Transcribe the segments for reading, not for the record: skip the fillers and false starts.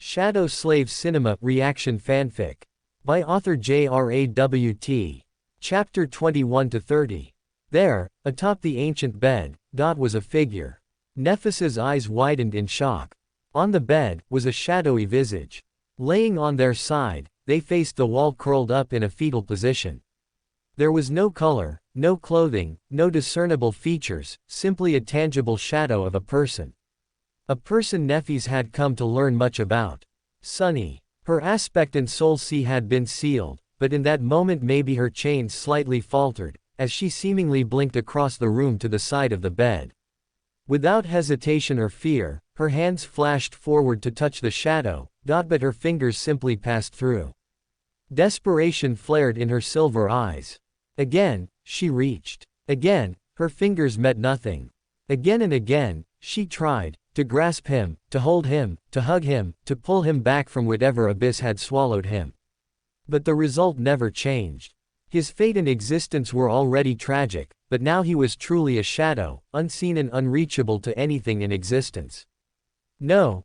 Shadow Slave Cinema Reaction Fanfic. By author jrawt. Chapter 21-30. There, atop the ancient bed, was a figure. Nephis's eyes widened in shock. On the bed, was a shadowy visage. Laying on their side, they faced the wall curled up in a fetal position. There was no color, no clothing, no discernible features, simply a tangible shadow of a person. A person Nephis had come to learn much about. Sunny. Her aspect and soul had been sealed, but in that moment maybe her chains slightly faltered, as she seemingly blinked across the room to the side of the bed. Without hesitation or fear, her hands flashed forward to touch the shadow, but her fingers simply passed through. Desperation flared in her silver eyes. Again, she reached. Again, her fingers met nothing. Again and again, she tried, to grasp him, to hold him, to hug him, to pull him back from whatever abyss had swallowed him. But the result never changed. His fate and existence were already tragic, but now he was truly a shadow, unseen and unreachable to anything in existence. No.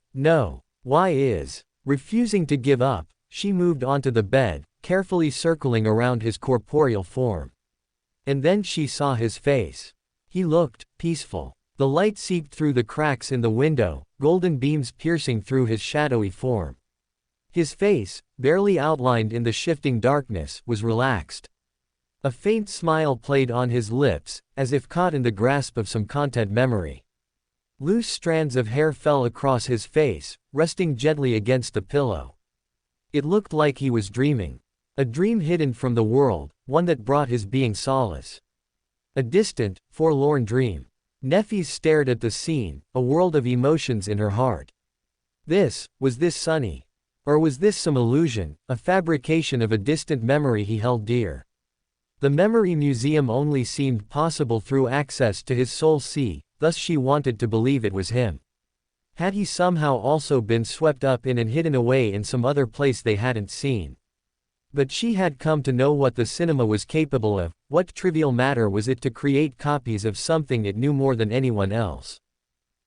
Why is? Refusing to give up, she moved onto the bed, carefully circling around his corporeal form. And then she saw his face. He looked peaceful. The light seeped through the cracks in the window, golden beams piercing through his shadowy form. His face, barely outlined in the shifting darkness, was relaxed. A faint smile played on his lips, as if caught in the grasp of some content memory. Loose strands of hair fell across his face, resting gently against the pillow. It looked like he was dreaming. A dream hidden from the world, one that brought his being solace. A distant, forlorn dream. Nephis stared at the scene, a world of emotions in her heart. Was this Sunny? Or was this some illusion, a fabrication of a distant memory he held dear? The memory museum only seemed possible through access to his soul sea, thus she wanted to believe it was him. Had he somehow also been swept up in and hidden away in some other place they hadn't seen? But she had come to know what the cinema was capable of. What trivial matter was it to create copies of something it knew more than anyone else?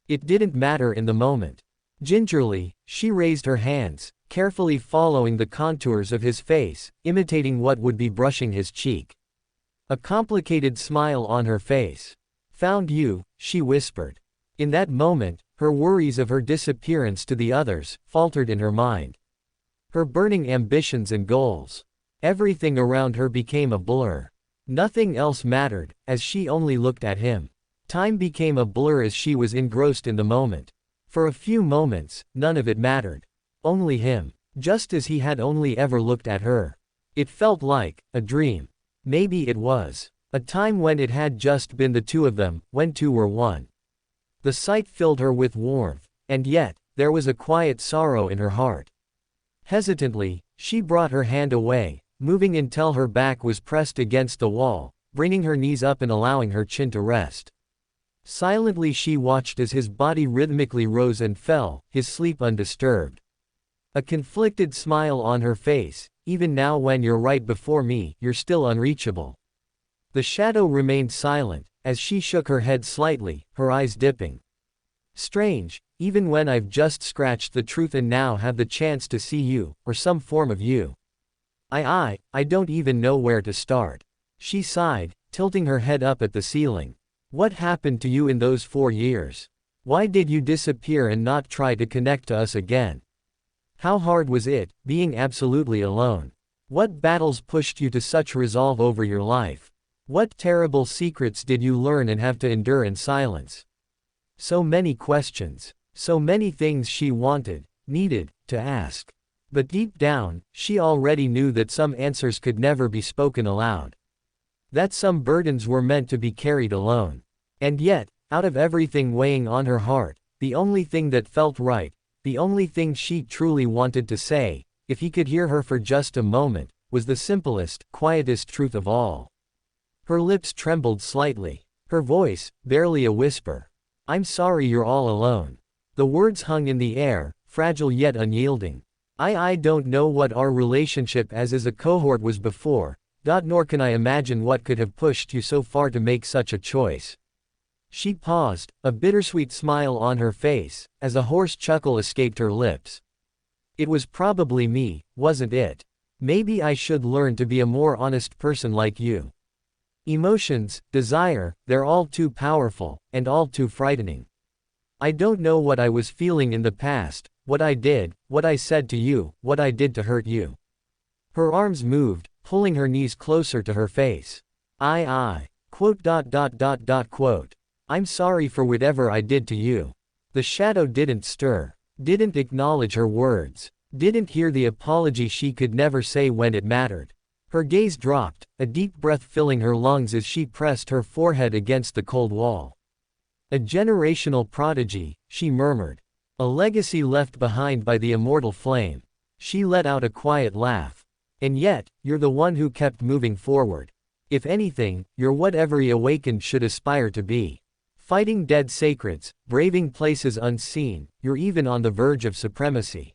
It didn't matter in the moment. Gingerly, she raised her hands, carefully following the contours of his face, imitating what would be brushing his cheek. A complicated smile on her face. "Found you," she whispered. In that moment, her worries of her disappearance to the others faltered in her mind. Her burning ambitions and goals. Everything around her became a blur. Nothing else mattered, as she only looked at him. Time became a blur as she was engrossed in the moment. For a few moments, none of it mattered. Only him. Just as he had only ever looked at her. It felt like a dream. Maybe it was. A time when it had just been the two of them, when two were one. The sight filled her with warmth, and yet, there was a quiet sorrow in her heart. Hesitantly, she brought her hand away, moving until her back was pressed against the wall, bringing her knees up and allowing her chin to rest. Silently she watched as his body rhythmically rose and fell, his sleep undisturbed. A conflicted smile on her face. "Even now when you're right before me, you're still unreachable." The shadow remained silent, as she shook her head slightly, her eyes dipping. "Strange, even when I've just scratched the truth and now have the chance to see you, or some form of you. I don't even know where to start." She sighed, tilting her head up at the ceiling. "What happened to you in those 4 years? Why did you disappear and not try to connect to us again? How hard was it, being absolutely alone? What battles pushed you to such resolve over your life? What terrible secrets did you learn and have to endure in silence?" So many questions. So many things she needed, to ask. But deep down, she already knew that some answers could never be spoken aloud. That some burdens were meant to be carried alone. And yet, out of everything weighing on her heart, the only thing that felt right, the only thing she truly wanted to say, if he could hear her for just a moment, was the simplest, quietest truth of all. Her lips trembled slightly. Her voice, barely a whisper. "I'm sorry you're all alone." The words hung in the air, fragile yet unyielding. I don't know what our relationship as a cohort was before, nor can I imagine what could have pushed you so far to make such a choice." She paused, a bittersweet smile on her face, as a hoarse chuckle escaped her lips. It was probably me, wasn't it? Maybe I should learn to be a more honest person like you. Emotions, desire, they're all too powerful, and all too frightening. I don't know what I was feeling in the past, what I did, what I said to you, what I did to hurt you. Her arms moved, pulling her knees closer to her face. Quote. I'm sorry for whatever I did to you. The shadow didn't stir, didn't acknowledge her words, didn't hear the apology she could never say when it mattered. Her gaze dropped, a deep breath filling her lungs as she pressed her forehead against the cold wall. A generational prodigy, she murmured. A legacy left behind by the immortal flame. She let out a quiet laugh. And yet, you're the one who kept moving forward. If anything, you're what every awakened should aspire to be. Fighting dead sacreds, braving places unseen, you're even on the verge of supremacy.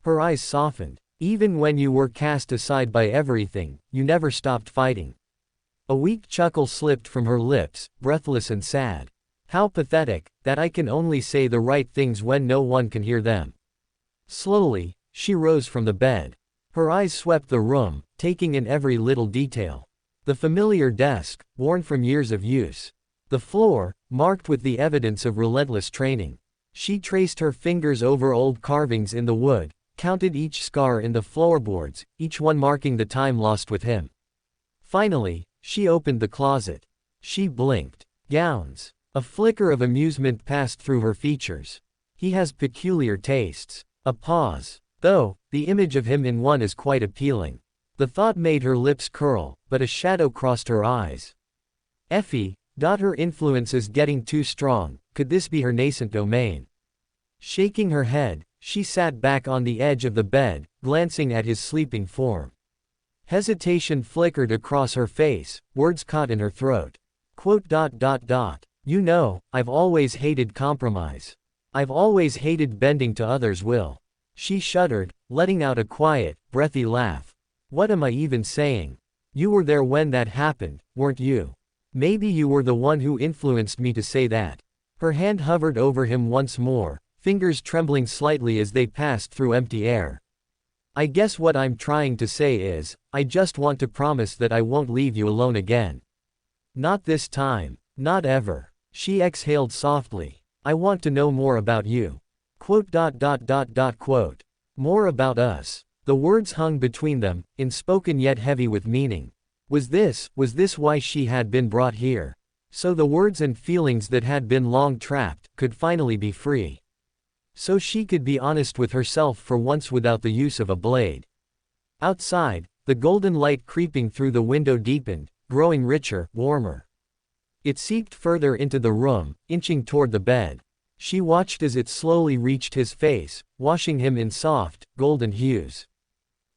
Her eyes softened. Even when you were cast aside by everything, you never stopped fighting. A weak chuckle slipped from her lips, breathless and sad. How pathetic, that I can only say the right things when no one can hear them. Slowly, she rose from the bed. Her eyes swept the room, taking in every little detail. The familiar desk, worn from years of use. The floor, marked with the evidence of relentless training. She traced her fingers over old carvings in the wood, counted each scar in the floorboards, each one marking the time lost with him. Finally, she opened the closet. She blinked. Gowns. A flicker of amusement passed through her features. He has peculiar tastes. A pause. Though, the image of him in one is quite appealing. The thought made her lips curl, but a shadow crossed her eyes. Effie, her influence is getting too strong, could this be her nascent domain? Shaking her head, she sat back on the edge of the bed, glancing at his sleeping form. Hesitation flickered across her face, words caught in her throat. Quote. You know, I've always hated compromise. I've always hated bending to others' will. She shuddered, letting out a quiet, breathy laugh. What am I even saying? You were there when that happened, weren't you? Maybe you were the one who influenced me to say that. Her hand hovered over him once more, fingers trembling slightly as they passed through empty air. I guess what I'm trying to say is, I just want to promise that I won't leave you alone again. Not this time, not ever. She exhaled softly. I want to know more about you. Quote. More about us. The words hung between them, unspoken yet heavy with meaning. Was this why she had been brought here? So the words and feelings that had been long trapped, could finally be free. So she could be honest with herself for once without the use of a blade. Outside, the golden light creeping through the window deepened, growing richer, warmer. It seeped further into the room, inching toward the bed. She watched as it slowly reached his face, washing him in soft, golden hues.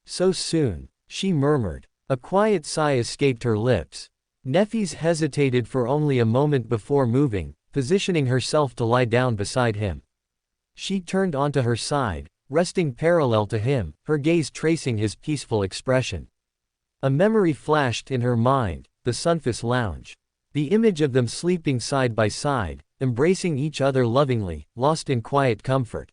So soon, she murmured. A quiet sigh escaped her lips. Neffis hesitated for only a moment before moving, positioning herself to lie down beside him. She turned onto her side, resting parallel to him, her gaze tracing his peaceful expression. A memory flashed in her mind, the Sunfis lounge. The image of them sleeping side by side, embracing each other lovingly, lost in quiet comfort.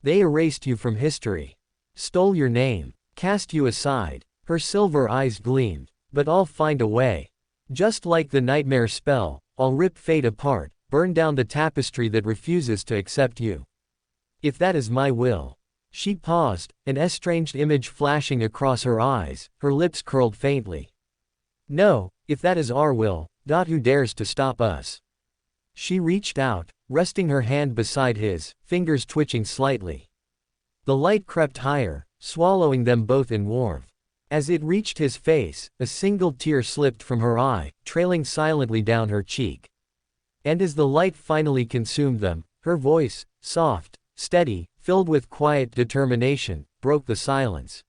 They erased you from history. Stole your name. Cast you aside. Her silver eyes gleamed. But I'll find a way. Just like the nightmare spell, I'll rip fate apart, burn down the tapestry that refuses to accept you. If that is my will. She paused, an estranged image flashing across her eyes, her lips curled faintly. No, if that is our will, who dares to stop us? She reached out, resting her hand beside his, fingers twitching slightly. The light crept higher, swallowing them both in warmth. As it reached his face, a single tear slipped from her eye, trailing silently down her cheek. And as the light finally consumed them, her voice, soft, steady, filled with quiet determination, broke the silence.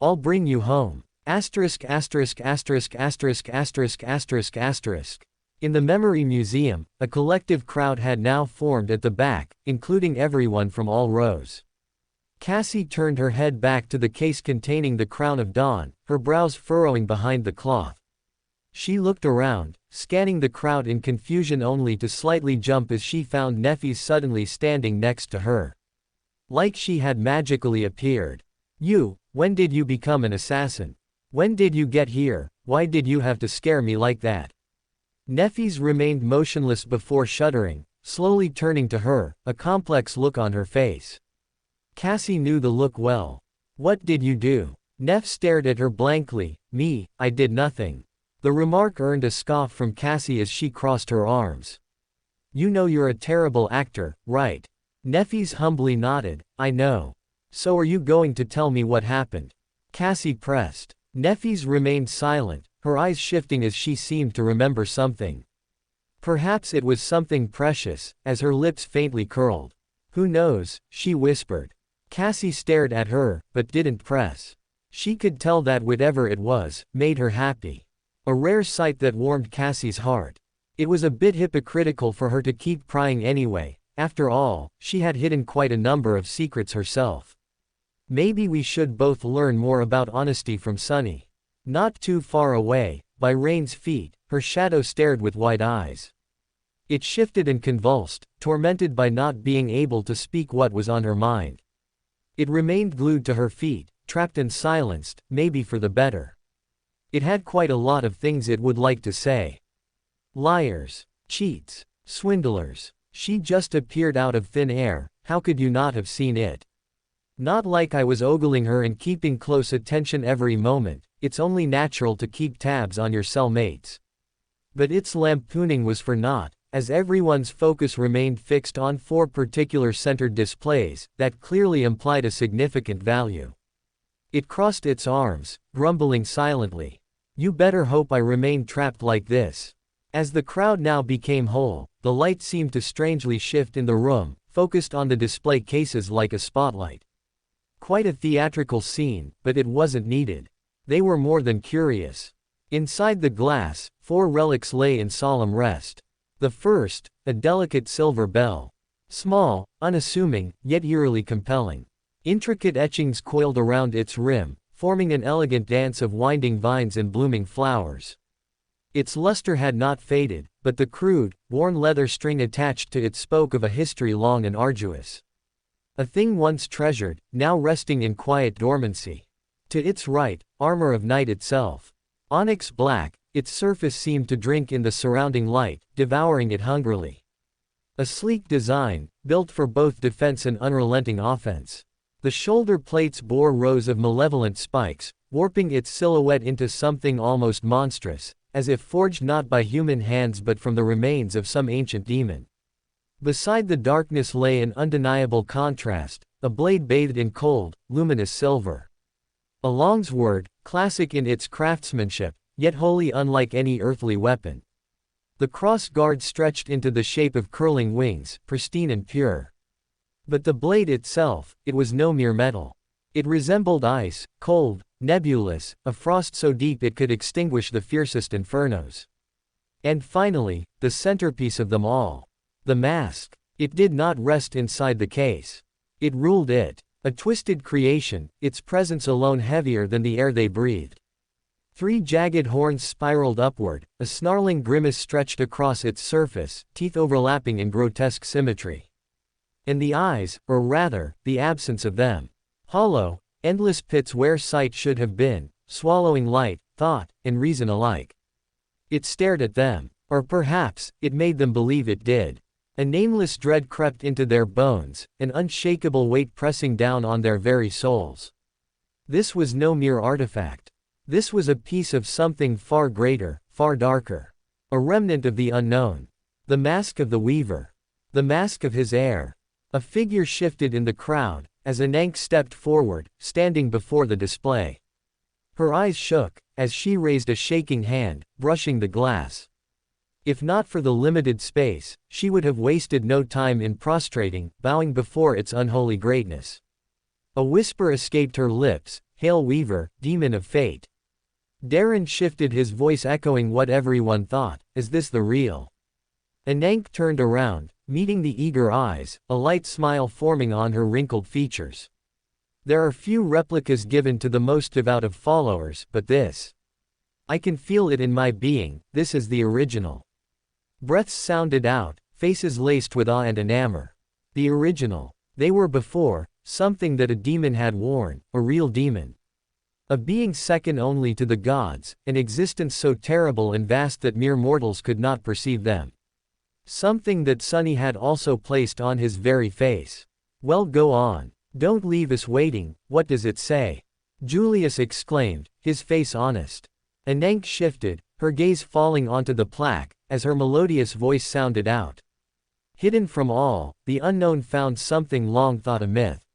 I'll bring you home. Asterisk asterisk asterisk asterisk asterisk asterisk asterisk. In the Memory Museum, a collective crowd had now formed at the back, including everyone from all rows. Cassie turned her head back to the case containing the crown of dawn, her brows furrowing behind the cloth. She looked around, scanning the crowd in confusion only to slightly jump as she found Neffis suddenly standing next to her. Like she had magically appeared. When did you become an assassin? When did you get here? Why did you have to scare me like that? Neffys remained motionless before shuddering, slowly turning to her, a complex look on her face. Cassie knew the look well. What did you do? Neff stared at her blankly. Me, I did nothing. The remark earned a scoff from Cassie as she crossed her arms. You know you're a terrible actor, right? Neffys humbly nodded. I know. So are you going to tell me what happened? Cassie pressed. Neffys remained silent, her eyes shifting as she seemed to remember something. Perhaps it was something precious, as her lips faintly curled. Who knows, she whispered. Cassie stared at her, but didn't press. She could tell that whatever it was, made her happy. A rare sight that warmed Cassie's heart. It was a bit hypocritical for her to keep prying anyway. After all, she had hidden quite a number of secrets herself. Maybe we should both learn more about honesty from Sunny. Not too far away, by Rain's feet, her shadow stared with wide eyes. It shifted and convulsed, tormented by not being able to speak what was on her mind. It remained glued to her feet, trapped and silenced, maybe for the better. It had quite a lot of things it would like to say. Liars, cheats, swindlers. She just appeared out of thin air, how could you not have seen it? Not like I was ogling her and keeping close attention every moment, it's only natural to keep tabs on your cellmates. But its lampooning was for naught, as everyone's focus remained fixed on 4 particular centered displays, that clearly implied a significant value. It crossed its arms, grumbling silently. You better hope I remain trapped like this. As the crowd now became whole, the light seemed to strangely shift in the room, focused on the display cases like a spotlight. Quite a theatrical scene, but it wasn't needed. They were more than curious. Inside the glass, 4 relics lay in solemn rest. The first, a delicate silver bell. Small, unassuming, yet eerily compelling. Intricate etchings coiled around its rim, forming an elegant dance of winding vines and blooming flowers. Its luster had not faded, but the crude, worn leather string attached to it spoke of a history long and arduous. A thing once treasured, now resting in quiet dormancy. To its right, armor of night itself. Onyx black, its surface seemed to drink in the surrounding light, devouring it hungrily. A sleek design, built for both defense and unrelenting offense. The shoulder plates bore rows of malevolent spikes, warping its silhouette into something almost monstrous, as if forged not by human hands but from the remains of some ancient demon. Beside the darkness lay an undeniable contrast, a blade bathed in cold, luminous silver. A longsword, classic in its craftsmanship, yet wholly unlike any earthly weapon. The cross guard stretched into the shape of curling wings, pristine and pure. But the blade itself, it was no mere metal. It resembled ice, cold, nebulous, a frost so deep it could extinguish the fiercest infernos. And finally, the centerpiece of them all. The mask. It did not rest inside the case. It ruled it. A twisted creation, its presence alone heavier than the air they breathed. 3 jagged horns spiraled upward, a snarling grimace stretched across its surface, teeth overlapping in grotesque symmetry. And the eyes, or rather, the absence of them. Hollow, endless pits where sight should have been, swallowing light, thought, and reason alike. It stared at them, or perhaps, it made them believe it did. A nameless dread crept into their bones, an unshakable weight pressing down on their very souls. This was no mere artifact. This was a piece of something far greater, far darker. A remnant of the unknown. The mask of the Weaver. The mask of his heir. A figure shifted in the crowd, as Anank stepped forward, standing before the display. Her eyes shook, as she raised a shaking hand, brushing the glass. If not for the limited space, she would have wasted no time in prostrating, bowing before its unholy greatness. A whisper escaped her lips, "Hail Weaver, demon of fate." Darren shifted his voice echoing what everyone thought, "Is this the real?" Anank turned around, meeting the eager eyes, a light smile forming on her wrinkled features. There are few replicas given to the most devout of followers, but this. I can feel it in my being, this is the original. Breaths sounded out, faces laced with awe and enamor. The original. They were before, something that a demon had worn, a real demon. A being second only to the gods, an existence so terrible and vast that mere mortals could not perceive them. Something that Sunny had also placed on his very face. Well, go on. Don't leave us waiting, what does it say? Julius exclaimed, his face honest. Ananke shifted, her gaze falling onto the plaque, as her melodious voice sounded out. Hidden from all, the unknown found something long thought a myth.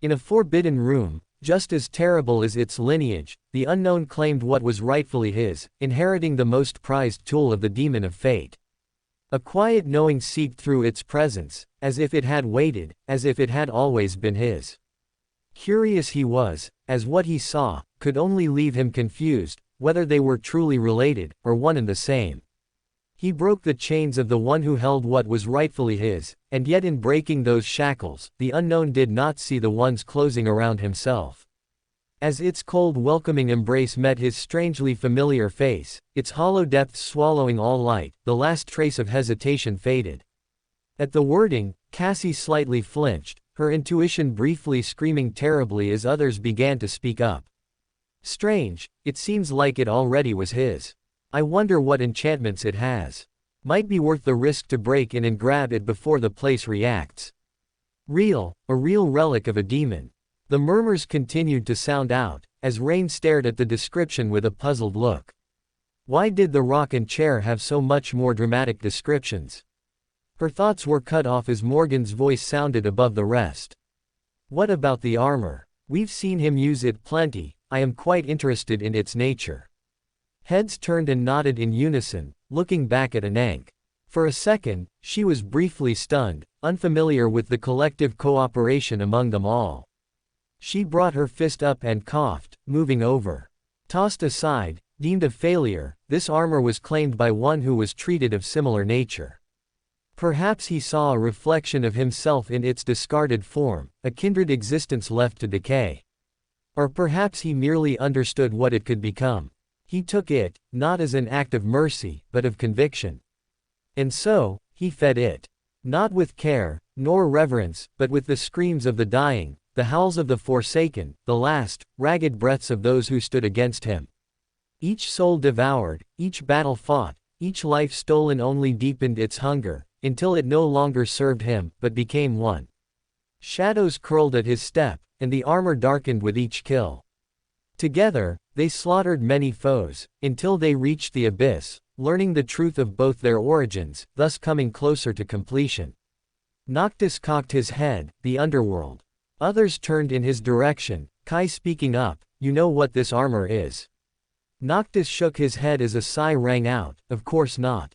In a forbidden room, just as terrible as its lineage, the unknown claimed what was rightfully his, inheriting the most prized tool of the demon of fate. A quiet knowing seeped through its presence, as if it had waited, as if it had always been his. Curious he was, as what he saw could only leave him confused, whether they were truly related, or one and the same. He broke the chains of the one who held what was rightfully his, and yet in breaking those shackles, the unknown did not see the ones closing around himself. As its cold welcoming embrace met his strangely familiar face, its hollow depths swallowing all light, the last trace of hesitation faded. At the wording, Cassie slightly flinched, her intuition briefly screaming terribly as others began to speak up. Strange, it seems like it already was his. I wonder what enchantments it has. Might be worth the risk to break in and grab it before the place reacts. Real, a real relic of a demon. The murmurs continued to sound out, as Rain stared at the description with a puzzled look. Why did the rock and chair have so much more dramatic descriptions? Her thoughts were cut off as Morgan's voice sounded above the rest. What about the armor? We've seen him use it plenty, I am quite interested in its nature. Heads turned and nodded in unison, looking back at Ananke. For a second, she was briefly stunned, unfamiliar with the collective cooperation among them all. She brought her fist up and coughed, moving over. Tossed aside, deemed a failure, this armor was claimed by one who was treated of similar nature. Perhaps he saw a reflection of himself in its discarded form, a kindred existence left to decay. Or perhaps he merely understood what it could become. He took it, not as an act of mercy, but of conviction. And so, he fed it. Not with care, nor reverence, but with the screams of the dying, the howls of the forsaken, the last, ragged breaths of those who stood against him. Each soul devoured, each battle fought, each life stolen only deepened its hunger, until it no longer served him, but became one. Shadows curled at his step, and the armor darkened with each kill. Together, they slaughtered many foes, until they reached the abyss, learning the truth of both their origins, thus coming closer to completion. Noctis cocked his head, the underworld. Others turned in his direction, Kai speaking up, you know what this armor is? Noctis shook his head as a sigh rang out, of course not.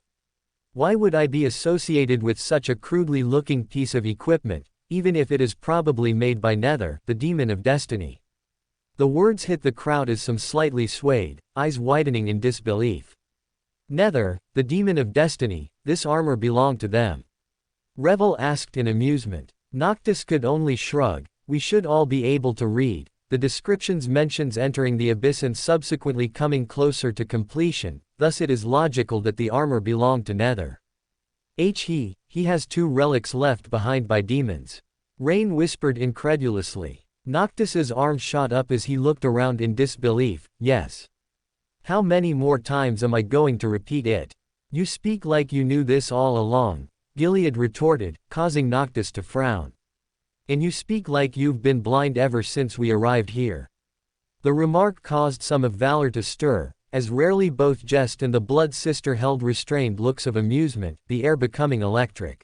Why would I be associated with such a crudely looking piece of equipment, even if it is probably made by Nether, the demon of destiny? The words hit the crowd as some slightly swayed, eyes widening in disbelief. Nether, the demon of destiny, this armor belonged to them. Revel asked in amusement. Noctis could only shrug, we should all be able to read. The descriptions mentions entering the abyss and subsequently coming closer to completion, thus it is logical that the armor belonged to Nether. He has 2 relics left behind by demons. Rain whispered incredulously. Noctis's arm shot up as he looked around in disbelief, yes. How many more times am I going to repeat it? You speak like you knew this all along, Gilead retorted, causing Noctis to frown. And you speak like you've been blind ever since we arrived here. The remark caused some of Valor to stir, as rarely both Jest and the Blood Sister held restrained looks of amusement, the air becoming electric.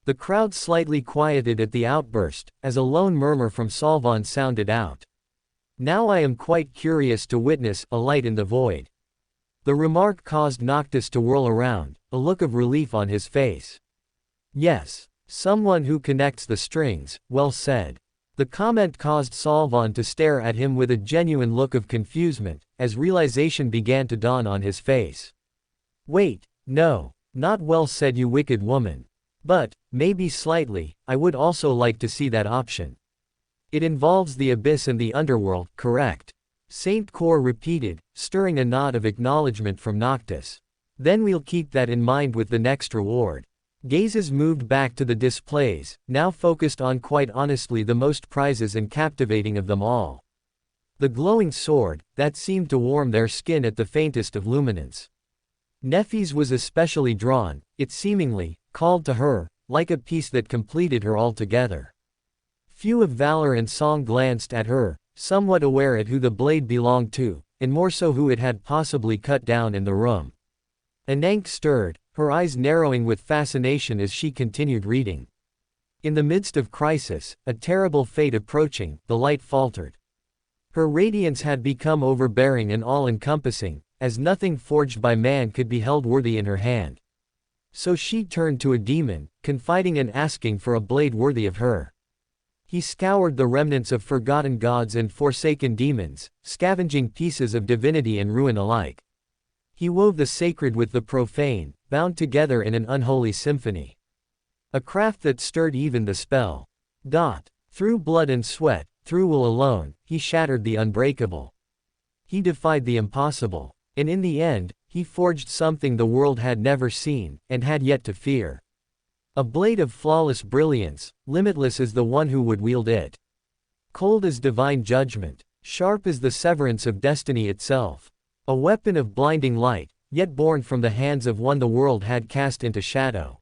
The crowd slightly quieted at the outburst, as a lone murmur from Solvon sounded out. Now I am quite curious to witness a light in the void. The remark caused Noctis to whirl around, a look of relief on his face. Yes, someone who connects the strings, well said. The comment caused Solvon to stare at him with a genuine look of confusement, as realization began to dawn on his face. Wait, no, not well said, you wicked woman. But, maybe slightly, I would also like to see that option. It involves the abyss and the underworld, correct? Saint Cor repeated, stirring a nod of acknowledgement from Noctis. Then we'll keep that in mind with the next reward. Gazes moved back to the displays, now focused on quite honestly the most prizes and captivating of them all. The glowing sword, that seemed to warm their skin at the faintest of luminance. Neffy's was especially drawn, it seemingly called to her, like a piece that completed her altogether. Few of valor and song glanced at her, somewhat aware at who the blade belonged to, and more so who it had possibly cut down in the room. Anank stirred, her eyes narrowing with fascination as she continued reading. In the midst of crisis, a terrible fate approaching, the light faltered. Her radiance had become overbearing and all-encompassing, as nothing forged by man could be held worthy in her hand. So she turned to a demon, confiding and asking for a blade worthy of her. He scoured the remnants of forgotten gods and forsaken demons, scavenging pieces of divinity and ruin alike. He wove the sacred with the profane, bound together in an unholy symphony. A craft that stirred even the spell. Through blood and sweat, through will alone, he shattered the unbreakable. He defied the impossible. And in the end, he forged something the world had never seen, and had yet to fear. A blade of flawless brilliance, limitless as the one who would wield it. Cold as divine judgment, sharp as the severance of destiny itself. A weapon of blinding light, yet born from the hands of one the world had cast into shadow.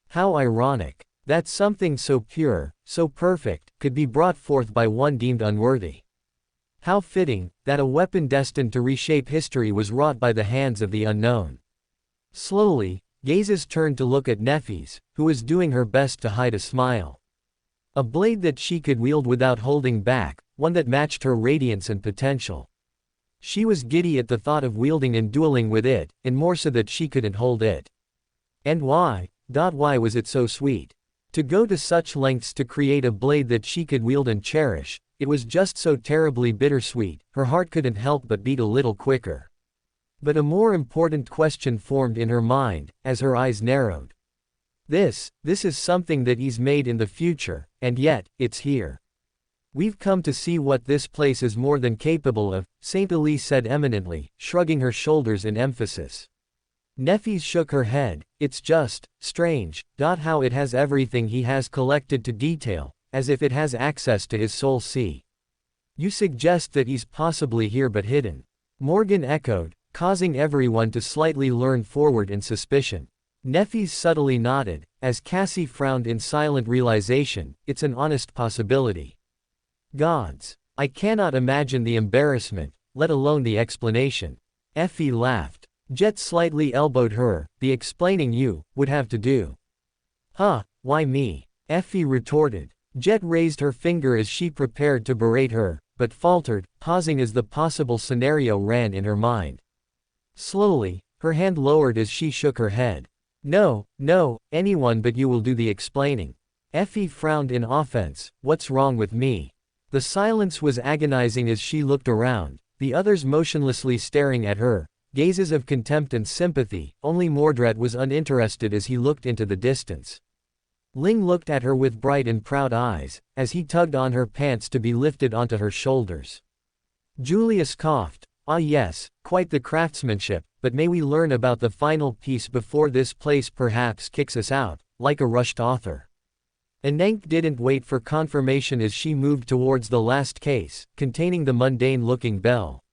How ironic, that something so pure, so perfect, could be brought forth by one deemed unworthy. How fitting, that a weapon destined to reshape history was wrought by the hands of the unknown. Slowly, gazes turned to look at Neffy's, who was doing her best to hide a smile. A blade that she could wield without holding back, one that matched her radiance and potential. She was giddy at the thought of wielding and dueling with it, and more so that she couldn't hold it. And why was it so sweet? To go to such lengths to create a blade that she could wield and cherish, it was just so terribly bittersweet, her heart couldn't help but beat a little quicker. But a more important question formed in her mind, as her eyes narrowed. This is something that he's made in the future, and yet, it's here. We've come to see what this place is more than capable of, Saint Elise said eminently, shrugging her shoulders in emphasis. Neffy shook her head. It's just strange, how it has everything he has collected to detail, as if it has access to his soul sea. You suggest that he's possibly here but hidden. Morgan echoed, causing everyone to slightly lean forward in suspicion. Neffy subtly nodded, as Cassie frowned in silent realization. It's an honest possibility. Gods. I cannot imagine the embarrassment, let alone the explanation. Effie laughed. Jet slightly elbowed her. The explaining you would have to do. Why me? Effie retorted. Jet raised her finger as she prepared to berate her, but faltered, pausing as the possible scenario ran in her mind. Slowly, her hand lowered as she shook her head. No, anyone but you will do the explaining. Effie frowned in offense. What's wrong with me? The silence was agonizing as she looked around, the others motionlessly staring at her, gazes of contempt and sympathy. Only Mordred was uninterested as he looked into the distance. Ling looked at her with bright and proud eyes, as he tugged on her pants to be lifted onto her shoulders. Julius coughed. Ah yes, quite the craftsmanship, but may we learn about the final piece before this place perhaps kicks us out, like a rushed author. Anank didn't wait for confirmation as she moved towards the last case, containing the mundane-looking bell.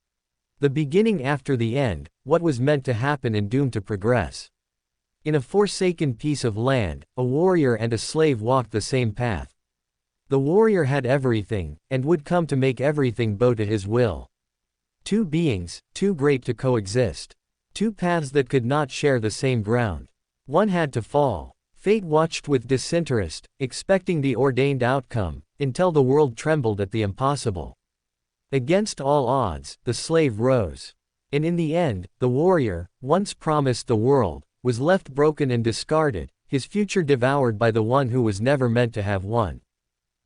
The beginning after the end, what was meant to happen and doomed to progress. In a forsaken piece of land, a warrior and a slave walked the same path. The warrior had everything, and would come to make everything bow to his will. Two beings, too great to coexist. Two paths that could not share the same ground. One had to fall. Fate watched with disinterest, expecting the ordained outcome, until the world trembled at the impossible. Against all odds, the slave rose. And in the end, the warrior, once promised the world, was left broken and discarded, his future devoured by the one who was never meant to have won.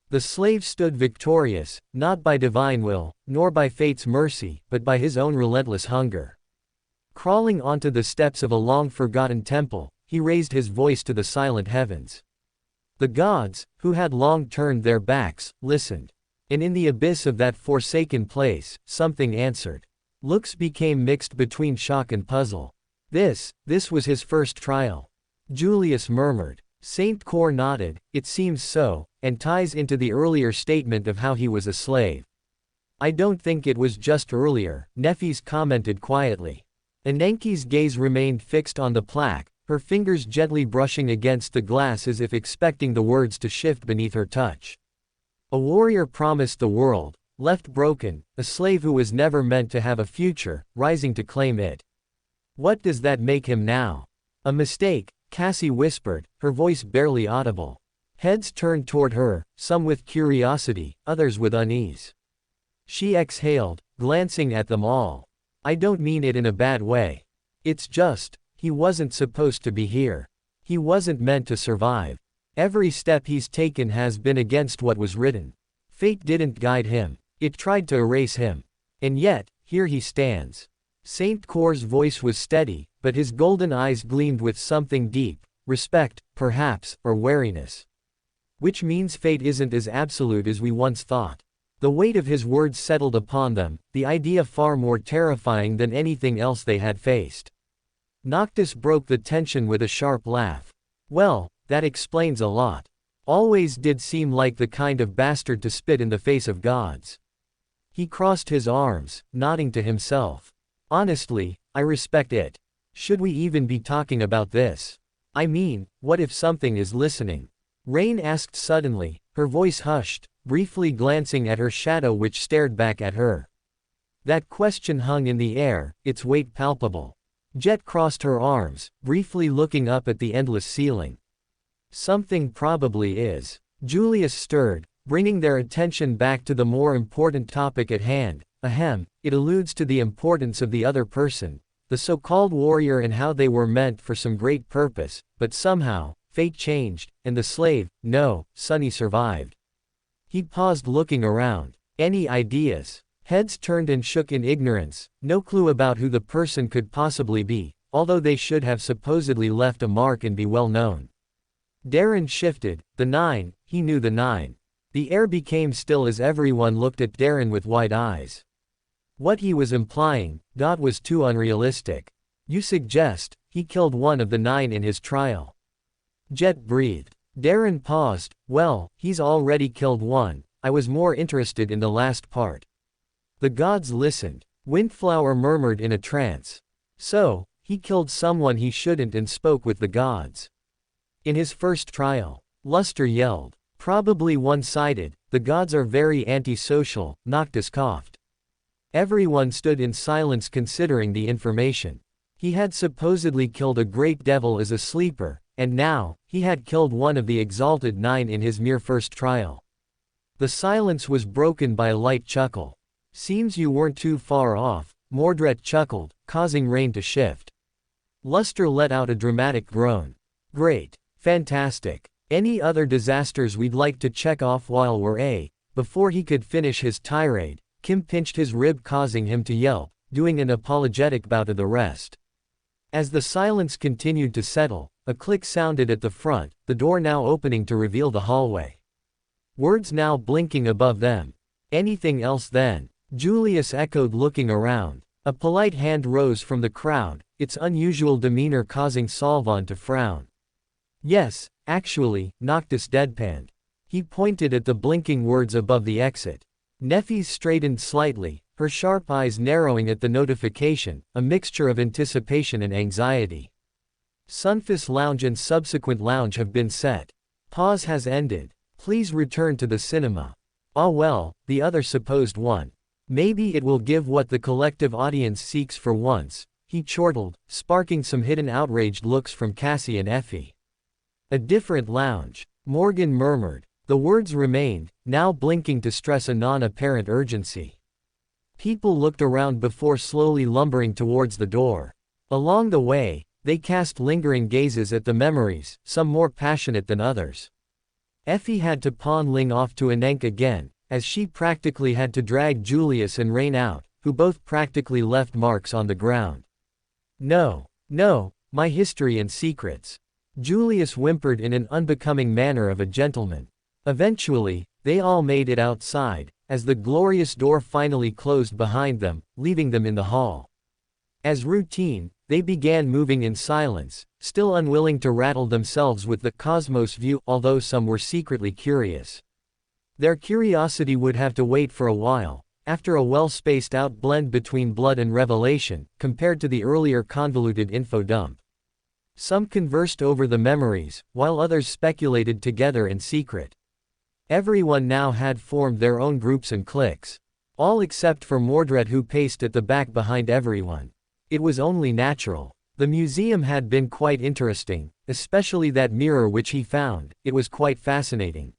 The slave stood victorious, not by divine will, nor by fate's mercy, but by his own relentless hunger. Crawling onto the steps of a long-forgotten temple, he raised his voice to the silent heavens. The gods, who had long turned their backs, listened. And in the abyss of that forsaken place, something answered. Looks became mixed between shock and puzzle. This was his first trial. Julius murmured. Saint Cor nodded, it seems so, and ties into the earlier statement of how he was a slave. I don't think it was just earlier, Nefis commented quietly. Enenki's gaze remained fixed on the plaque, her fingers gently brushing against the glass as if expecting the words to shift beneath her touch. A warrior promised the world, left broken, a slave who was never meant to have a future, rising to claim it. What does that make him now? A mistake, Cassie whispered, her voice barely audible. Heads turned toward her, some with curiosity, others with unease. She exhaled, glancing at them all. I don't mean it in a bad way. It's just, he wasn't supposed to be here. He wasn't meant to survive. Every step he's taken has been against what was written. Fate didn't guide him. It tried to erase him. And yet, here he stands. Saint Cor's voice was steady, but his golden eyes gleamed with something deep, respect, perhaps, or wariness. Which means fate isn't as absolute as we once thought. The weight of his words settled upon them, the idea far more terrifying than anything else they had faced. Noctis broke the tension with a sharp laugh. Well, that explains a lot. Always did seem like the kind of bastard to spit in the face of gods. He crossed his arms, nodding to himself. Honestly, I respect it. Should we even be talking about this? I mean, what if something is listening? Rain asked suddenly, her voice hushed, briefly glancing at her shadow which stared back at her. That question hung in the air, its weight palpable. Jet crossed her arms, briefly looking up at the endless ceiling. Something probably is. Julius stirred, bringing their attention back to the more important topic at hand. Ahem, it alludes to the importance of the other person, the so-called warrior, and how they were meant for some great purpose, but somehow, fate changed, and the slave, no, Sonny survived. He paused, looking around. Any ideas? Heads turned and shook in ignorance, no clue about who the person could possibly be, although they should have supposedly left a mark and be well known. Darren shifted, the 9, he knew the 9. The air became still as everyone looked at Darren with wide eyes. What he was implying, God, was too unrealistic. You suggest, he killed one of the 9 in his trial? Jet breathed. Darren paused. Well, he's already killed one, I was more interested in the last part. The gods listened. Windflower murmured in a trance. So, he killed someone he shouldn't and spoke with the gods. In his first trial, Luster yelled. Probably one-sided, the gods are very antisocial, Noctis coughed. Everyone stood in silence considering the information. He had supposedly killed a great devil as a sleeper, and now, he had killed one of the exalted 9 in his mere first trial. The silence was broken by a light chuckle. Seems you weren't too far off, Mordred chuckled, causing Rain to shift. Luster let out a dramatic groan. Great. Fantastic. Any other disasters we'd like to check off while we're Before he could finish his tirade, Kim pinched his rib, causing him to yelp, doing an apologetic bow to the rest. As the silence continued to settle, a click sounded at the front, the door now opening to reveal the hallway. Words now blinking above them. Anything else then? Julius echoed, looking around. A polite hand rose from the crowd, its unusual demeanor causing Salvan to frown. Yes, actually, Noctis deadpanned. He pointed at the blinking words above the exit. Nefis straightened slightly, her sharp eyes narrowing at the notification, a mixture of anticipation and anxiety. Sunfist Lounge and subsequent lounge have been set. Pause has ended. Please return to the cinema. Ah well, the other supposed one. Maybe it will give what the collective audience seeks for once, he chortled, sparking some hidden outraged looks from Cassie and Effie. A different lounge, Morgan murmured. The words remained, now blinking to stress a non-apparent urgency. People looked around before slowly lumbering towards the door. Along the way, they cast lingering gazes at the memories, some more passionate than others. Effie had to pawn Ling off to Anenk again, as she practically had to drag Julius and Rain out, who both practically left marks on the ground. No, my history and secrets. Julius whimpered in an unbecoming manner of a gentleman. Eventually, they all made it outside, as the glorious door finally closed behind them, leaving them in the hall. As routine, they began moving in silence, still unwilling to rattle themselves with the cosmos view, although some were secretly curious. Their curiosity would have to wait for a while, after a well-spaced-out blend between blood and revelation, compared to the earlier convoluted info dump. Some conversed over the memories, while others speculated together in secret. Everyone now had formed their own groups and cliques. All except for Mordred, who paced at the back behind everyone. It was only natural. The museum had been quite interesting, especially that mirror which he found. It was quite fascinating.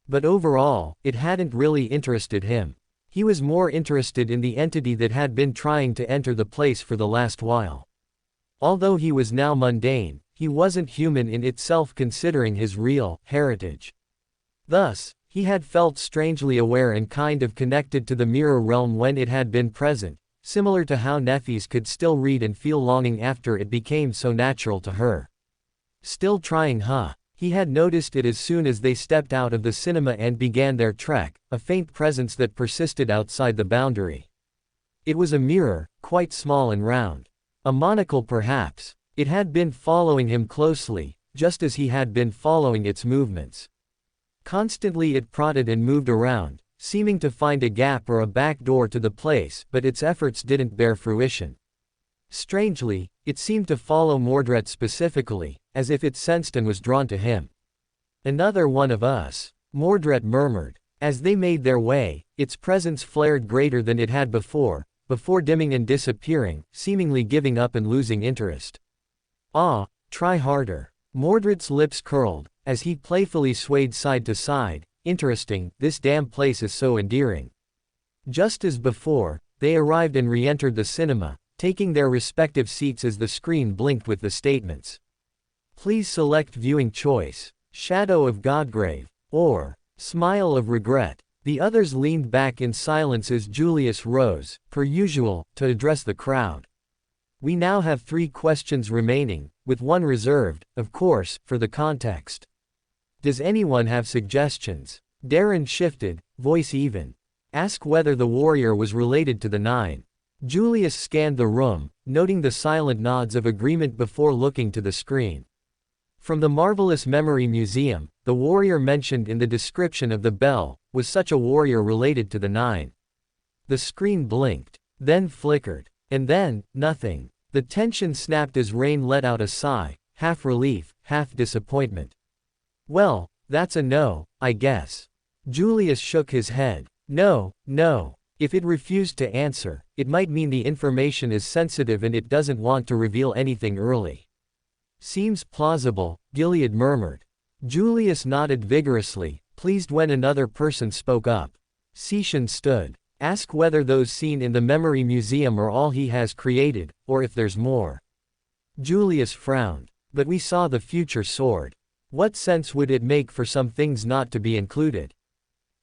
But overall, it hadn't really interested him. He was more interested in the entity that had been trying to enter the place for the last while. Although he was now mundane, he wasn't human in itself considering his real heritage. Thus, he had felt strangely aware and kind of connected to the mirror realm when it had been present, similar to how Neffis could still read and feel longing after it became so natural to her. Still trying, huh? He had noticed it as soon as they stepped out of the cinema and began their trek, a faint presence that persisted outside the boundary. It was a mirror, quite small and round. A monocle perhaps. It had been following him closely, just as he had been following its movements. Constantly it prodded and moved around, seeming to find a gap or a back door to the place, but its efforts didn't bear fruition. Strangely, it seemed to follow Mordred specifically, as if it sensed and was drawn to him. "Another one of us," Mordred murmured. As they made their way, its presence flared greater than it had before dimming and disappearing, seemingly giving up and losing interest. "Ah, try harder." Mordred's lips curled, as he playfully swayed side to side. "Interesting, this damn place is so endearing." Just as before, they arrived and re-entered the cinema, taking their respective seats as the screen blinked with the statements. "Please select viewing choice, Shadow of Godgrave, or Smile of Regret." The others leaned back in silence as Julius rose, per usual, to address the crowd. "We now have 3 questions remaining, with one reserved, of course, for the context. Does anyone have suggestions?" Darren shifted, voice even. "Ask whether the warrior was related to the 9. Julius scanned the room, noting the silent nods of agreement before looking to the screen. From the Marvelous Memory Museum, the warrior mentioned in the description of the bell was such a warrior related to the 9. The screen blinked, then flickered, and then, nothing. The tension snapped as Rain let out a sigh, half relief, half disappointment. "Well, that's a no, I guess." Julius shook his head. No. If it refused to answer, it might mean the information is sensitive and it doesn't want to reveal anything early. "Seems plausible," Gilead murmured. Julius nodded vigorously, pleased when another person spoke up. Sishan stood. "Ask whether those seen in the Memory Museum are all he has created, or if there's more." Julius frowned. "But we saw the future sword. What sense would it make for some things not to be included?"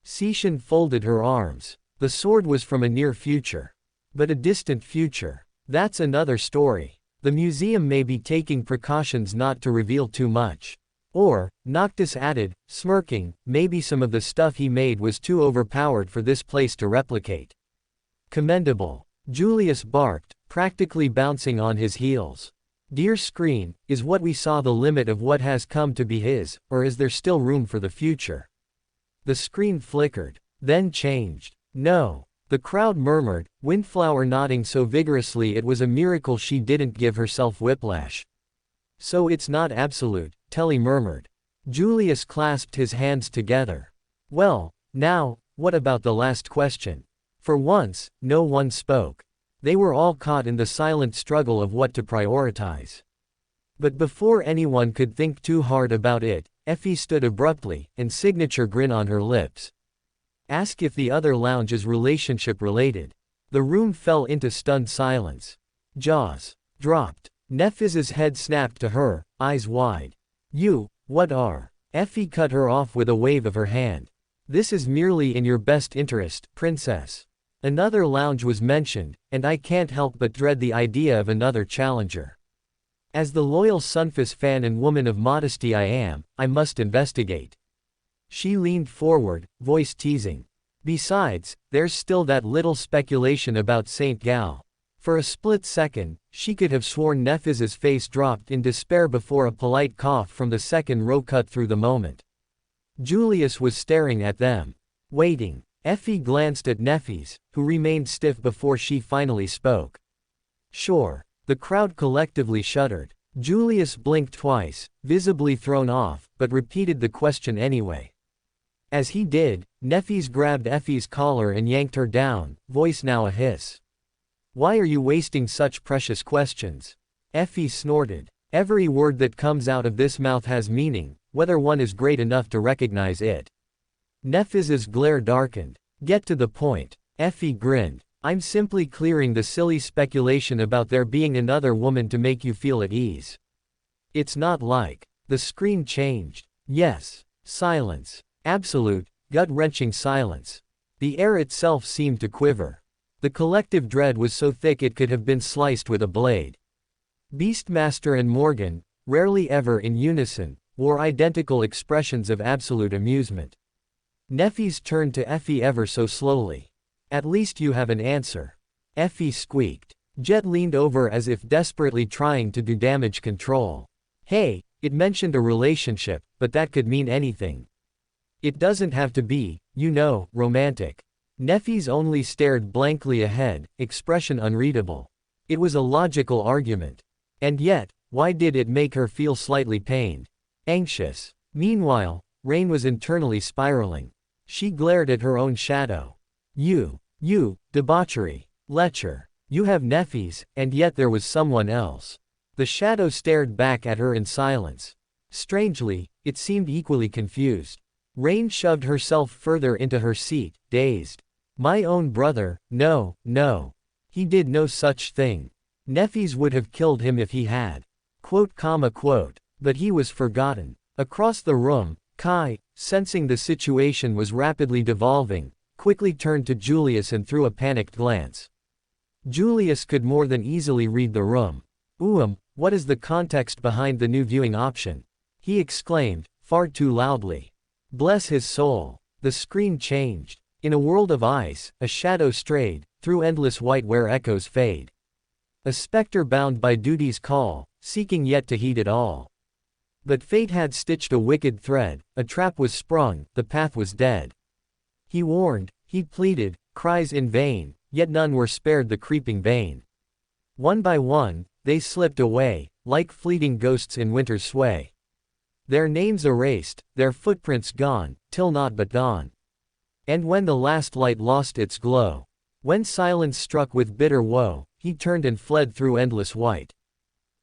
Sishan folded her arms. "The sword was from a near future. But a distant future. That's another story. The museum may be taking precautions not to reveal too much. Or," Noctis added, smirking, "maybe some of the stuff he made was too overpowered for this place to replicate." "Commendable," Julius barked, practically bouncing on his heels. "Dear screen, is what we saw the limit of what has come to be his, or is there still room for the future?" The screen flickered, then changed. "No." The crowd murmured, Windflower nodding so vigorously it was a miracle she didn't give herself whiplash. "So it's not absolute," Telly murmured. Julius clasped his hands together. "Well, now, what about the last question?" For once, no one spoke. They were all caught in the silent struggle of what to prioritize. But before anyone could think too hard about it, Effie stood abruptly, and signature grin on her lips. "Ask if the other lounge is relationship related." The room fell into stunned silence. Jaws dropped. Neffis's head snapped to her, eyes wide. What are?" Effie cut her off with a wave of her hand. "This is merely in your best interest, princess." Another lounge was mentioned, and I can't help but dread the idea of another challenger. As the loyal Sunfist fan and woman of modesty I am, I must investigate. She leaned forward, voice teasing. "Besides, there's still that little speculation about Saint Gal. For a split second, she could have sworn Nephiz's face dropped in despair before a polite cough from the second row cut through the moment. Julius was staring at them. Waiting. Effie glanced at Nephiz, who remained stiff before she finally spoke. Sure. The crowd collectively shuddered. Julius blinked twice, visibly thrown off, but repeated the question anyway. As he did, Nephiz grabbed Effie's collar and yanked her down, voice now a hiss. Why are you wasting such precious questions? Effie snorted. Every word that comes out of this mouth has meaning, whether one is great enough to recognize it. Nephiz's glare darkened. Get to the point. Effie grinned. I'm simply clearing the silly speculation about there being another woman to make you feel at ease. It's not like. The screen changed. Yes. Silence. Absolute, gut-wrenching silence. The air itself seemed to quiver. The collective dread was so thick it could have been sliced with a blade. Beastmaster and Morgan, rarely ever in unison, wore identical expressions of absolute amusement. Nephiz turned to Effie ever so slowly. At least you have an answer. Effie squeaked. Jet leaned over as if desperately trying to do damage control. Hey, it mentioned a relationship, but that could mean anything. It doesn't have to be, you know, romantic. Nephiz only stared blankly ahead, expression unreadable. It was a logical argument. And yet, why did it make her feel slightly pained? Anxious. Meanwhile, Rain was internally spiraling. She glared at her own shadow. You, debauchery. Lecher. You have Nephiz, and yet there was someone else. The shadow stared back at her in silence. Strangely, it seemed equally confused. Rain shoved herself further into her seat, dazed. My own brother, no. He did no such thing. Nephiz would have killed him if he had. Quote. But he was forgotten. Across the room, Kai, sensing the situation was rapidly devolving, quickly turned to Julius and threw a panicked glance. Julius could more than easily read the room. What is the context behind the new viewing option? He exclaimed, far too loudly. Bless his soul. The screen changed. In a world of ice, a shadow strayed, through endless white where echoes fade. A specter bound by duty's call, seeking yet to heed it all. But fate had stitched a wicked thread, a trap was sprung, the path was dead. He warned, he pleaded, cries in vain, yet none were spared the creeping bane. One by one, they slipped away, like fleeting ghosts in winter's sway. Their names erased, their footprints gone, till naught but dawn. And when the last light lost its glow, when silence struck with bitter woe, he turned and fled through endless white.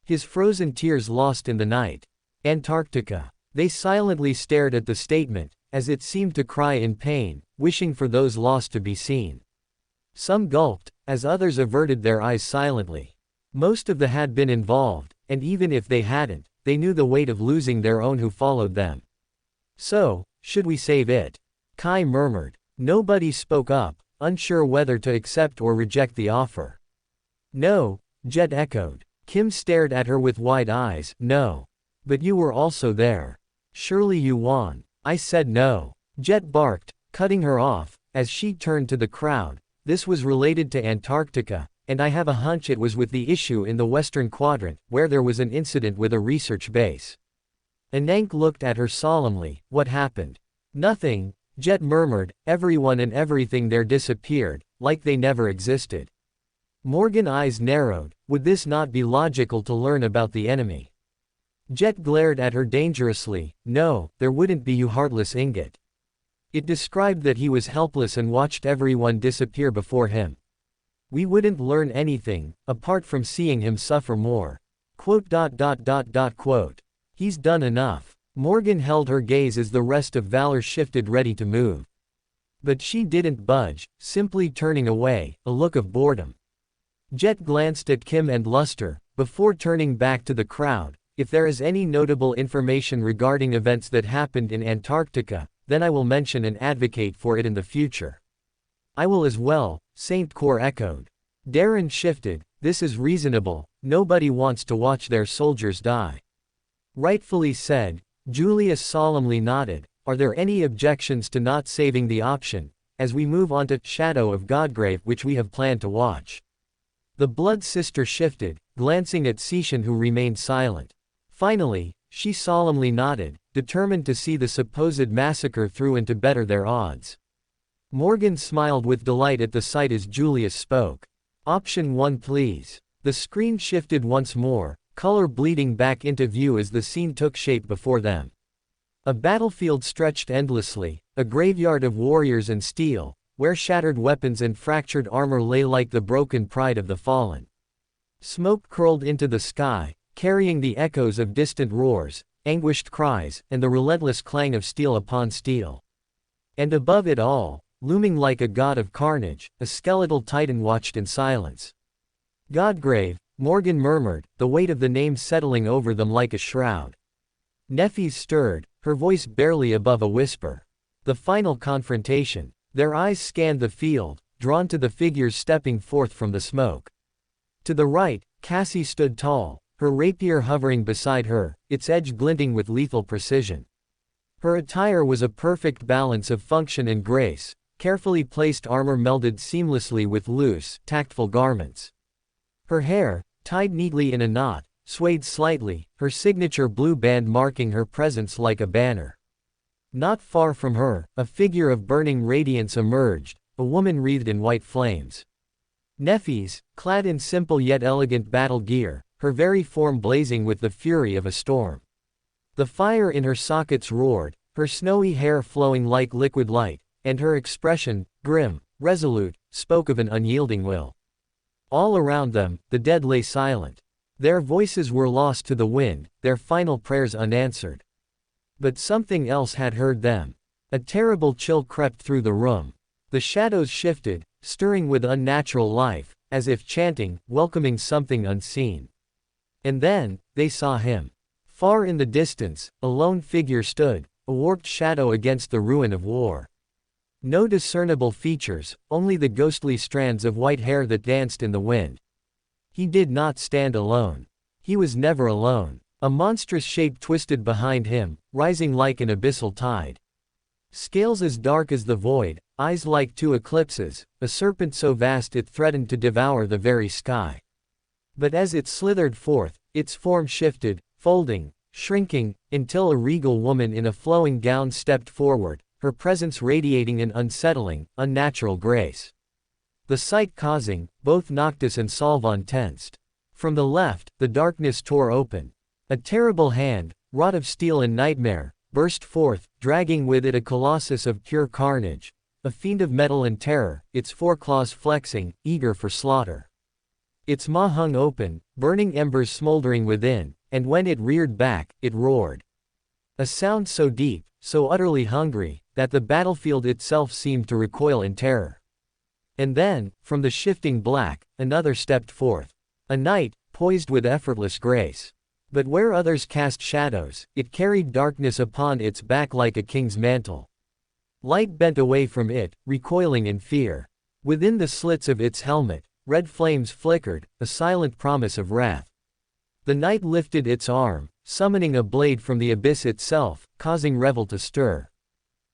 His frozen tears lost in the night. Antarctica. They silently stared at the statement, as it seemed to cry in pain, wishing for those lost to be seen. Some gulped, as others averted their eyes silently. Most of them had been involved, and even if they hadn't, they knew the weight of losing their own who followed them. So, should we save it? Kai murmured. Nobody spoke up, unsure whether to accept or reject the offer. No, Jet echoed. Kim stared at her with wide eyes. No. But you were also there. Surely you won. I said no. Jet barked, cutting her off, as she turned to the crowd. This was related to Antarctica, and I have a hunch it was with the issue in the Western Quadrant, where there was an incident with a research base. Anank looked at her solemnly. What happened? Nothing, Jet murmured. Everyone and everything there disappeared, like they never existed. Morgan's eyes narrowed. Would this not be logical to learn about the enemy? Jet glared at her dangerously. No, there wouldn't be, you heartless ingot. It described that he was helpless and watched everyone disappear before him. We wouldn't learn anything, apart from seeing him suffer more. Quote. He's done enough. Morgan held her gaze as the rest of Valor shifted ready to move. But she didn't budge, simply turning away, a look of boredom. Jet glanced at Kim and Luster, before turning back to the crowd. If there is any notable information regarding events that happened in Antarctica, then I will mention and advocate for it in the future. I will as well, Saint Core echoed. Darren shifted. This is reasonable, nobody wants to watch their soldiers die. Rightfully said. Julius solemnly nodded. Are there any objections to not saving the option, as we move on to Shadow of Godgrave, which we have planned to watch? The blood sister shifted, glancing at Sishan, who remained silent. Finally, she solemnly nodded, determined to see the supposed massacre through and to better their odds. Morgan smiled with delight at the sight as Julius spoke. Option 1 please. The screen shifted once more, color bleeding back into view as the scene took shape before them. A battlefield stretched endlessly, a graveyard of warriors and steel, where shattered weapons and fractured armor lay like the broken pride of the fallen. Smoke curled into the sky, carrying the echoes of distant roars, anguished cries, and the relentless clang of steel upon steel. And above it all, looming like a god of carnage, a skeletal titan watched in silence. Godgrave, Morgan murmured, the weight of the name settling over them like a shroud. Neffes stirred, her voice barely above a whisper. The final confrontation. Their eyes scanned the field, drawn to the figures stepping forth from the smoke. To the right, Cassie stood tall, her rapier hovering beside her, its edge glinting with lethal precision. Her attire was a perfect balance of function and grace, carefully placed armor melded seamlessly with loose, tactful garments. Her hair, tied neatly in a knot, swayed slightly, her signature blue band marking her presence like a banner. Not far from her, a figure of burning radiance emerged, a woman wreathed in white flames. Neffes, clad in simple yet elegant battle gear, her very form blazing with the fury of a storm. The fire in her sockets roared, her snowy hair flowing like liquid light, and her expression, grim, resolute, spoke of an unyielding will. All around them, the dead lay silent. Their voices were lost to the wind, their final prayers unanswered. But something else had heard them. A terrible chill crept through the room. The shadows shifted, stirring with unnatural life, as if chanting, welcoming something unseen. And then, they saw him. Far in the distance, a lone figure stood, a warped shadow against the ruin of war. No discernible features, only the ghostly strands of white hair that danced in the wind. He did not stand alone. He was never alone. A monstrous shape twisted behind him, rising like an abyssal tide. Scales as dark as the void, eyes like two eclipses, a serpent so vast it threatened to devour the very sky. But as it slithered forth, its form shifted, folding, shrinking, until a regal woman in a flowing gown stepped forward, her presence radiating an unsettling, unnatural grace. The sight causing both Noctis and Salvan tensed. From the left, the darkness tore open. A terrible hand, wrought of steel and nightmare, burst forth, dragging with it a colossus of pure carnage, a fiend of metal and terror, its foreclaws flexing, eager for slaughter. Its maw hung open, burning embers smoldering within, and when it reared back, it roared. A sound so deep, so utterly hungry, that the battlefield itself seemed to recoil in terror. And then, from the shifting black, another stepped forth. A knight, poised with effortless grace. But where others cast shadows, it carried darkness upon its back like a king's mantle. Light bent away from it, recoiling in fear. Within the slits of its helmet, red flames flickered, a silent promise of wrath. The knight lifted its arm, summoning a blade from the abyss itself, causing revel to stir.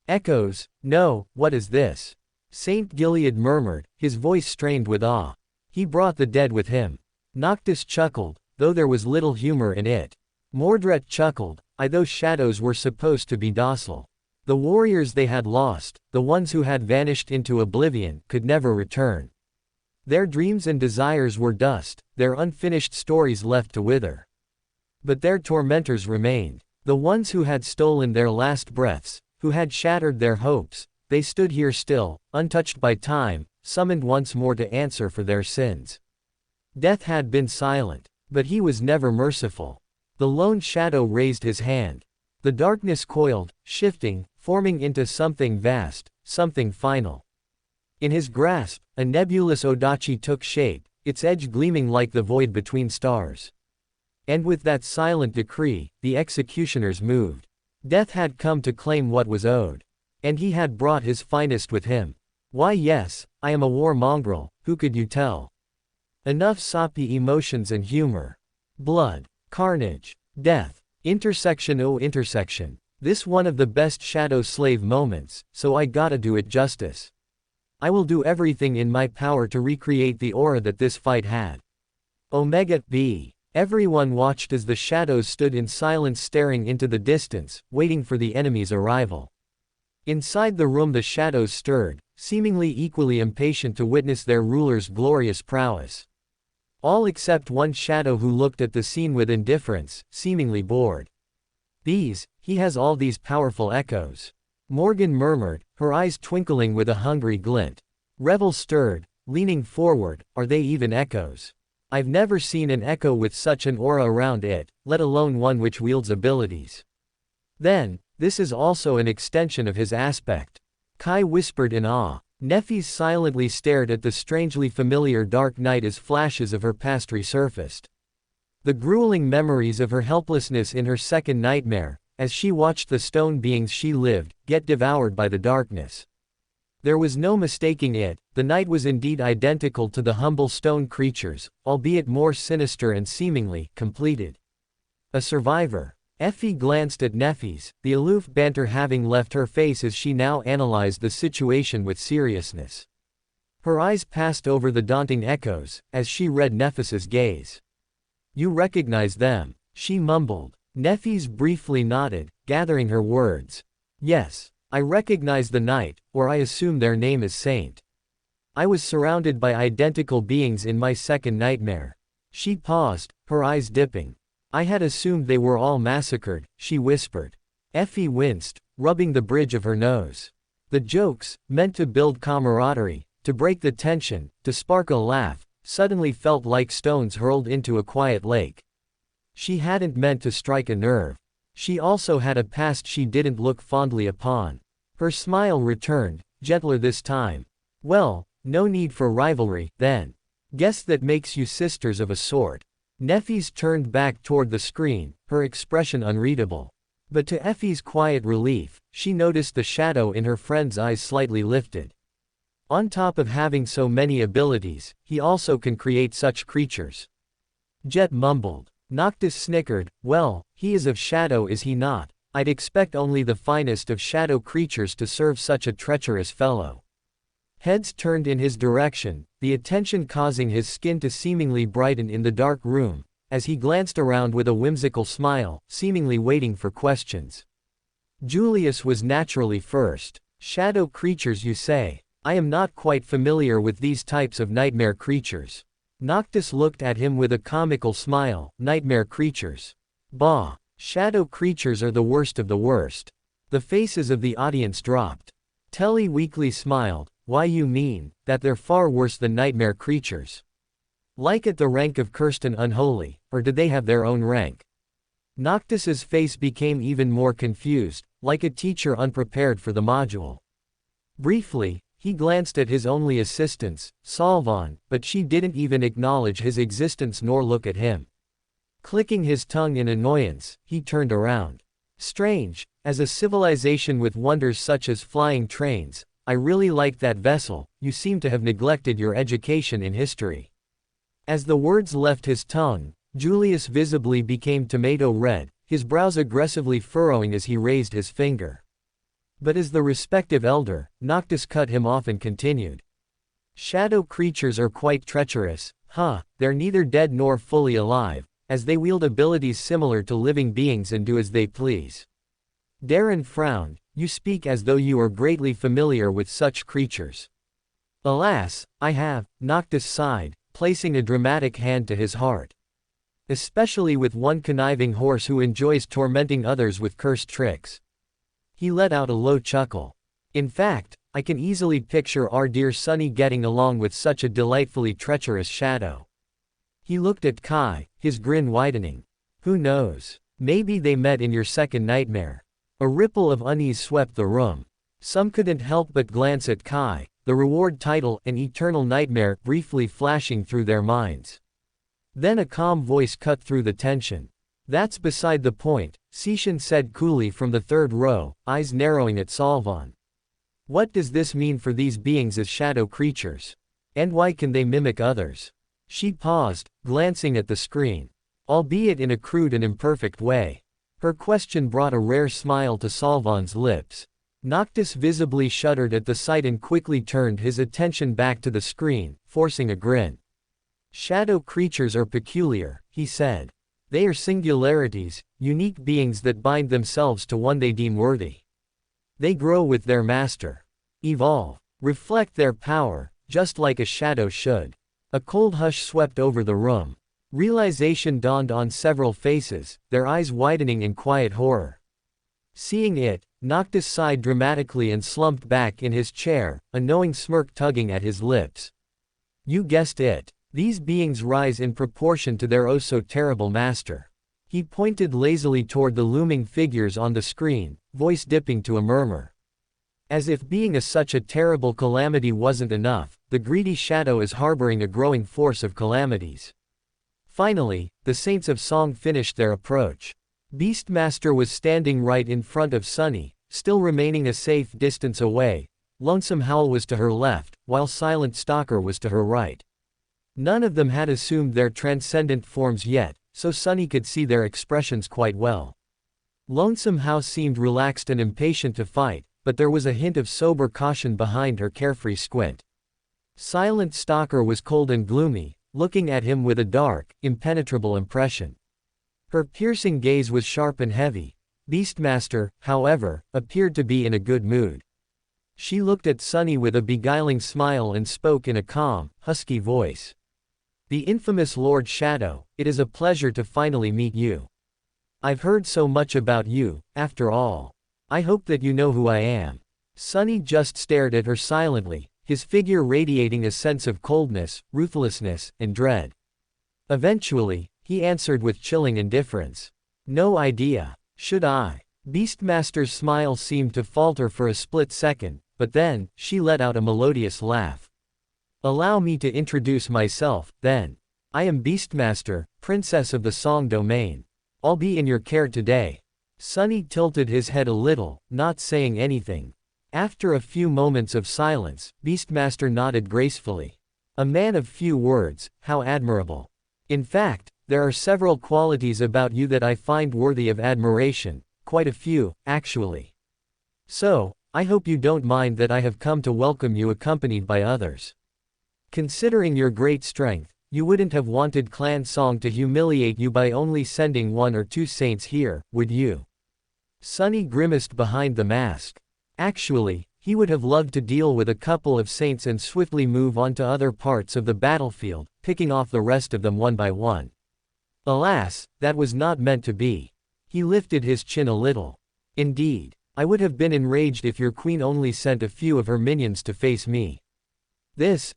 Echoes, no, what is this? Saint Gilead murmured, his voice strained with awe. He brought the dead with him. Noctis chuckled, though there was little humor in it. Mordret chuckled, those shadows were supposed to be docile. The warriors they had lost, the ones who had vanished into oblivion, could never return. Their dreams and desires were dust, their unfinished stories left to wither. But their tormentors remained. The ones who had stolen their last breaths, who had shattered their hopes, they stood here still, untouched by time, summoned once more to answer for their sins. Death had been silent, but he was never merciful. The lone shadow raised his hand. The darkness coiled, shifting, forming into something vast, something final. In his grasp, a nebulous odachi took shape, its edge gleaming like the void between stars. And with that silent decree, the executioners moved. Death had come to claim what was owed. And he had brought his finest with him. Why yes, I am a war mongrel, who could you tell? Enough soppy emotions and humor. Blood, carnage, death, intersection oh intersection. This one of the best shadow slave moments, so I gotta do it justice. I will do everything in my power to recreate the aura that this fight had. Omega B. Everyone watched as the shadows stood in silence staring into the distance, waiting for the enemy's arrival. Inside the room the shadows stirred, seemingly equally impatient to witness their ruler's glorious prowess. All except one shadow who looked at the scene with indifference, seemingly bored. He has all these powerful echoes. Morgan murmured, her eyes twinkling with a hungry glint. Revel stirred, leaning forward, are they even echoes? I've never seen an echo with such an aura around it, let alone one which wields abilities. Then, this is also an extension of his aspect. Kai whispered in awe. Nefis silently stared at the strangely familiar dark night as flashes of her past resurfaced. The grueling memories of her helplessness in her second nightmare, as she watched the stone beings she lived, get devoured by the darkness. There was no mistaking it, the night was indeed identical to the humble stone creatures, albeit more sinister and seemingly completed. A survivor. Effie glanced at Nefis, the aloof banter having left her face as she now analyzed the situation with seriousness. Her eyes passed over the daunting echoes, as she read Nefis's gaze. You recognize them, she mumbled. Nefis briefly nodded, gathering her words. Yes. I recognize the night, or I assume their name is Saint. I was surrounded by identical beings in my second nightmare. She paused, her eyes dipping. I had assumed they were all massacred, she whispered. Effie winced, rubbing the bridge of her nose. The jokes, meant to build camaraderie, to break the tension, to spark a laugh, suddenly felt like stones hurled into a quiet lake. She hadn't meant to strike a nerve. She also had a past she didn't look fondly upon. Her smile returned, gentler this time. Well, no need for rivalry, then. Guess that makes you sisters of a sort. Nefis turned back toward the screen, her expression unreadable. But to Effie's quiet relief, she noticed the shadow in her friend's eyes slightly lifted. On top of having so many abilities, he also can create such creatures. Jet mumbled. Noctis snickered, well, he is of shadow is he not? I'd expect only the finest of shadow creatures to serve such a treacherous fellow. Heads turned in his direction, the attention causing his skin to seemingly brighten in the dark room, as he glanced around with a whimsical smile, seemingly waiting for questions. Julius was naturally first. Shadow creatures you say? I am not quite familiar with these types of nightmare creatures. Noctis looked at him with a comical smile. Nightmare creatures. Bah. Shadow creatures are the worst of the worst. The faces of the audience dropped. Telly weakly smiled. Why you mean, that they're far worse than nightmare creatures? Like at the rank of cursed and unholy, or did they have their own rank? Noctis's face became even more confused, like a teacher unprepared for the module. Briefly, he glanced at his only assistants, Salvan, but she didn't even acknowledge his existence nor look at him. Clicking his tongue in annoyance, he turned around. Strange, as a civilization with wonders such as flying trains, I really like that vessel, you seem to have neglected your education in history. As the words left his tongue, Julius visibly became tomato red, his brows aggressively furrowing as he raised his finger. But as the respective elder, Noctis cut him off and continued. Shadow creatures are quite treacherous, they're neither dead nor fully alive, as they wield abilities similar to living beings and do as they please. Darren frowned, you speak as though you are greatly familiar with such creatures. Alas, I have, Noctis sighed, placing a dramatic hand to his heart. Especially with one conniving horse who enjoys tormenting others with cursed tricks. He let out a low chuckle. In fact, I can easily picture our dear Sonny getting along with such a delightfully treacherous shadow. He looked at Kai, his grin widening. Who knows? Maybe they met in your second nightmare. A ripple of unease swept the room. Some couldn't help but glance at Kai, the reward title, an eternal nightmare, briefly flashing through their minds. Then a calm voice cut through the tension. That's beside the point, Sishan said coolly from the third row, eyes narrowing at Salvan. What does this mean for these beings as shadow creatures? And why can they mimic others? She paused, glancing at the screen. Albeit in a crude and imperfect way. Her question brought a rare smile to Salvan's lips. Noctis visibly shuddered at the sight and quickly turned his attention back to the screen, forcing a grin. Shadow creatures are peculiar, he said. They are singularities, unique beings that bind themselves to one they deem worthy. They grow with their master. Evolve. Reflect their power, just like a shadow should. A cold hush swept over the room. Realization dawned on several faces, their eyes widening in quiet horror. Seeing it, Noctis sighed dramatically and slumped back in his chair, a knowing smirk tugging at his lips. You guessed it. These beings rise in proportion to their oh-so-terrible master. He pointed lazily toward the looming figures on the screen, voice dipping to a murmur. As if being such a terrible calamity wasn't enough, the greedy shadow is harboring a growing force of calamities. Finally, the Saints of Song finished their approach. Beastmaster was standing right in front of Sunny, still remaining a safe distance away. Lonesome Howl was to her left, while Silent Stalker was to her right. None of them had assumed their transcendent forms yet, so Sunny could see their expressions quite well. Lonesome Howl seemed relaxed and impatient to fight, but there was a hint of sober caution behind her carefree squint. Silent Stalker was cold and gloomy, looking at him with a dark, impenetrable impression. Her piercing gaze was sharp and heavy. Beastmaster, however, appeared to be in a good mood. She looked at Sunny with a beguiling smile and spoke in a calm, husky voice. The infamous Lord Shadow, it is a pleasure to finally meet you. I've heard so much about you, after all. I hope that you know who I am. Sunny just stared at her silently, his figure radiating a sense of coldness, ruthlessness, and dread. Eventually, he answered with chilling indifference. No idea. Should I? Beastmaster's smile seemed to falter for a split second, but then, she let out a melodious laugh. Allow me to introduce myself, then. I am Beastmaster, Princess of the Song Domain. I'll be in your care today. Sunny tilted his head a little, not saying anything. After a few moments of silence, Beastmaster nodded gracefully. A man of few words, how admirable. In fact, there are several qualities about you that I find worthy of admiration, quite a few, actually. So, I hope you don't mind that I have come to welcome you accompanied by others. Considering your great strength, you wouldn't have wanted Clan Song to humiliate you by only sending 1 or 2 saints here, would you? Sunny grimaced behind the mask. Actually, he would have loved to deal with a couple of saints and swiftly move on to other parts of the battlefield, picking off the rest of them one by one. Alas, that was not meant to be. He lifted his chin a little. Indeed, I would have been enraged if your queen only sent a few of her minions to face me. This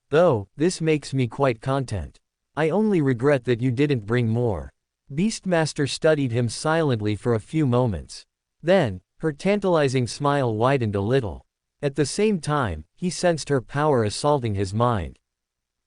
makes me quite content. I only regret that you didn't bring more. Beastmaster studied him silently for a few moments. Then, her tantalizing smile widened a little. At the same time, he sensed her power assaulting his mind.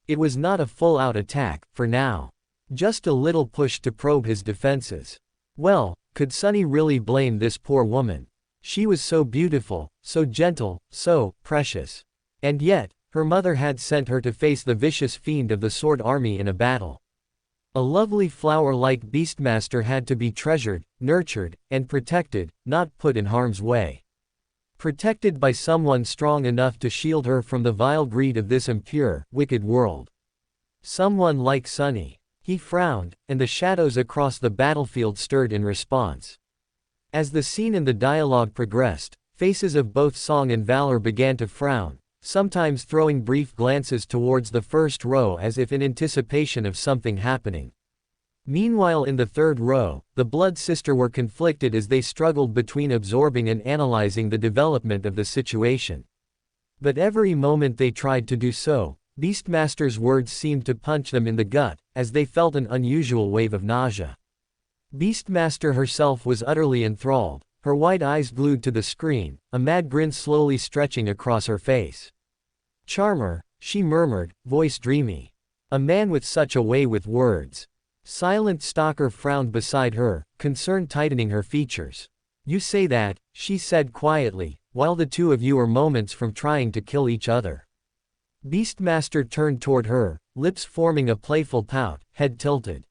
It was not a full-out attack, for now. Just a little push to probe his defenses. Well, could Sunny really blame this poor woman? She was so beautiful, so gentle, so precious. And yet, her mother had sent her to face the vicious fiend of the Sword Army in a battle. A lovely flower like Beastmaster had to be treasured, nurtured, and protected, not put in harm's way. Protected by someone strong enough to shield her from the vile greed of this impure, wicked world. Someone like Sunny. He frowned, and the shadows across the battlefield stirred in response. As the scene and the dialogue progressed, faces of both Song and Valor began to frown, sometimes throwing brief glances towards the first row as if in anticipation of something happening. Meanwhile in the third row, the Blood Sister were conflicted as they struggled between absorbing and analyzing the development of the situation. But every moment they tried to do so, Beastmaster's words seemed to punch them in the gut, as they felt an unusual wave of nausea. Beastmaster herself was utterly enthralled, her wide eyes glued to the screen, a mad grin slowly stretching across her face. Charmer, she murmured, voice dreamy. A man with such a way with words. Silent Stalker frowned beside her, concern tightening her features. You say that, she said quietly, while the two of you are moments from trying to kill each other. Beastmaster turned toward her, lips forming a playful pout, head tilted.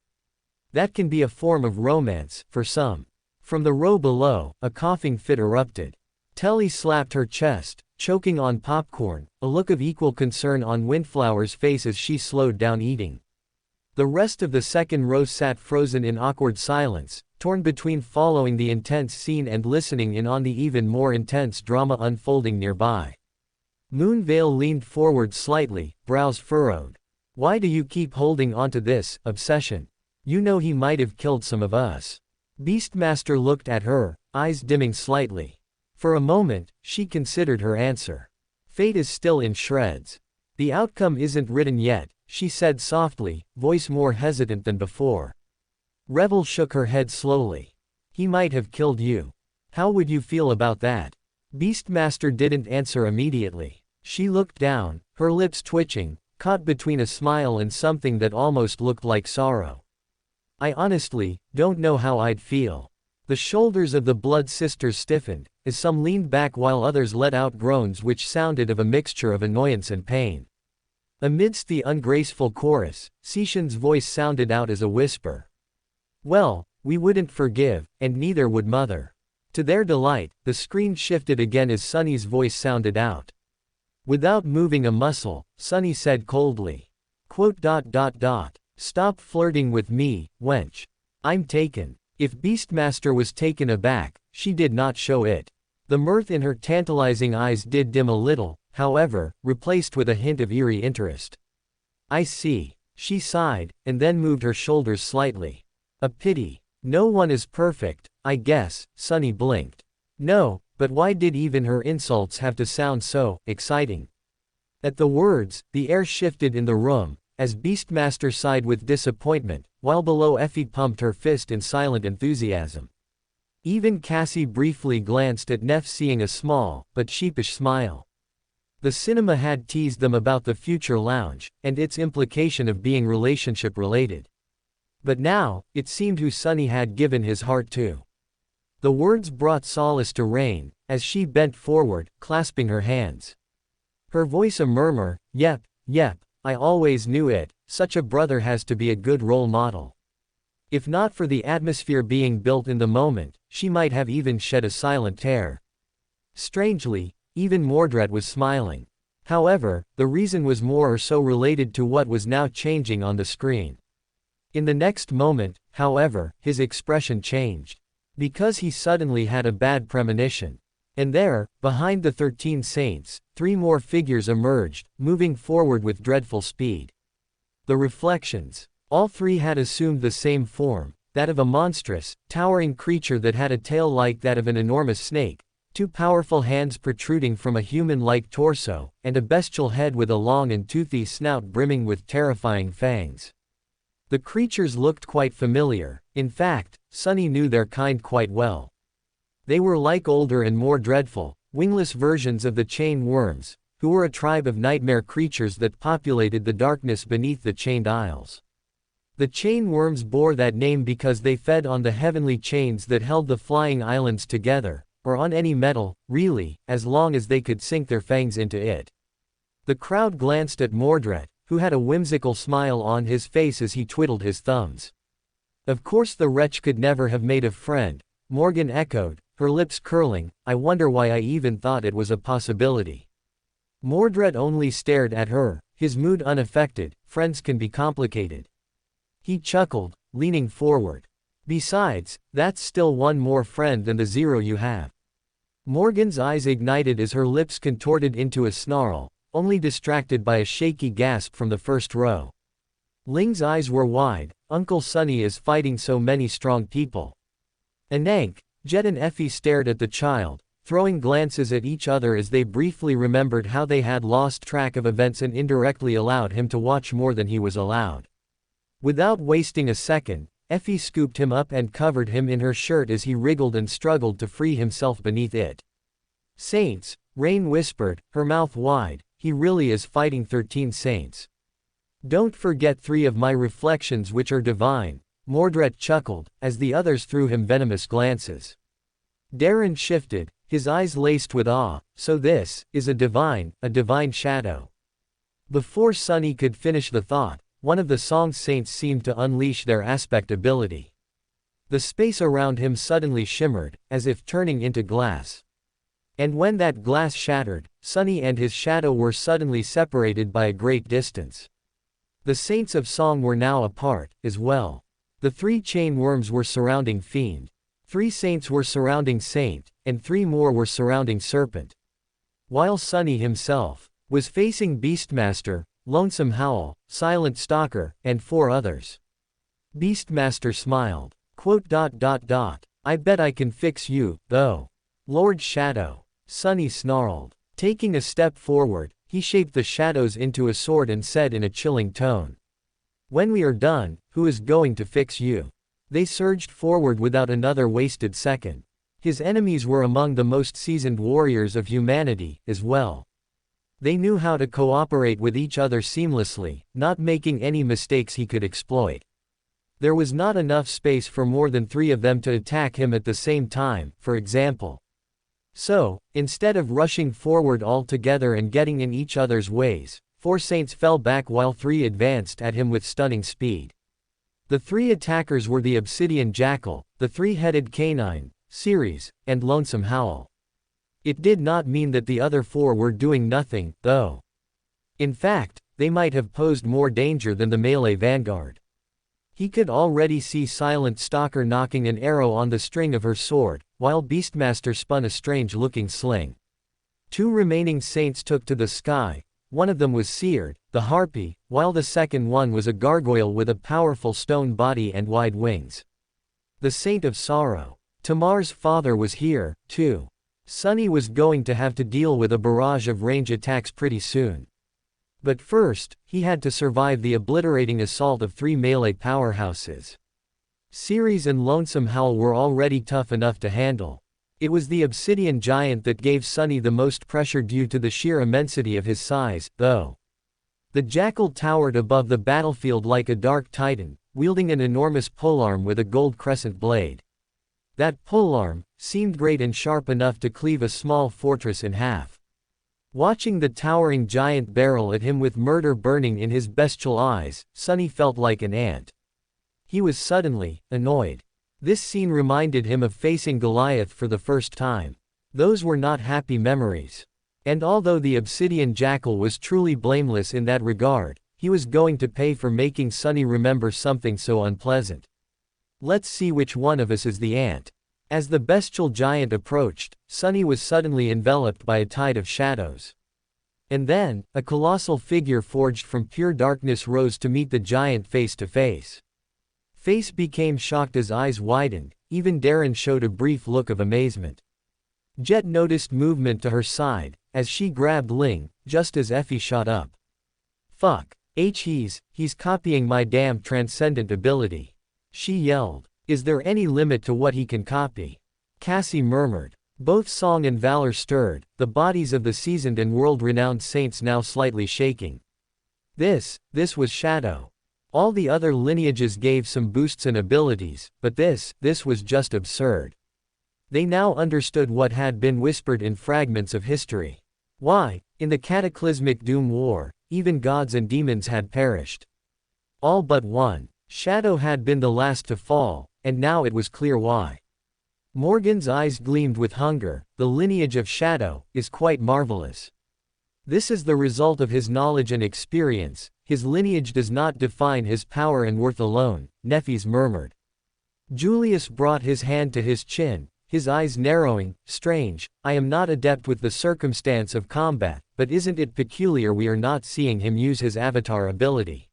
That can be a form of romance, for some. From the row below, a coughing fit erupted. Telly slapped her chest, choking on popcorn, a look of equal concern on Windflower's face as she slowed down eating. The rest of the second row sat frozen in awkward silence, torn between following the intense scene and listening in on the even more intense drama unfolding nearby. Moonveil leaned forward slightly, brows furrowed. Why do you keep holding onto this obsession? You know he might have killed some of us. Beastmaster looked at her, eyes dimming slightly. For a moment, she considered her answer. Fate is still in shreds. The outcome isn't written yet, she said softly, voice more hesitant than before. Revel shook her head slowly. He might have killed you. How would you feel about that? Beastmaster didn't answer immediately. She looked down, her lips twitching, caught between a smile and something that almost looked like sorrow. I honestly don't know how I'd feel. The shoulders of the Blood Sisters stiffened, as some leaned back while others let out groans which sounded of a mixture of annoyance and pain. Amidst the ungraceful chorus, Sishan's voice sounded out as a whisper. Well, we wouldn't forgive, and neither would Mother. To their delight, the screen shifted again as Sunny's voice sounded out. Without moving a muscle, Sunny said coldly. Stop flirting with me, wench. I'm taken. If Beastmaster was taken aback, she did not show it. The mirth in her tantalizing eyes did dim a little, however, replaced with a hint of eerie interest. I see. She sighed, and then moved her shoulders slightly. A pity. No one is perfect, I guess. Sunny blinked. No, but why did even her insults have to sound so exciting? At the words, the air shifted in the room, as Beastmaster sighed with disappointment, while below Effie pumped her fist in silent enthusiasm. Even Cassie briefly glanced at Neff, seeing a small, but sheepish smile. The cinema had teased them about the future lounge, and its implication of being relationship-related. But now, it seemed who Sunny had given his heart to. The words brought solace to Rain, as she bent forward, clasping her hands. Her voice a murmur, yep, I always knew it, such a brother has to be a good role model. If not for the atmosphere being built in the moment, she might have even shed a silent tear. Strangely, even Mordred was smiling. However, the reason was more or so related to what was now changing on the screen. In the next moment, however, his expression changed. Because he suddenly had a bad premonition. And there, behind the 13 saints, 3 more figures emerged, moving forward with dreadful speed. The reflections. All 3 had assumed the same form, that of a monstrous, towering creature that had a tail like that of an enormous snake, 2 powerful hands protruding from a human-like torso, and a bestial head with a long and toothy snout brimming with terrifying fangs. The creatures looked quite familiar. In fact, Sunny knew their kind quite well. They were like older and more dreadful, wingless versions of the chain worms, who were a tribe of nightmare creatures that populated the darkness beneath the chained isles. The chain worms bore that name because they fed on the heavenly chains that held the flying islands together, or on any metal, really, as long as they could sink their fangs into it. The crowd glanced at Mordred, who had a whimsical smile on his face as he twiddled his thumbs. Of course the wretch could never have made a friend, Morgan echoed, her lips curling. I wonder why I even thought it was a possibility. Mordred only stared at her, his mood unaffected. Friends can be complicated. He chuckled, leaning forward. Besides, that's still one more friend than the 0 you have. Morgan's eyes ignited as her lips contorted into a snarl, only distracted by a shaky gasp from the first row. Ling's eyes were wide. Uncle Sunny is fighting so many strong people. Anank, Jet and Effie stared at the child, throwing glances at each other as they briefly remembered how they had lost track of events and indirectly allowed him to watch more than he was allowed. Without wasting a second, Effie scooped him up and covered him in her shirt as he wriggled and struggled to free himself beneath it. Saints, Rain whispered, her mouth wide, he really is fighting 13 saints. Don't forget 3 of my reflections which are divine, Mordred chuckled, as the others threw him venomous glances. Darren shifted, his eyes laced with awe. So this is a divine shadow. Before Sunny could finish the thought, one of the song's saints seemed to unleash their aspect ability. The space around him suddenly shimmered, as if turning into glass. And when that glass shattered, Sunny and his shadow were suddenly separated by a great distance. The saints of song were now apart, as well. The 3 chain worms were surrounding Fiend. 3 saints were surrounding Saint, and 3 more were surrounding Serpent. While Sunny himself was facing Beastmaster, Lonesome Howl, Silent Stalker, and 4 others. Beastmaster smiled. I bet I can fix you, though. Lord Shadow. Sunny snarled. Taking a step forward, he shaped the shadows into a sword and said in a chilling tone. When we are done, who is going to fix you? They surged forward without another wasted second. His enemies were among the most seasoned warriors of humanity, as well. They knew how to cooperate with each other seamlessly, not making any mistakes he could exploit. There was not enough space for more than 3 of them to attack him at the same time, for example. So, instead of rushing forward all together and getting in each other's ways, 4 saints fell back while 3 advanced at him with stunning speed. The 3 attackers were the Obsidian Jackal, the 3-headed Canine, Ceres, and Lonesome Howl. It did not mean that the other 4 were doing nothing, though. In fact, they might have posed more danger than the melee vanguard. He could already see Silent Stalker knocking an arrow on the string of her sword, while Beastmaster spun a strange-looking sling. 2 remaining saints took to the sky. One of them was Seared, the Harpy, while the second one was a gargoyle with a powerful stone body and wide wings. The Saint of Sorrow. Tamar's father was here, too. Sunny was going to have to deal with a barrage of range attacks pretty soon. But first, he had to survive the obliterating assault of 3 melee powerhouses. Ceres and Lonesome Howl were already tough enough to handle. It was the Obsidian Giant that gave Sunny the most pressure due to the sheer immensity of his size, though. The Jackal towered above the battlefield like a dark titan, wielding an enormous polearm with a gold crescent blade. That polearm seemed great and sharp enough to cleave a small fortress in half. Watching the towering giant barrel at him with murder burning in his bestial eyes, Sunny felt like an ant. He was suddenly annoyed. This scene reminded him of facing Goliath for the first time. Those were not happy memories. And although the Obsidian Jackal was truly blameless in that regard, he was going to pay for making Sunny remember something so unpleasant. Let's see which one of us is the ant. As the bestial giant approached, Sunny was suddenly enveloped by a tide of shadows. And then, a colossal figure forged from pure darkness rose to meet the giant face to face. Face became shocked as eyes widened, even Darren showed a brief look of amazement. Jet noticed movement to her side, as she grabbed Ling, just as Effie shot up. Fuck. He's copying my damn transcendent ability. She yelled. Is there any limit to what he can copy? Cassie murmured. Both Song and Valor stirred, the bodies of the seasoned and world-renowned saints now slightly shaking. This was Shadow. All the other lineages gave some boosts and abilities, but this was just absurd. They now understood what had been whispered in fragments of history. Why, in the cataclysmic Doom War, even gods and demons had perished. All but one. Shadow had been the last to fall, and now it was clear why. Morgan's eyes gleamed with hunger. The lineage of Shadow is quite marvelous. This is the result of his knowledge and experience. His lineage does not define his power and worth alone, Nephes murmured. Julius brought his hand to his chin, his eyes narrowing. Strange, I am not adept with the circumstance of combat, but isn't it peculiar we are not seeing him use his avatar ability?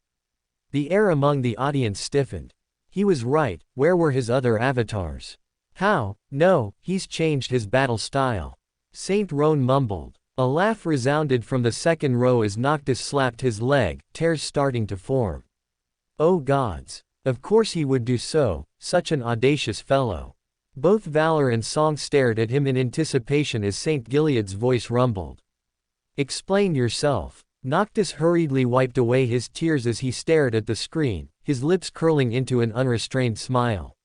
The air among the audience stiffened. He was right, where were his other avatars? How? No, he's changed his battle style. Saint Roan mumbled. A laugh resounded from the second row as Noctis slapped his leg, tears starting to form. Oh gods. Of course he would do so, such an audacious fellow. Both Valor and Song stared at him in anticipation as Saint Gilead's voice rumbled. Explain yourself. Noctis hurriedly wiped away his tears as he stared at the screen, his lips curling into an unrestrained smile.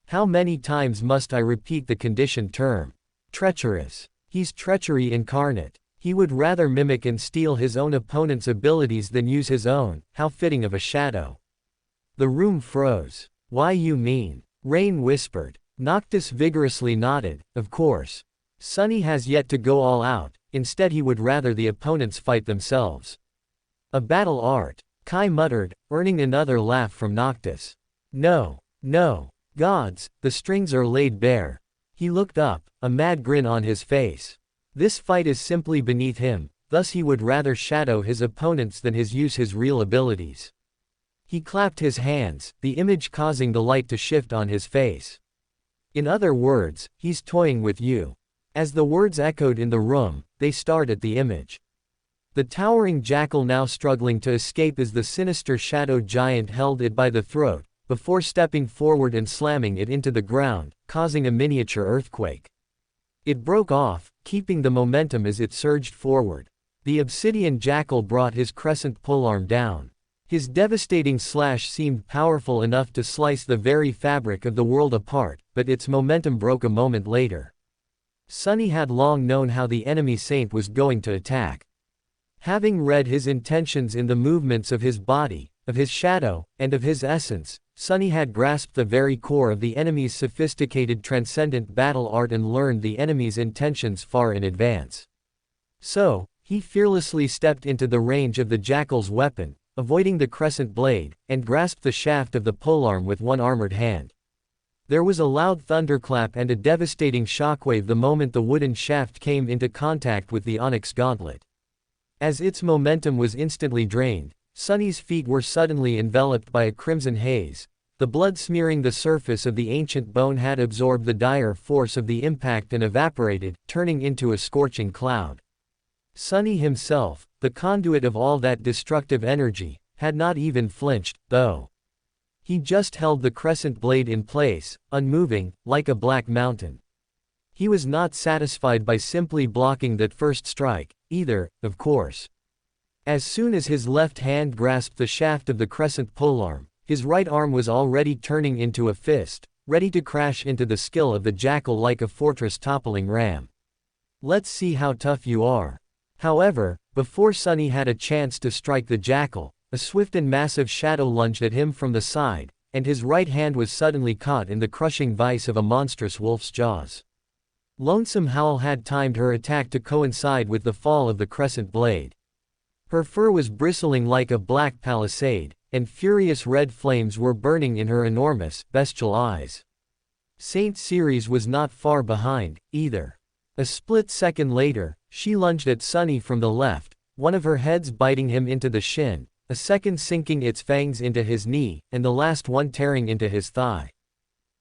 How many times must I repeat the conditioned term? Treacherous. He's treachery incarnate. He would rather mimic and steal his own opponent's abilities than use his own. How fitting of a Shadow. The room froze. Why you mean? Rain whispered. Noctis vigorously nodded, of course. Sunny has yet to go all out, instead he would rather the opponents fight themselves. A battle art, Kai muttered, earning another laugh from Noctis. No. No. Gods, the strings are laid bare. He looked up, a mad grin on his face. This fight is simply beneath him, thus he would rather shadow his opponents than use his real abilities. He clapped his hands, the image causing the light to shift on his face. In other words, he's toying with you. As the words echoed in the room, they stared at the image. The towering jackal now struggling to escape as the sinister shadow giant held it by the throat, before stepping forward and slamming it into the ground, causing a miniature earthquake. It broke off, keeping the momentum as it surged forward. The obsidian jackal brought his crescent polearm down. His devastating slash seemed powerful enough to slice the very fabric of the world apart, but its momentum broke a moment later. Sunny had long known how the enemy saint was going to attack. Having read his intentions in the movements of his body, of his shadow, and of his essence, Sunny had grasped the very core of the enemy's sophisticated transcendent battle art and learned the enemy's intentions far in advance. So, he fearlessly stepped into the range of the jackal's weapon, avoiding the crescent blade, and grasped the shaft of the polearm with one armored hand. There was a loud thunderclap and a devastating shockwave the moment the wooden shaft came into contact with the onyx gauntlet. As its momentum was instantly drained, Sunny's feet were suddenly enveloped by a crimson haze. The blood smearing the surface of the ancient bone had absorbed the dire force of the impact and evaporated, turning into a scorching cloud. Sunny himself, the conduit of all that destructive energy, had not even flinched, though. He just held the crescent blade in place, unmoving, like a black mountain. He was not satisfied by simply blocking that first strike, either, of course. As soon as his left hand grasped the shaft of the crescent polearm, his right arm was already turning into a fist, ready to crash into the skull of the jackal like a fortress toppling ram. Let's see how tough you are. However, before Sunny had a chance to strike the jackal, a swift and massive shadow lunged at him from the side, and his right hand was suddenly caught in the crushing vice of a monstrous wolf's jaws. Lonesome Howl had timed her attack to coincide with the fall of the crescent blade. Her fur was bristling like a black palisade, and furious red flames were burning in her enormous, bestial eyes. Saint Ceres was not far behind, either. A split second later, she lunged at Sunny from the left, one of her heads biting him into the shin, a second sinking its fangs into his knee, and the last one tearing into his thigh.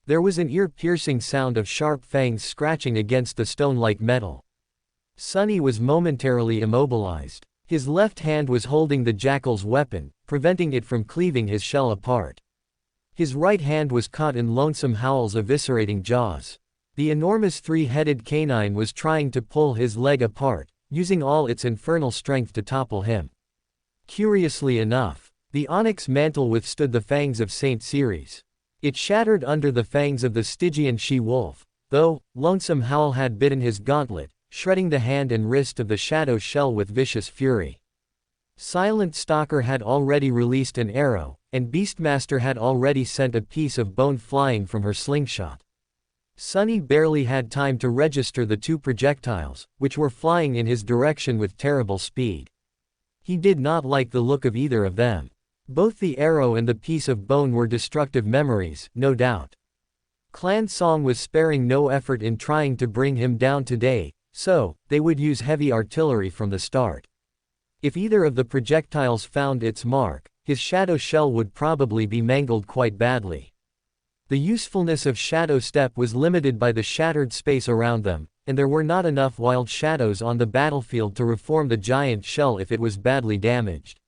There was an ear-piercing sound of sharp fangs scratching against the stone-like metal. Sunny was momentarily immobilized. His left hand was holding the jackal's weapon, preventing it from cleaving his shell apart. His right hand was caught in Lonesome Howl's eviscerating jaws. The enormous three-headed canine was trying to pull his leg apart, using all its infernal strength to topple him. Curiously enough, the onyx mantle withstood the fangs of Saint Ceres. It shattered under the fangs of the Stygian she-wolf, though Lonesome Howl had bitten his gauntlet, shredding the hand and wrist of the shadow shell with vicious fury. Silent Stalker had already released an arrow, and Beastmaster had already sent a piece of bone flying from her slingshot. Sunny barely had time to register the two projectiles, which were flying in his direction with terrible speed. He did not like the look of either of them. Both the arrow and the piece of bone were destructive memories, no doubt. Clan Song was sparing no effort in trying to bring him down today, so they would use heavy artillery from the start. If either of the projectiles found its mark, his shadow shell would probably be mangled quite badly. The usefulness of Shadow Step was limited by the shattered space around them, and there were not enough wild shadows on the battlefield to reform the giant shell if it was badly damaged.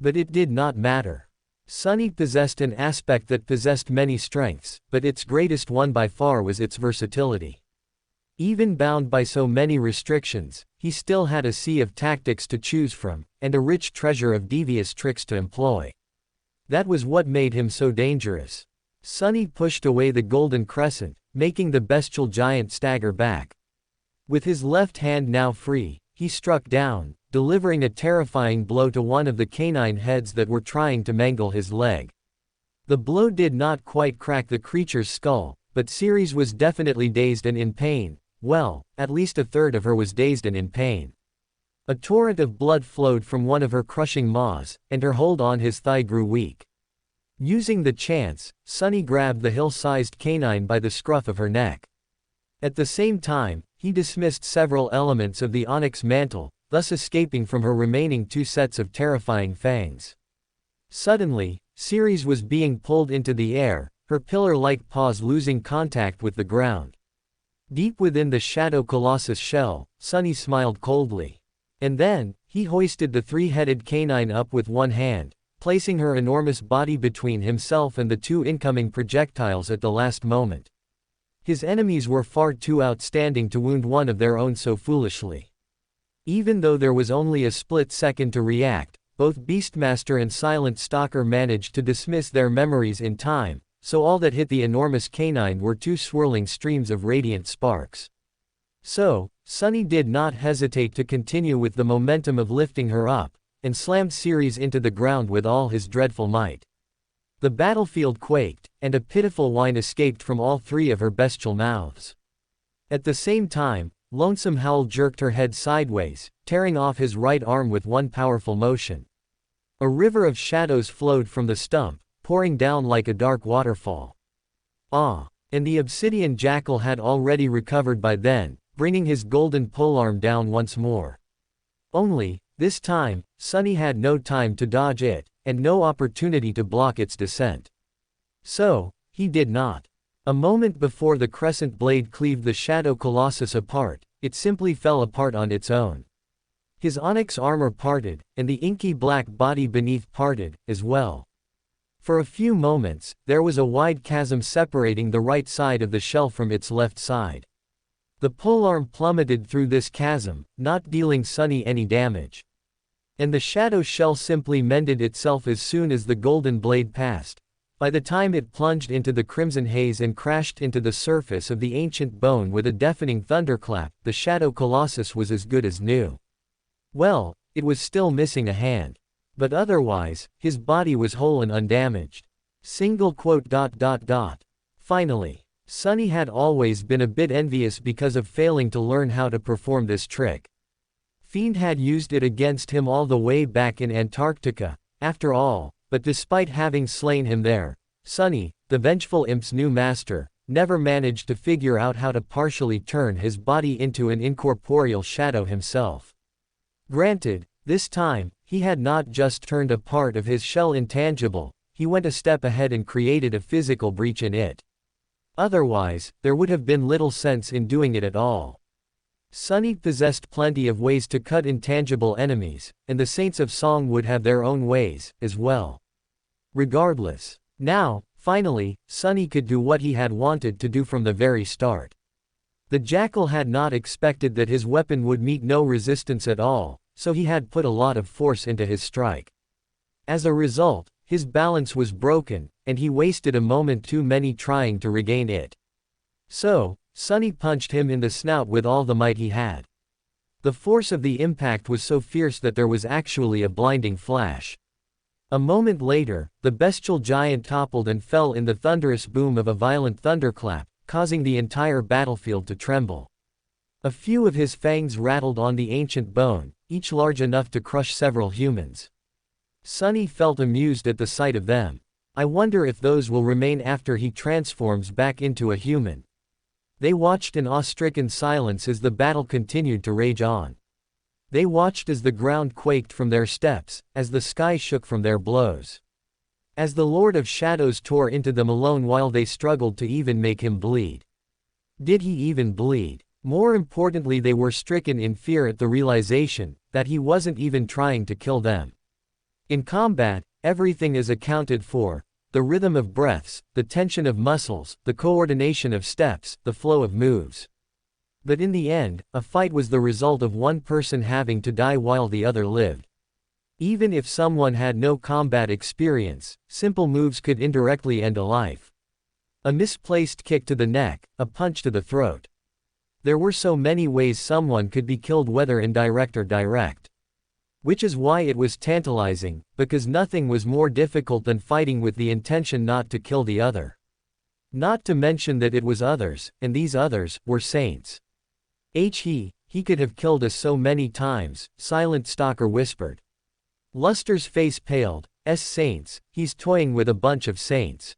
But it did not matter. Sunny possessed an aspect that possessed many strengths, but its greatest one by far was its versatility. Even bound by so many restrictions, he still had a sea of tactics to choose from, and a rich treasure of devious tricks to employ. That was what made him so dangerous. Sunny pushed away the golden crescent, making the bestial giant stagger back. With his left hand now free, he struck down, delivering a terrifying blow to one of the canine heads that were trying to mangle his leg. The blow did not quite crack the creature's skull, but Ceres was definitely dazed and in pain, well, at least a third of her was dazed and in pain. A torrent of blood flowed from one of her crushing maws, and her hold on his thigh grew weak. Using the chance, Sunny grabbed the hill-sized canine by the scruff of her neck. At the same time, he dismissed several elements of the onyx mantle, thus escaping from her remaining 2 sets of terrifying fangs. Suddenly, Ceres was being pulled into the air, her pillar-like paws losing contact with the ground. Deep within the Shadow Colossus shell, Sunny smiled coldly. And then, he hoisted the 3-headed canine up with one hand, placing her enormous body between himself and the 2 incoming projectiles at the last moment. His enemies were far too outstanding to wound one of their own so foolishly. Even though there was only a split second to react, both Beastmaster and Silent Stalker managed to dismiss their memories in time, so all that hit the enormous canine were 2 swirling streams of radiant sparks. So, Sunny did not hesitate to continue with the momentum of lifting her up, and slammed Ceres into the ground with all his dreadful might. The battlefield quaked, and a pitiful whine escaped from all 3 of her bestial mouths. At the same time, Lonesome Howl jerked her head sideways, tearing off his right arm with one powerful motion. A river of shadows flowed from the stump, pouring down like a dark waterfall. And the obsidian jackal had already recovered by then, bringing his golden polearm down once more. Only, this time, Sunny had no time to dodge it, and no opportunity to block its descent. So, he did not. A moment before the crescent blade cleaved the Shadow Colossus apart, it simply fell apart on its own. His onyx armor parted, and the inky black body beneath parted, as well. For a few moments, there was a wide chasm separating the right side of the shell from its left side. The polearm plummeted through this chasm, not dealing Sunny any damage. And the shadow shell simply mended itself as soon as the golden blade passed. By the time it plunged into the crimson haze and crashed into the surface of the ancient bone with a deafening thunderclap, the Shadow Colossus was as good as new. Well, it was still missing a hand. But otherwise, his body was whole and undamaged. Finally, Sunny had always been a bit envious because of failing to learn how to perform this trick. Fiend had used it against him all the way back in Antarctica, after all, but despite having slain him there, Sunny, the vengeful imp's new master, never managed to figure out how to partially turn his body into an incorporeal shadow himself. Granted, this time, he had not just turned a part of his shell intangible, he went a step ahead and created a physical breach in it. Otherwise, there would have been little sense in doing it at all. Sunny possessed plenty of ways to cut intangible enemies, and the Saints of Song would have their own ways, as well. Regardless, now, finally, Sunny could do what he had wanted to do from the very start. The jackal had not expected that his weapon would meet no resistance at all, so he had put a lot of force into his strike. As a result, his balance was broken, and he wasted a moment too many trying to regain it. So, Sunny punched him in the snout with all the might he had. The force of the impact was so fierce that there was actually a blinding flash. A moment later, the bestial giant toppled and fell in the thunderous boom of a violent thunderclap, causing the entire battlefield to tremble. A few of his fangs rattled on the ancient bone, each large enough to crush several humans. Sunny felt amused at the sight of them. I wonder if those will remain after he transforms back into a human. They watched in awe-stricken silence as the battle continued to rage on. They watched as the ground quaked from their steps, as the sky shook from their blows. As the Lord of Shadows tore into them alone while they struggled to even make him bleed. Did he even bleed? More importantly, they were stricken in fear at the realization that he wasn't even trying to kill them. In combat, everything is accounted for: the rhythm of breaths, the tension of muscles, the coordination of steps, the flow of moves. But in the end, a fight was the result of one person having to die while the other lived. Even if someone had no combat experience, simple moves could indirectly end a life. A misplaced kick to the neck, a punch to the throat. There were so many ways someone could be killed, whether indirect or direct. Which is why it was tantalizing, because nothing was more difficult than fighting with the intention not to kill the other. Not to mention that it was others, and these others were saints. He could have killed us so many times, Silent Stalker whispered. Luster's face paled. Saints, he's toying with a bunch of saints.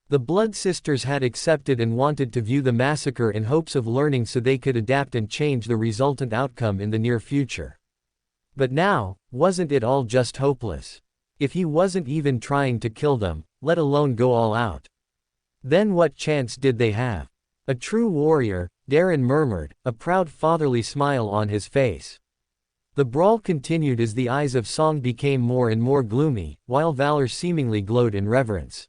The Blood Sisters had accepted and wanted to view the massacre in hopes of learning so they could adapt and change the resultant outcome in the near future. But now, wasn't it all just hopeless? If he wasn't even trying to kill them, let alone go all out. Then what chance did they have? A true warrior, Darren murmured, a proud fatherly smile on his face. The brawl continued as the eyes of Song became more and more gloomy, while Valor seemingly glowed in reverence.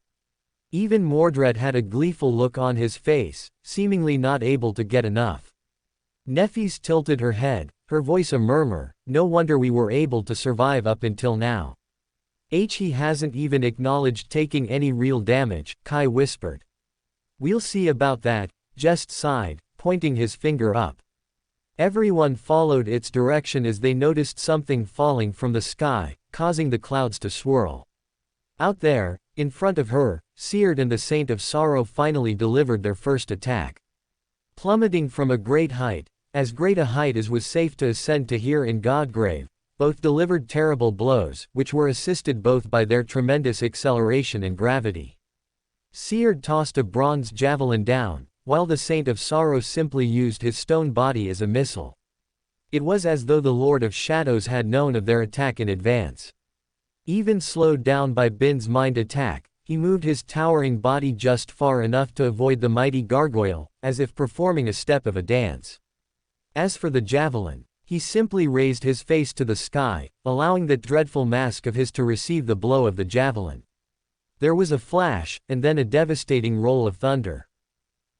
Even Mordred had a gleeful look on his face, seemingly not able to get enough. Neffys tilted her head, her voice a murmur, no wonder we were able to survive up until now. He hasn't even acknowledged taking any real damage, Kai whispered. We'll see about that, Jest sighed, pointing his finger up. Everyone followed its direction as they noticed something falling from the sky, causing the clouds to swirl. Out there, in front of her, Seared and the Saint of Sorrow finally delivered their first attack. Plummeting from a great height, as great a height as was safe to ascend to here in Godgrave, both delivered terrible blows, which were assisted both by their tremendous acceleration and gravity. Seared tossed a bronze javelin down, while the Saint of Sorrow simply used his stone body as a missile. It was as though the Lord of Shadows had known of their attack in advance. Even slowed down by Bin's mind attack, he moved his towering body just far enough to avoid the mighty gargoyle, as if performing a step of a dance. As for the javelin, he simply raised his face to the sky, allowing that dreadful mask of his to receive the blow of the javelin. There was a flash, and then a devastating roll of thunder.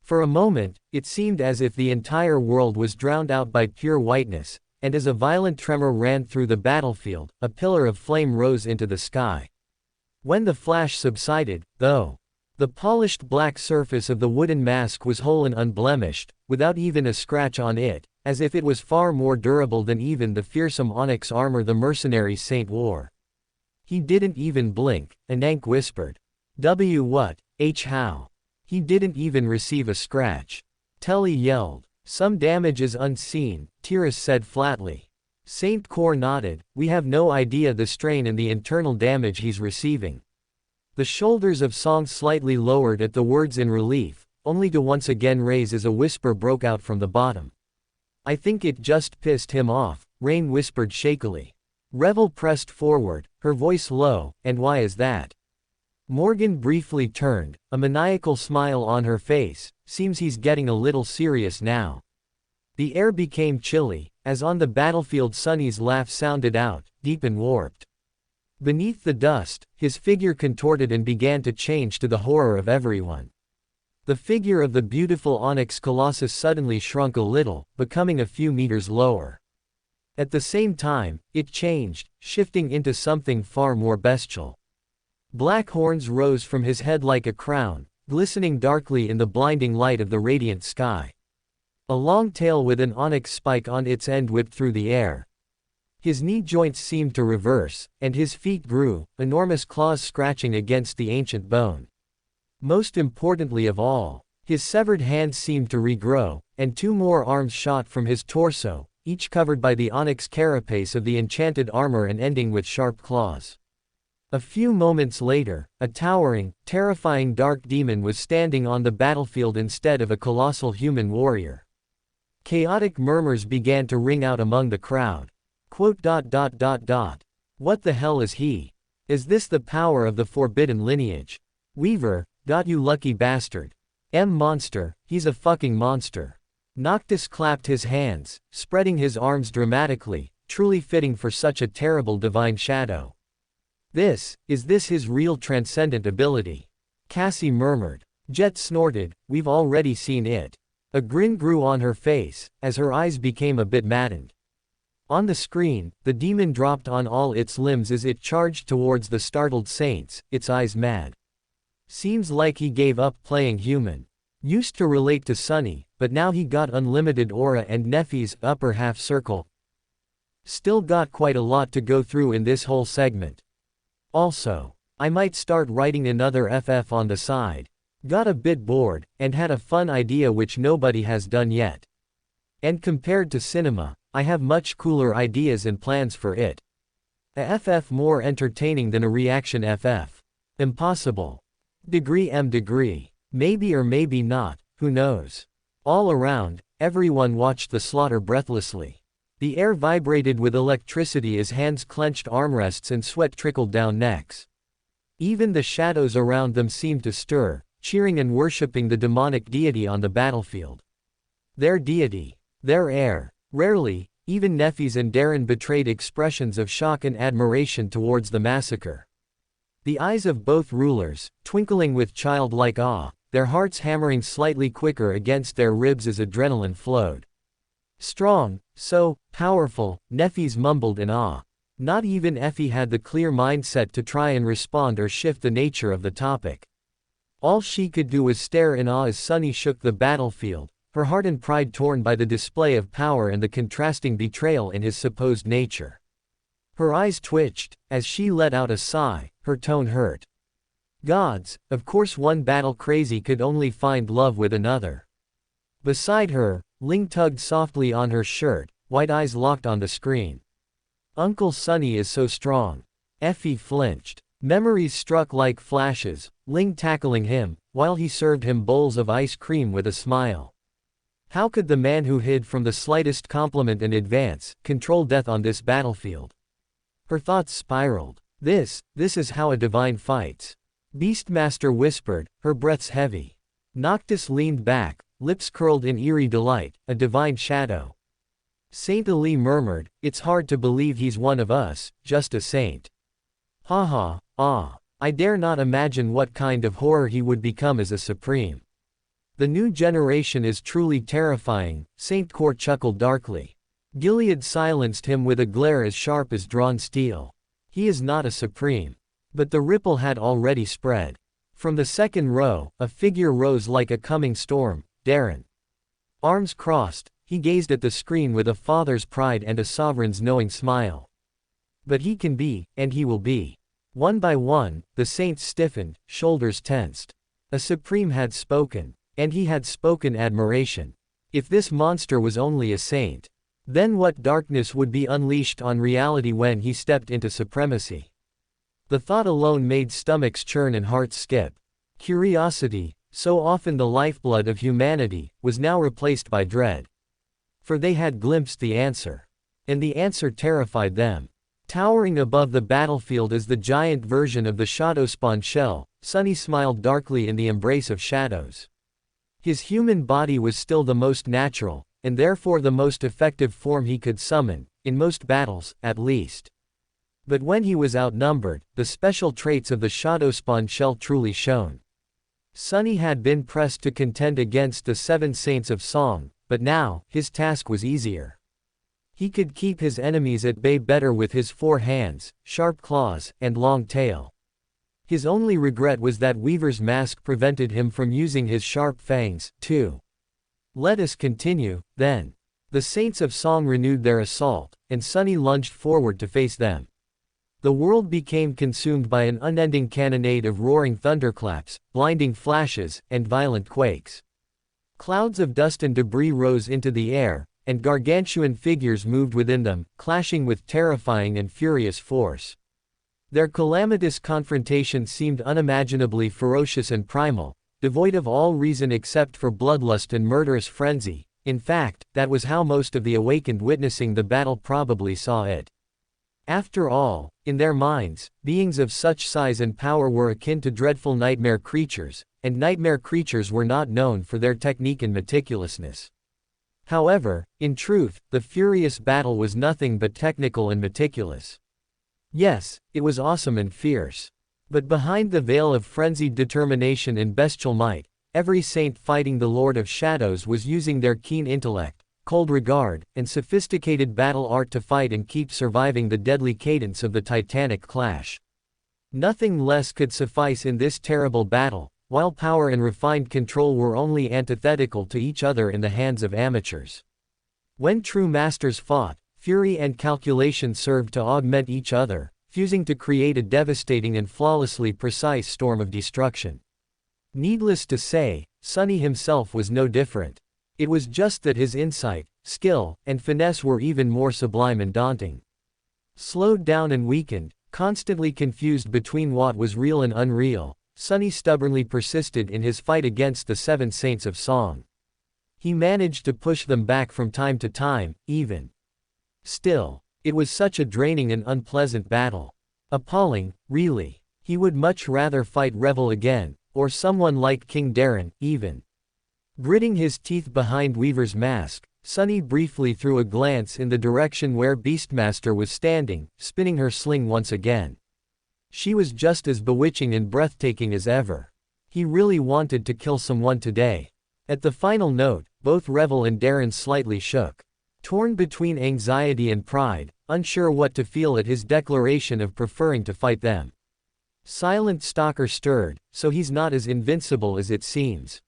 For a moment, it seemed as if the entire world was drowned out by pure whiteness, and as a violent tremor ran through the battlefield, a pillar of flame rose into the sky. When the flash subsided, though, the polished black surface of the wooden mask was whole and unblemished, without even a scratch on it, as if it was far more durable than even the fearsome onyx armor the mercenary saint wore. He didn't even blink, Anank whispered. What, how? He didn't even receive a scratch. Telly yelled. Some damage is unseen, Tiras said flatly. Saint Cor nodded, we have no idea the strain and the internal damage he's receiving. The shoulders of Song slightly lowered at the words in relief, only to once again raise as a whisper broke out from the bottom. I think it just pissed him off, Rain whispered shakily. Revel pressed forward, her voice low, and why is that? Morgan briefly turned, a maniacal smile on her face, seems he's getting a little serious now. The air became chilly, as on the battlefield Sunny's laugh sounded out, deep and warped. Beneath the dust, his figure contorted and began to change to the horror of everyone. The figure of the beautiful onyx colossus suddenly shrunk a little, becoming a few meters lower. At the same time, it changed, shifting into something far more bestial. Black horns rose from his head like a crown, glistening darkly in the blinding light of the radiant sky. A long tail with an onyx spike on its end whipped through the air. His knee joints seemed to reverse, and his feet grew, enormous claws scratching against the ancient bone. Most importantly of all, his severed hands seemed to regrow, and two more arms shot from his torso, each covered by the onyx carapace of the enchanted armor and ending with sharp claws. A few moments later, a towering, terrifying dark demon was standing on the battlefield instead of a colossal human warrior. Chaotic murmurs began to ring out among the crowd. What the hell is he? Is this the power of the forbidden lineage? Weaver, you lucky bastard. Monster, he's a fucking monster. Noctis clapped his hands, spreading his arms dramatically, truly fitting for such a terrible divine shadow. Is this his real transcendent ability? Cassie murmured. Jet snorted, we've already seen it. A grin grew on her face, as her eyes became a bit maddened. On the screen, the demon dropped on all its limbs as it charged towards the startled saints, its eyes mad. Seems like he gave up playing human. Used to relate to Sunny, but now he got unlimited aura and Neffy's upper half circle. Still got quite a lot to go through in this whole segment. Also, I might start writing another FF on the side. Got a bit bored, and had a fun idea which nobody has done yet. And compared to cinema, I have much cooler ideas and plans for it. A FF more entertaining than a reaction FF. Impossible. Degree. Maybe or maybe not, who knows? All around, everyone watched the slaughter breathlessly. The air vibrated with electricity as hands clenched armrests and sweat trickled down necks. Even the shadows around them seemed to stir, cheering and worshipping the demonic deity on the battlefield. Their deity. Their heir. Rarely, even Nephi's and Darren betrayed expressions of shock and admiration towards the massacre. The eyes of both rulers, twinkling with childlike awe, their hearts hammering slightly quicker against their ribs as adrenaline flowed. Strong, so powerful, Nephi's mumbled in awe. Not even Effie had the clear mindset to try and respond or shift the nature of the topic. All she could do was stare in awe as Sunny shook the battlefield, her heart and pride torn by the display of power and the contrasting betrayal in his supposed nature. Her eyes twitched, as she let out a sigh, her tone hurt. Gods, of course one battle crazy could only find love with another. Beside her, Ling tugged softly on her shirt, white eyes locked on the screen. Uncle Sunny is so strong. Effie flinched. Memories struck like flashes, Ling tackling him, while he served him bowls of ice cream with a smile. How could the man who hid from the slightest compliment in advance, control death on this battlefield? Her thoughts spiraled. This is how a divine fights. Beastmaster whispered, her breaths heavy. Noctis leaned back, lips curled in eerie delight, a divine shadow. Saint Ali murmured, it's hard to believe he's one of us, just a saint. I dare not imagine what kind of horror he would become as a supreme. The new generation is truly terrifying, Saint Kor chuckled darkly. Gilead silenced him with a glare as sharp as drawn steel. He is not a supreme. But the ripple had already spread. From the second row, a figure rose like a coming storm, Darren. Arms crossed, he gazed at the screen with a father's pride and a sovereign's knowing smile. But he can be, and he will be. One by one, the saints stiffened, shoulders tensed. A supreme had spoken. And he had spoken admiration. If this monster was only a saint, then what darkness would be unleashed on reality when he stepped into supremacy? The thought alone made stomachs churn and hearts skip. Curiosity, so often the lifeblood of humanity, was now replaced by dread. For they had glimpsed the answer. And the answer terrified them. Towering above the battlefield as the giant version of the Shadowspawn shell, Sunny smiled darkly in the embrace of shadows. His human body was still the most natural, and therefore the most effective form he could summon, in most battles, at least. But when he was outnumbered, the special traits of the Shadowspawn shell truly shone. Sunny had been pressed to contend against the 7 saints of song, but now, his task was easier. He could keep his enemies at bay better with his 4 hands, sharp claws, and long tail. His only regret was that Weaver's mask prevented him from using his sharp fangs, too. Let us continue, then. The Saints of Song renewed their assault, and Sunny lunged forward to face them. The world became consumed by an unending cannonade of roaring thunderclaps, blinding flashes, and violent quakes. Clouds of dust and debris rose into the air, and gargantuan figures moved within them, clashing with terrifying and furious force. Their calamitous confrontation seemed unimaginably ferocious and primal, devoid of all reason except for bloodlust and murderous frenzy. In fact, that was how most of the awakened witnessing the battle probably saw it. After all, in their minds, beings of such size and power were akin to dreadful nightmare creatures, and nightmare creatures were not known for their technique and meticulousness. However, in truth, the furious battle was nothing but technical and meticulous. Yes, it was awesome and fierce. But behind the veil of frenzied determination and bestial might, every saint fighting the Lord of Shadows was using their keen intellect, cold regard, and sophisticated battle art to fight and keep surviving the deadly cadence of the titanic clash. Nothing less could suffice in this terrible battle, while power and refined control were only antithetical to each other in the hands of amateurs. When true masters fought, fury and calculation served to augment each other, fusing to create a devastating and flawlessly precise storm of destruction. Needless to say, Sunny himself was no different. It was just that his insight, skill, and finesse were even more sublime and daunting. Slowed down and weakened, constantly confused between what was real and unreal, Sunny stubbornly persisted in his fight against the seven saints of song. He managed to push them back from time to time, even. Still, it was such a draining and unpleasant battle. Appalling, really. He would much rather fight Revel again, or someone like King Darren, even. Gritting his teeth behind Weaver's mask, Sunny briefly threw a glance in the direction where Beastmaster was standing, spinning her sling once again. She was just as bewitching and breathtaking as ever. He really wanted to kill someone today. At the final note, both Revel and Darren slightly shook. Torn between anxiety and pride, unsure what to feel at his declaration of preferring to fight them. Silent Stalker stirred, so he's not as invincible as it seems.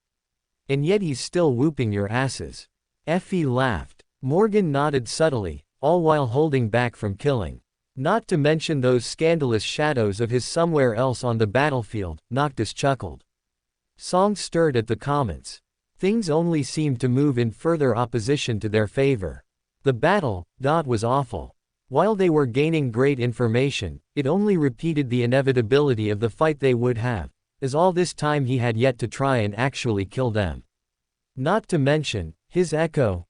And yet he's still whooping your asses. Effie laughed. Morgan nodded subtly, all while holding back from killing. Not to mention those scandalous shadows of his somewhere else on the battlefield, Noctis chuckled. Song stirred at the comments. Things only seemed to move in further opposition to their favor. The battle, was awful. While they were gaining great information, it only repeated the inevitability of the fight they would have, as all this time he had yet to try and actually kill them. Not to mention, his echo,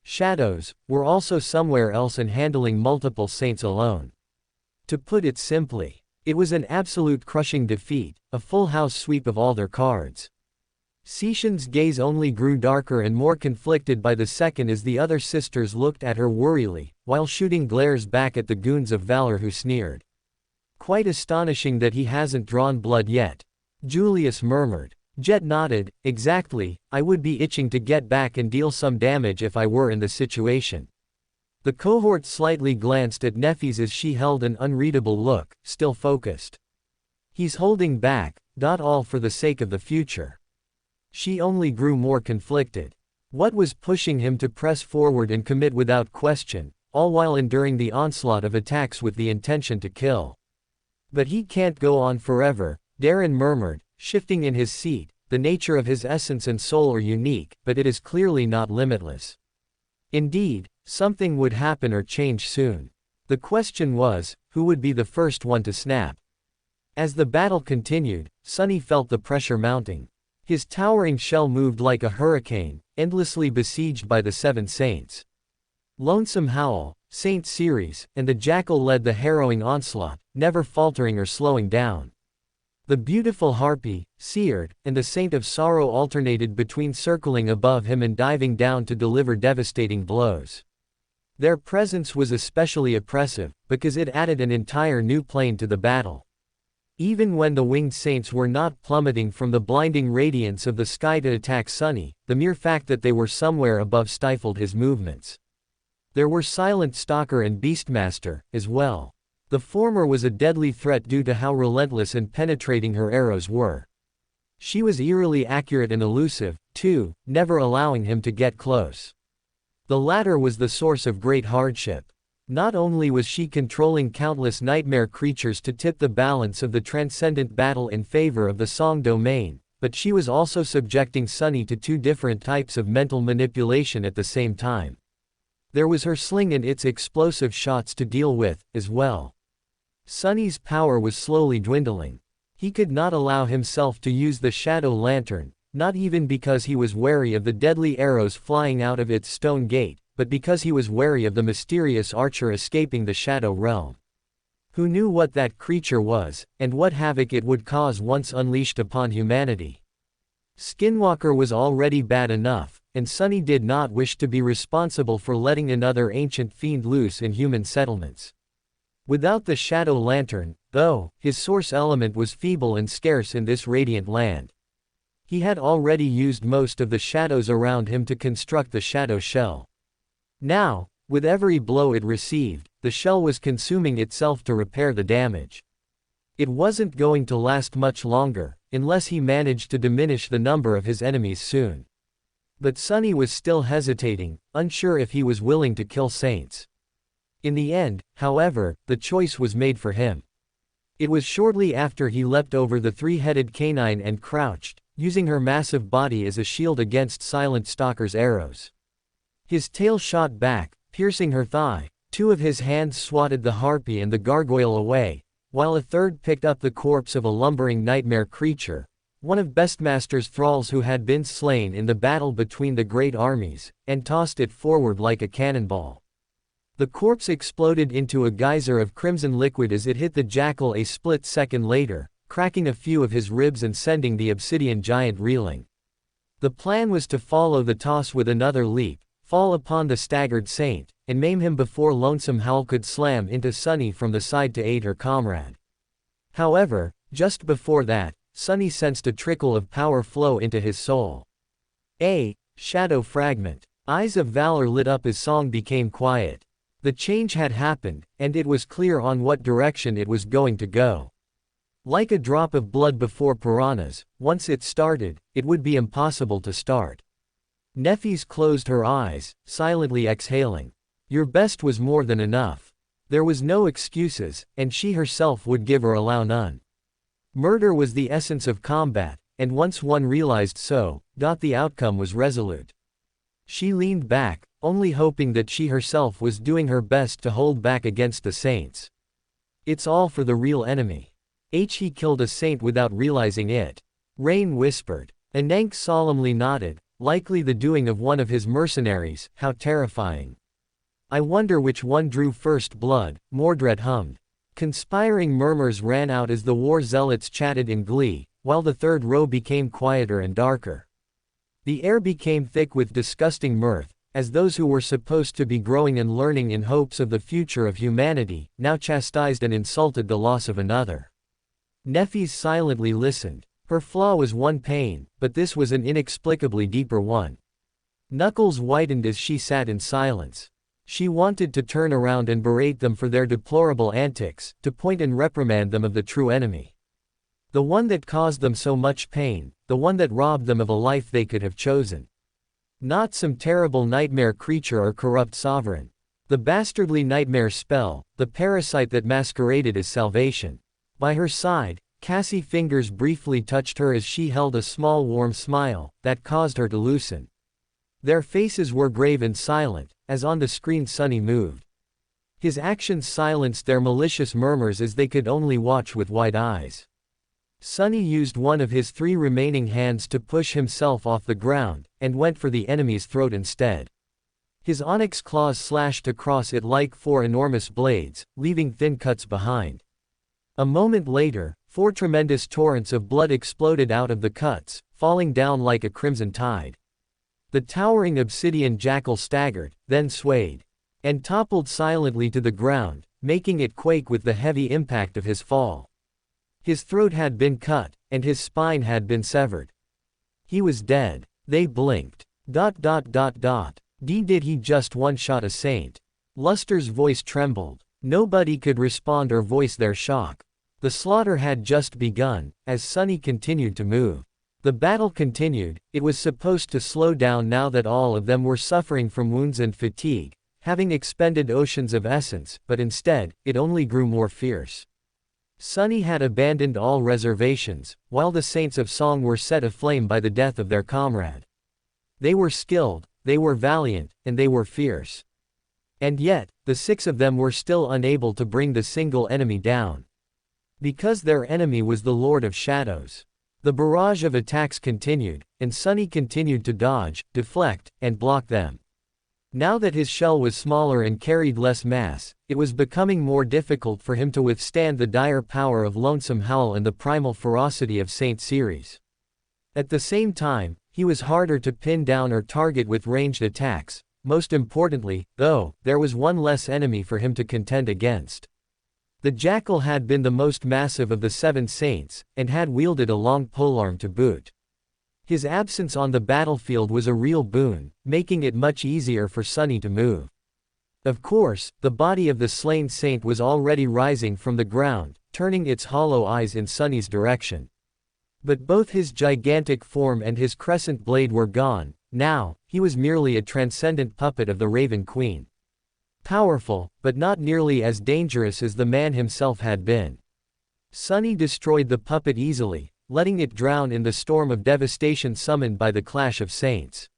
shadows, were also somewhere else and handling multiple saints alone. To put it simply, it was an absolute crushing defeat, a full house sweep of all their cards. Seishan's gaze only grew darker and more conflicted by the second as the other sisters looked at her worriedly, while shooting glares back at the goons of valor who sneered. Quite astonishing that he hasn't drawn blood yet. Julius murmured. Jet nodded. Exactly, I would be itching to get back and deal some damage if I were in the situation. The cohort slightly glanced at Neffes as she held an unreadable look, still focused. He's holding back, all for the sake of the future. She only grew more conflicted. What was pushing him to press forward and commit without question, all while enduring the onslaught of attacks with the intention to kill? But he can't go on forever, Darren murmured, shifting in his seat. The nature of his essence and soul are unique, but it is clearly not limitless. Indeed, something would happen or change soon. The question was, who would be the first one to snap? As the battle continued, Sunny felt the pressure mounting. His towering shell moved like a hurricane, endlessly besieged by the seven saints. Lonesome Howl, Saint Ceres, and the Jackal led the harrowing onslaught, never faltering or slowing down. The beautiful Harpy, Seared, and the Saint of Sorrow alternated between circling above him and diving down to deliver devastating blows. Their presence was especially oppressive, because it added an entire new plane to the battle. Even when the winged saints were not plummeting from the blinding radiance of the sky to attack Sunny, the mere fact that they were somewhere above stifled his movements. There were Silent Stalker and Beastmaster, as well. The former was a deadly threat due to how relentless and penetrating her arrows were. She was eerily accurate and elusive, too, never allowing him to get close. The latter was the source of great hardship. Not only was she controlling countless nightmare creatures to tip the balance of the transcendent battle in favor of the song domain, but she was also subjecting Sunny to two different types of mental manipulation at the same time. There was her sling and its explosive shots to deal with, as well. Sunny's power was slowly dwindling. He could not allow himself to use the shadow lantern, not even because he was wary of the deadly arrows flying out of its stone gate, but because he was wary of the mysterious archer escaping the shadow realm. Who knew what that creature was, and what havoc it would cause once unleashed upon humanity? Skinwalker was already bad enough, and Sunny did not wish to be responsible for letting another ancient fiend loose in human settlements. Without the shadow lantern, though, his source element was feeble and scarce in this radiant land. He had already used most of the shadows around him to construct the shadow shell. Now, with every blow it received, the shell was consuming itself to repair the damage. It wasn't going to last much longer, unless he managed to diminish the number of his enemies soon. But Sunny was still hesitating, unsure if he was willing to kill saints. In the end, however, the choice was made for him. It was shortly after he leapt over the three-headed canine and crouched, using her massive body as a shield against Silent Stalker's arrows. His tail shot back, piercing her thigh. Two of his hands swatted the harpy and the gargoyle away, while a third picked up the corpse of a lumbering nightmare creature, one of Beastmaster's thralls who had been slain in the battle between the great armies, and tossed it forward like a cannonball. The corpse exploded into a geyser of crimson liquid as it hit the jackal a split second later, cracking a few of his ribs and sending the obsidian giant reeling. The plan was to follow the toss with another leap, fall upon the staggered saint, and maim him before Lonesome Howl could slam into Sunny from the side to aid her comrade. However, just before that, Sunny sensed a trickle of power flow into his soul. A shadow fragment. Eyes of valor lit up as song became quiet. The change had happened, and it was clear on what direction it was going to go. Like a drop of blood before piranhas, once it started, it would be impossible to start. Neffys closed her eyes, silently exhaling. Your best was more than enough. There was no excuses, and she herself would give or allow none. Murder was the essence of combat, and once one realized so, the outcome was resolute. She leaned back, only hoping that she herself was doing her best to hold back against the saints. It's all for the real enemy. He killed a saint without realizing it. Rain whispered. Anank solemnly nodded, likely the doing of one of his mercenaries. How terrifying. I wonder which one drew first blood, Mordred hummed. Conspiring murmurs ran out as the war zealots chatted in glee, while the third row became quieter and darker. The air became thick with disgusting mirth, as those who were supposed to be growing and learning in hopes of the future of humanity, now chastised and insulted the loss of another. Neffys silently listened. Her flaw was one pain, but this was an inexplicably deeper one. Knuckles whitened as she sat in silence. She wanted to turn around and berate them for their deplorable antics, to point and reprimand them of the true enemy. The one that caused them so much pain, the one that robbed them of a life they could have chosen. Not some terrible nightmare creature or corrupt sovereign. The bastardly nightmare spell, the parasite that masqueraded as salvation. By her side, Cassie's fingers briefly touched her as she held a small warm smile, that caused her to loosen. Their faces were grave and silent, as on the screen Sunny moved. His actions silenced their malicious murmurs as they could only watch with wide eyes. Sunny used one of his 3 remaining hands to push himself off the ground, and went for the enemy's throat instead. His onyx claws slashed across it like 4 enormous blades, leaving thin cuts behind. A moment later, 4 tremendous torrents of blood exploded out of the cuts, falling down like a crimson tide. The towering obsidian jackal staggered, then swayed, and toppled silently to the ground, making it quake with the heavy impact of his fall. His throat had been cut, and his spine had been severed. He was dead. They blinked. Did he just one-shot a saint? Luster's voice trembled. Nobody could respond or voice their shock. The slaughter had just begun, as Sunny continued to move. The battle continued. It was supposed to slow down now that all of them were suffering from wounds and fatigue, having expended oceans of essence, but instead, it only grew more fierce. Sunny had abandoned all reservations, while the Saints of Song were set aflame by the death of their comrade. They were skilled, they were valiant, and they were fierce. And yet, the 6 of them were still unable to bring the single enemy down. Because their enemy was the Lord of Shadows. The barrage of attacks continued, and Sunny continued to dodge, deflect, and block them. Now that his shell was smaller and carried less mass, it was becoming more difficult for him to withstand the dire power of Lonesome Howl and the primal ferocity of Saint Ceres. At the same time, he was harder to pin down or target with ranged attacks. Most importantly, though, there was one less enemy for him to contend against. The jackal had been the most massive of the 7 saints, and had wielded a long polearm to boot. His absence on the battlefield was a real boon, making it much easier for Sunny to move. Of course, the body of the slain saint was already rising from the ground, turning its hollow eyes in Sunny's direction. But both his gigantic form and his crescent blade were gone. Now, he was merely a transcendent puppet of the Raven Queen. Powerful, but not nearly as dangerous as the man himself had been. Sunny destroyed the puppet easily, letting it drown in the storm of devastation summoned by the clash of saints.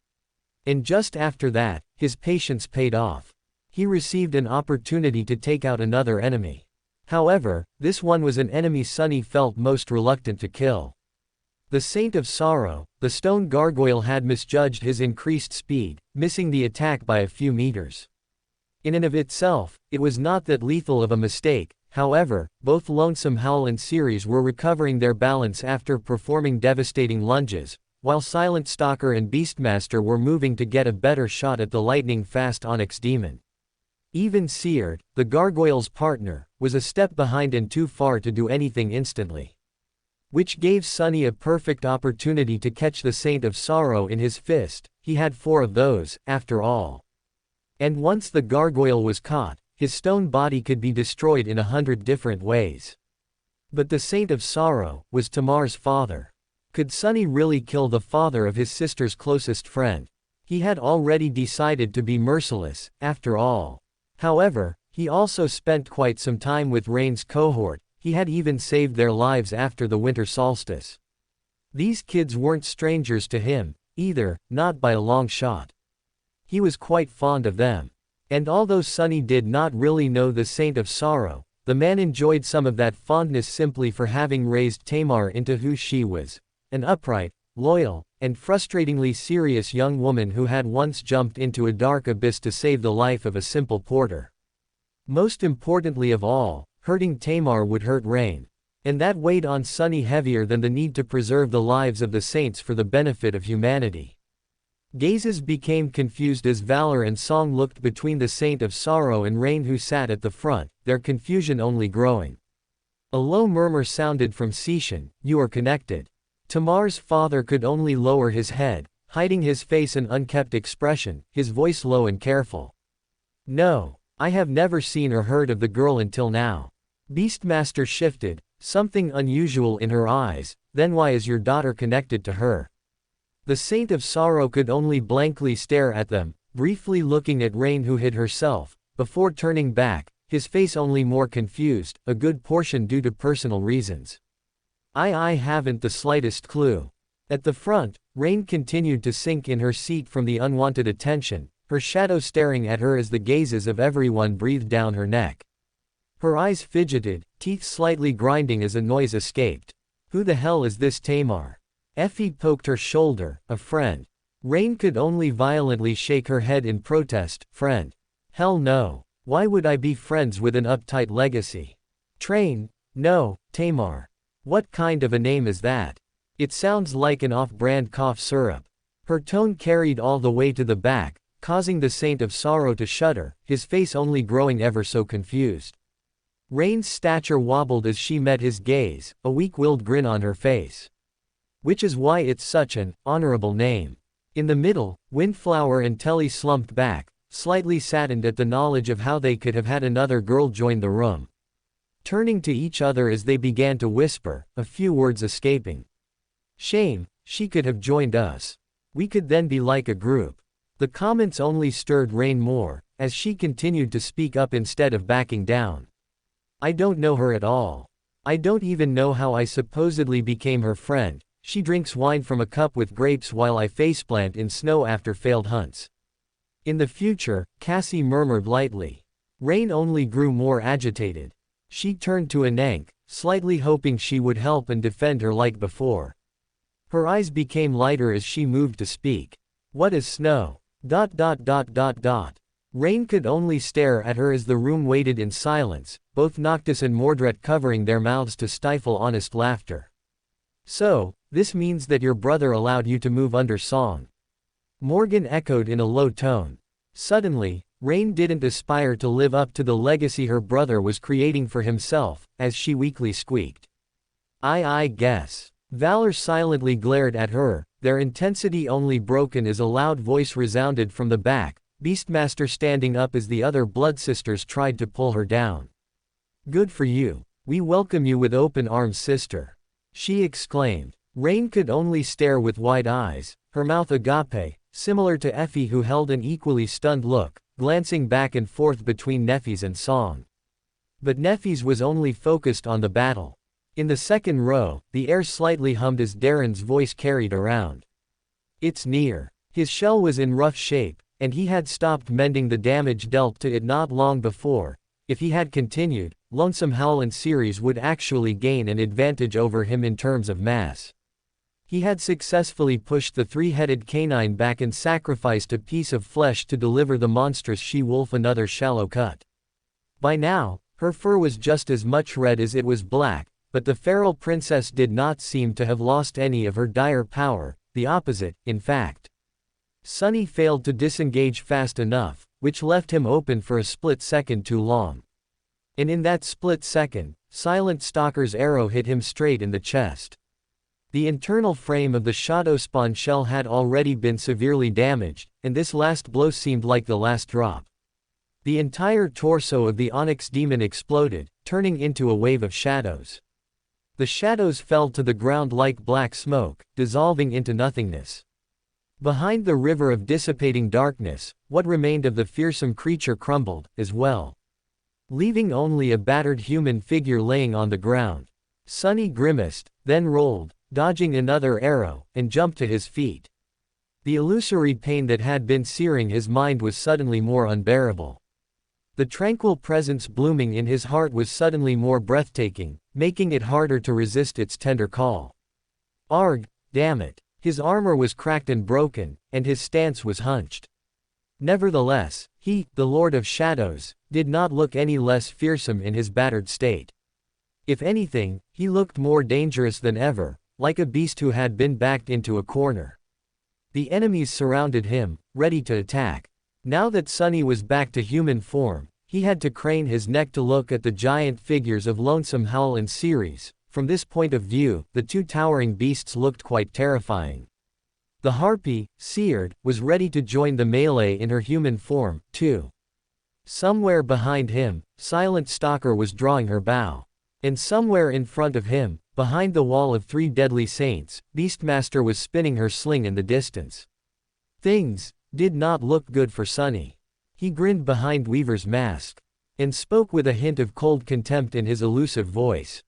And just after that, his patience paid off. He received an opportunity to take out another enemy. However, this one was an enemy Sunny felt most reluctant to kill. The Saint of Sorrow, the stone gargoyle, had misjudged his increased speed, missing the attack by a few meters. In and of itself, it was not that lethal of a mistake. However, both Lonesome Howl and Ceres were recovering their balance after performing devastating lunges, while Silent Stalker and Beastmaster were moving to get a better shot at the lightning-fast Onyx Demon. Even Seared, the gargoyle's partner, was a step behind and too far to do anything instantly. Which gave Sunny a perfect opportunity to catch the Saint of Sorrow in his fist. He had 4 of those, after all. And once the gargoyle was caught, his stone body could be destroyed in 100 different ways. But the Saint of Sorrow was Tamar's father. Could Sunny really kill the father of his sister's closest friend? He had already decided to be merciless, after all. However, he also spent quite some time with Rain's cohort. He had even saved their lives after the winter solstice. These kids weren't strangers to him, either, not by a long shot. He was quite fond of them. And although Sunny did not really know the Saint of Sorrow, the man enjoyed some of that fondness simply for having raised Tamar into who she was, an upright, loyal, and frustratingly serious young woman who had once jumped into a dark abyss to save the life of a simple porter. Most importantly of all, hurting Tamar would hurt Rain. And that weighed on Sunny heavier than the need to preserve the lives of the saints for the benefit of humanity. Gazes became confused as Valor and Song looked between the Saint of Sorrow and Rain, who sat at the front, their confusion only growing. A low murmur sounded from Sishan, "You are connected." Tamar's father could only lower his head, hiding his face an unkempt expression, his voice low and careful. "No. I have never seen or heard of the girl until now." Beastmaster shifted, something unusual in her eyes. "Then why is your daughter connected to her?" The Saint of Sorrow could only blankly stare at them, briefly looking at Rain, who hid herself, before turning back, his face only more confused, a good portion due to personal reasons. I haven't the slightest clue." At the front, Rain continued to sink in her seat from the unwanted attention, her shadow staring at her as the gazes of everyone breathed down her neck. Her eyes fidgeted, teeth slightly grinding as a noise escaped. "Who the hell is this Tamar?" Effie poked her shoulder. "A friend." Rain could only violently shake her head in protest. "Friend? Hell no. Why would I be friends with an uptight legacy? Train? No, Tamar. What kind of a name is that? It sounds like an off-brand cough syrup." Her tone carried all the way to the back, causing the Saint of Sorrow to shudder, his face only growing ever so confused. Rain's stature wobbled as she met his gaze, a weak-willed grin on her face. "Which is why it's such an honorable name." In the middle, Windflower and Telly slumped back, slightly saddened at the knowledge of how they could have had another girl join the room. Turning to each other as they began to whisper, a few words escaping. "Shame, she could have joined us. We could then be like a group." The comments only stirred Rain more, as she continued to speak up instead of backing down. "I don't know her at all. I don't even know how I supposedly became her friend. She drinks wine from a cup with grapes while I faceplant in snow after failed hunts." "In the future," Cassie murmured lightly. Rain only grew more agitated. She turned to Anank, slightly hoping she would help and defend her like before. Her eyes became lighter as she moved to speak. "What is snow? ... Rain could only stare at her as the room waited in silence, both Noctis and Mordred covering their mouths to stifle honest laughter. "So, this means that your brother allowed you to move under Song?" Morgan echoed in a low tone. Suddenly, Rain didn't aspire to live up to the legacy her brother was creating for himself, as she weakly squeaked. I guess." Valor silently glared at her, their intensity only broken as a loud voice resounded from the back, Beastmaster standing up as the other blood sisters tried to pull her down. "Good for you. We welcome you with open arms, sister," she exclaimed. Rain could only stare with wide eyes, her mouth agape, similar to Effie, who held an equally stunned look, glancing back and forth between Neffy's and Song. But Neffy's was only focused on the battle. In the second row, the air slightly hummed as Darren's voice carried around. It's near. His shell was in rough shape, and he had stopped mending the damage dealt to it not long before. If he had continued, Lonesome Howl and Ceres would actually gain an advantage over him in terms of mass. He had successfully pushed the three-headed canine back and sacrificed a piece of flesh to deliver the monstrous she-wolf another shallow cut. By now, her fur was just as much red as it was black, but the feral princess did not seem to have lost any of her dire power, the opposite, in fact. Sunny failed to disengage fast enough, which left him open for a split second too long. And in that split second, Silent Stalker's arrow hit him straight in the chest. The internal frame of the Shadowspawn shell had already been severely damaged, and this last blow seemed like the last drop. The entire torso of the Onyx demon exploded, turning into a wave of shadows. The shadows fell to the ground like black smoke, dissolving into nothingness. Behind the river of dissipating darkness, what remained of the fearsome creature crumbled, as well, leaving only a battered human figure laying on the ground. Sunny grimaced, then rolled, dodging another arrow, and jumped to his feet. The illusory pain that had been searing his mind was suddenly more unbearable. The tranquil presence blooming in his heart was suddenly more breathtaking, making it harder to resist its tender call. Arg, damn it. His armor was cracked and broken, and his stance was hunched. Nevertheless, he, the Lord of Shadows, did not look any less fearsome in his battered state. If anything, he looked more dangerous than ever, like a beast who had been backed into a corner. The enemies surrounded him, ready to attack. Now that Sunny was back to human form, he had to crane his neck to look at the giant figures of Lonesome Howl and Ceres. From this point of view, the two towering beasts looked quite terrifying. The harpy, Seared, was ready to join the melee in her human form, too. Somewhere behind him, Silent Stalker was drawing her bow. And somewhere in front of him, behind the wall of three deadly saints, Beastmaster was spinning her sling in the distance. Things did not look good for Sunny. He grinned behind Weaver's mask, and spoke with a hint of cold contempt in his elusive voice.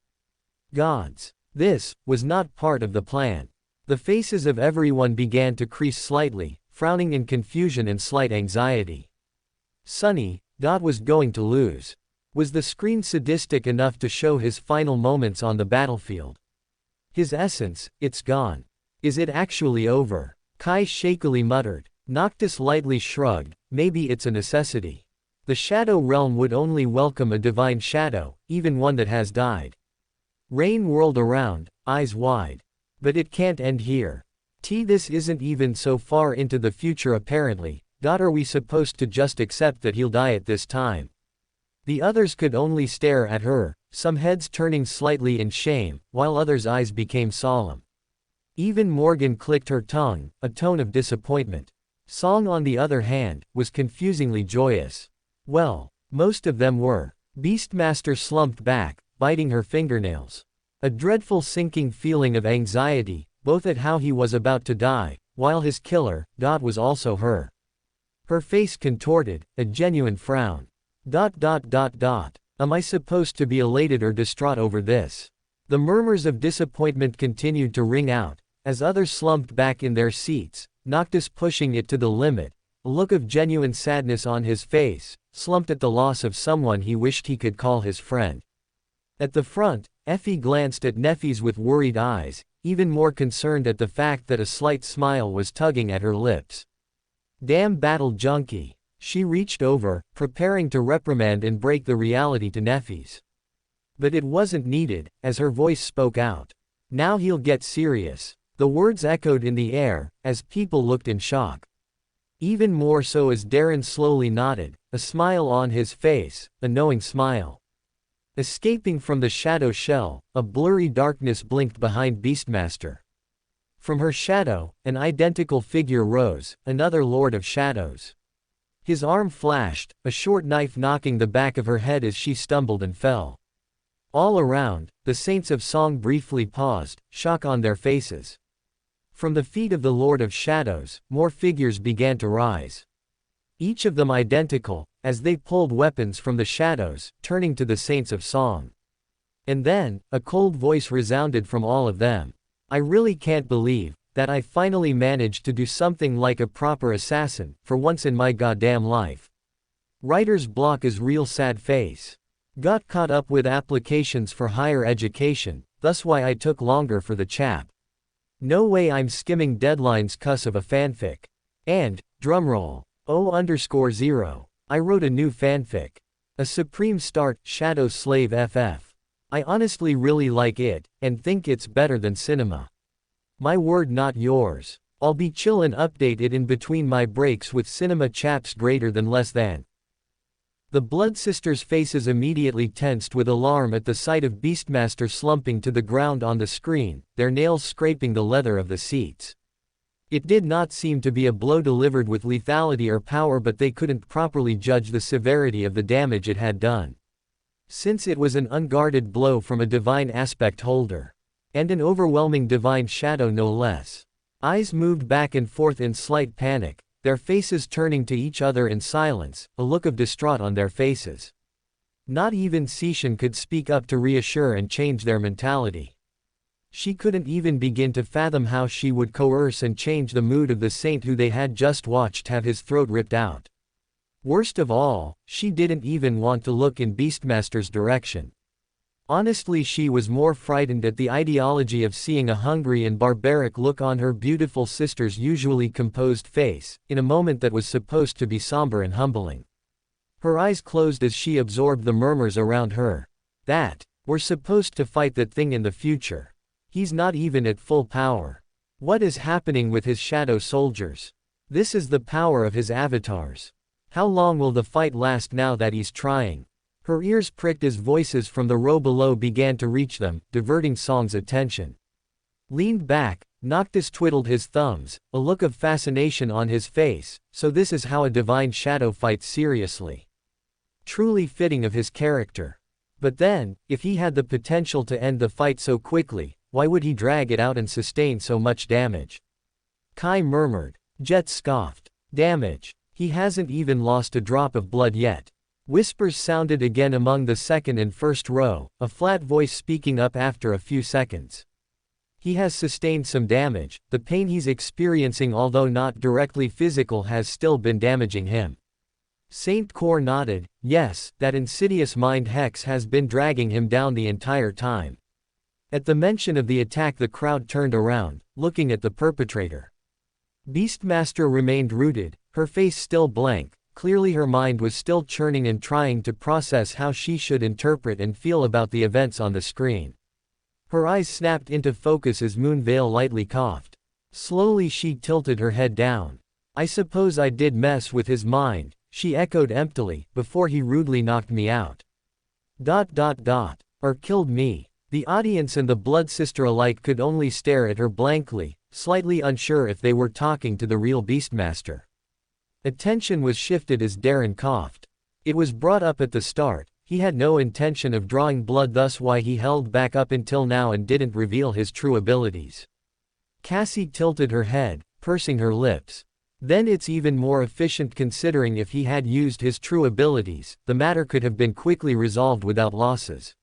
Gods. This was not part of the plan. The faces of everyone began to crease slightly, frowning in confusion and slight anxiety. Sunny, was going to lose. Was the screen sadistic enough to show his final moments on the battlefield? His essence, it's gone. Is it actually over? Kai shakily muttered. Noctis lightly shrugged, maybe it's a necessity. The Shadow Realm would only welcome a divine shadow, even one that has died. Rain whirled around, eyes wide. But it can't end here. This isn't even so far into the future apparently. Are we supposed to just accept that he'll die at this time? The others could only stare at her, some heads turning slightly in shame, while others' eyes became solemn. Even Morgan clicked her tongue, a tone of disappointment. Song, on the other hand, was confusingly joyous. Well, most of them were. Beastmaster slumped back, biting her fingernails. A dreadful sinking feeling of anxiety, both at how he was about to die, while his killer, was also her. Her face contorted, a genuine frown. Am I supposed to be elated or distraught over this? The murmurs of disappointment continued to ring out, as others slumped back in their seats, Noctis pushing it to the limit, a look of genuine sadness on his face, slumped at the loss of someone he wished he could call his friend. At the front, Effie glanced at Neffys with worried eyes, even more concerned at the fact that a slight smile was tugging at her lips. Damn battle junkie. She reached over, preparing to reprimand and break the reality to Neffys. But it wasn't needed, as her voice spoke out. Now he'll get serious. The words echoed in the air, as people looked in shock. Even more so as Darren slowly nodded, a smile on his face, a knowing smile. Escaping from the shadow shell, a blurry darkness blinked behind Beastmaster. From her shadow, an identical figure rose, another Lord of Shadows. His arm flashed, a short knife knocking the back of her head as she stumbled and fell. All around, the Saints of Song briefly paused, shock on their faces. From the feet of the Lord of Shadows, more figures began to rise. Each of them identical, as they pulled weapons from the shadows, turning to the Saints of Song. And then, a cold voice resounded from all of them. I really can't believe that I finally managed to do something like a proper assassin, for once in my goddamn life. Writer's block is real sad face. Got caught up with applications for higher education, thus why I took longer for the chap. No way I'm skimming deadlines cuss of a fanfic. And, drumroll, O_0, I wrote a new fanfic. A Supreme Start, Shadow Slave FF. I honestly really like it, and think it's better than cinema. My word not yours. I'll be chill and update it in between my breaks with cinema chaps greater than less than. The Blood Sisters' faces immediately tensed with alarm at the sight of Beastmaster slumping to the ground on the screen, their nails scraping the leather of the seats. It did not seem to be a blow delivered with lethality or power, but they couldn't properly judge the severity of the damage it had done. Since it was an unguarded blow from a divine aspect holder. And an overwhelming divine shadow no less. Eyes moved back and forth in slight panic, their faces turning to each other in silence, a look of distraught on their faces. Not even Sishan could speak up to reassure and change their mentality. She couldn't even begin to fathom how she would coerce and change the mood of the saint who they had just watched have his throat ripped out. Worst of all, she didn't even want to look in Beastmaster's direction. Honestly, she was more frightened at the ideology of seeing a hungry and barbaric look on her beautiful sister's usually composed face, in a moment that was supposed to be somber and humbling. Her eyes closed as she absorbed the murmurs around her. We're supposed to fight that thing in the future. He's not even at full power. What is happening with his shadow soldiers? This is the power of his avatars. How long will the fight last now that he's trying? Her ears pricked as voices from the row below began to reach them, diverting Song's attention. Leaned back, Noctis twiddled his thumbs, a look of fascination on his face. So this is how a divine shadow fights seriously. Truly fitting of his character. But then, if he had the potential to end the fight so quickly, why would he drag it out and sustain so much damage? Kai murmured. Jet scoffed. Damage. He hasn't even lost a drop of blood yet. Whispers sounded again among the second and first row, a flat voice speaking up after a few seconds. He has sustained some damage, the pain he's experiencing although not directly physical has still been damaging him. Saint Kor nodded, yes, that insidious mind hex has been dragging him down the entire time. At the mention of the attack the crowd turned around, looking at the perpetrator. Beastmaster remained rooted, her face still blank. Clearly her mind was still churning and trying to process how she should interpret and feel about the events on the screen. Her eyes snapped into focus as Moonveil lightly coughed. Slowly she tilted her head down. I suppose I did mess with his mind, she echoed emptily, before he rudely knocked me out. Or killed me. The audience and the Blood Sister alike could only stare at her blankly, slightly unsure if they were talking to the real Beastmaster. Attention was shifted as Darren coughed. It was brought up at the start, he had no intention of drawing blood, thus why he held back up until now and didn't reveal his true abilities. Cassie tilted her head, pursing her lips. Then it's even more efficient considering if he had used his true abilities, the matter could have been quickly resolved without losses.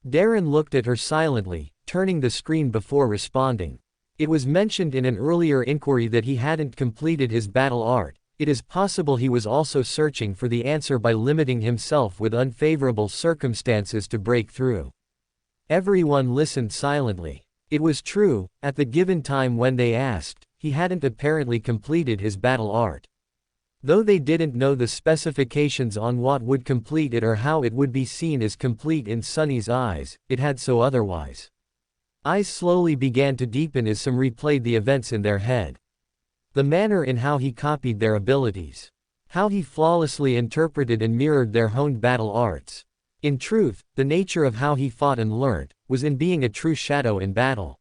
Darren looked at her silently, turning the screen before responding. It was mentioned in an earlier inquiry that he hadn't completed his battle art. It is possible he was also searching for the answer by limiting himself with unfavorable circumstances to break through. Everyone listened silently. It was true, at the given time when they asked, he hadn't apparently completed his battle art. Though they didn't know the specifications on what would complete it or how it would be seen as complete in Sunny's eyes, it had so otherwise. Eyes slowly began to deepen as some replayed the events in their head. The manner in how he copied their abilities. How he flawlessly interpreted and mirrored their honed battle arts. In truth, the nature of how he fought and learnt, was in being a true shadow in battle.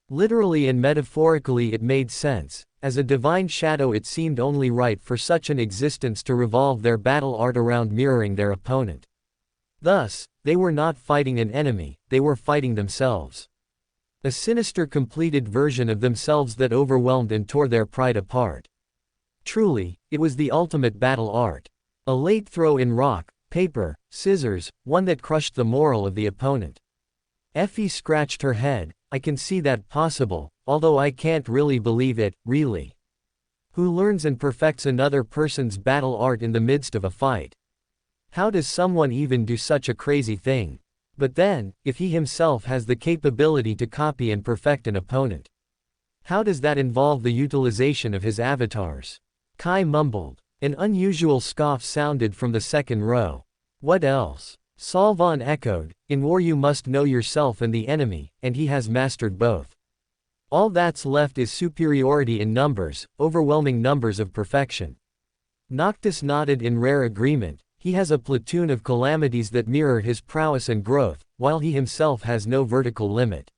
Literally and metaphorically it made sense. As a divine shadow it seemed only right for such an existence to revolve their battle art around mirroring their opponent. Thus, they were not fighting an enemy, they were fighting themselves. A sinister completed version of themselves that overwhelmed and tore their pride apart. Truly, it was the ultimate battle art. A late throw in rock, paper, scissors, one that crushed the morale of the opponent. Effie scratched her head. I can see that possible, although I can't really believe it, really. Who learns and perfects another person's battle art in the midst of a fight? How does someone even do such a crazy thing? But then, if he himself has the capability to copy and perfect an opponent, how does that involve the utilization of his avatars? Kai mumbled. An unusual scoff sounded from the second row. What else? Salvan echoed. In war you must know yourself and the enemy, and he has mastered both. All that's left is superiority in numbers, overwhelming numbers of perfection. Noctis nodded in rare agreement. He has a platoon of calamities that mirror his prowess and growth, while he himself has no vertical limit.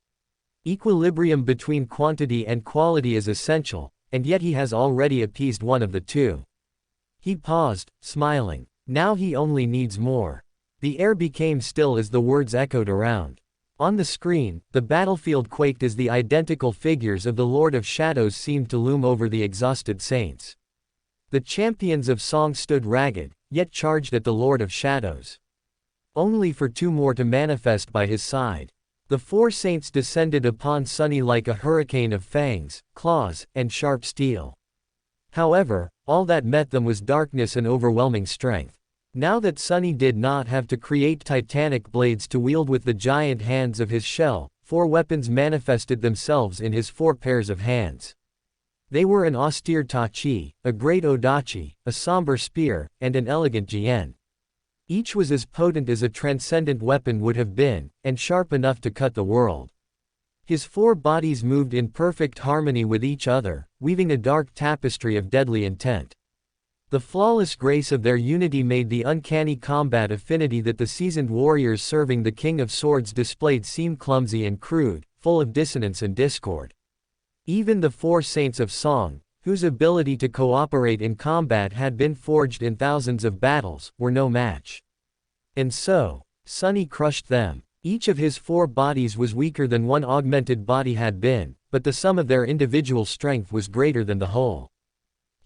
Equilibrium between quantity and quality is essential, and yet he has already appeased one of the two. He paused, smiling. Now he only needs more. The air became still as the words echoed around. On the screen, the battlefield quaked as the identical figures of the Lord of Shadows seemed to loom over the exhausted saints. The champions of song stood ragged, yet charged at the Lord of Shadows. Only for two more to manifest by his side. The four saints descended upon Sunny like a hurricane of fangs, claws, and sharp steel. However, all that met them was darkness and overwhelming strength. Now that Sunny did not have to create titanic blades to wield with the giant hands of his shell, four weapons manifested themselves in his four pairs of hands. They were an austere tachi, a great odachi, a somber spear, and an elegant jien. Each was as potent as a transcendent weapon would have been, and sharp enough to cut the world. His four bodies moved in perfect harmony with each other, weaving a dark tapestry of deadly intent. The flawless grace of their unity made the uncanny combat affinity that the seasoned warriors serving the King of Swords displayed seem clumsy and crude, full of dissonance and discord. Even the four saints of song, whose ability to cooperate in combat had been forged in thousands of battles, were no match. And so, Sunny crushed them. Each of his four bodies was weaker than one augmented body had been, but the sum of their individual strength was greater than the whole.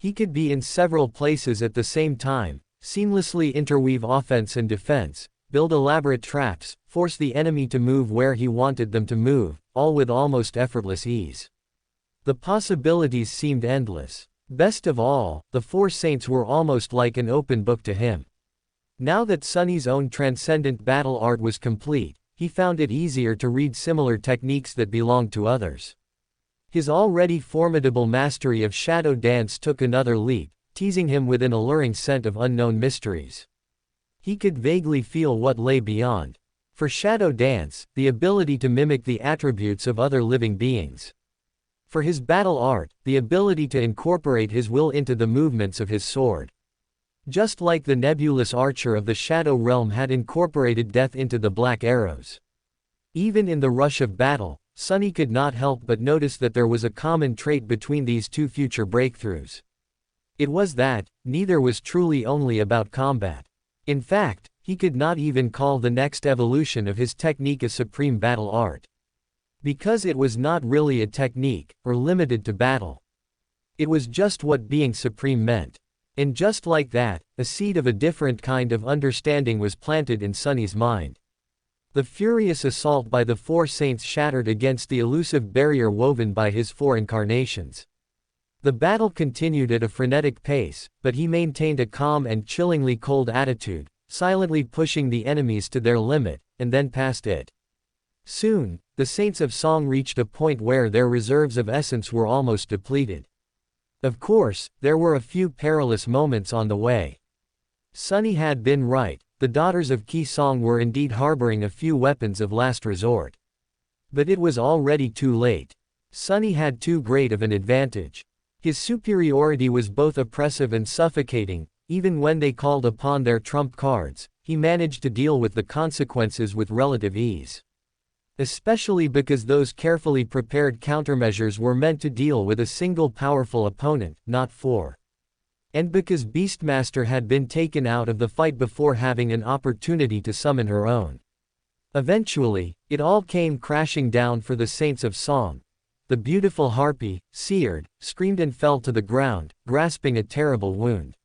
He could be in several places at the same time, seamlessly interweave offense and defense, build elaborate traps, force the enemy to move where he wanted them to move, all with almost effortless ease. The possibilities seemed endless. Best of all, the four saints were almost like an open book to him. Now that Sunny's own transcendent battle art was complete, he found it easier to read similar techniques that belonged to others. His already formidable mastery of shadow dance took another leap, teasing him with an alluring scent of unknown mysteries. He could vaguely feel what lay beyond. For shadow dance, the ability to mimic the attributes of other living beings. For his battle art, the ability to incorporate his will into the movements of his sword. Just like the nebulous archer of the shadow realm had incorporated death into the black arrows. Even in the rush of battle, Sunny could not help but notice that there was a common trait between these two future breakthroughs. It was that, neither was truly only about combat. In fact, he could not even call the next evolution of his technique a supreme battle art. Because it was not really a technique, or limited to battle. It was just what being supreme meant. And just like that, a seed of a different kind of understanding was planted in Sunny's mind. The furious assault by the four saints shattered against the elusive barrier woven by his four incarnations. The battle continued at a frenetic pace, but he maintained a calm and chillingly cold attitude, silently pushing the enemies to their limit, and then past it. Soon, the saints of song reached a point where their reserves of essence were almost depleted. Of course, there were a few perilous moments on the way. Sunny had been right. The daughters of Ki Song were indeed harboring a few weapons of last resort. But it was already too late. Sunny had too great of an advantage. His superiority was both oppressive and suffocating. Even when they called upon their trump cards, he managed to deal with the consequences with relative ease. Especially because those carefully prepared countermeasures were meant to deal with a single powerful opponent, not four. And because Beastmaster had been taken out of the fight before having an opportunity to summon her own. Eventually, it all came crashing down for the Saints of Song. The beautiful harpy, seared, screamed and fell to the ground, grasping a terrible wound.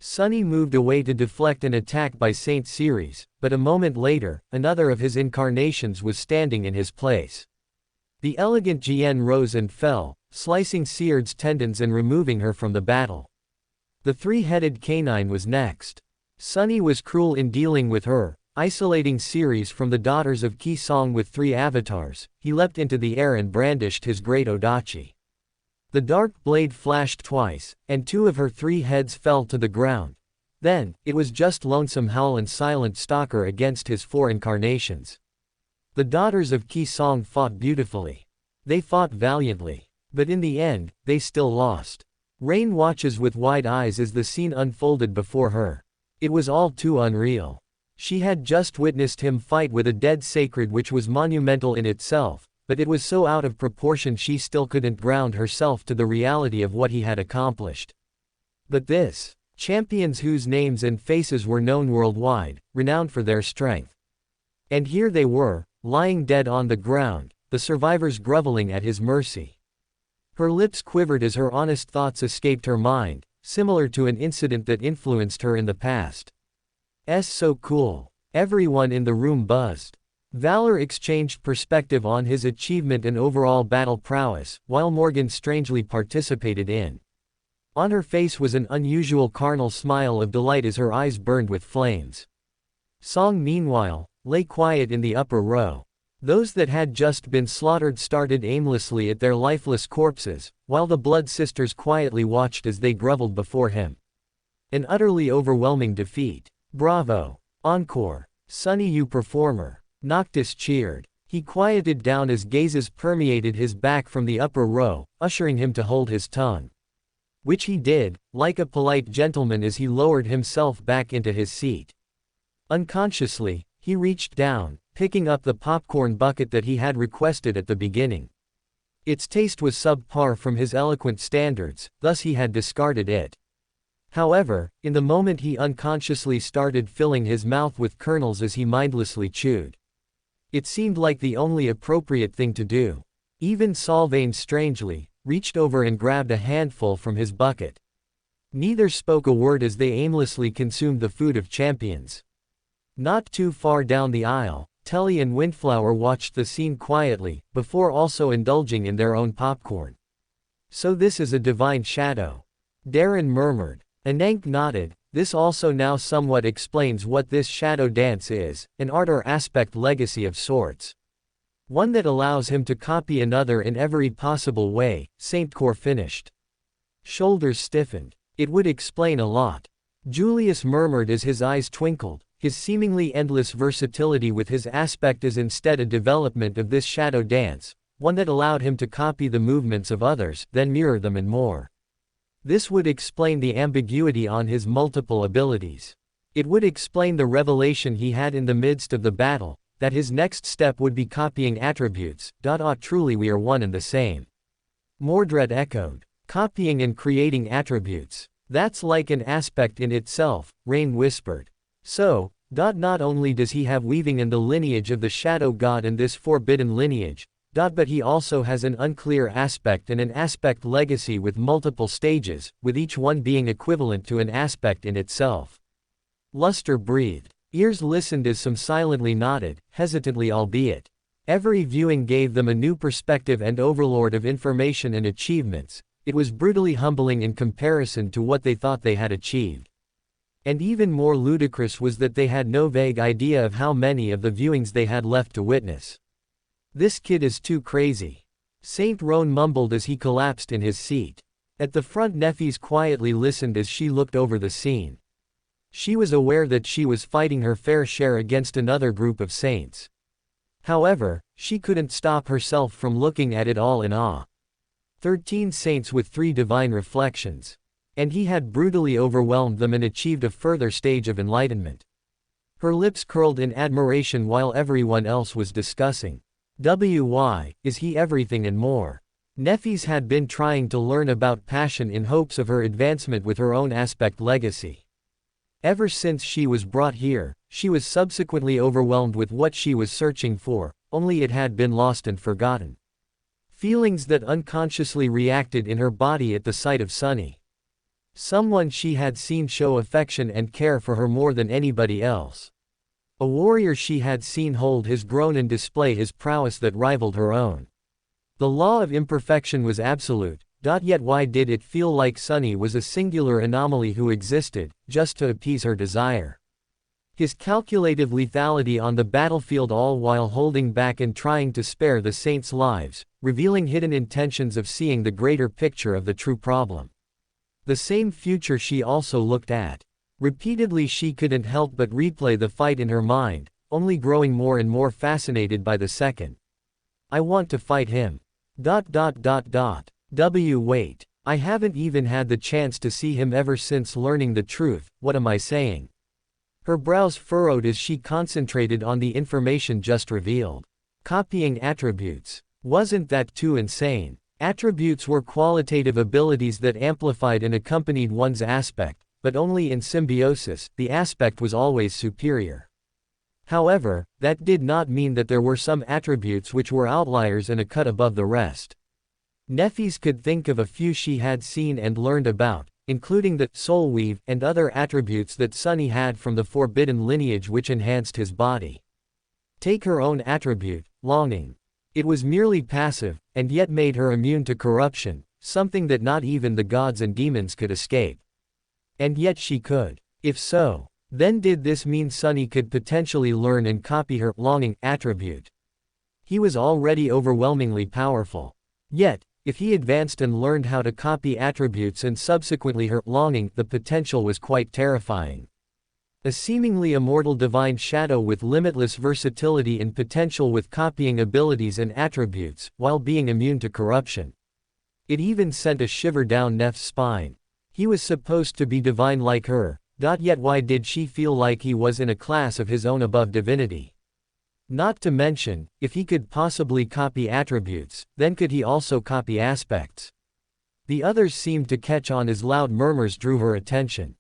Sunny moved away to deflect an attack by Saint Ceres, but a moment later, another of his incarnations was standing in his place. The elegant Jian rose and fell, slicing Seard's tendons and removing her from the battle. The three-headed canine was next. Sunny was cruel in dealing with her, isolating Ceres from the daughters of Ki Song with 3 avatars. He leapt into the air and brandished his great odachi. The dark blade flashed twice, and 2 of her 3 heads fell to the ground. Then, it was just Lonesome Howl and Silent Stalker against his 4 incarnations. The daughters of Ki Song fought beautifully. They fought valiantly. But in the end, they still lost. Rain watches with wide eyes as the scene unfolded before her. It was all too unreal. She had just witnessed him fight with a dead sacred which was monumental in itself, but it was so out of proportion she still couldn't ground herself to the reality of what he had accomplished. But this, champions whose names and faces were known worldwide, renowned for their strength. And here they were, lying dead on the ground, the survivors groveling at his mercy. Her lips quivered as her honest thoughts escaped her mind, similar to an incident that influenced her in the past. So cool. Everyone in the room buzzed. Valor exchanged perspective on his achievement and overall battle prowess, while Morgan strangely participated in. On her face was an unusual carnal smile of delight as her eyes burned with flames. Song meanwhile, lay quiet in the upper row. Those that had just been slaughtered started aimlessly at their lifeless corpses, while the Blood Sisters quietly watched as they groveled before him. An utterly overwhelming defeat. Bravo! Encore! Sunny, you performer! Noctis cheered. He quieted down as gazes permeated his back from the upper row, ushering him to hold his tongue. Which he did, like a polite gentleman as he lowered himself back into his seat. Unconsciously, he reached down, picking up the popcorn bucket that he had requested at the beginning. Its taste was subpar from his eloquent standards, thus he had discarded it. However, in the moment he unconsciously started filling his mouth with kernels as he mindlessly chewed. It seemed like the only appropriate thing to do. Even Sylvain strangely, reached over and grabbed a handful from his bucket. Neither spoke a word as they aimlessly consumed the food of champions. Not too far down the aisle, Telly and Windflower watched the scene quietly, before also indulging in their own popcorn. So this is a divine shadow. Darren murmured. Anank nodded. This also now somewhat explains what this shadow dance is, an art or aspect legacy of sorts. One that allows him to copy another in every possible way, Saint Core finished. Shoulders stiffened. It would explain a lot. Julius murmured as his eyes twinkled. His seemingly endless versatility with his aspect is instead a development of this shadow dance, one that allowed him to copy the movements of others, then mirror them and more. This would explain the ambiguity on his multiple abilities. It would explain the revelation he had in the midst of the battle, that his next step would be copying attributes. Truly we are one and the same. Mordred echoed. Copying and creating attributes. That's like an aspect in itself, Rain whispered. So, not only does he have weaving in the lineage of the shadow god and this forbidden lineage, but he also has an unclear aspect and an aspect legacy with multiple stages, with each one being equivalent to an aspect in itself. Luster breathed. Ears listened as some silently nodded, hesitantly albeit. Every viewing gave them a new perspective and overload of information and achievements. It was brutally humbling in comparison to what they thought they had achieved. And even more ludicrous was that they had no vague idea of how many of the viewings they had left to witness. This kid is too crazy. Saint Roan mumbled as he collapsed in his seat. At the front, Neffys quietly listened as she looked over the scene. She was aware that she was fighting her fair share against another group of saints. However, she couldn't stop herself from looking at it all in awe. 13 saints with 3 divine reflections. And he had brutally overwhelmed them and achieved a further stage of enlightenment. Her lips curled in admiration while everyone else was discussing. Is he everything and more? Neffys had been trying to learn about passion in hopes of her advancement with her own aspect legacy. Ever since she was brought here, she was subsequently overwhelmed with what she was searching for, only it had been lost and forgotten. Feelings that unconsciously reacted in her body at the sight of Sunny. Someone she had seen show affection and care for her more than anybody else. A warrior she had seen hold his grown and display his prowess that rivaled her own. The law of imperfection was absolute, yet why did it feel like Sunny was a singular anomaly who existed, just to appease her desire? His calculative lethality on the battlefield all while holding back and trying to spare the saints' lives, revealing hidden intentions of seeing the greater picture of the true problem. The same future she also looked at. Repeatedly she couldn't help but replay the fight in her mind, only growing more and more fascinated by the second. I want to fight him. Wait. I haven't even had the chance to see him ever since learning the truth, what am I saying? Her brows furrowed as she concentrated on the information just revealed. Copying attributes. Wasn't that too insane? Attributes were qualitative abilities that amplified and accompanied one's aspect, but only in symbiosis, the aspect was always superior. However, that did not mean that there were some attributes which were outliers and a cut above the rest. Nefis could think of a few she had seen and learned about, including the soul weave and other attributes that Sunny had from the forbidden lineage which enhanced his body. Take her own attribute, longing. It was merely passive, and yet made her immune to corruption, something that not even the gods and demons could escape. And yet she could. If so, then did this mean Sunny could potentially learn and copy her longing attribute? He was already overwhelmingly powerful. Yet, if he advanced and learned how to copy attributes and subsequently her longing, the potential was quite terrifying. A seemingly immortal divine shadow with limitless versatility and potential with copying abilities and attributes, while being immune to corruption. It even sent a shiver down Nef's spine. He was supposed to be divine like her, yet why did she feel like he was in a class of his own above divinity? Not to mention, if he could possibly copy attributes, then could he also copy aspects? The others seemed to catch on as loud murmurs drew her attention.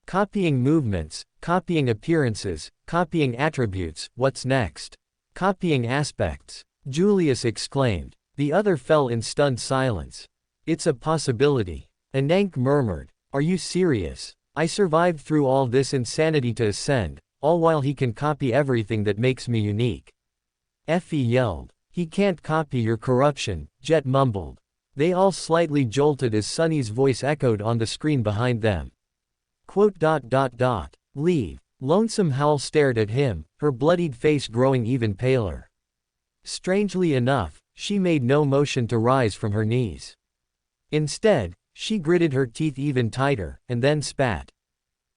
Copying movements, copying appearances, copying attributes, what's next? Copying aspects, Julius exclaimed. The other fell in stunned silence. It's a possibility. Anank murmured. Are you serious? I survived through all this insanity to ascend, all while he can copy everything that makes me unique. Effie yelled. He can't copy your corruption, Jet mumbled. They all slightly jolted as Sunny's voice echoed on the screen behind them. Leave. Lonesome Howl stared at him, her bloodied face growing even paler. Strangely enough, she made no motion to rise from her knees. Instead, she gritted her teeth even tighter, and then spat.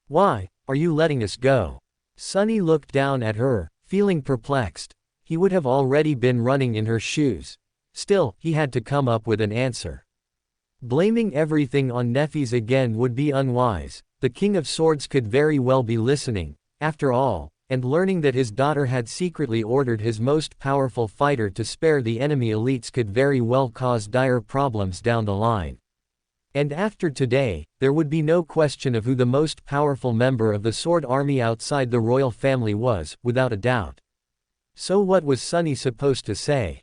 Why, are you letting us go? Sunny looked down at her, feeling perplexed. He would have already been running in her shoes. Still, he had to come up with an answer. Blaming everything on Nefis again would be unwise. The King of Swords could very well be listening, after all, and learning that his daughter had secretly ordered his most powerful fighter to spare the enemy elites could very well cause dire problems down the line. And after today, there would be no question of who the most powerful member of the Sword Army outside the royal family was, without a doubt. So what was Sunny supposed to say?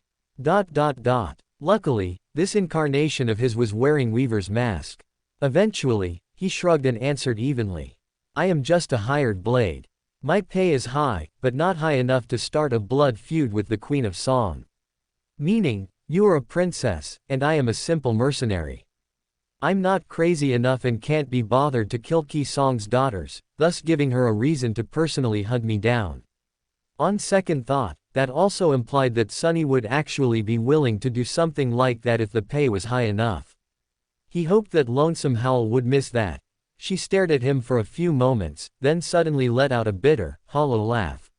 Luckily, this incarnation of his was wearing Weaver's mask. Eventually, he shrugged and answered evenly. I am just a hired blade. My pay is high, but not high enough to start a blood feud with the Queen of Song. Meaning, you are a princess, and I am a simple mercenary. I'm not crazy enough and can't be bothered to kill Ki Song's daughters, thus giving her a reason to personally hunt me down. On second thought, that also implied that Sunny would actually be willing to do something like that if the pay was high enough. He hoped that Lonesome Howl would miss that. She stared at him for a few moments, then suddenly let out a bitter, hollow laugh.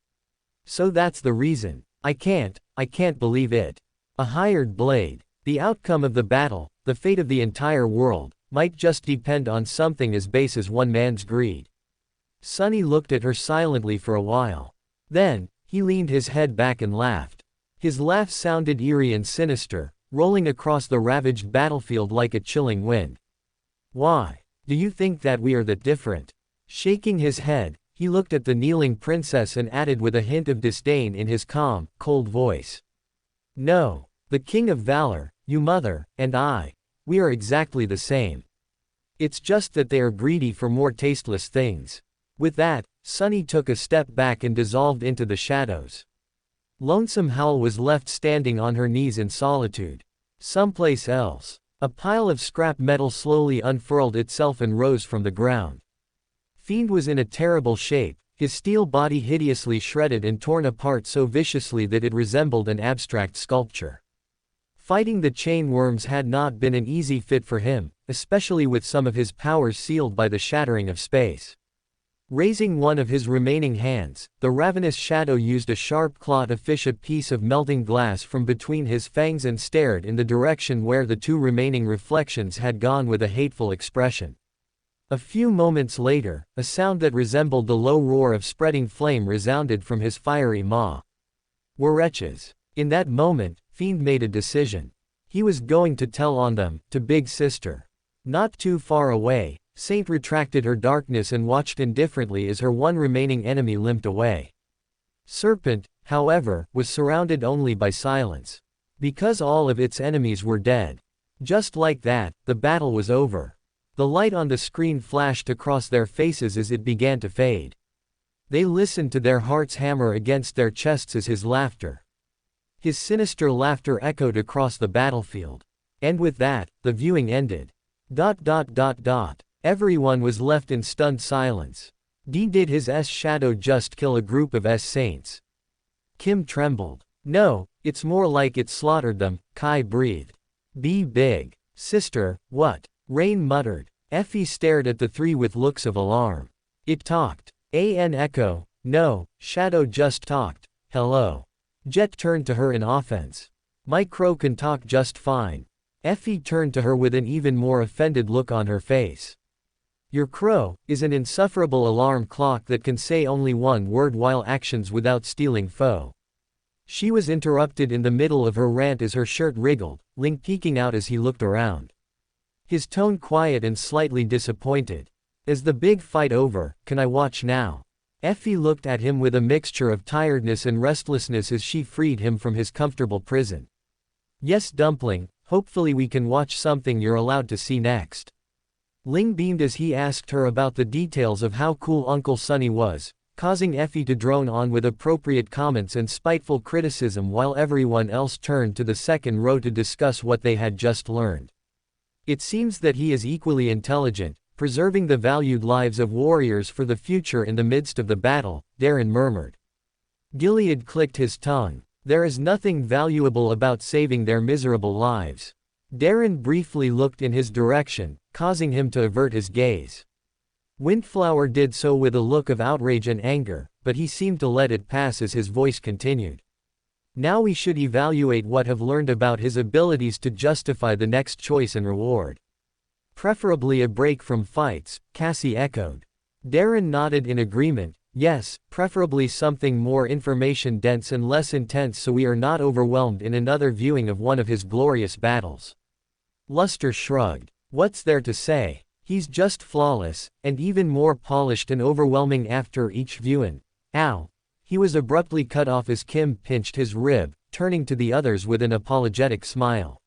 So that's the reason. I can't believe it. A hired blade. The outcome of the battle, the fate of the entire world, might just depend on something as base as one man's greed. Sunny looked at her silently for a while. Then, he leaned his head back and laughed. His laugh sounded eerie and sinister, rolling across the ravaged battlefield like a chilling wind. Why? Do you think that we are that different? Shaking his head, he looked at the kneeling princess and added with a hint of disdain in his calm, cold voice. No. The King of Valor, you mother, and I. We are exactly the same. It's just that they are greedy for more tasteless things. With that, Sunny took a step back and dissolved into the shadows. Lonesome Howl was left standing on her knees in solitude. Someplace else, a pile of scrap metal slowly unfurled itself and rose from the ground. Fiend was in a terrible shape, his steel body hideously shredded and torn apart so viciously that it resembled an abstract sculpture. Fighting the chain worms had not been an easy fit for him, especially with some of his powers sealed by the shattering of space. Raising one of his remaining hands, the ravenous shadow used a sharp claw to fish a piece of melting glass from between his fangs and stared in the direction where the two remaining reflections had gone with a hateful expression. A few moments later, a sound that resembled the low roar of spreading flame resounded from his fiery maw. Wretches! In that moment, Fiend made a decision. He was going to tell on them, to Big Sister. Not too far away, Saint retracted her darkness and watched indifferently as her one remaining enemy limped away. Serpent, however, was surrounded only by silence. Because all of its enemies were dead. Just like that, the battle was over. The light on the screen flashed across their faces as it began to fade. They listened to their hearts hammer against their chests as his laughter. His sinister laughter echoed across the battlefield. And with that, the viewing ended. Everyone was left in stunned silence. Did his shadow just kill a group of saints? Kim trembled. No, it's more like it slaughtered them, Kai breathed. Be big. Sister, what? Rain muttered. Effie stared at the three with looks of alarm. It talked. An echo. No, Shadow just talked. Hello. Jet turned to her in offense. My crow can talk just fine. Effie turned to her with an even more offended look on her face. Your crow is an insufferable alarm clock that can say only one word while actions without stealing foe. She was interrupted in the middle of her rant as her shirt wriggled, Ling peeking out as he looked around. His tone quiet and slightly disappointed. Is the big fight over? Can I watch now? Effie looked at him with a mixture of tiredness and restlessness as she freed him from his comfortable prison. Yes, Dumpling, hopefully we can watch something you're allowed to see next. Ling beamed as he asked her about the details of how cool Uncle Sunny was, causing Effie to drone on with appropriate comments and spiteful criticism while everyone else turned to the second row to discuss what they had just learned. It seems that he is equally intelligent, preserving the valued lives of warriors for the future in the midst of the battle, Darren murmured. Gilead clicked his tongue. There is nothing valuable about saving their miserable lives. Darren briefly looked in his direction, causing him to avert his gaze. Windflower did so with a look of outrage and anger, but he seemed to let it pass as his voice continued. Now we should evaluate what have learned about his abilities to justify the next choice and reward. Preferably a break from fights, Cassie echoed. Darren nodded in agreement. Yes, preferably something more information-dense and less intense so we are not overwhelmed in another viewing of one of his glorious battles. Luster shrugged. What's there to say? He's just flawless, and even more polished and overwhelming after each viewing. Ow. He was abruptly cut off as Kim pinched his rib, turning to the others with an apologetic smile.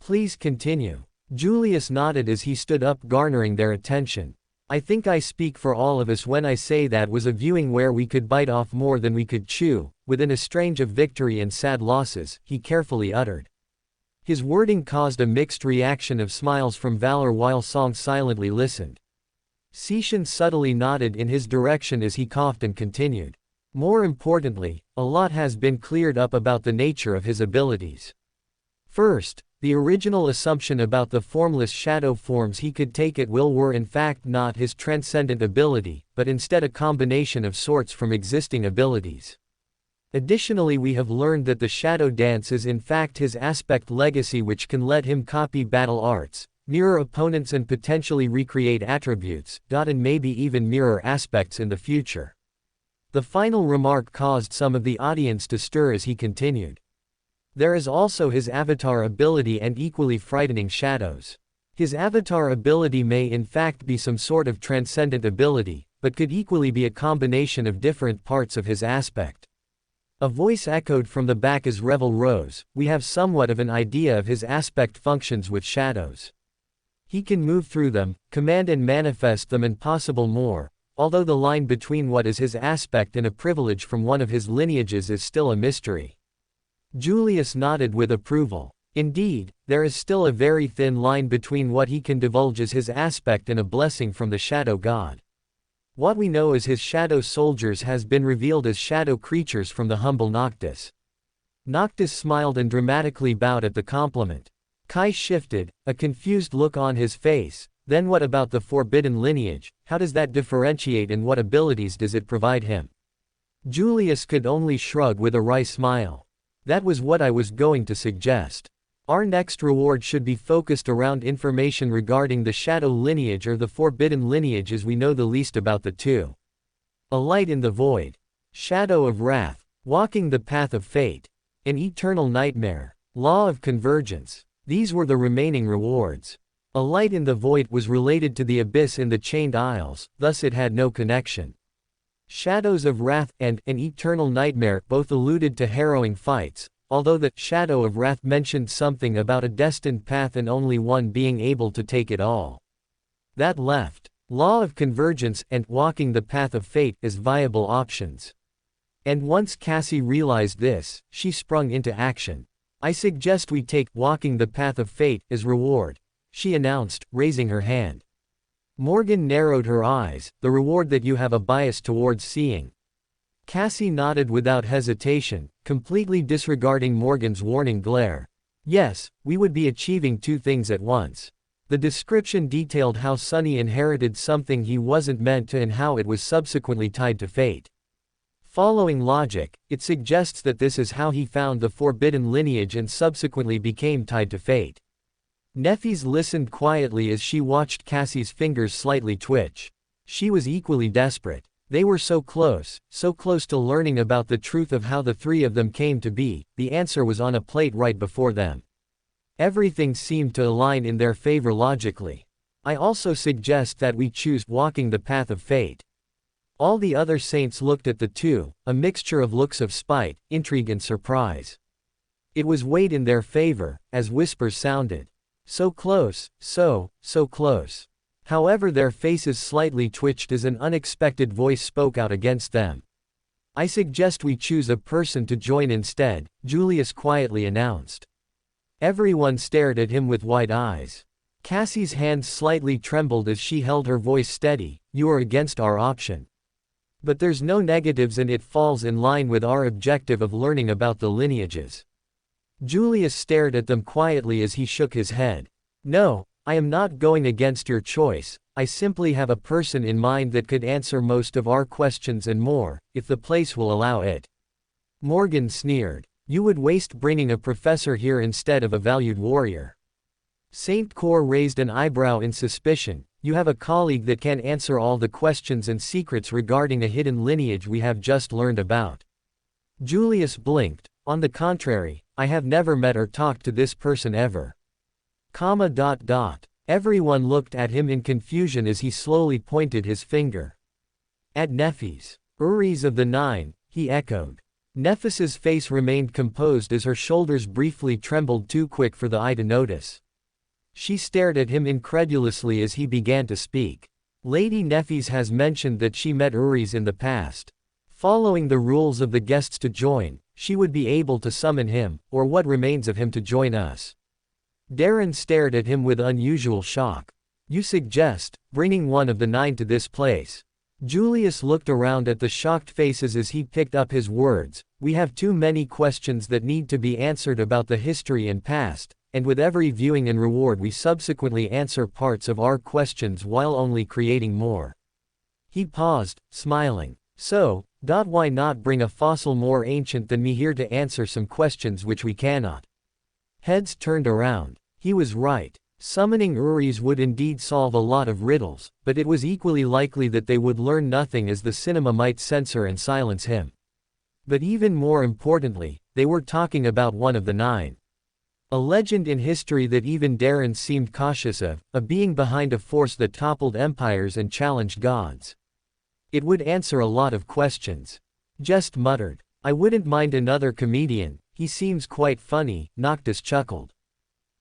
Please continue. Julius nodded as he stood up, garnering their attention. I think I speak for all of us when I say that was a viewing where we could bite off more than we could chew, within a strange of victory and sad losses, he carefully uttered. His wording caused a mixed reaction of smiles from Valor while Song silently listened. Seishan subtly nodded in his direction as he coughed and continued. More importantly, a lot has been cleared up about the nature of his abilities. First, the original assumption about the formless shadow forms he could take at will were in fact not his transcendent ability, but instead a combination of sorts from existing abilities. Additionally, we have learned that the shadow dance is in fact his aspect legacy, which can let him copy battle arts, mirror opponents and potentially recreate attributes, and maybe even mirror aspects in the future. The final remark caused some of the audience to stir as he continued. There is also his avatar ability and equally frightening shadows. His avatar ability may in fact be some sort of transcendent ability, but could equally be a combination of different parts of his aspect. A voice echoed from the back as Revel rose. We have somewhat of an idea of his aspect functions with shadows. He can move through them, command and manifest them and possible more, although the line between what is his aspect and a privilege from one of his lineages is still a mystery. Julius nodded with approval. Indeed, there is still a very thin line between what he can divulge as his aspect and a blessing from the shadow god. What we know as his shadow soldiers has been revealed as shadow creatures from the humble Noctis. Noctis smiled and dramatically bowed at the compliment. Kai shifted, a confused look on his face. Then what about the forbidden lineage? How does that differentiate and what abilities does it provide him? Julius could only shrug with a wry smile. That was what I was going to suggest. Our next reward should be focused around information regarding the shadow lineage or the forbidden lineage, as we know the least about the two. A light in the void. Shadow of wrath. Walking the path of fate. An eternal nightmare. Law of convergence. These were the remaining rewards. A light in the void was related to the abyss in the Chained Isles, thus it had no connection. Shadows of wrath and an eternal nightmare both alluded to harrowing fights, although the shadow of wrath mentioned something about a destined path and only one being able to take it all. That left law of convergence and walking the path of fate as viable options. And once Cassie realized this, she sprung into action. I suggest we take walking the path of fate as reward, she announced, raising her hand. Morgan narrowed her eyes, the reward that you have a bias towards seeing. Cassie nodded without hesitation, completely disregarding Morgan's warning glare. Yes, we would be achieving two things at once. The description detailed how Sonny inherited something he wasn't meant to and how it was subsequently tied to fate. Following logic, it suggests that this is how he found the forbidden lineage and subsequently became tied to fate. Neffys listened quietly as she watched Cassie's fingers slightly twitch. She was equally desperate. They were so close to learning about the truth of how the three of them came to be. The answer was on a plate right before them. Everything seemed to align in their favor logically. I also suggest that we choose walking the path of fate. All the other saints looked at the two, a mixture of looks of spite, intrigue and surprise. It was weighed in their favor, as whispers sounded. So close, so close. However, their faces slightly twitched as an unexpected voice spoke out against them. I suggest we choose a person to join instead, Julius quietly announced. Everyone stared at him with wide eyes. Cassie's hands slightly trembled as she held her voice steady. You are against our option. But there's no negatives and it falls in line with our objective of learning about the lineages. Julius stared at them quietly as he shook his head. No, I am not going against your choice. I simply have a person in mind that could answer most of our questions and more, if the place will allow it. Morgan sneered. You would waste bringing a professor here instead of a valued warrior. Saint Cor raised an eyebrow in suspicion. You have a colleague that can answer all the questions and secrets regarding a hidden lineage we have just learned about. Julius blinked. On the contrary, I have never met or talked to this person ever. Everyone looked at him in confusion as he slowly pointed his finger. At Neffys. Uris of the Nine, he echoed. Nephys's face remained composed as her shoulders briefly trembled too quick for the eye to notice. She stared at him incredulously as he began to speak. Lady Neffys has mentioned that she met Uris in the past. Following the rules of the guests to join, she would be able to summon him, or what remains of him to join us. Darren stared at him with unusual shock. You suggest bringing one of the nine to this place? Julius looked around at the shocked faces as he picked up his words. We have too many questions that need to be answered about the history and past, and with every viewing and reward we subsequently answer parts of our questions while only creating more. He paused, smiling. So, why not bring a fossil more ancient than me here to answer some questions which we cannot? Heads turned around. He was right. Summoning Uris would indeed solve a lot of riddles, but it was equally likely that they would learn nothing as the cinema might censor and silence him. But even more importantly, they were talking about one of the nine. A legend in history that even Darren seemed cautious of, a being behind a force that toppled empires and challenged gods. It would answer a lot of questions. Just muttered. I wouldn't mind another comedian, he seems quite funny, Noctis chuckled.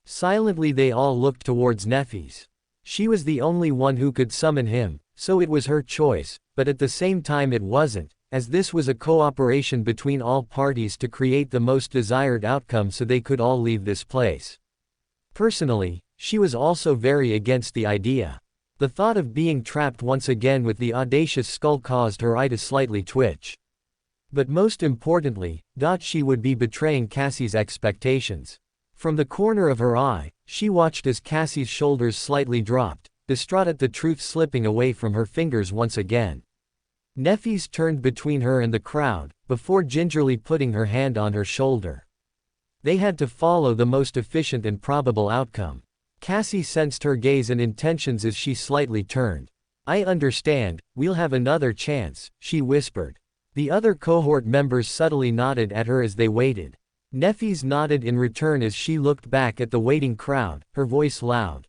Silently they all looked towards Neffys. She was the only one who could summon him, so it was her choice, but at the same time it wasn't, as this was a cooperation between all parties to create the most desired outcome so they could all leave this place. Personally, she was also very against the idea. The thought of being trapped once again with the audacious skull caused her eye to slightly twitch. But most importantly, she would be betraying Cassie's expectations. From the corner of her eye, she watched as Cassie's shoulders slightly dropped, distraught at the truth slipping away from her fingers once again. Neffys turned between her and the crowd, before gingerly putting her hand on her shoulder. They had to follow the most efficient and probable outcome. Cassie sensed her gaze and intentions as she slightly turned. "I understand, we'll have another chance," she whispered. The other cohort members subtly nodded at her as they waited. Neffys nodded in return as she looked back at the waiting crowd, her voice loud.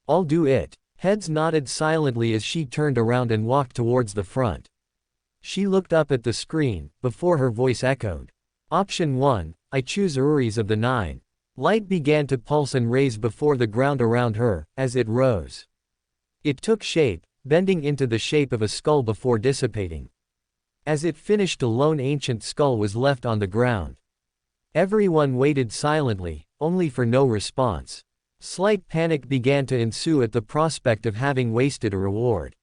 "I'll do it." Heads nodded silently as she turned around and walked towards the front. She looked up at the screen, before her voice echoed. Option 1, I choose Uris of the 9. Light began to pulse and raise before the ground around her, as it rose. It took shape, bending into the shape of a skull before dissipating. As it finished, a lone ancient skull was left on the ground. Everyone waited silently, only for no response. Slight panic began to ensue at the prospect of having wasted a reward.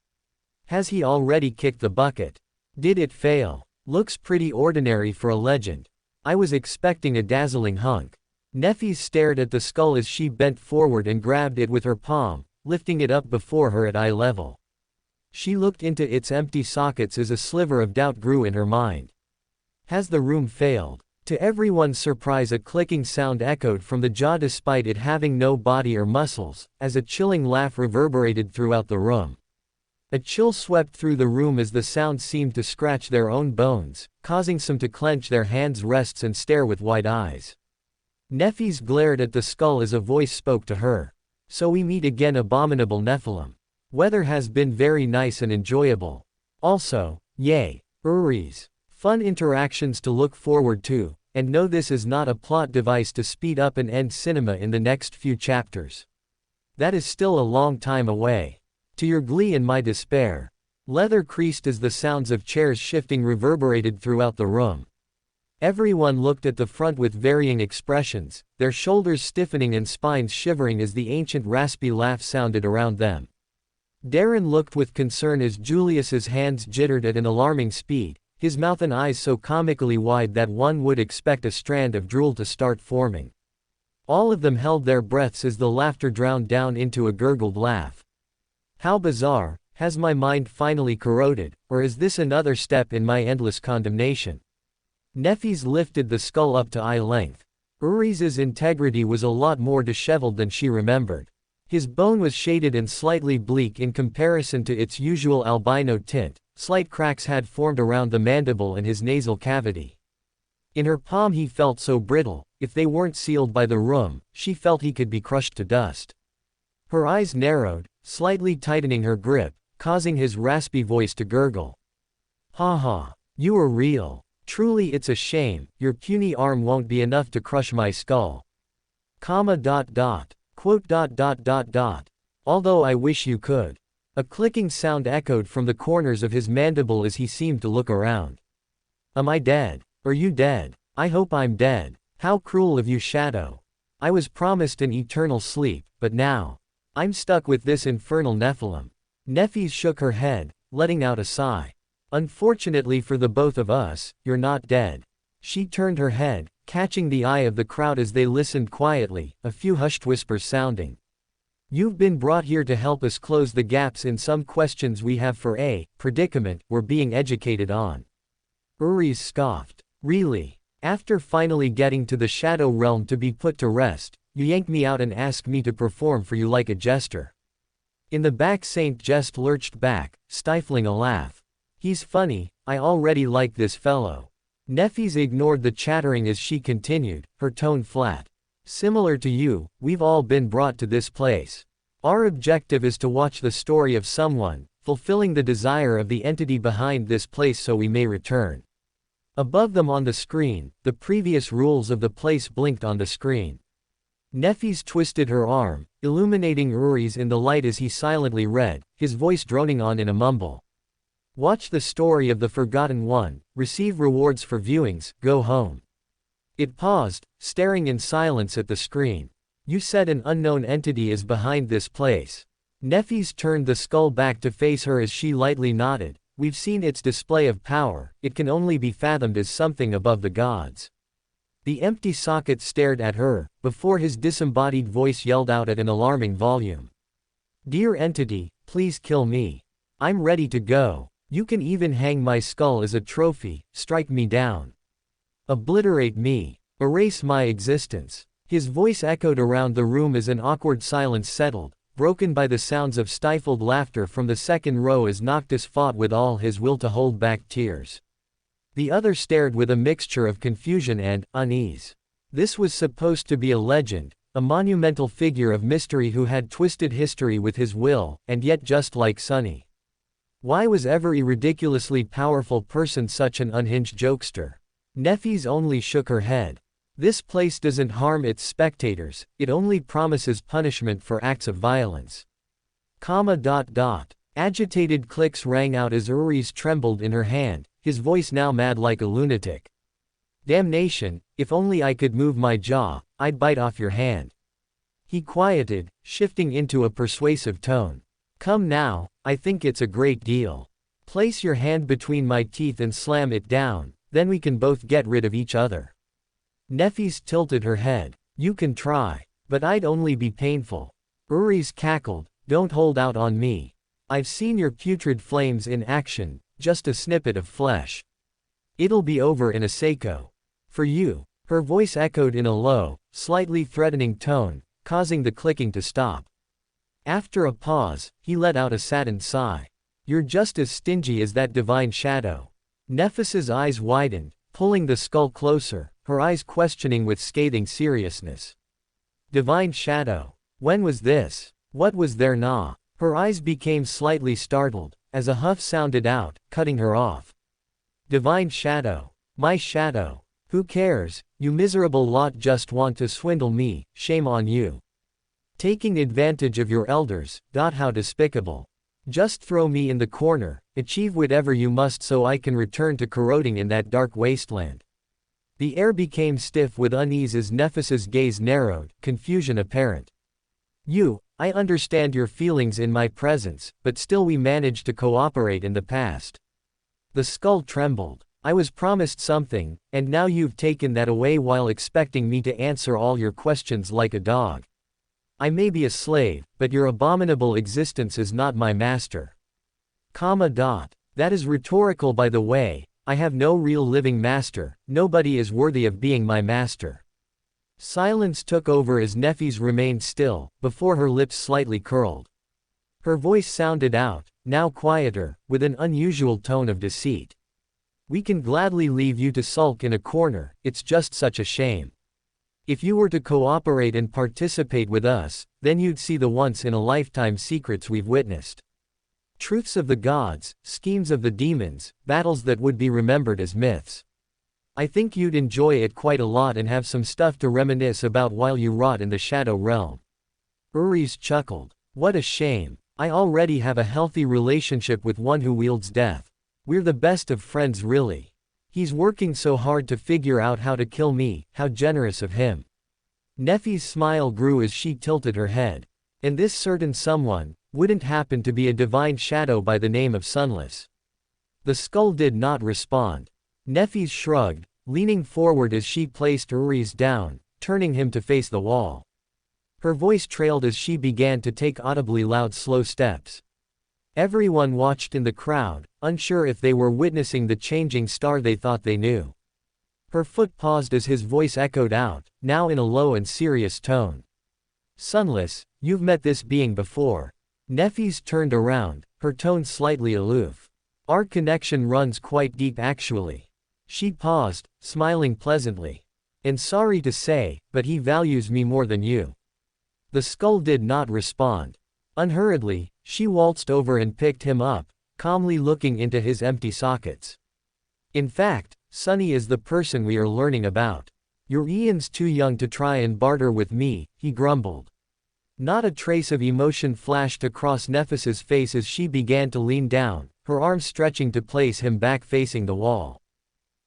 Has he already kicked the bucket? Did it fail? Looks pretty ordinary for a legend. I was expecting a dazzling hunk. Neffys stared at the skull as she bent forward and grabbed it with her palm, lifting it up before her at eye level. She looked into its empty sockets as a sliver of doubt grew in her mind. Has the room failed? To everyone's surprise, a clicking sound echoed from the jaw despite it having no body or muscles, as a chilling laugh reverberated throughout the room. A chill swept through the room as the sound seemed to scratch their own bones, causing some to clench their hands' rests and stare with wide eyes. Neffys glared at the skull as a voice spoke to her. "So we meet again, abominable Nephilim. Weather has been very nice and enjoyable. Also, yay, Uris. Fun interactions to look forward to, and no, this is not a plot device to speed up and end cinema in the next few chapters. That is still a long time away. To your glee and my despair." Leather creased as the sounds of chairs shifting reverberated throughout the room. Everyone looked at the front with varying expressions, their shoulders stiffening and spines shivering as the ancient raspy laugh sounded around them. Darren looked with concern as Julius's hands jittered at an alarming speed, his mouth and eyes so comically wide that one would expect a strand of drool to start forming. All of them held their breaths as the laughter drowned down into a gurgled laugh. How bizarre, has my mind finally corroded, or is this another step in my endless condemnation? Neffys lifted the skull up to eye length. Uris's integrity was a lot more disheveled than she remembered. His bone was shaded and slightly bleak in comparison to its usual albino tint. Slight cracks had formed around the mandible and his nasal cavity. In her palm he felt so brittle, if they weren't sealed by the room, she felt he could be crushed to dust. Her eyes narrowed, slightly tightening her grip, causing his raspy voice to gurgle. "Ha ha, you are real. Truly it's a shame, your puny arm won't be enough to crush my skull. Quote. Although I wish you could." A clicking sound echoed from the corners of his mandible as he seemed to look around. "Am I dead? Are you dead? I hope I'm dead. How cruel of you, Shadow. I was promised an eternal sleep, but now I'm stuck with this infernal Nephilim." Neffys shook her head, letting out a sigh. "Unfortunately for the both of us, you're not dead." She turned her head, catching the eye of the crowd as they listened quietly, a few hushed whispers sounding. "You've been brought here to help us close the gaps in some questions we have for a predicament we're being educated on." Uris scoffed. "Really? After finally getting to the Shadow Realm to be put to rest, you yank me out and ask me to perform for you like a jester?" In the back, Saint Jest lurched back, stifling a laugh. "He's funny, I already like this fellow." Neffys ignored the chattering as she continued, her tone flat. "Similar to you, we've all been brought to this place. Our objective is to watch the story of someone, fulfilling the desire of the entity behind this place so we may return." Above them on the screen, the previous rules of the place blinked on the screen. Nefis twisted her arm, illuminating Uri's in the light as he silently read, his voice droning on in a mumble. Watch the story of the Forgotten One, receive rewards for viewings, go home. It paused, staring in silence at the screen. You said an unknown entity is behind this place. Nefis turned the skull back to face her as she lightly nodded. We've seen its display of power, it can only be fathomed as something above the gods. The empty socket stared at her, before his disembodied voice yelled out at an alarming volume. Dear entity, please kill me. I'm ready to go. You can even hang my skull as a trophy, strike me down. Obliterate me. Erase my existence. His voice echoed around the room as an awkward silence settled, broken by the sounds of stifled laughter from the second row as Noctis fought with all his will to hold back tears. The other stared with a mixture of confusion and unease. This was supposed to be a legend, a monumental figure of mystery who had twisted history with his will, and yet just like Sunny. Why was every ridiculously powerful person such an unhinged jokester? Nefis only shook her head. This place doesn't harm its spectators, it only promises punishment for acts of violence. Agitated clicks rang out as Uri's trembled in her hand, his voice now mad like a lunatic. Damnation, if only I could move my jaw, I'd bite off your hand. He quieted, shifting into a persuasive tone. Come now, I think it's a great deal. Place your hand between my teeth and slam it down, then we can both get rid of each other. Nefis tilted her head. You can try, but I'd only be painful. Uri's cackled, don't hold out on me. I've seen your putrid flames in action, just a snippet of flesh. It'll be over in a secco. For you. Her voice echoed in a low, slightly threatening tone, causing the clicking to stop. After a pause, he let out a saddened sigh. You're just as stingy as that divine shadow. Nefis's eyes widened, pulling the skull closer, her eyes questioning with scathing seriousness. Divine shadow. When was this? What was there now? Her eyes became slightly startled, as a huff sounded out, cutting her off. Divine shadow. My shadow. Who cares? You miserable lot just want to swindle me, shame on you. Taking advantage of your elders, how despicable. Just throw me in the corner, achieve whatever you must so I can return to corroding in that dark wasteland. The air became stiff with unease as Nefis's gaze narrowed, confusion apparent. I understand your feelings in my presence, but still we managed to cooperate in the past. The skull trembled. I was promised something, and now you've taken that away while expecting me to answer all your questions like a dog. I may be a slave, but your abominable existence is not my master. That is rhetorical by the way, I have no real living master, nobody is worthy of being my master. Silence took over as Nefis remained still, before her lips slightly curled. Her voice sounded out, now quieter, with an unusual tone of deceit. We can gladly leave you to sulk in a corner, it's just such a shame. If you were to cooperate and participate with us, then you'd see the once-in-a-lifetime secrets we've witnessed. Truths of the gods, schemes of the demons, battles that would be remembered as myths. I think you'd enjoy it quite a lot and have some stuff to reminisce about while you rot in the shadow realm. Uri's chuckled. What a shame. I already have a healthy relationship with one who wields death. We're the best of friends really. He's working so hard to figure out how to kill me, how generous of him. Nefis' smile grew as she tilted her head. And this certain someone, wouldn't happen to be a divine shadow by the name of Sunless. The skull did not respond. Nefis shrugged, leaning forward as she placed Uri's down, turning him to face the wall. Her voice trailed as she began to take audibly loud slow steps. Everyone watched in the crowd, unsure if they were witnessing the changing star they thought they knew. Her foot paused as his voice echoed out, now in a low and serious tone. Sunless, you've met this being before. Nefis turned around, her tone slightly aloof. Our connection runs quite deep actually. She paused, smiling pleasantly. And sorry to say, but he values me more than you. The skull did not respond. Unhurriedly, she waltzed over and picked him up, calmly looking into his empty sockets. In fact, Sunny is the person we are learning about. Your Ian's too young to try and barter with me, he grumbled. Not a trace of emotion flashed across Nephis's face as she began to lean down, her arms stretching to place him back facing the wall.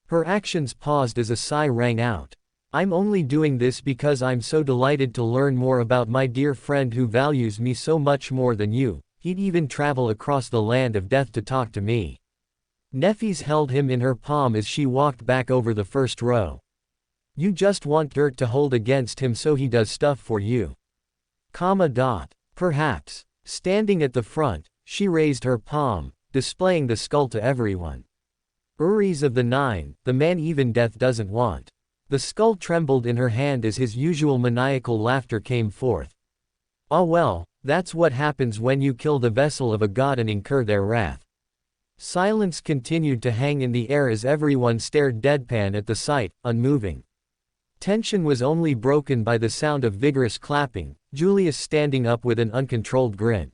Her actions paused as a sigh rang out. I'm only doing this because I'm so delighted to learn more about my dear friend who values me so much more than you. He'd even travel across the land of death to talk to me. Nephis held him in her palm as she walked back over the first row. You just want dirt to hold against him so he does stuff for you. Perhaps. Standing at the front, she raised her palm, displaying the skull to everyone. Ures of the Nine, the man even death doesn't want. The skull trembled in her hand as his usual maniacal laughter came forth. Ah well, that's what happens when you kill the vessel of a god and incur their wrath. Silence continued to hang in the air as everyone stared deadpan at the sight, unmoving. Tension was only broken by the sound of vigorous clapping, Julius standing up with an uncontrolled grin.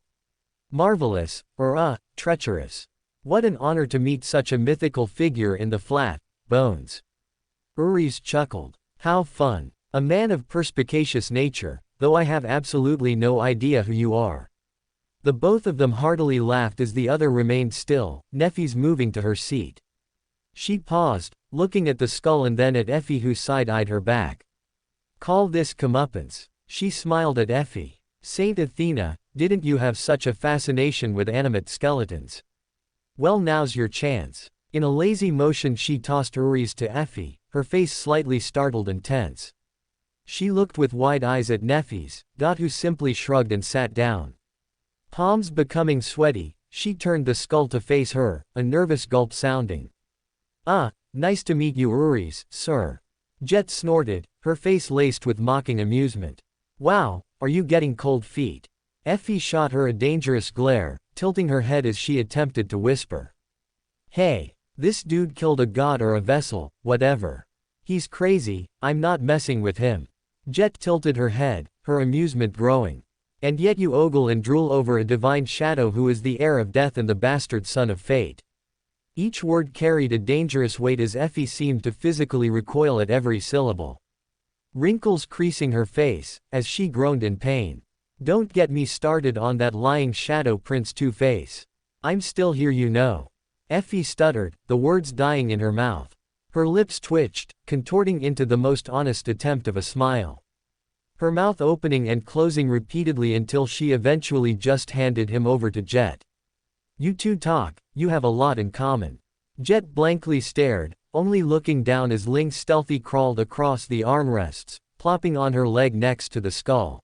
Marvelous, or treacherous. What an honor to meet such a mythical figure in the flat, bones. Ures chuckled. How fun. A man of perspicacious nature, though I have absolutely no idea who you are. The both of them heartily laughed as the other remained still, Nephis moving to her seat. She paused, looking at the skull and then at Effie who side-eyed her back. Call this comeuppance. She smiled at Effie. Saint Athena, didn't you have such a fascination with animate skeletons? Well, now's your chance. In a lazy motion she tossed Ures to Effie, her face slightly startled and tense. She looked with wide eyes at Nephis, who simply shrugged and sat down. Palms becoming sweaty, she turned the skull to face her, a nervous gulp sounding. Nice to meet you, Ures, sir. Jet snorted, her face laced with mocking amusement. Wow, are you getting cold feet? Effie shot her a dangerous glare, tilting her head as she attempted to whisper. Hey, this dude killed a god or a vessel, whatever. He's crazy, I'm not messing with him. Jet tilted her head, her amusement growing. And yet you ogle and drool over a divine shadow who is the heir of death and the bastard son of fate. Each word carried a dangerous weight as Effie seemed to physically recoil at every syllable. Wrinkles creasing her face, as she groaned in pain. Don't get me started on that lying shadow Prince Two-Face. I'm still here, you know. Effie stuttered, the words dying in her mouth. Her lips twitched, contorting into the most honest attempt of a smile. Her mouth opening and closing repeatedly until she eventually just handed him over to Jet. You two talk, you have a lot in common. Jet blankly stared, only looking down as Ling stealthily crawled across the armrests, plopping on her leg next to the skull.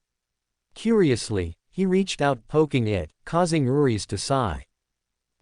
Curiously, he reached out poking it, causing Ures to sigh.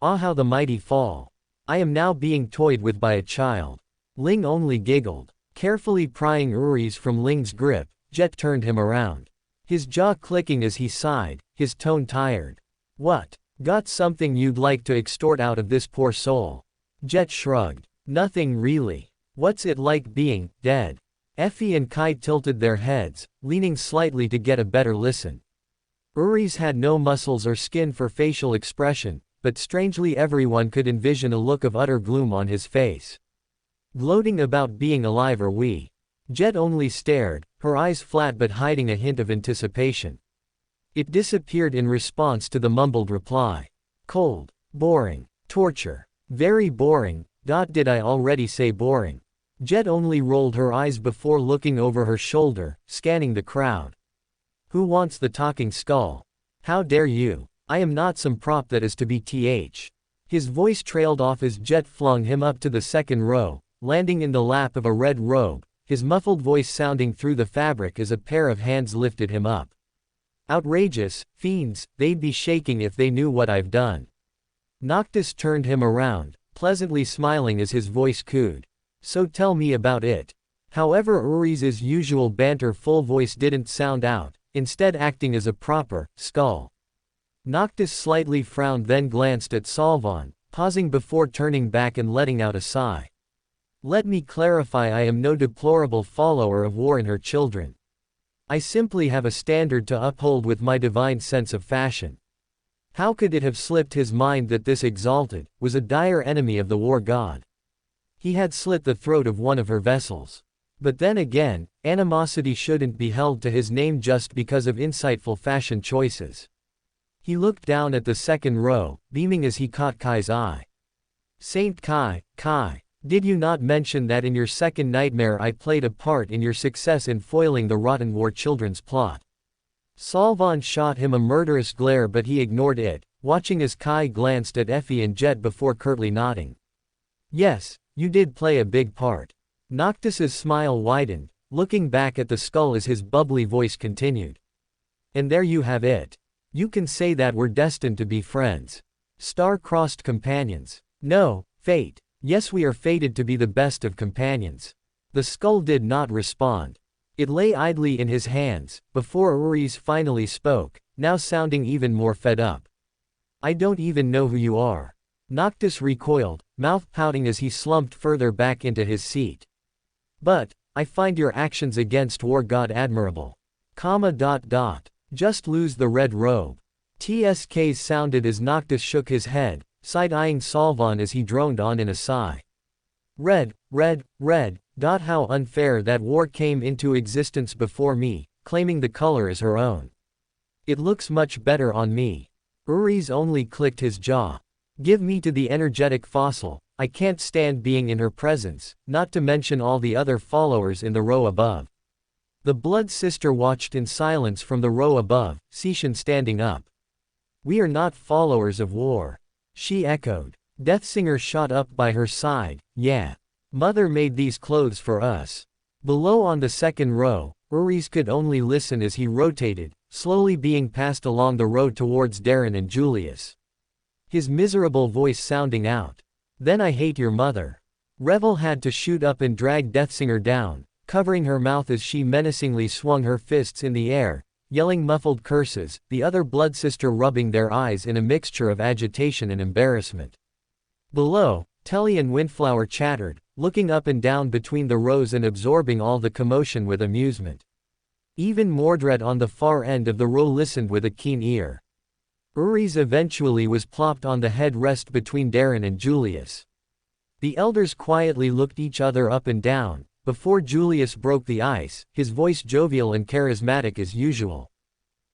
Ah, how the mighty fall. I am now being toyed with by a child. Ling only giggled. Carefully prying Ures from Ling's grip, Jet turned him around. His jaw clicking as he sighed, his tone tired. What? Got something you'd like to extort out of this poor soul? Jet shrugged. Nothing really. What's it like being dead? Effie and Kai tilted their heads, leaning slightly to get a better listen. Ures had no muscles or skin for facial expression, but strangely everyone could envision a look of utter gloom on his face. Gloating about being alive or we. Jet only stared, her eyes flat but hiding a hint of anticipation. It disappeared in response to the mumbled reply. Cold. Boring. Torture. Very boring. Did I already say boring? Jet only rolled her eyes before looking over her shoulder, scanning the crowd. Who wants the talking skull? How dare you? I am not some prop that is to be His voice trailed off as Jet flung him up to the second row, landing in the lap of a red robe, his muffled voice sounding through the fabric as a pair of hands lifted him up. Outrageous, fiends, they'd be shaking if they knew what I've done. Noctis turned him around, pleasantly smiling as his voice cooed. So tell me about it. However, Ures's usual banter-full voice didn't sound out, instead acting as a proper skull. Noctis slightly frowned then glanced at Salvan, pausing before turning back and letting out a sigh. Let me clarify, I am no deplorable follower of war and her children. I simply have a standard to uphold with my divine sense of fashion. How could it have slipped his mind that this exalted, was a dire enemy of the war god? He had slit the throat of one of her vessels. But then again, animosity shouldn't be held to his name just because of insightful fashion choices. He looked down at the second row, beaming as he caught Kai's eye. Saint Kai, did you not mention that in your second nightmare I played a part in your success in foiling the rotten war children's plot? Salvan shot him a murderous glare, but he ignored it, watching as Kai glanced at Effie and Jet before curtly nodding. Yes, you did play a big part. Noctis's smile widened, looking back at the skull as his bubbly voice continued. And there you have it. You can say that we're destined to be friends. Star-crossed companions. No, fate. Yes, we are fated to be the best of companions. The skull did not respond. It lay idly in his hands, before Uriz finally spoke, now sounding even more fed up. I don't even know who you are. Noctis recoiled, mouth pouting as he slumped further back into his seat. But, I find your actions against War God admirable. Just lose the red robe. TSKs sounded as Noctis shook his head, side-eyeing Salvan as he droned on in a sigh. Red. How unfair that war came into existence before me, claiming the color as her own. It looks much better on me. Uriz only clicked his jaw. Give me to the energetic fossil, I can't stand being in her presence, not to mention all the other followers in the row above. The Blood Sister watched in silence from the row above, Sishan standing up. We are not followers of war. She echoed. Deathsinger shot up by her side. Yeah. Mother made these clothes for us. Below on the second row, Uriz could only listen as he rotated, slowly being passed along the road towards Darren and Julius. His miserable voice sounding out. Then I hate your mother. Revel had to shoot up and drag Deathsinger down, covering her mouth as she menacingly swung her fists in the air, yelling muffled curses, the other Blood Sister rubbing their eyes in a mixture of agitation and embarrassment. Below, Telly and Windflower chattered, looking up and down between the rows and absorbing all the commotion with amusement. Even Mordred on the far end of the row listened with a keen ear. Uriz eventually was plopped on the headrest between Darren and Julius. The elders quietly looked each other up and down, before Julius broke the ice, his voice jovial and charismatic as usual.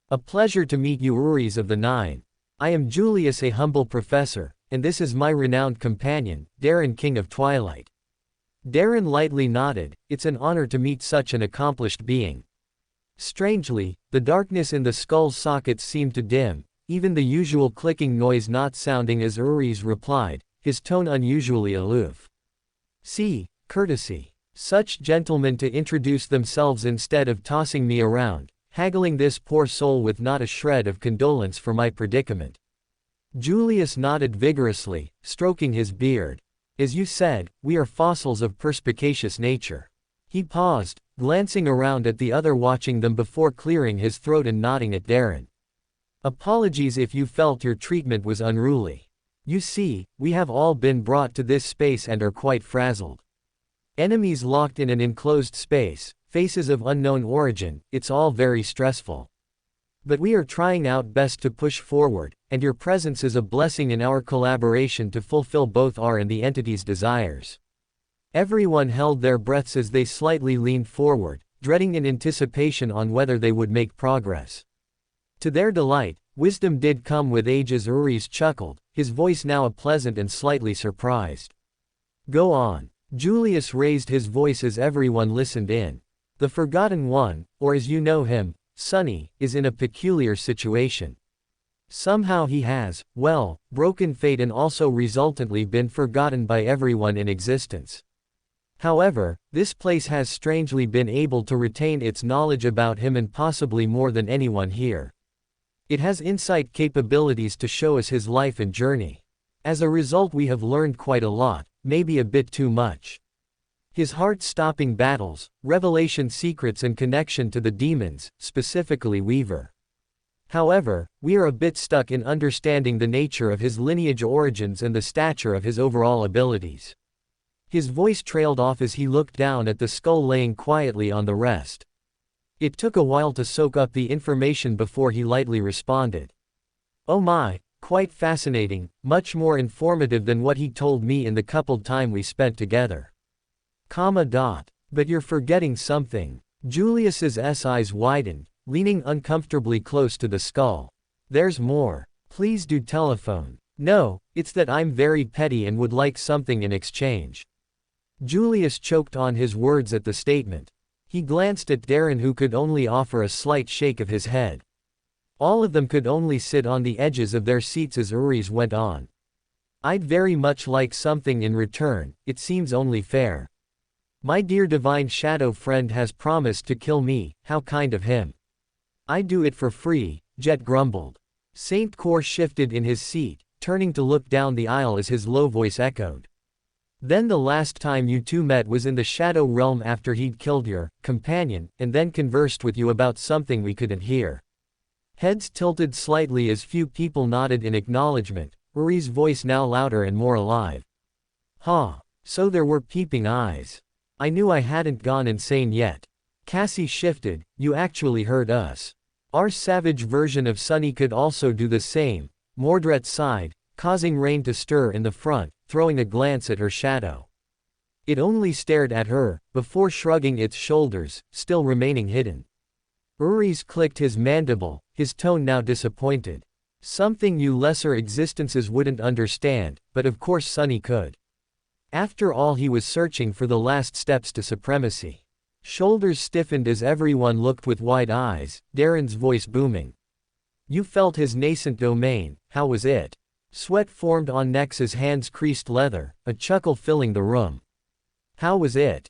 A pleasure to meet you, Uriz of the Nine. I am Julius, a humble professor, and this is my renowned companion, Darren, King of Twilight. Darren lightly nodded. It's an honor to meet such an accomplished being. Strangely, the darkness in the skull's sockets seemed to dim, even the usual clicking noise not sounding as Uriz replied, his tone unusually aloof. See, courtesy. Such gentlemen to introduce themselves instead of tossing me around, haggling this poor soul with not a shred of condolence for my predicament. Julius nodded vigorously, stroking his beard. As you said, we are fossils of perspicacious nature. He paused, glancing around at the other watching them before clearing his throat and nodding at Darren. Apologies if you felt your treatment was unruly. You see, we have all been brought to this space and are quite frazzled. Enemies locked in an enclosed space, faces of unknown origin, it's all very stressful. But we are trying our best to push forward, and your presence is a blessing in our collaboration to fulfill both our and the entity's desires. Everyone held their breaths as they slightly leaned forward, dreading in anticipation on whether they would make progress. To their delight, wisdom did come with age as Uriz chuckled, his voice now a pleasant and slightly surprised. Go on. Julius raised his voice as everyone listened in. The Forgotten One, or as you know him, Sonny, is in a peculiar situation. Somehow he has, well, broken fate and also resultantly been forgotten by everyone in existence. However, this place has strangely been able to retain its knowledge about him and possibly more than anyone here. It has insight capabilities to show us his life and journey. As a result, we have learned quite a lot, maybe a bit too much. His heart-stopping battles, revelation secrets and connection to the demons, specifically Weaver. However, we are a bit stuck in understanding the nature of his lineage origins and the stature of his overall abilities. His voice trailed off as he looked down at the skull laying quietly on the rest. It took a while to soak up the information before he lightly responded. Oh my, quite fascinating, much more informative than what he told me in the coupled time we spent together. But you're forgetting something. Julius's eyes widened, leaning uncomfortably close to the skull. There's more. Please do telephone. No, it's that I'm very petty and would like something in exchange. Julius choked on his words at the statement. He glanced at Darren, who could only offer a slight shake of his head. All of them could only sit on the edges of their seats as Uri's went on. I'd very much like something in return, it seems only fair. My dear divine shadow friend has promised to kill me, how kind of him. I'd do it for free, Jet grumbled. Saint Cor shifted in his seat, turning to look down the aisle as his low voice echoed. Then the last time you two met was in the shadow realm after he'd killed your companion, and then conversed with you about something we couldn't hear. Heads tilted slightly as few people nodded in acknowledgement, Uri's voice now louder and more alive. Huh. So there were peeping eyes. I knew I hadn't gone insane yet. Cassie shifted, you actually heard us. Our savage version of Sunny could also do the same, Mordred sighed, causing Rain to stir in the front, throwing a glance at her shadow. It only stared at her, before shrugging its shoulders, still remaining hidden. Uri's clicked his mandible, his tone now disappointed. Something you lesser existences wouldn't understand, but of course Sunny could. After all, he was searching for the last steps to supremacy. Shoulders stiffened as everyone looked with wide eyes, Darren's voice booming. You felt his nascent domain, how was it? Sweat formed on necks as hands creased leather, a chuckle filling the room. How was it?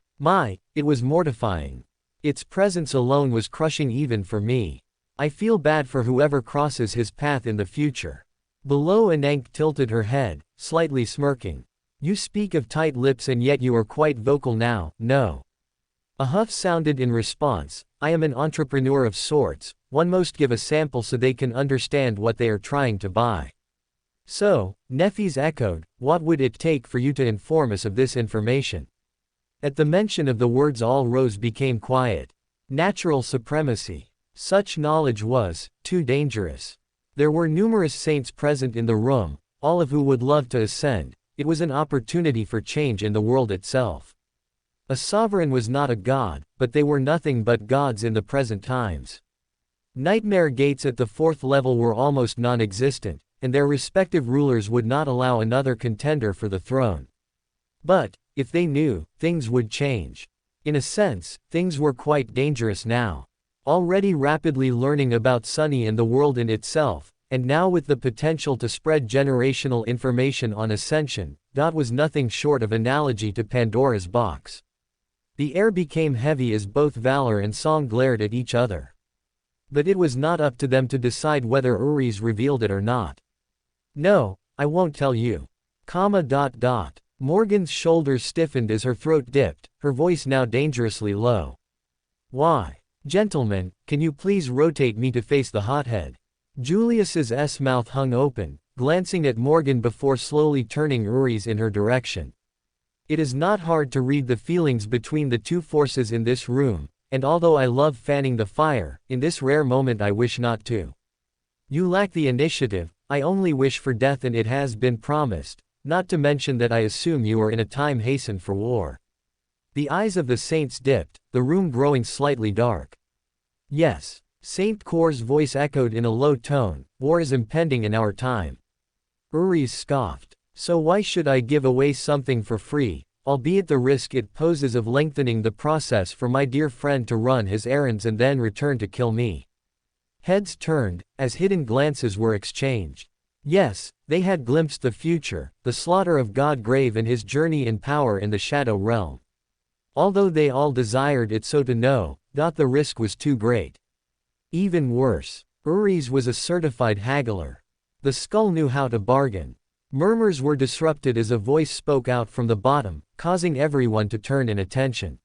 It was mortifying. Its presence alone was crushing even for me. I feel bad for whoever crosses his path in the future. Below, Anank tilted her head, slightly smirking. You speak of tight lips and yet you are quite vocal now, no. A huff sounded in response. I am an entrepreneur of sorts, one must give a sample so they can understand what they are trying to buy. So, Nefis echoed, what would it take for you to inform us of this information? At the mention of the words all rows became quiet. Natural supremacy. Such knowledge was too dangerous. There were numerous saints present in the room, all of who would love to ascend. It was an opportunity for change in the world itself. A sovereign was not a god, but they were nothing but gods in the present times. Nightmare gates at the 4th level were almost non-existent, and their respective rulers would not allow another contender for the throne. But, if they knew, things would change. In a sense, things were quite dangerous now. Already rapidly learning about Sunny and the world in itself, and now with the potential to spread generational information on ascension, that was nothing short of analogy to Pandora's box. The air became heavy as both Valor and Song glared at each other. But it was not up to them to decide whether Uri's revealed it or not. No, I won't tell you. Morgan's shoulders stiffened as her throat dipped, her voice now dangerously low. Why? Gentlemen, can you please rotate me to face the hothead? Julius's mouth hung open, glancing at Morgan before slowly turning Uri's in her direction. It is not hard to read the feelings between the two forces in this room, and although I love fanning the fire, in this rare moment I wish not to. You lack the initiative, I only wish for death and it has been promised, not to mention that I assume you are in a time hastened for war. The eyes of the saints dipped, the room growing slightly dark. Yes. Saint Cor's voice echoed in a low tone, war is impending in our time. Uri's scoffed. So why should I give away something for free, albeit the risk it poses of lengthening the process for my dear friend to run his errands and then return to kill me? Heads turned, as hidden glances were exchanged. Yes, they had glimpsed the future, the slaughter of God Grave and his journey in power in the Shadow Realm. Although they all desired it so to know, the risk was too great. Even worse, Uri's was a certified haggler. The skull knew how to bargain. Murmurs were disrupted as a voice spoke out from the bottom, causing everyone to turn in attention.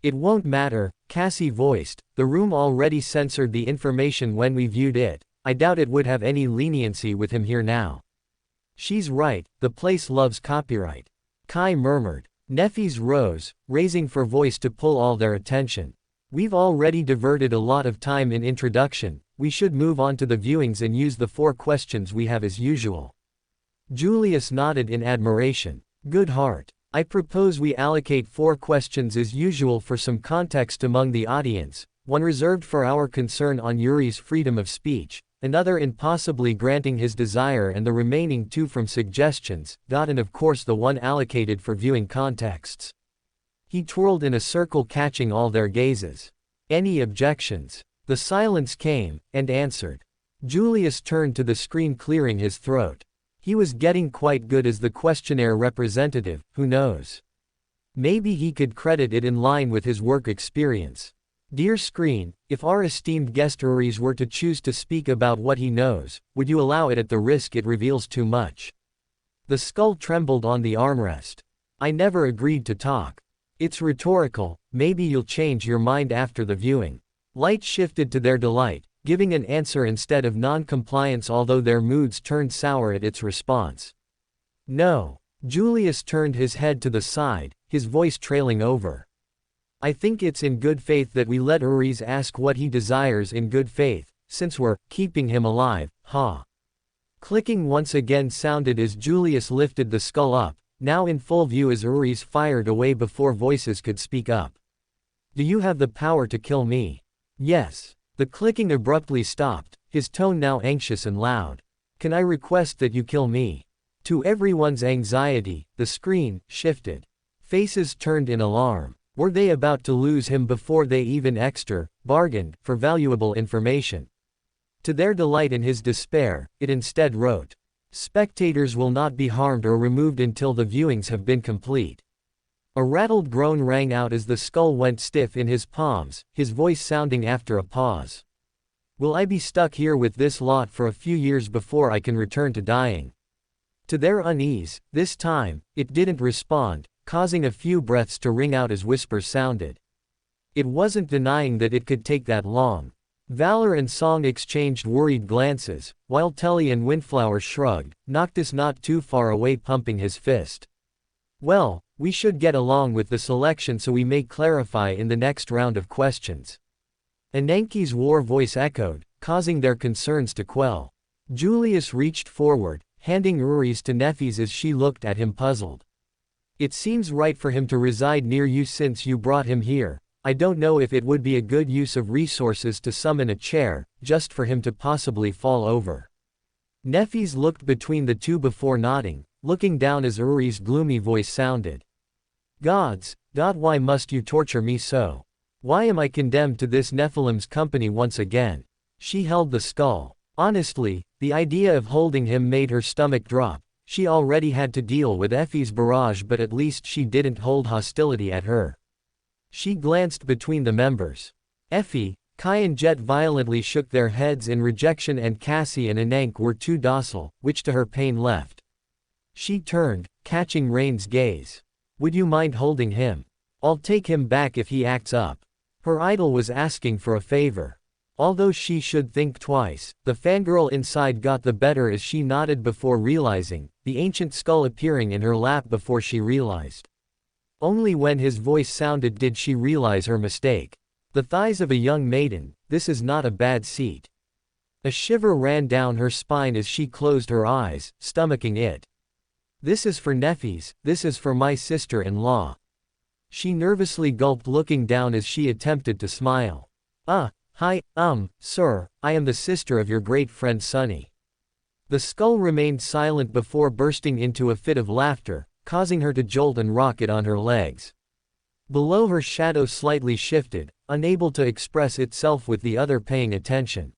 It won't matter, Cassie voiced, the room already censored the information when we viewed it, I doubt it would have any leniency with him here now. She's right, the place loves copyright. Kai murmured. Nefis rose, raising for voice to pull all their attention. We've already diverted a lot of time in introduction, we should move on to the viewings and use the 4 questions we have as usual. Julius nodded in admiration. Good heart. I propose we allocate 4 questions as usual for some context among the audience, one reserved for our concern on Yuri's freedom of speech, another in possibly granting his desire, and the remaining 2 from suggestions, and of course the one allocated for viewing contexts. He twirled in a circle, catching all their gazes. Any objections? The silence came, and answered. Julius turned to the screen, clearing his throat. He was getting quite good as the questionnaire representative, who knows? Maybe he could credit it in line with his work experience. Dear screen, if our esteemed guest Uris were to choose to speak about what he knows, would you allow it at the risk it reveals too much? The skull trembled on the armrest. I never agreed to talk. It's rhetorical, maybe you'll change your mind after the viewing. Light shifted to their delight, giving an answer instead of non-compliance, although their moods turned sour at its response. No. Julius turned his head to the side, his voice trailing over. I think it's in good faith that we let Uris ask what he desires in good faith, since we're keeping him alive, ha. Clicking once again sounded as Julius lifted the skull up, now in full view as Uris fired away before voices could speak up. Do you have the power to kill me? Yes. The clicking abruptly stopped, his tone now anxious and loud. Can I request that you kill me? To everyone's anxiety, the screen shifted. Faces turned in alarm. Were they about to lose him before they even bargained for valuable information? To their delight and his despair, it instead wrote, spectators will not be harmed or removed until the viewings have been complete. A rattled groan rang out as the skull went stiff in his palms, his voice sounding after a pause. Will I be stuck here with this lot for a few years before I can return to dying? To their unease, this time, it didn't respond, causing a few breaths to ring out as whispers sounded. It wasn't denying that it could take that long. Valor and Song exchanged worried glances, while Telly and Windflower shrugged, Noctis not too far away pumping his fist. Well, we should get along with the selection so we may clarify in the next round of questions. Ananke's war voice echoed, causing their concerns to quell. Julius reached forward, handing Uris to Nefis as she looked at him puzzled. It seems right for him to reside near you since you brought him here. I don't know if it would be a good use of resources to summon a chair, just for him to possibly fall over. Nefis looked between the 2 before nodding, looking down as Uris' gloomy voice sounded. Gods, why must you torture me so? Why am I condemned to this Nephilim's company once again? She held the skull. Honestly, the idea of holding him made her stomach drop. She already had to deal with Effie's barrage, but at least she didn't hold hostility at her. She glanced between the members. Effie, Kai and Jet violently shook their heads in rejection, and Cassie and Ananke were too docile, which to her pain left. She turned, catching Rain's gaze. Would you mind holding him? I'll take him back if he acts up. Her idol was asking for a favor. Although she should think twice, the fangirl inside got the better as she nodded before realizing, the ancient skull appearing in her lap before she realized. Only when his voice sounded did she realize her mistake. The thighs of a young maiden, this is not a bad seat. A shiver ran down her spine as she closed her eyes, stomaching it. This is for Nefis, this is for my sister-in-law. She nervously gulped, looking down as she attempted to smile. Hi, sir, I am the sister of your great friend Sunny. The skull remained silent before bursting into a fit of laughter, causing her to jolt and rocket on her legs. Below her, shadow slightly shifted, unable to express itself with the other paying attention.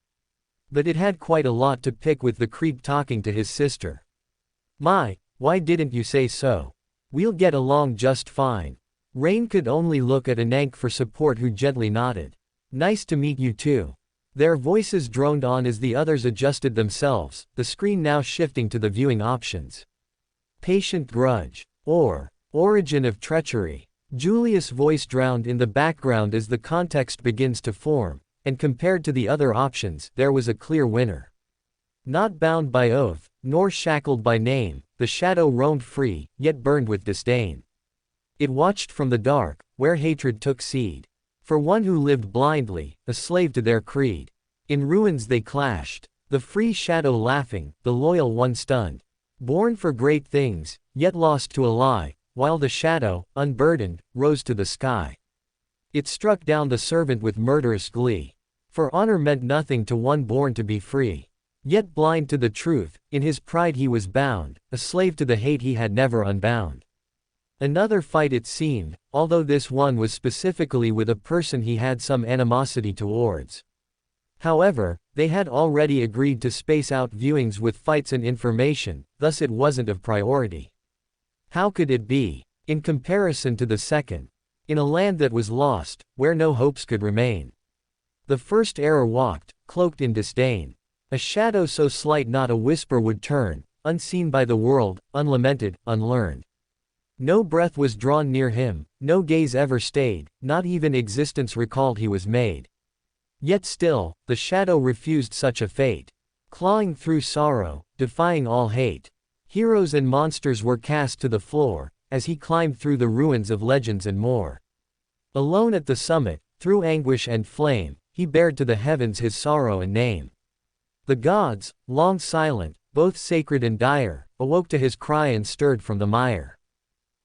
But it had quite a lot to pick with the creep talking to his sister. Why didn't you say so? We'll get along just fine. Rain could only look at Ananke for support, who gently nodded. Nice to meet you too. Their voices droned on as the others adjusted themselves, the screen now shifting to the viewing options. Patient grudge. Or origin of treachery. Julius' voice drowned in the background as the context begins to form, and compared to the other options, there was a clear winner. Not bound by oath, nor shackled by name, the shadow roamed free, yet burned with disdain. It watched from the dark, where hatred took seed. For one who lived blindly, a slave to their creed. In ruins they clashed, the free shadow laughing, the loyal one stunned. Born for great things, yet lost to a lie, while the shadow, unburdened, rose to the sky. It struck down the servant with murderous glee. For honor meant nothing to one born to be free. Yet blind to the truth, in his pride he was bound, a slave to the hate he had never unbound. Another fight it seemed, although this one was specifically with a person he had some animosity towards. However, they had already agreed to space out viewings with fights and information, thus it wasn't of priority. How could it be? In comparison to the second. In a land that was lost, where no hopes could remain. The first error walked, cloaked in disdain. A shadow so slight not a whisper would turn, unseen by the world, unlamented, unlearned. No breath was drawn near him, no gaze ever stayed, not even existence recalled he was made. Yet still, the shadow refused such a fate. Clawing through sorrow, defying all hate. Heroes and monsters were cast to the floor, as he climbed through the ruins of legends and more. Alone at the summit, through anguish and flame, he bared to the heavens his sorrow and name. The gods, long silent, both sacred and dire, awoke to his cry and stirred from the mire.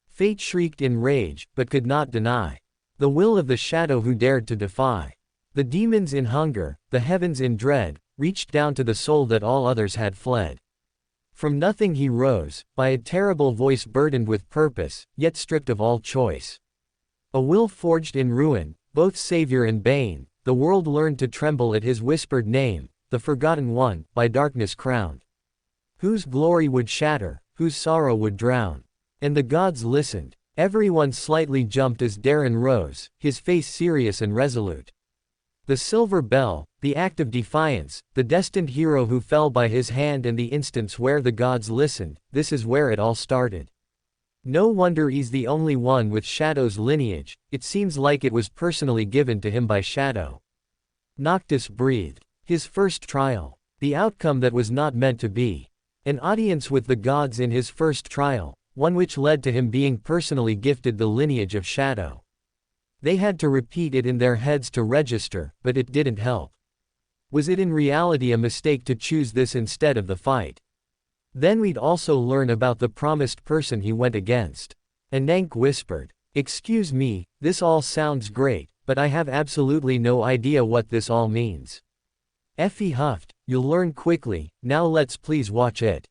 Fate shrieked in rage, but could not deny the will of the shadow who dared to defy. The demons in hunger, the heavens in dread, reached down to the soul that all others had fled. From nothing he rose, by a terrible voice burdened with purpose, yet stripped of all choice. A will forged in ruin, both savior and bane, the world learned to tremble at his whispered name, the forgotten one, by darkness crowned. Whose glory would shatter, whose sorrow would drown. And the gods listened. Everyone slightly jumped as Darren rose, his face serious and resolute. The silver bell, the act of defiance, the destined hero who fell by his hand and the instance where the gods listened, this is where it all started. No wonder he's the only one with Shadow's lineage, it seems like it was personally given to him by Shadow. Noctis breathed. His first trial. The outcome that was not meant to be. An audience with the gods in his first trial, one which led to him being personally gifted the lineage of Shadow. They had to repeat it in their heads to register, but it didn't help. Was it in reality a mistake to choose this instead of the fight? Then we'd also learn about the promised person he went against. Anank whispered, "Excuse me, this all sounds great, but I have absolutely no idea what this all means." Effie huffed, "You'll learn quickly, now let's please watch it."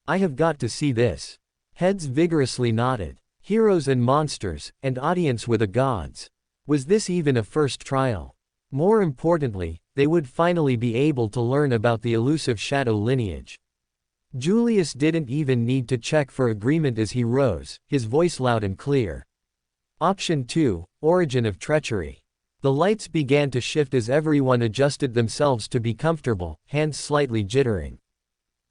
"I have got to see this." Heads vigorously nodded. Heroes and monsters, and audience with the gods. Was this even a first trial? More importantly, they would finally be able to learn about the elusive Shadow lineage. Julius didn't even need to check for agreement as he rose, his voice loud and clear. Option 2, Origin of Treachery. The lights began to shift as everyone adjusted themselves to be comfortable, hands slightly jittering.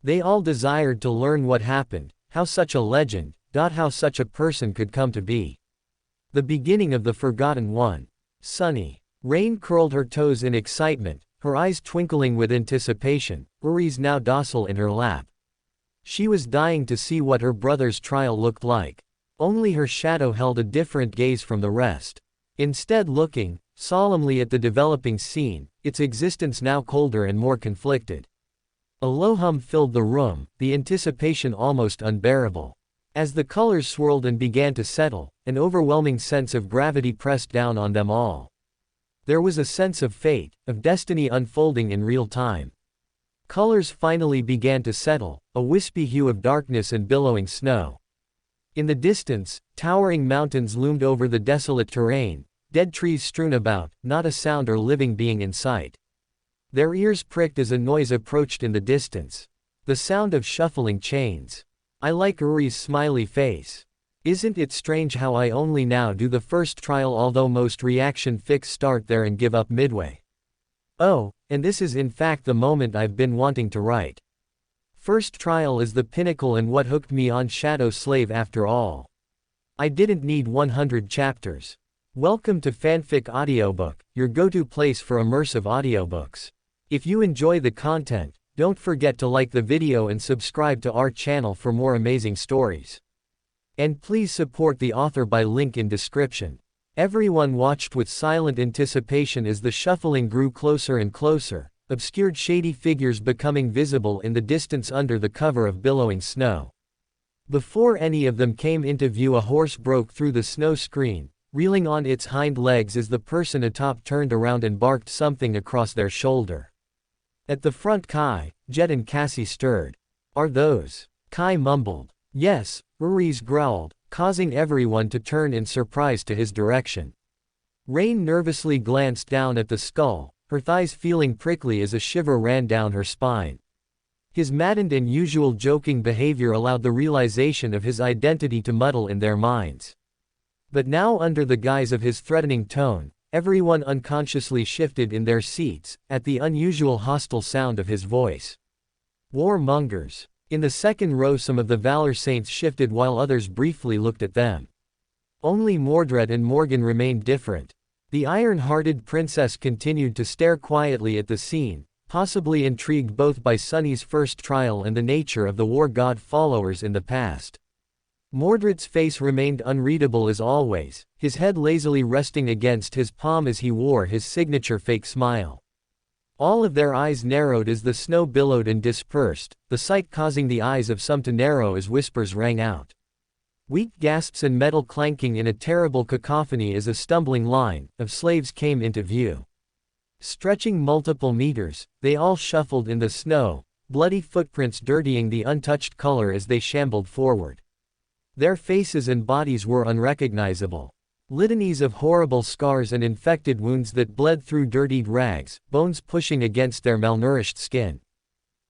They all desired to learn what happened, how such a legend, how such a person could come to be. The beginning of the Forgotten One. Sunny. Rain curled her toes in excitement, her eyes twinkling with anticipation, Uri's now docile in her lap. She was dying to see what her brother's trial looked like. Only her shadow held a different gaze from the rest. Instead looking, solemnly at the developing scene, its existence now colder and more conflicted. A low hum filled the room, the anticipation almost unbearable. As the colors swirled and began to settle, an overwhelming sense of gravity pressed down on them all. There was a sense of fate, of destiny unfolding in real time. Colors finally began to settle, a wispy hue of darkness and billowing snow. In the distance, towering mountains loomed over the desolate terrain, dead trees strewn about, not a sound or living being in sight. Their ears pricked as a noise approached in the distance. The sound of shuffling chains. I like Uri's smiley face. Isn't it strange how I only now do the first trial, although most reaction fics start there and give up midway? Oh, and this is in fact the moment I've been wanting to write. First trial is the pinnacle and what hooked me on Shadow Slave after all. I didn't need 100 chapters. Welcome to Fanfic Audiobook, your go-to place for immersive audiobooks. If you enjoy the content, don't forget to like the video and subscribe to our channel for more amazing stories. And please support the author by link in description. Everyone watched with silent anticipation as the shuffling grew closer and closer, obscured shady figures becoming visible in the distance under the cover of billowing snow. Before any of them came into view, a horse broke through the snow screen, reeling on its hind legs as the person atop turned around and barked something across their shoulder. At the front, Kai, Jet and Cassie stirred. "Are those?" Kai mumbled. "Yes," Ruiz growled, causing everyone to turn in surprise to his direction. Rain nervously glanced down at the skull, her thighs feeling prickly as a shiver ran down her spine. His maddened and usual joking behavior allowed the realization of his identity to muddle in their minds. But now, under the guise of his threatening tone, everyone unconsciously shifted in their seats, at the unusual hostile sound of his voice. "Warmongers." In the second row, some of the Valor Saints shifted while others briefly looked at them. Only Mordred and Morgan remained different. The iron-hearted princess continued to stare quietly at the scene, possibly intrigued both by Sunny's first trial and the nature of the war god followers in the past. Mordred's face remained unreadable as always, his head lazily resting against his palm as he wore his signature fake smile. All of their eyes narrowed as the snow billowed and dispersed, the sight causing the eyes of some to narrow as whispers rang out. Weak gasps and metal clanking in a terrible cacophony as a stumbling line of slaves came into view. Stretching multiple meters, they all shuffled in the snow, bloody footprints dirtying the untouched color as they shambled forward. Their faces and bodies were unrecognizable. Litanies of horrible scars and infected wounds that bled through dirtied rags, bones pushing against their malnourished skin.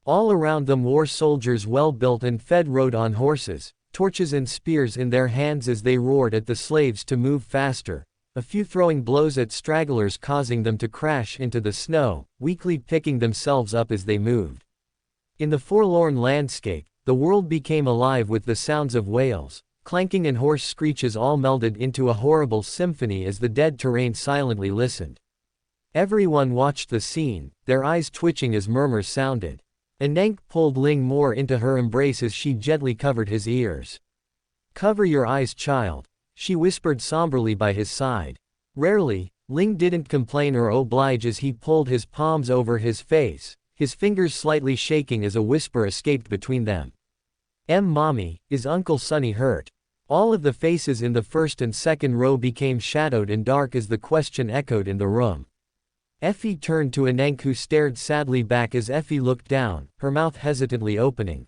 All around them war soldiers well built and fed rode on horses, torches and spears in their hands as they roared at the slaves to move faster, a few throwing blows at stragglers causing them to crash into the snow, weakly picking themselves up as they moved. In the forlorn landscape, the world became alive with the sounds of wails, clanking and hoarse screeches all melded into a horrible symphony as the dead terrain silently listened. Everyone watched the scene, their eyes twitching as murmurs sounded. Anank pulled Ling more into her embrace as she gently covered his ears. "Cover your eyes, child," she whispered somberly by his side. Rarely, Ling didn't complain or oblige as he pulled his palms over his face, his fingers slightly shaking as a whisper escaped between them. Mommy, is Uncle Sonny hurt?" All of the faces in the first and second row became shadowed and dark as the question echoed in the room. Effie turned to Anank, who stared sadly back as Effie looked down, her mouth hesitantly opening.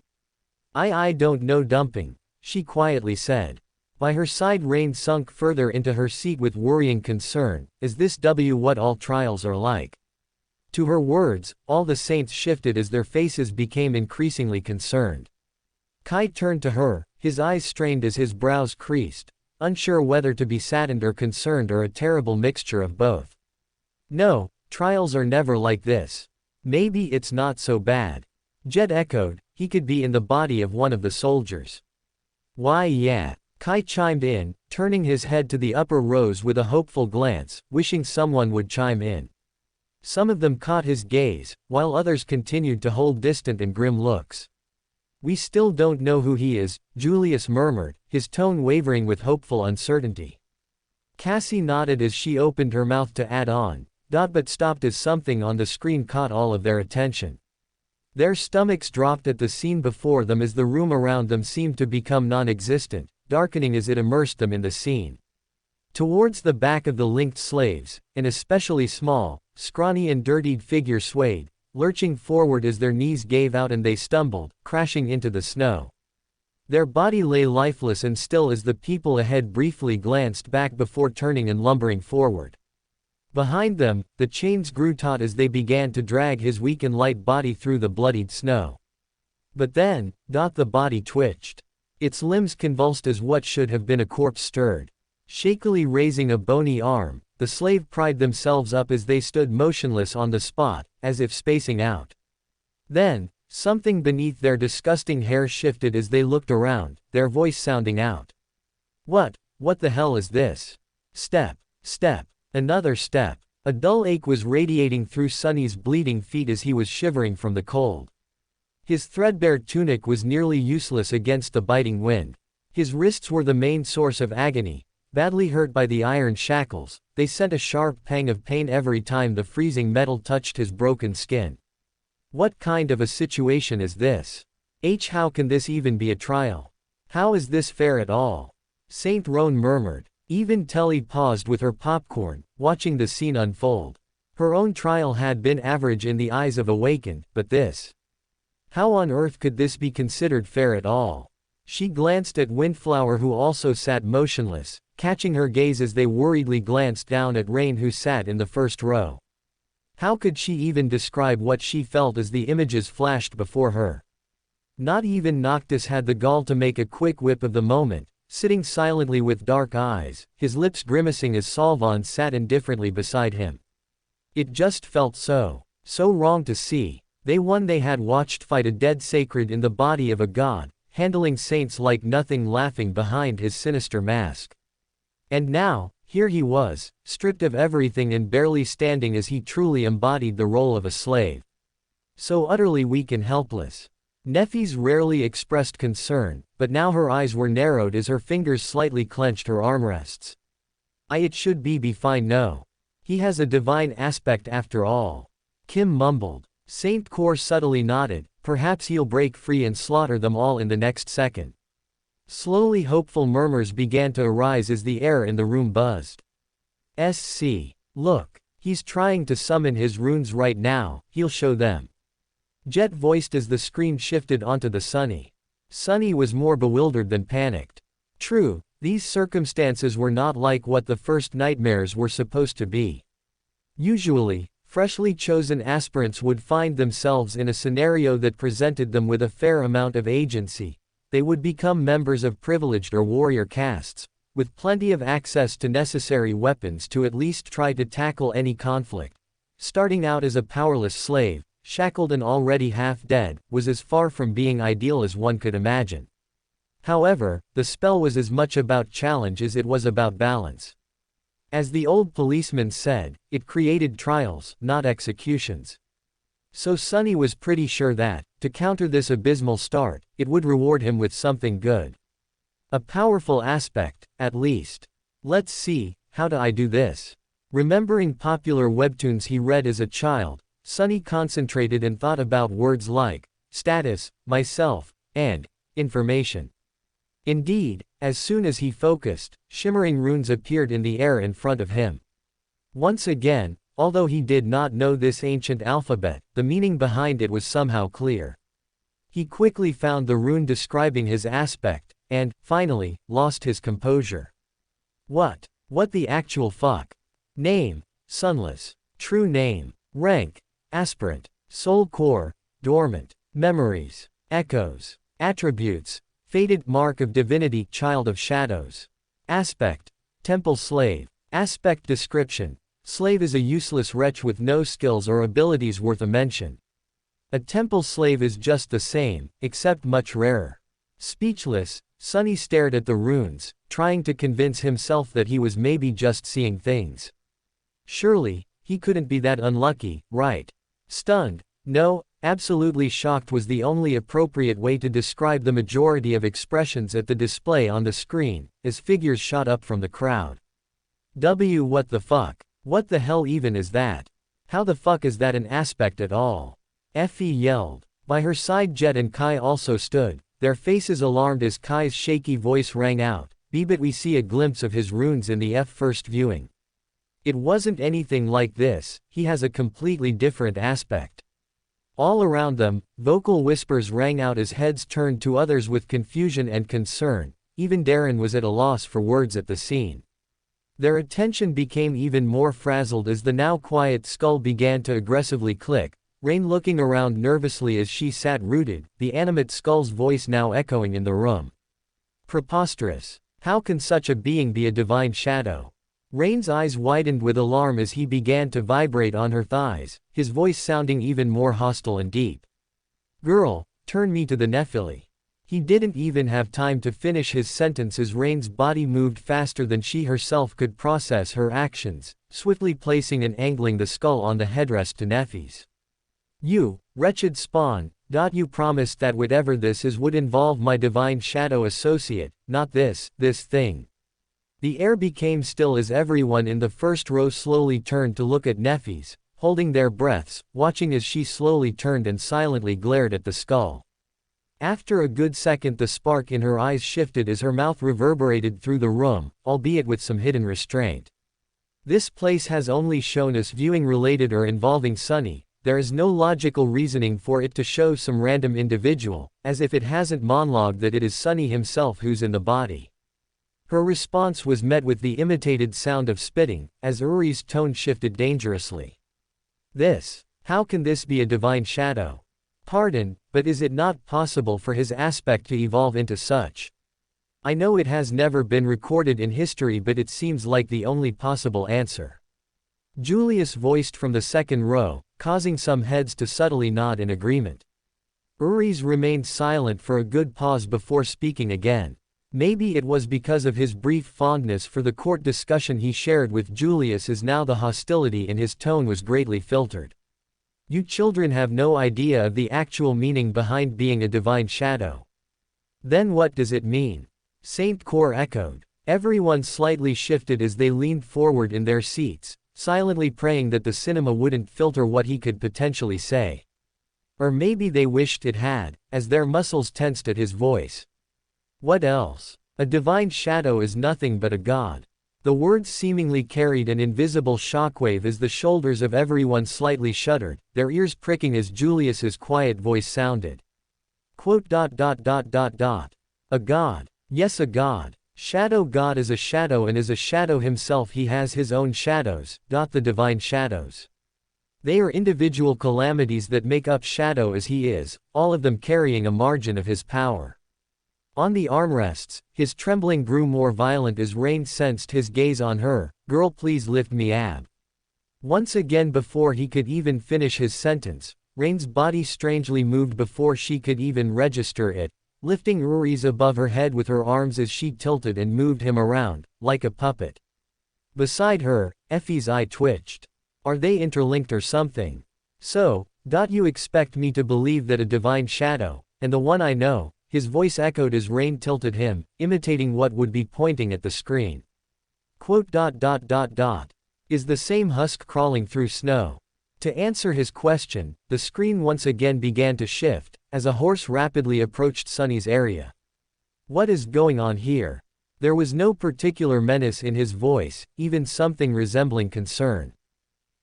I don't know, dumping," she quietly said. By her side, Rain sunk further into her seat with worrying concern. "Is this what all trials are like?" To her words, all the saints shifted as their faces became increasingly concerned. Kai turned to her, his eyes strained as his brows creased, unsure whether to be saddened or concerned or a terrible mixture of both. "No, trials are never like this. Maybe it's not so bad," Jet echoed. He could be in the body of one of the soldiers. "Why, yeah," Kai chimed in, turning his head to the upper rows with a hopeful glance, wishing someone would chime in. Some of them caught his gaze, while others continued to hold distant and grim looks. "We still don't know who he is," Julius murmured, his tone wavering with hopeful uncertainty. Cassie nodded as she opened her mouth to add on, but stopped as something on the screen caught all of their attention. Their stomachs dropped at the scene before them as the room around them seemed to become non-existent, darkening as it immersed them in the scene. Towards the back of the linked slaves, an especially small, scrawny and dirtied figure swayed, lurching forward as their knees gave out and they stumbled, crashing into the snow. Their body lay lifeless and still as the people ahead briefly glanced back before turning and lumbering forward. Behind them, the chains grew taut as they began to drag his weak and light body through the bloodied snow. But then, the body twitched. Its limbs convulsed as what should have been a corpse stirred. Shakily raising a bony arm, the slave pried themselves up as they stood motionless on the spot, as if spacing out. Then, something beneath their disgusting hair shifted as they looked around, their voice sounding out. What the hell is this? Step. Another step. A dull ache was radiating through Sunny's bleeding feet as he was shivering from the cold. His threadbare tunic was nearly useless against the biting wind. His wrists were the main source of agony. Badly hurt by the iron shackles, they sent a sharp pang of pain every time the freezing metal touched his broken skin. What kind of a situation is this? How can this even be a trial? How is this fair at all? Saint Roan murmured. Even Telly paused with her popcorn, watching the scene unfold. Her own trial had been average in the eyes of Awakened, but this. How on earth could this be considered fair at all? She glanced at Windflower, who also sat motionless, catching her gaze as they worriedly glanced down at Rain, who sat in the first row. How could she even describe what she felt as the images flashed before her? Not even Noctis had the gall to make a quick whip of the moment, sitting silently with dark eyes, his lips grimacing as Solvon sat indifferently beside him. It just felt so wrong to see. They had watched fight a dead sacred in the body of a god, handling saints like nothing, laughing behind his sinister mask. And now, here he was, stripped of everything and barely standing as he truly embodied the role of a slave. So utterly weak and helpless. Neffy's rarely expressed concern, but now her eyes were narrowed as her fingers slightly clenched her armrests. It should be fine, no. He has a divine aspect after all. Kim mumbled. Saint Kor subtly nodded, perhaps he'll break free and slaughter them all in the next second. Slowly hopeful murmurs began to arise as the air in the room buzzed. SC. Look. He's trying to summon his runes right now, he'll show them. Jet voiced as the screen shifted onto the Sunny. Sunny was more bewildered than panicked. True, these circumstances were not like what the first nightmares were supposed to be. Usually, freshly chosen aspirants would find themselves in a scenario that presented them with a fair amount of agency. They would become members of privileged or warrior castes, with plenty of access to necessary weapons to at least try to tackle any conflict. Starting out as a powerless slave, shackled and already half dead, was as far from being ideal as one could imagine. However, the spell was as much about challenge as it was about balance. As the old policeman said, it created trials, not executions. So Sunny was pretty sure that, to counter this abysmal start, it would reward him with something good. A powerful aspect, at least. Let's see, how do I do this? Remembering popular webtoons he read as a child, Sunny concentrated and thought about words like status, myself, and information. Indeed, as soon as he focused, shimmering runes appeared in the air in front of him. Once again, although he did not know this ancient alphabet, the meaning behind it was somehow clear. He quickly found the rune describing his aspect, and, finally, lost his composure. What the actual fuck? Name, Sunless. True name, rank, aspirant. Soul core, dormant. Memories, echoes. Attributes, fated mark of divinity, child of shadows. Aspect, temple slave. Aspect description, slave is a useless wretch with no skills or abilities worth a mention. A temple slave is just the same, except much rarer. Speechless, Sunny stared at the runes, trying to convince himself that he was maybe just seeing things. Surely, he couldn't be that unlucky, right? Stunned, no, absolutely shocked was the only appropriate way to describe the majority of expressions at the display on the screen, as figures shot up from the crowd. What the fuck? What the hell even is that? How the fuck is that an aspect at all? Effie yelled. By her side Jet and Kai also stood, their faces alarmed as Kai's shaky voice rang out, "But we see a glimpse of his runes in the first viewing. It wasn't anything like this, he has a completely different aspect." All around them, vocal whispers rang out as heads turned to others with confusion and concern. Even Darren was at a loss for words at the scene. Their attention became even more frazzled as the now quiet skull began to aggressively click, Rain looking around nervously as she sat rooted, the animate skull's voice now echoing in the room. Preposterous. How can such a being be a divine shadow? Rain's eyes widened with alarm as he began to vibrate on her thighs, his voice sounding even more hostile and deep. "Girl, turn me to the Nephili." He didn't even have time to finish his sentence as Rain's body moved faster than she herself could process her actions, swiftly placing and angling the skull on the headrest to Nephi's. "You, wretched spawn, you promised that whatever this is would involve my divine shadow associate, not this thing." The air became still as everyone in the first row slowly turned to look at Nephi's, holding their breaths, watching as she slowly turned and silently glared at the skull. After a good second the spark in her eyes shifted as her mouth reverberated through the room, albeit with some hidden restraint. This place has only shown us viewing related or involving Sunny. There is no logical reasoning for it to show some random individual, as if it hasn't monologued that it is Sunny himself who's in the body. Her response was met with the imitated sound of spitting, as Uri's tone shifted dangerously. How can this be a divine shadow? Pardon, but is it not possible for his aspect to evolve into such? I know it has never been recorded in history, but it seems like the only possible answer. Julius voiced from the second row, causing some heads to subtly nod in agreement. Uri's remained silent for a good pause before speaking again. Maybe it was because of his brief fondness for the court discussion he shared with Julius, as now the hostility in his tone was greatly filtered. You children have no idea of the actual meaning behind being a divine shadow. Then what does it mean? Saint Cor echoed. Everyone slightly shifted as they leaned forward in their seats, silently praying that the cinema wouldn't filter what he could potentially say. Or maybe they wished it had, as their muscles tensed at his voice. What else? A divine shadow is nothing but a god. The words seemingly carried an invisible shockwave as the shoulders of everyone slightly shuddered, their ears pricking as Julius's quiet voice sounded. A god. Yes, a god. Shadow god is a shadow, and as a shadow himself he has his own shadows, the divine shadows. They are individual calamities that make up shadow as he is, all of them carrying a margin of his power. On the armrests, his trembling grew more violent as Rain sensed his gaze on her. Girl, please lift me ab. Once again, before he could even finish his sentence, Rain's body strangely moved before she could even register it, lifting Uri's above her head with her arms as she tilted and moved him around, like a puppet. Beside her, Effie's eye twitched. Are they interlinked or something? So, you expect me to believe that a divine shadow, and the one I know, his voice echoed as Rain tilted him, imitating what would be pointing at the screen. Is the same husk crawling through snow? To answer his question, the screen once again began to shift, as a horse rapidly approached Sunny's area. What is going on here? There was no particular menace in his voice, even something resembling concern.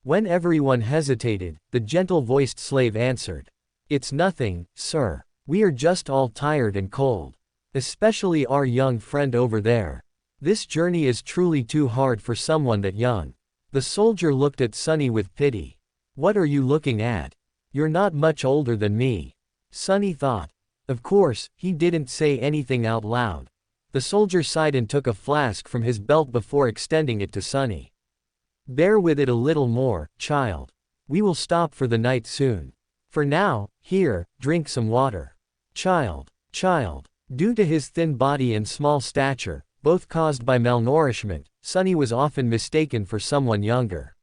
When everyone hesitated, the gentle-voiced slave answered. It's nothing, sir. We are just all tired and cold. Especially our young friend over there. This journey is truly too hard for someone that young. The soldier looked at Sunny with pity. What are you looking at? You're not much older than me. Sunny thought. Of course, he didn't say anything out loud. The soldier sighed and took a flask from his belt before extending it to Sunny. Bear with it a little more, child. We will stop for the night soon. For now, here, drink some water. Child. Due to his thin body and small stature, both caused by malnourishment, Sunny was often mistaken for someone younger.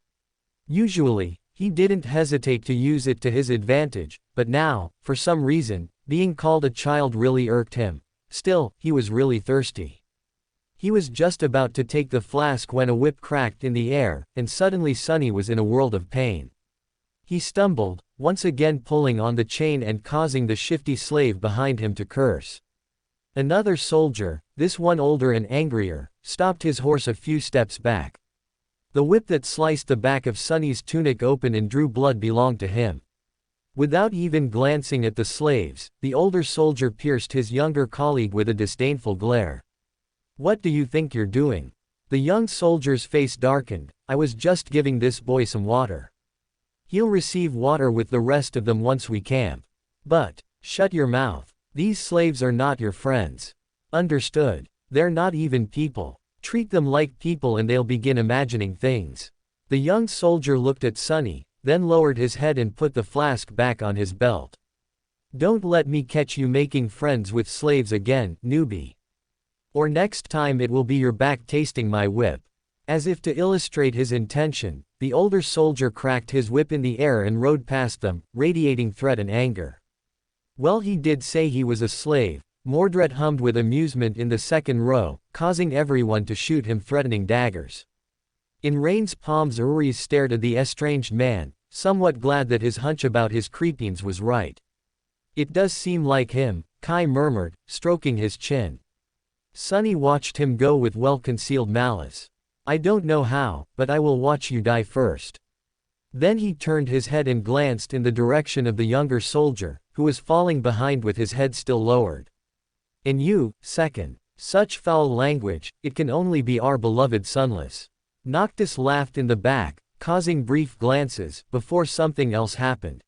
Usually, he didn't hesitate to use it to his advantage, but now, for some reason, being called a child really irked him. Still, he was really thirsty. He was just about to take the flask when a whip cracked in the air, and suddenly Sunny was in a world of pain. He stumbled, once again pulling on the chain and causing the shifty slave behind him to curse. Another soldier, this one older and angrier, stopped his horse a few steps back. The whip that sliced the back of Sunny's tunic open and drew blood belonged to him. Without even glancing at the slaves, the older soldier pierced his younger colleague with a disdainful glare. What do you think you're doing? The young soldier's face darkened. I was just giving this boy some water. He'll receive water with the rest of them once we camp. But, shut your mouth. These slaves are not your friends. Understood? They're not even people. Treat them like people and they'll begin imagining things. The young soldier looked at Sunny, then lowered his head and put the flask back on his belt. Don't let me catch you making friends with slaves again, newbie. Or next time it will be your back tasting my whip. As if to illustrate his intention, the older soldier cracked his whip in the air and rode past them, radiating threat and anger. Well, he did say he was a slave, Mordred hummed with amusement in the second row, causing everyone to shoot him threatening daggers. In Rain's palms, Uri stared at the estranged man, somewhat glad that his hunch about his creepings was right. It does seem like him, Kai murmured, stroking his chin. Sunny watched him go with well-concealed malice. I don't know how, but I will watch you die first. Then he turned his head and glanced in the direction of the younger soldier, who was falling behind with his head still lowered. And you, second. Such foul language, it can only be our beloved Sunless. Noctis laughed in the back, causing brief glances, before something else happened.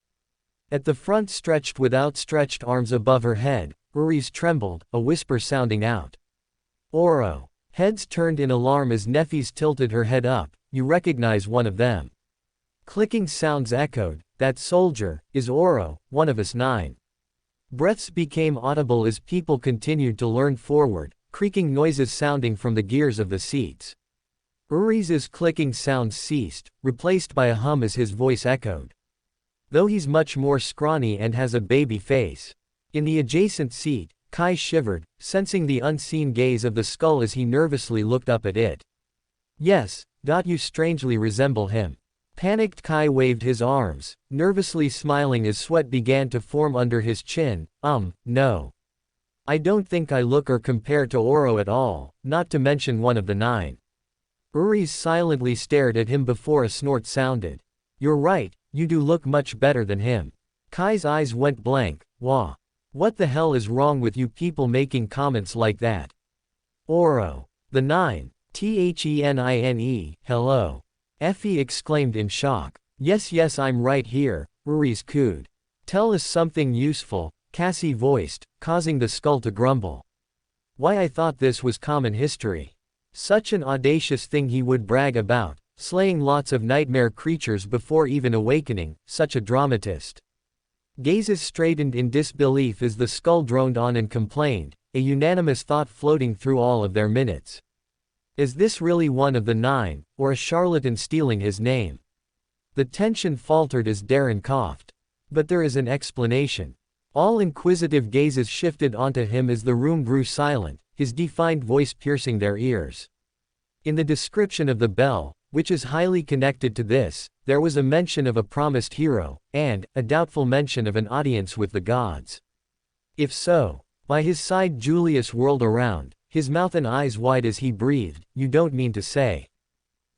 At the front, stretched with outstretched arms above her head, Uri's trembled, a whisper sounding out. Oro. Heads turned in alarm as Neffis tilted her head up. You recognize one of them. Clicking sounds echoed. That soldier is Oro, one of us 9. Breaths became audible as people continued to lean forward, creaking noises sounding from the gears of the seats. Uri's clicking sounds ceased, replaced by a hum as his voice echoed. Though he's much more scrawny and has a baby face. In the adjacent seat, Kai shivered, sensing the unseen gaze of the skull as he nervously looked up at it. Yes, you strangely resemble him. Panicked Kai waved his arms, nervously smiling as sweat began to form under his chin. No. I don't think I look or compare to Oro at all, not to mention one of the 9. Uri's silently stared at him before a snort sounded. You're right, you do look much better than him. Kai's eyes went blank. Wah. What the hell is wrong with you people making comments like that? Oro. The 9. Thene, hello. Effie exclaimed in shock. Yes, I'm right here, Uri's cooed. Tell us something useful, Cassie voiced, causing the skull to grumble. Why, I thought this was common history. Such an audacious thing he would brag about, slaying lots of nightmare creatures before even awakening, such a dramatist. Gazes straightened in disbelief as the skull droned on and complained, a unanimous thought floating through all of their minutes. Is this really one of the 9, or a charlatan stealing his name? The tension faltered as Darren coughed. But there is an explanation. All inquisitive gazes shifted onto him as the room grew silent, his defined voice piercing their ears. In the description of the bell, which is highly connected to this, there was a mention of a promised hero, and a doubtful mention of an audience with the gods. If so, by his side Julius whirled around, his mouth and eyes wide as he breathed. You don't mean to say?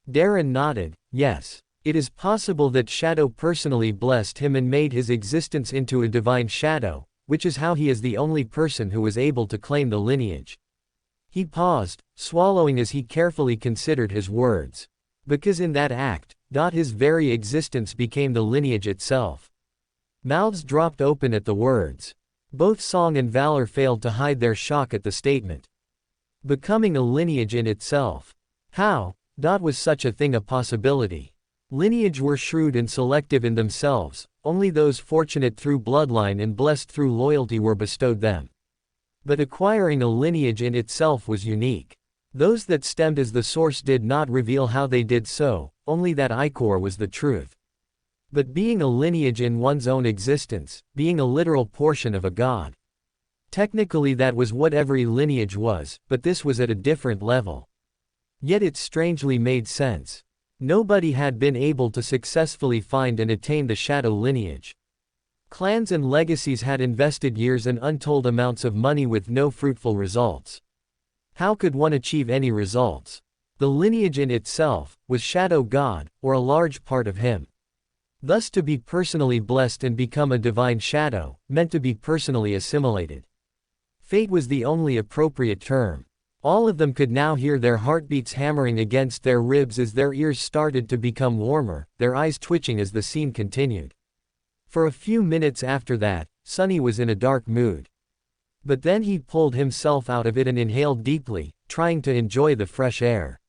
Darren nodded. Yes. It is possible that Shadow personally blessed him and made his existence into a divine shadow, which is how he is the only person who was able to claim the lineage. He paused, swallowing as he carefully considered his words. Because in that act, his very existence became the lineage itself. Mouths dropped open at the words. Both Song and Valor failed to hide their shock at the statement. Becoming a lineage in itself. How? Was such a thing a possibility? Lineage were shrewd and selective in themselves, only those fortunate through bloodline and blessed through loyalty were bestowed them. But acquiring a lineage in itself was unique. Those that stemmed as the source did not reveal how they did so, only that ichor was the truth. But being a lineage in one's own existence, being a literal portion of a god. Technically that was what every lineage was, but this was at a different level. Yet it strangely made sense. Nobody had been able to successfully find and attain the shadow lineage. Clans and legacies had invested years and untold amounts of money with no fruitful results. How could one achieve any results? The lineage in itself was shadow god, or a large part of him. Thus to be personally blessed and become a divine shadow, meant to be personally assimilated. Fate was the only appropriate term. All of them could now hear their heartbeats hammering against their ribs as their ears started to become warmer, their eyes twitching as the scene continued. For a few minutes after that, Sunny was in a dark mood. But then he pulled himself out of it and inhaled deeply, trying to enjoy the fresh air.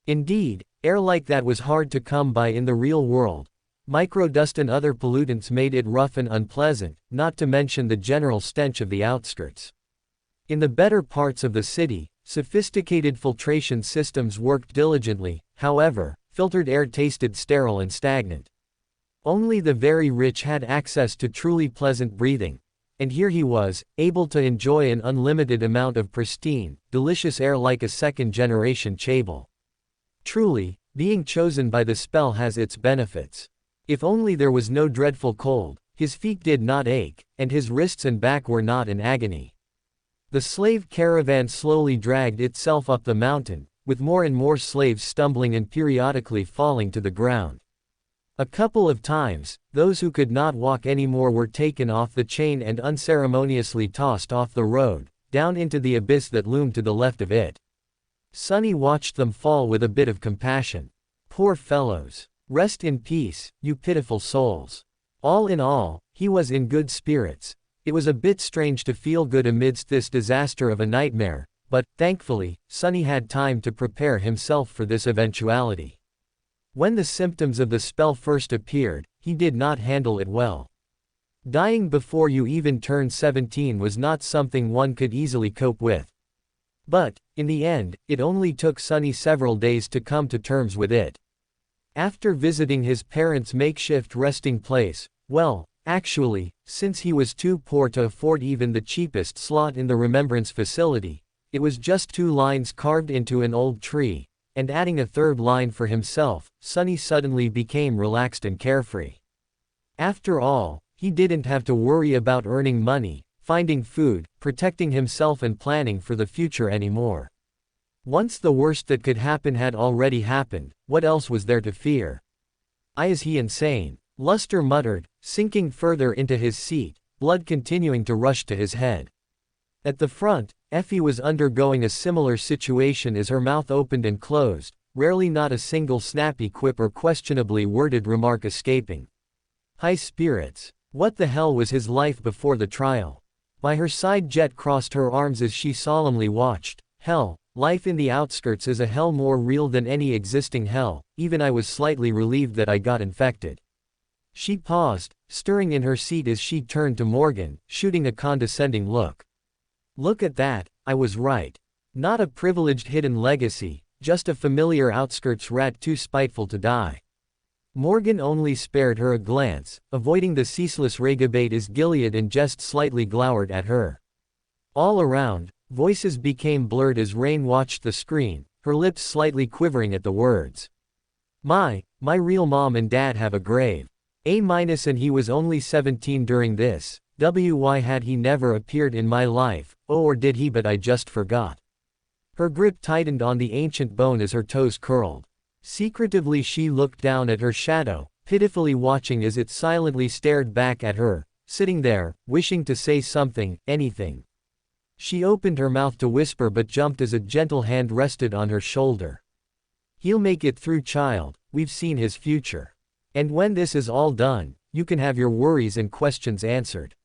Indeed, air like that was hard to come by in the real world. Microdust and other pollutants made it rough and unpleasant, not to mention the general stench of the outskirts. In the better parts of the city, sophisticated filtration systems worked diligently, however, filtered air tasted sterile and stagnant. Only the very rich had access to truly pleasant breathing. And here he was, able to enjoy an unlimited amount of pristine, delicious air like a second-generation Chable. Truly, being chosen by the spell has its benefits. If only there was no dreadful cold, His feet did not ache, and his wrists and back were not in agony. The slave caravan slowly dragged itself up the mountain, with more and more slaves stumbling and periodically falling to the ground. A couple of times, those who could not walk anymore were taken off the chain and unceremoniously tossed off the road, down into the abyss that loomed to the left of it. Sunny watched them fall with a bit of compassion. Poor fellows. Rest in peace, you pitiful souls. All in all, he was in good spirits. It was a bit strange to feel good amidst this disaster of a nightmare, but, thankfully, Sunny had time to prepare himself for this eventuality. When the symptoms of the spell first appeared, he did not handle it well. Dying before you even turned 17 was not something one could easily cope with. But, in the end, it only took Sunny several days to come to terms with it. After visiting his parents' makeshift resting place, well, actually, since he was too poor to afford even the cheapest slot in the remembrance facility, it was just 2 lines carved into an old tree, and adding a 3rd line for himself, Sunny suddenly became relaxed and carefree. After all, he didn't have to worry about earning money, finding food, protecting himself and planning for the future anymore. Once the worst that could happen had already happened, what else was there to fear? Is he insane? Luster muttered, sinking further into his seat, blood continuing to rush to his head. At the front, Effie was undergoing a similar situation as her mouth opened and closed, rarely not a single snappy quip or questionably worded remark escaping. High spirits. What the hell was his life before the trial? By her side, Jet crossed her arms as she solemnly watched. Hell, life in the outskirts is a hell more real than any existing hell, even I was slightly relieved that I got infected. She paused, stirring in her seat as she turned to Morgan, shooting a condescending look. Look at that, I was right. Not a privileged hidden legacy, just a familiar outskirts rat too spiteful to die. Morgan only spared her a glance, avoiding the ceaseless regabate as Gilead and Jest slightly glowered at her. All around, voices became blurred as Rain watched the screen, her lips slightly quivering at the words. My real mom and dad have a grave. A- and he was only 17 during this. Why had he never appeared in my life? Oh, or did he, but I just forgot. Her grip tightened on the ancient bone as her toes curled. Secretively she looked down at her shadow, pitifully watching as it silently stared back at her, sitting there, wishing to say something, anything. She opened her mouth to whisper but jumped as a gentle hand rested on her shoulder. He'll make it through, child, we've seen his future. And when this is all done, you can have your worries and questions answered.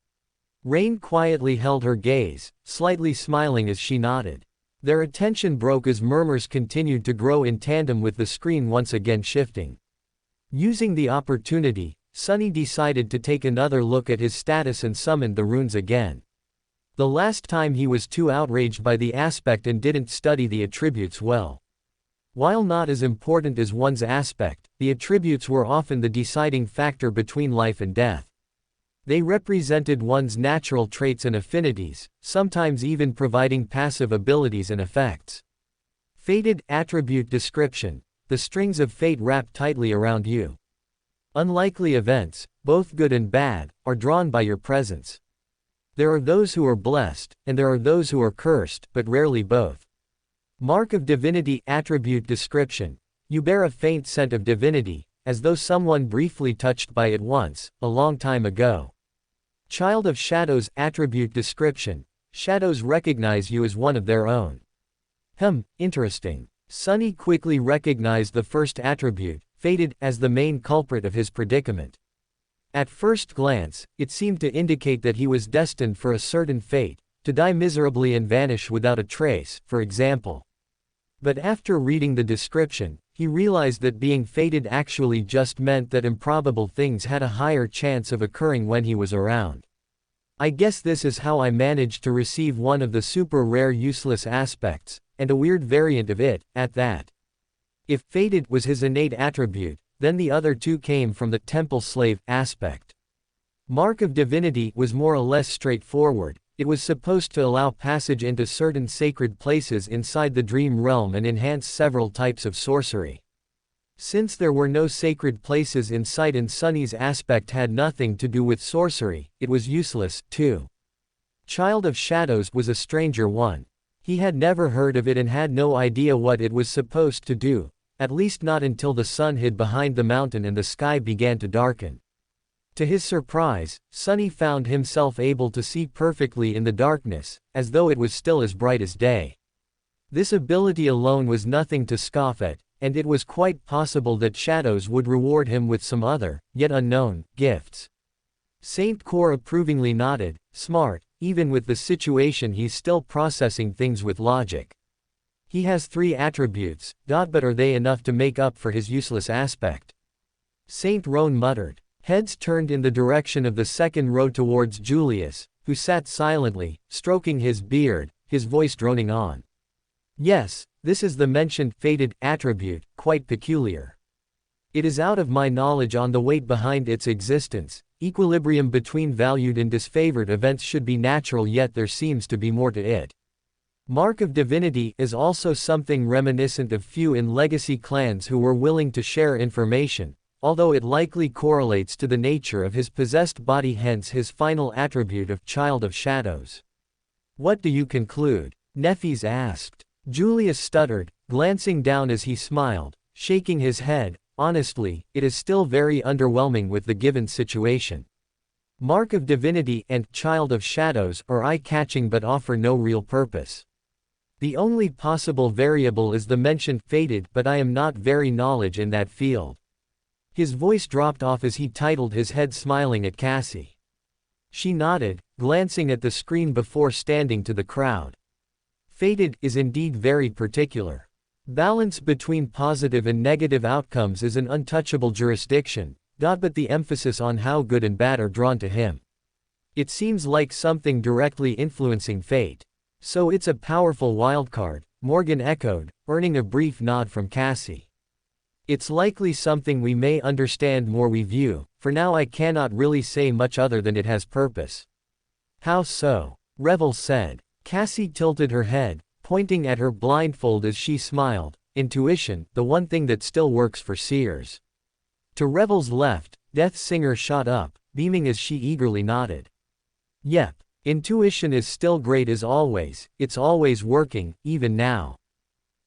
Rain quietly held her gaze, slightly smiling as she nodded. Their attention broke as murmurs continued to grow in tandem with the screen once again shifting. Using the opportunity, Sunny decided to take another look at his status and summoned the runes again. The last time he was too outraged by the aspect and didn't study the attributes well. While not as important as one's aspect, the attributes were often the deciding factor between life and death. They represented one's natural traits and affinities, sometimes even providing passive abilities and effects. Fated attribute description: the strings of fate wrap tightly around you. Unlikely events, both good and bad, are drawn by your presence. There are those who are blessed, and there are those who are cursed, but rarely both. Mark of divinity attribute description: you bear a faint scent of divinity, as though someone briefly touched by it once, a long time ago. Child of shadows attribute description: shadows recognize you as one of their own. Interesting. Sunny quickly recognized the first attribute, fated, as the main culprit of his predicament. At first glance, it seemed to indicate that he was destined for a certain fate, to die miserably and vanish without a trace, for example. But after reading the description, he realized that being fated actually just meant that improbable things had a higher chance of occurring when he was around. I guess this is how I managed to receive one of the super rare useless aspects, and a weird variant of it, at that. If fated was his innate attribute, then the other two came from the temple slave aspect. Mark of divinity was more or less straightforward. It was supposed to allow passage into certain sacred places inside the dream realm and enhance several types of sorcery. Since there were no sacred places in sight and Sunny's aspect had nothing to do with sorcery, it was useless, too. Child of Shadows was a stranger one. He had never heard of it and had no idea what it was supposed to do, at least not until the sun hid behind the mountain and the sky began to darken. To his surprise, Sunny found himself able to see perfectly in the darkness, as though it was still as bright as day. This ability alone was nothing to scoff at, and it was quite possible that Shadows would reward him with some other, yet unknown, gifts. Saint Cor approvingly nodded. Smart, even with the situation he's still processing things with logic. He has 3 attributes, but are they enough to make up for his useless aspect? Saint Roan muttered. Heads turned in the direction of the second row towards Julius, who sat silently, stroking his beard, his voice droning on. Yes, this is the mentioned fated attribute, quite peculiar. It is out of my knowledge on the weight behind its existence. Equilibrium between valued and disfavored events should be natural, yet there seems to be more to it. Mark of Divinity is also something reminiscent of few in legacy clans who were willing to share information, although it likely correlates to the nature of his possessed body, hence his final attribute of Child of Shadows. What do you conclude? Nephes asked. Julius stuttered, glancing down as he smiled, shaking his head. Honestly, it is still very underwhelming with the given situation. Mark of Divinity and Child of Shadows are eye-catching but offer no real purpose. The only possible variable is the mentioned fated, but I am not very knowledge in that field. His voice dropped off as he titled his head, smiling at Cassie. She nodded, glancing at the screen before standing to the crowd. Fated is indeed very particular. Balance between positive and negative outcomes is an untouchable jurisdiction, but the emphasis on how good and bad are drawn to him. It seems like something directly influencing fate. So it's a powerful wildcard, Morgan echoed, earning a brief nod from Cassie. It's likely something we may understand more we view. For now I cannot really say much other than it has purpose. How so? Revel said. Cassie tilted her head, pointing at her blindfold as she smiled. Intuition, the one thing that still works for seers. To Revel's left, Death Singer shot up, beaming as she eagerly nodded. Yep, intuition is still great as always, it's always working, even now.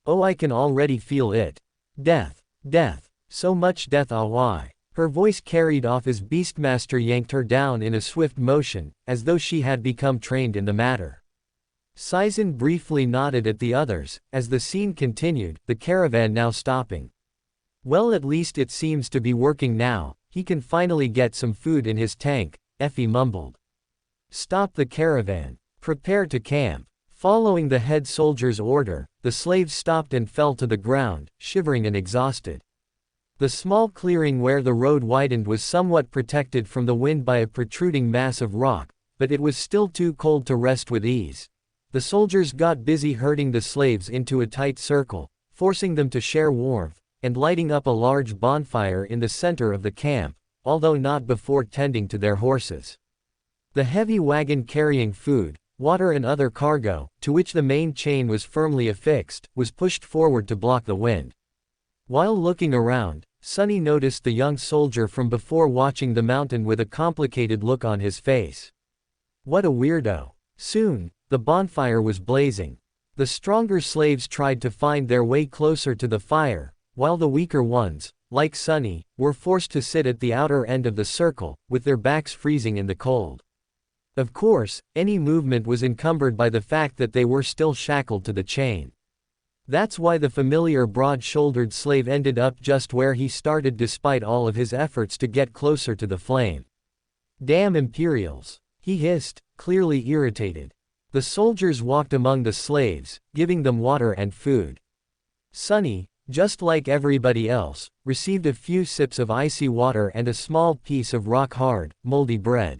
Oh, I can already feel it. Death, death, so much death, ah why? Her voice carried off as Beastmaster yanked her down in a swift motion, as though she had become trained in the matter. Saizen briefly nodded at the others, as the scene continued, the caravan now stopping. Well, at least it seems to be working now, he can finally get some food in his tank, Effie mumbled. Stop the caravan. Prepare to camp. Following the head soldier's order, the slaves stopped and fell to the ground, shivering and exhausted. The small clearing where the road widened was somewhat protected from the wind by a protruding mass of rock, but it was still too cold to rest with ease. The soldiers got busy herding the slaves into a tight circle, forcing them to share warmth, and lighting up a large bonfire in the center of the camp, although not before tending to their horses. The heavy wagon carrying food, water and other cargo, to which the main chain was firmly affixed, was pushed forward to block the wind. While looking around, Sunny noticed the young soldier from before watching the mountain with a complicated look on his face. What a weirdo. Soon, the bonfire was blazing. The stronger slaves tried to find their way closer to the fire, while the weaker ones, like Sunny, were forced to sit at the outer end of the circle, with their backs freezing in the cold. Of course, any movement was encumbered by the fact that they were still shackled to the chain. That's why the familiar broad-shouldered slave ended up just where he started despite all of his efforts to get closer to the flame. Damn Imperials, he hissed, clearly irritated. The soldiers walked among the slaves, giving them water and food. Sunny, just like everybody else, received a few sips of icy water and a small piece of rock-hard, moldy bread.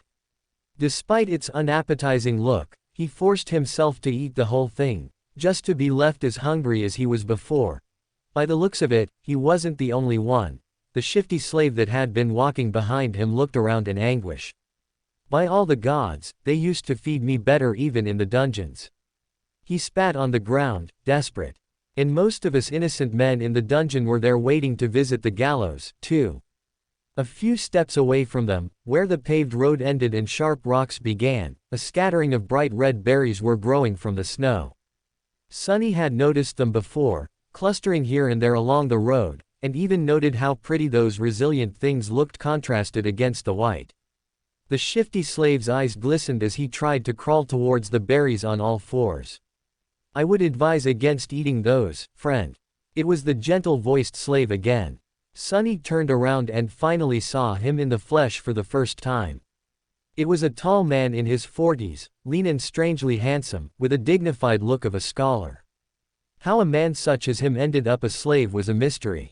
Despite its unappetizing look, he forced himself to eat the whole thing, just to be left as hungry as he was before. By the looks of it, he wasn't the only one. The shifty slave that had been walking behind him looked around in anguish. By all the gods, they used to feed me better even in the dungeons. He spat on the ground, desperate. And most of us innocent men in the dungeon were there waiting to visit the gallows, too. A few steps away from them, where the paved road ended and sharp rocks began, a scattering of bright red berries were growing from the snow. Sunny had noticed them before, clustering here and there along the road, and even noted how pretty those resilient things looked contrasted against the white. The shifty slave's eyes glistened as he tried to crawl towards the berries on all fours. "I would advise against eating those, friend." It was the gentle-voiced slave again. Sunny turned around and finally saw him in the flesh for the first time. It was a tall man in his 40s, lean and strangely handsome, with a dignified look of a scholar. How a man such as him ended up a slave was a mystery.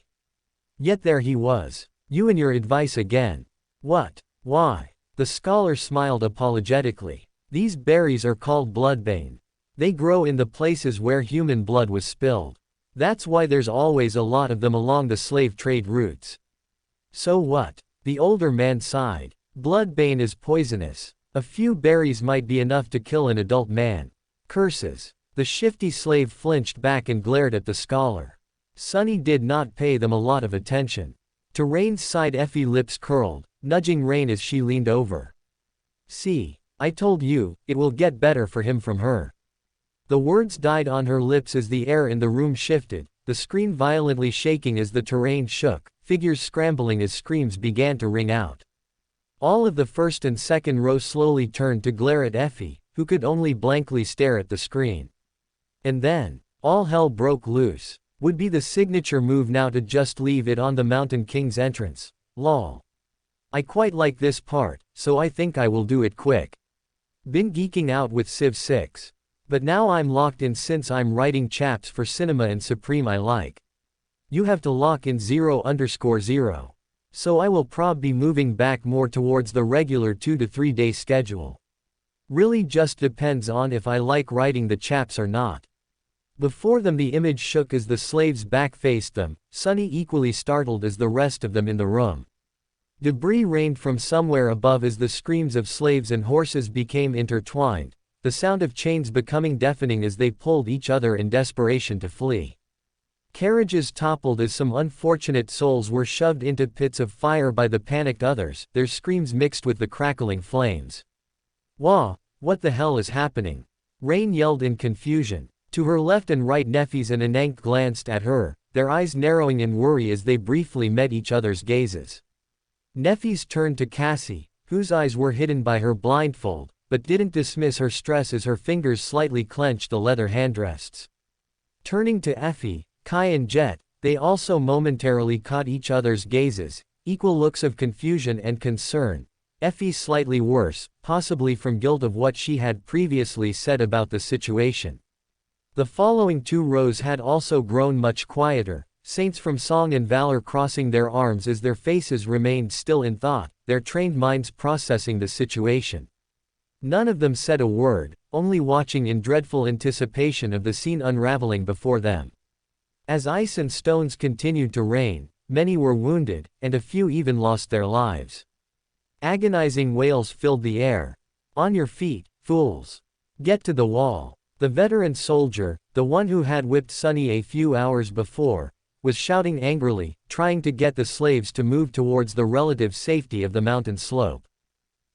Yet there he was. "You and your advice again." "What? Why?" The scholar smiled apologetically. "These berries are called bloodbane. They grow in the places where human blood was spilled. That's why there's always a lot of them along the slave trade routes." "So what?" The older man sighed. "Bloodbane is poisonous. A few berries might be enough to kill an adult man." "Curses." The shifty slave flinched back and glared at the scholar. Sunny did not pay them a lot of attention. To Rain's side Effie's lips curled, nudging Rain as she leaned over. "See, I told you, it will get better for him from her." The words died on her lips as the air in the room shifted, the screen violently shaking as the terrain shook, figures scrambling as screams began to ring out. All of the first and second row slowly turned to glare at Effie, who could only blankly stare at the screen. And then, all hell broke loose. Would be the signature move now to just leave it on the Mountain King's entrance. Lol. "I quite like this part, so I think I will do it quick. Been geeking out with Civ 6. But now I'm locked in since I'm writing chaps for Cinema and Supreme I like. You have to lock in 0_0. So I will prob be moving back more towards the regular 2 to 3 day schedule. Really just depends on if I like writing the chaps or not." Before them the image shook as the slave's back faced them, Sunny equally startled as the rest of them in the room. Debris rained from somewhere above as the screams of slaves and horses became intertwined, the sound of chains becoming deafening as they pulled each other in desperation to flee. Carriages toppled as some unfortunate souls were shoved into pits of fire by the panicked others, their screams mixed with the crackling flames. "Wah, what the hell is happening?" Rain yelled in confusion. To her left and right Neffis and Anank glanced at her, their eyes narrowing in worry as they briefly met each other's gazes. Neffis turned to Cassie, whose eyes were hidden by her blindfold, but didn't dismiss her stress as her fingers slightly clenched the leather handrests. Turning to Effie, Kai and Jet, they also momentarily caught each other's gazes, equal looks of confusion and concern, Effie slightly worse, possibly from guilt of what she had previously said about the situation. The following 2 rows had also grown much quieter, saints from Song and Valor crossing their arms as their faces remained still in thought, their trained minds processing the situation. None of them said a word, only watching in dreadful anticipation of the scene unraveling before them. As ice and stones continued to rain, many were wounded, and a few even lost their lives. Agonizing wails filled the air. "On your feet, fools! Get to the wall!" The veteran soldier, the one who had whipped Sunny a few hours before, was shouting angrily, trying to get the slaves to move towards the relative safety of the mountain slope.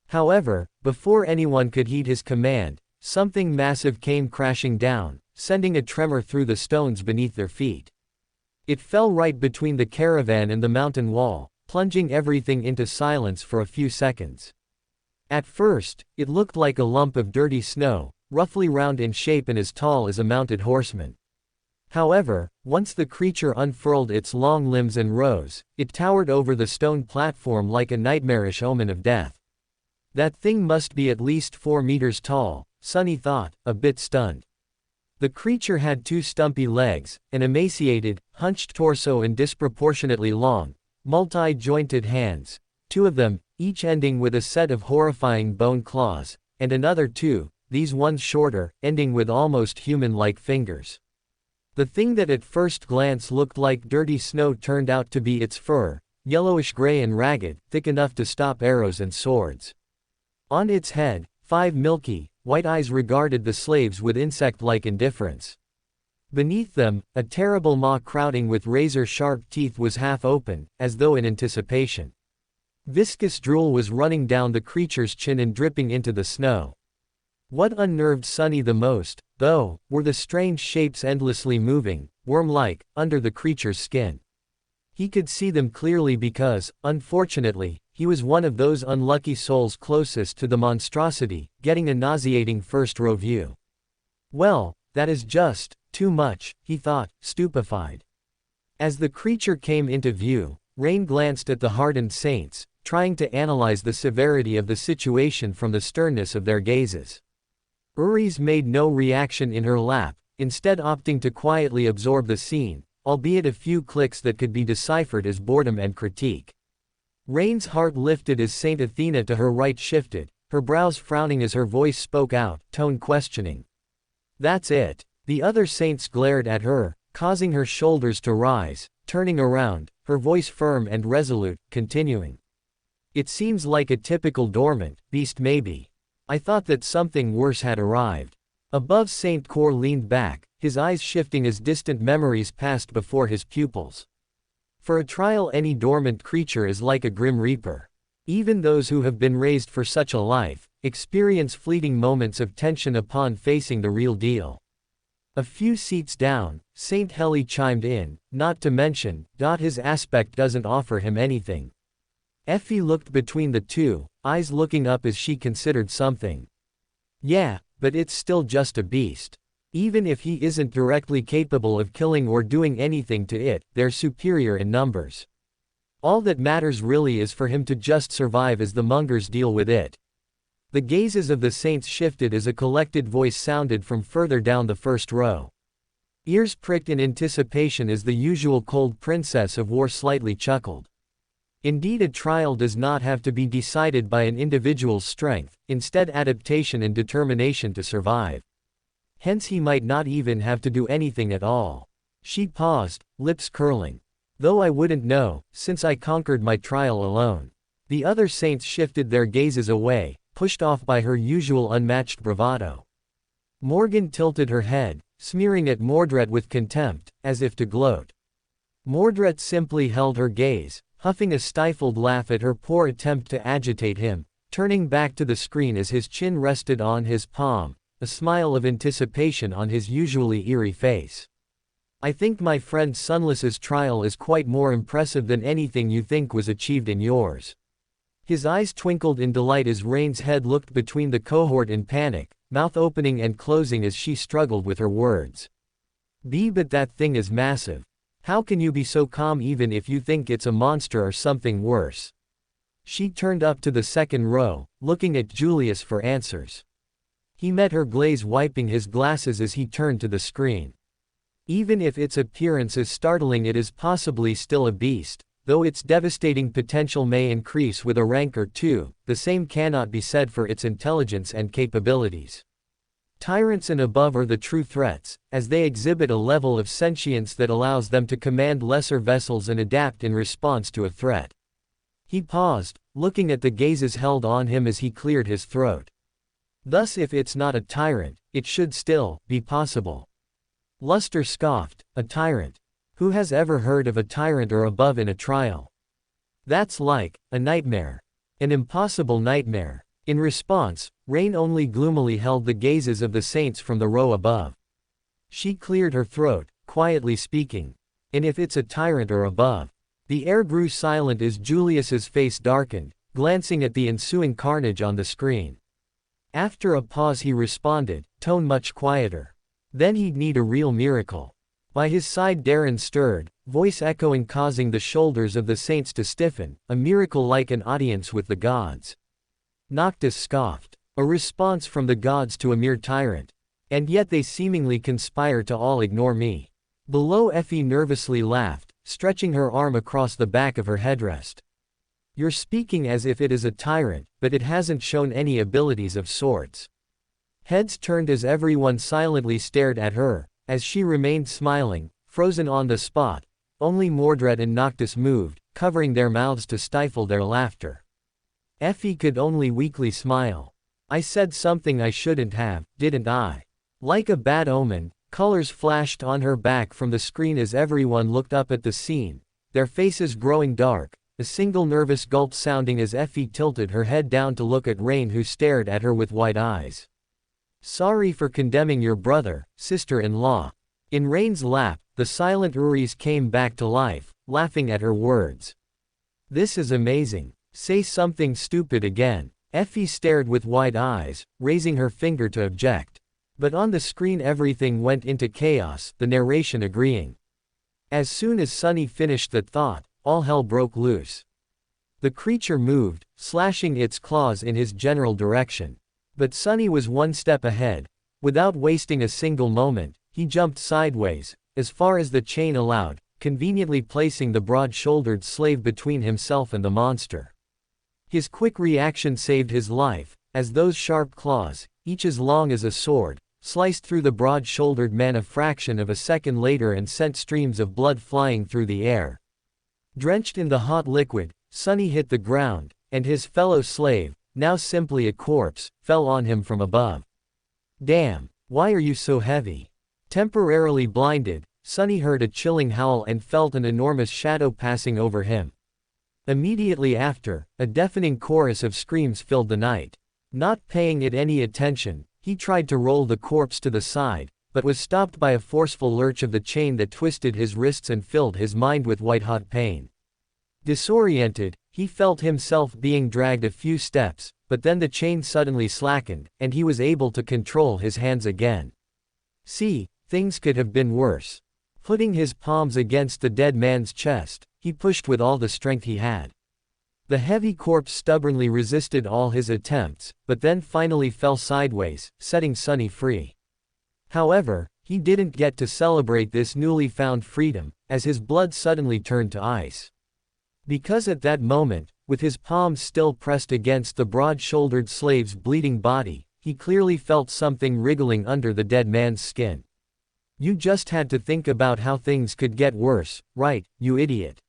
However, before anyone could heed his command, something massive came crashing down, sending a tremor through the stones beneath their feet. It fell right between the caravan and the mountain wall, plunging everything into silence for a few seconds. At first, it looked like a lump of dirty snow, roughly round in shape and as tall as a mounted horseman. However, once the creature unfurled its long limbs and rose, it towered over the stone platform like a nightmarish omen of death. That thing must be at least 4 meters tall, Sunny thought, a bit stunned. The creature had 2 stumpy legs, an emaciated, hunched torso and disproportionately long, multi-jointed hands, 2 of them, each ending with a set of horrifying bone claws, and another 2, these ones shorter, ending with almost human-like fingers. The thing that at first glance looked like dirty snow turned out to be its fur, yellowish-gray and ragged, thick enough to stop arrows and swords. On its head, 5 milky, white eyes regarded the slaves with insect-like indifference. Beneath them, a terrible maw crowding with razor-sharp teeth was half open, as though in anticipation. Viscous drool was running down the creature's chin and dripping into the snow. What unnerved Sunny the most, though, were the strange shapes endlessly moving, worm-like, under the creature's skin. He could see them clearly because, unfortunately, he was one of those unlucky souls closest to the monstrosity, getting a nauseating first-row view. Well, that is just too much, he thought, stupefied. As the creature came into view, Rain glanced at the hardened saints, trying to analyze the severity of the situation from the sternness of their gazes. Uri's made no reaction in her lap, instead opting to quietly absorb the scene, albeit a few clicks that could be deciphered as boredom and critique. Rain's heart lifted as Saint Athena to her right shifted, her brows frowning as her voice spoke out, tone questioning. "That's it." The other saints glared at her, causing her shoulders to rise, turning around, her voice firm and resolute, continuing. "It seems like a typical dormant beast maybe. I thought that something worse had arrived." Above Saint Cor leaned back, his eyes shifting as distant memories passed before his pupils. For a trial any dormant creature is like a grim reaper. Even those who have been raised for such a life, experience fleeting moments of tension upon facing the real deal. A few seats down, Saint Heli chimed in, not to mention, his aspect doesn't offer him anything. Effie looked between the two, eyes looking up as she considered something. Yeah, but it's still just a beast. Even if he isn't directly capable of killing or doing anything to it, they're superior in numbers. All that matters really is for him to just survive as the Mongers deal with it. The gazes of the saints shifted as a collected voice sounded from further down the first row. Ears pricked in anticipation as the usual cold princess of war slightly chuckled. Indeed, a trial does not have to be decided by an individual's strength, instead adaptation and determination to survive. Hence he might not even have to do anything at all. She paused, lips curling. Though I wouldn't know, since I conquered my trial alone. The other saints shifted their gazes away, pushed off by her usual unmatched bravado. Morgan tilted her head, smearing at Mordred with contempt, as if to gloat. Mordred simply held her gaze, huffing a stifled laugh at her poor attempt to agitate him, turning back to the screen as his chin rested on his palm, a smile of anticipation on his usually eerie face. I think my friend Sunless's trial is quite more impressive than anything you think was achieved in yours. His eyes twinkled in delight as Rain's head looked between the cohort in panic, mouth opening and closing as she struggled with her words. But that thing is massive. How can you be so calm even if you think it's a monster or something worse? She turned up to the second row, looking at Julius for answers. He met her glaze, wiping his glasses as he turned to the screen. Even if its appearance is startling, it is possibly still a beast. Though its devastating potential may increase with a rank or two, the same cannot be said for its intelligence and capabilities. Tyrants and above are the true threats, as they exhibit a level of sentience that allows them to command lesser vessels and adapt in response to a threat. He paused, looking at the gazes held on him as he cleared his throat. Thus, if it's not a tyrant, it should still be possible. Luster scoffed. A tyrant? Who has ever heard of a tyrant or above in a trial? That's like a nightmare. An impossible nightmare. In response, Rain only gloomily held the gazes of the saints from the row above. She cleared her throat, quietly speaking. And if it's a tyrant or above? The air grew silent as Julius's face darkened, glancing at the ensuing carnage on the screen. After a pause he responded, tone much quieter. Then he'd need a real miracle. By his side Darren stirred, voice echoing, causing the shoulders of the saints to stiffen, a miracle like an audience with the gods. Noctis scoffed. A response from the gods to a mere tyrant. And yet they seemingly conspire to all ignore me. Below, Effie nervously laughed, stretching her arm across the back of her headrest. You're speaking as if it is a tyrant, but it hasn't shown any abilities of sorts. Heads turned as everyone silently stared at her. As she remained smiling, frozen on the spot, only Mordred and Noctis moved, covering their mouths to stifle their laughter. Effie could only weakly smile. I said something I shouldn't have, didn't I? Like a bad omen, Colors flashed on her back from the screen as everyone looked up at the scene, their faces growing dark, a single nervous gulp sounding as Effie tilted her head down to look at Rain, who stared at her with wide eyes. "Sorry for condemning your brother, sister-in-law." In Rain's lap, the silent Uris came back to life, laughing at her words. "This is amazing. Say something stupid again." Effie stared with wide eyes, raising her finger to object. But on the screen everything went into chaos, the narration agreeing. As soon as Sunny finished that thought, all hell broke loose. The creature moved, slashing its claws in his general direction. But Sunny was one step ahead. Without wasting a single moment, he jumped sideways, as far as the chain allowed, conveniently placing the broad-shouldered slave between himself and the monster. His quick reaction saved his life, as those sharp claws, each as long as a sword, sliced through the broad-shouldered man a fraction of a second later and sent streams of blood flying through the air. Drenched in the hot liquid, Sunny hit the ground, and his fellow slave, now simply a corpse, fell on him from above. "Damn, why are you so heavy?" Temporarily blinded, Sunny heard a chilling howl and felt an enormous shadow passing over him. Immediately after, a deafening chorus of screams filled the night. Not paying it any attention, he tried to roll the corpse to the side, but was stopped by a forceful lurch of the chain that twisted his wrists and filled his mind with white-hot pain. Disoriented, he felt himself being dragged a few steps, but then the chain suddenly slackened, and he was able to control his hands again. See, things could have been worse. Putting his palms against the dead man's chest, he pushed with all the strength he had. The heavy corpse stubbornly resisted all his attempts, but then finally fell sideways, setting Sunny free. However, he didn't get to celebrate this newly found freedom, as his blood suddenly turned to ice. Because at that moment, with his palms still pressed against the broad-shouldered slave's bleeding body, he clearly felt something wriggling under the dead man's skin. "You just had to think about how things could get worse, right, you idiot?"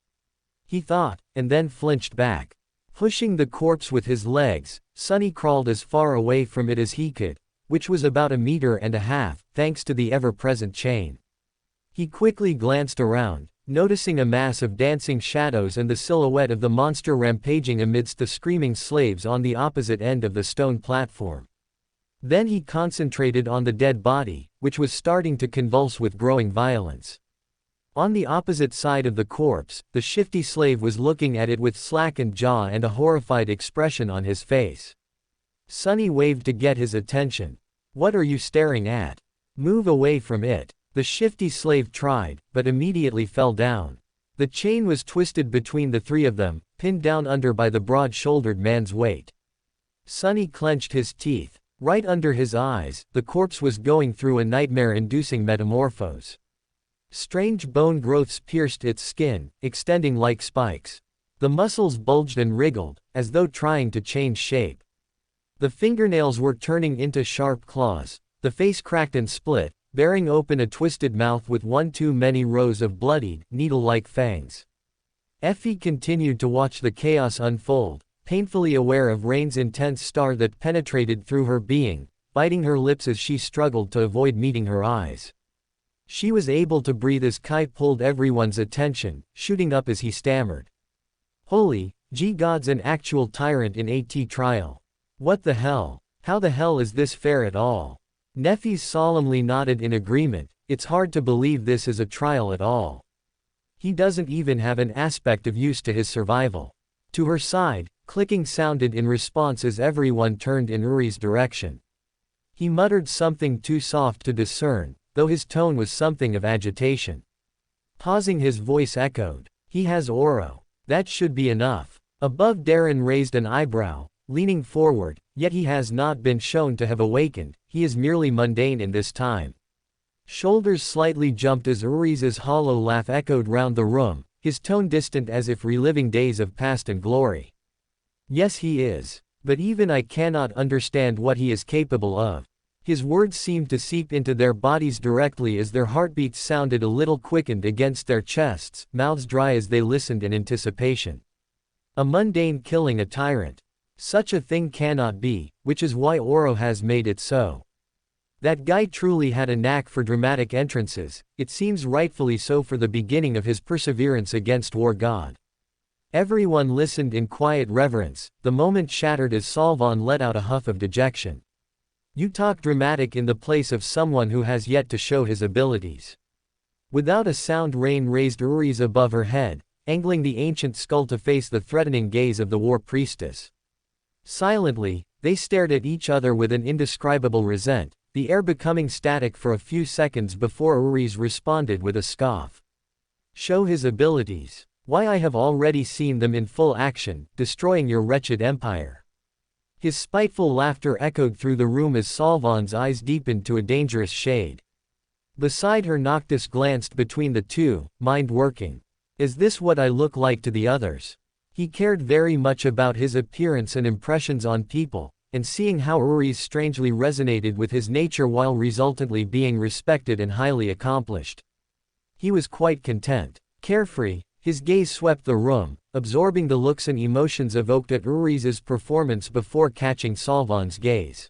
he thought, and then flinched back. Pushing the corpse with his legs, Sunny crawled as far away from it as he could, which was about 1.5 meters, thanks to the ever-present chain. He quickly glanced around, noticing a mass of dancing shadows and the silhouette of the monster rampaging amidst the screaming slaves on the opposite end of the stone platform. Then he concentrated on the dead body, which was starting to convulse with growing violence. On the opposite side of the corpse, the shifty slave was looking at it with slackened jaw and a horrified expression on his face. Sunny waved to get his attention. "What are you staring at? Move away from it." The shifty slave tried, but immediately fell down. The chain was twisted between the three of them, pinned down under by the broad-shouldered man's weight. Sunny clenched his teeth. Right under his eyes, the corpse was going through a nightmare-inducing metamorphose. Strange bone growths pierced its skin, extending like spikes. The muscles bulged and wriggled, as though trying to change shape. The fingernails were turning into sharp claws. The face cracked and split, bearing open a twisted mouth with one too many rows of bloodied, needle-like fangs. Effie continued to watch the chaos unfold, painfully aware of Rain's intense stare that penetrated through her being, biting her lips as she struggled to avoid meeting her eyes. She was able to breathe as Kai pulled everyone's attention, shooting up as he stammered. "Holy, God's an actual tyrant in AT trial. What the hell? How the hell is this fair at all?" Neffy solemnly nodded in agreement. "It's hard to believe this is a trial at all. He doesn't even have an aspect of use to his survival." To her side, clicking sounded in response as everyone turned in Uri's direction. He muttered something too soft to discern, though his tone was something of agitation. Pausing, his voice echoed, "He has Oro. That should be enough." Above, Darren raised an eyebrow, leaning forward, "Yet he has not been shown to have awakened, he is merely mundane in this time." Shoulders slightly jumped as Uri's hollow laugh echoed round the room, his tone distant as if reliving days of past and glory. "Yes, he is. But even I cannot understand what he is capable of." His words seemed to seep into their bodies directly as their heartbeats sounded a little quickened against their chests, mouths dry as they listened in anticipation. A mundane killing a tyrant. Such a thing cannot be, which is why Oro has made it so. That guy truly had a knack for dramatic entrances, it seems rightfully so for the beginning of his perseverance against war god. Everyone listened in quiet reverence, the moment shattered as Solvon let out a huff of dejection. You talk dramatic in the place of someone who has yet to show his abilities. Without a sound, Rain raised Uri's above her head, angling the ancient skull to face the threatening gaze of the war priestess. Silently, they stared at each other with an indescribable resent, the air becoming static for a few seconds before Uri's responded with a scoff. Show his abilities. Why, I have already seen them in full action, destroying your wretched empire. His spiteful laughter echoed through the room as Solvon's eyes deepened to a dangerous shade. Beside her, Noctis glanced between the two, mind working. Is this what I look like to the others? He cared very much about his appearance and impressions on people, and seeing how Uri's strangely resonated with his nature while resultantly being respected and highly accomplished. He was quite content. Carefree, his gaze swept the room, absorbing the looks and emotions evoked at Uri's performance before catching Solvon's gaze.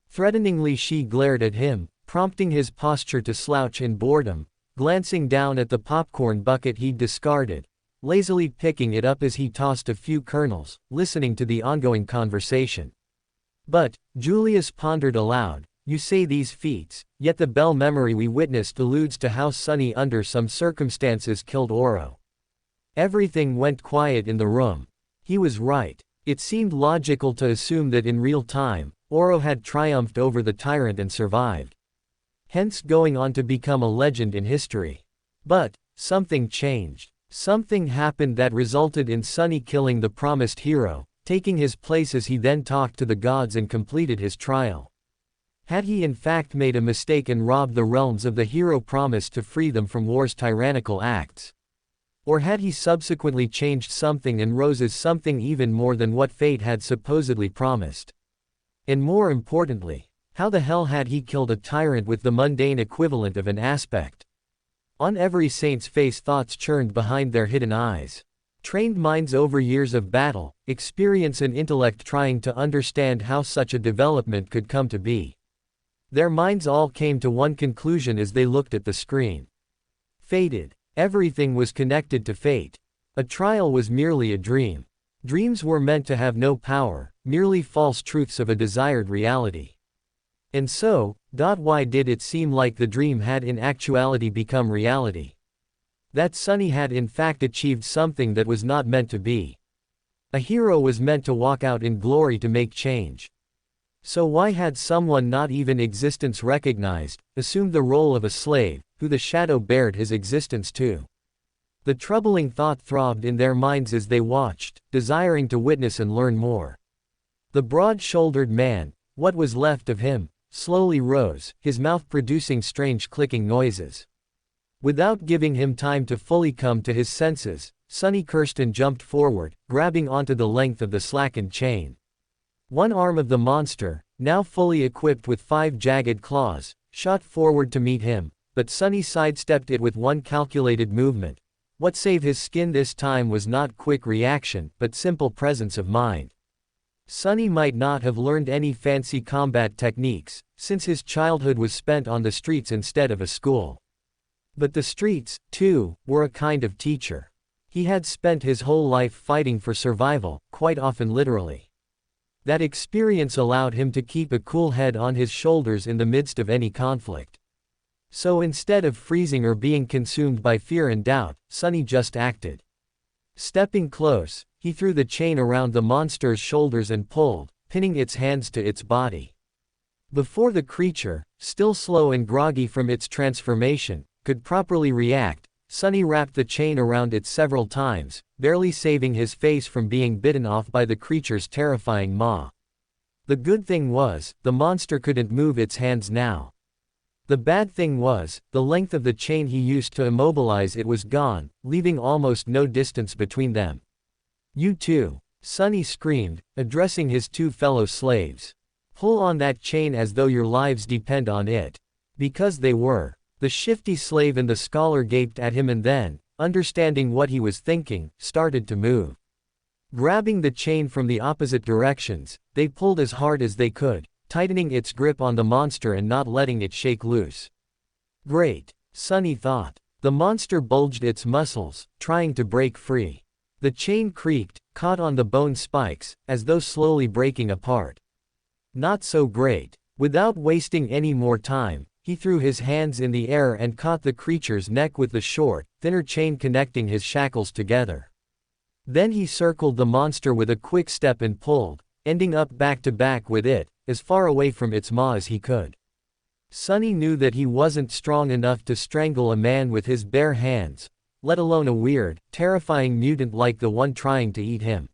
Threateningly she glared at him, prompting his posture to slouch in boredom, glancing down at the popcorn bucket he'd discarded, lazily picking it up as he tossed a few kernels, listening to the ongoing conversation. But, Julius pondered aloud, you say these feats, yet the Bell memory we witnessed alludes to how Sunny under some circumstances killed Oro. Everything went quiet in the room. He was right. It seemed logical to assume that in real time, Oro had triumphed over the tyrant and survived. Hence going on to become a legend in history. But, something changed. Something happened that resulted in Sunny killing the promised hero, taking his place as he then talked to the gods and completed his trial. Had he in fact made a mistake and robbed the realms of the hero promised to free them from war's tyrannical acts? Or had he subsequently changed something and rose as something even more than what fate had supposedly promised? And more importantly, how the hell had he killed a tyrant with the mundane equivalent of an aspect? On every saint's face thoughts churned behind their hidden eyes. Trained minds over years of battle, experience and intellect trying to understand how such a development could come to be. Their minds all came to one conclusion as they looked at the screen. Fated. Everything was connected to fate. A trial was merely a dream. Dreams were meant to have no power, merely false truths of a desired reality. And so, why did it seem like the dream had in actuality become reality? That Sunny had in fact achieved something that was not meant to be. A hero was meant to walk out in glory to make change. So why had someone not even existence recognized, assumed the role of a slave, who the shadow bared his existence to? The troubling thought throbbed in their minds as they watched, desiring to witness and learn more. The broad-shouldered man, what was left of him, slowly rose, his mouth producing strange clicking noises. Without giving him time to fully come to his senses, Sunny cursed and jumped forward, grabbing onto the length of the slackened chain. One arm of the monster, now fully equipped with 5 jagged claws, shot forward to meet him, but Sunny sidestepped it with one calculated movement. What saved his skin this time was not quick reaction, but simple presence of mind. Sunny might not have learned any fancy combat techniques, since his childhood was spent on the streets instead of a school. But the streets, too, were a kind of teacher. He had spent his whole life fighting for survival, quite often literally. That experience allowed him to keep a cool head on his shoulders in the midst of any conflict. So instead of freezing or being consumed by fear and doubt, Sunny just acted. Stepping close, he threw the chain around the monster's shoulders and pulled, pinning its hands to its body. Before the creature, still slow and groggy from its transformation, could properly react, Sunny wrapped the chain around it several times, barely saving his face from being bitten off by the creature's terrifying maw. The good thing was, the monster couldn't move its hands now. The bad thing was, the length of the chain he used to immobilize it was gone, leaving almost no distance between them. You too, Sunny screamed, addressing his 2 fellow slaves. Pull on that chain as though your lives depend on it. Because they were. The shifty slave and the scholar gaped at him and then, understanding what he was thinking, started to move. Grabbing the chain from the opposite directions, they pulled as hard as they could, tightening its grip on the monster and not letting it shake loose. Great, Sunny thought. The monster bulged its muscles, trying to break free. The chain creaked, caught on the bone spikes, as though slowly breaking apart. Not so great. Without wasting any more time, he threw his hands in the air and caught the creature's neck with the short, thinner chain connecting his shackles together. Then he circled the monster with a quick step and pulled, ending up back to back with it, as far away from its maw as he could. Sunny knew that he wasn't strong enough to strangle a man with his bare hands, let alone a weird, terrifying mutant like the one trying to eat him.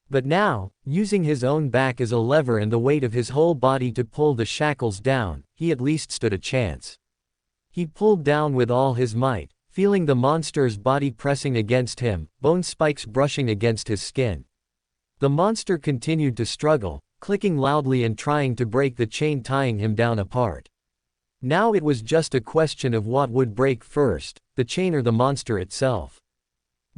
But now, using his own back as a lever and the weight of his whole body to pull the shackles down, he at least stood a chance. He pulled down with all his might, feeling the monster's body pressing against him, bone spikes brushing against his skin. The monster continued to struggle, clicking loudly and trying to break the chain tying him down apart. Now it was just a question of what would break first, the chain or the monster itself.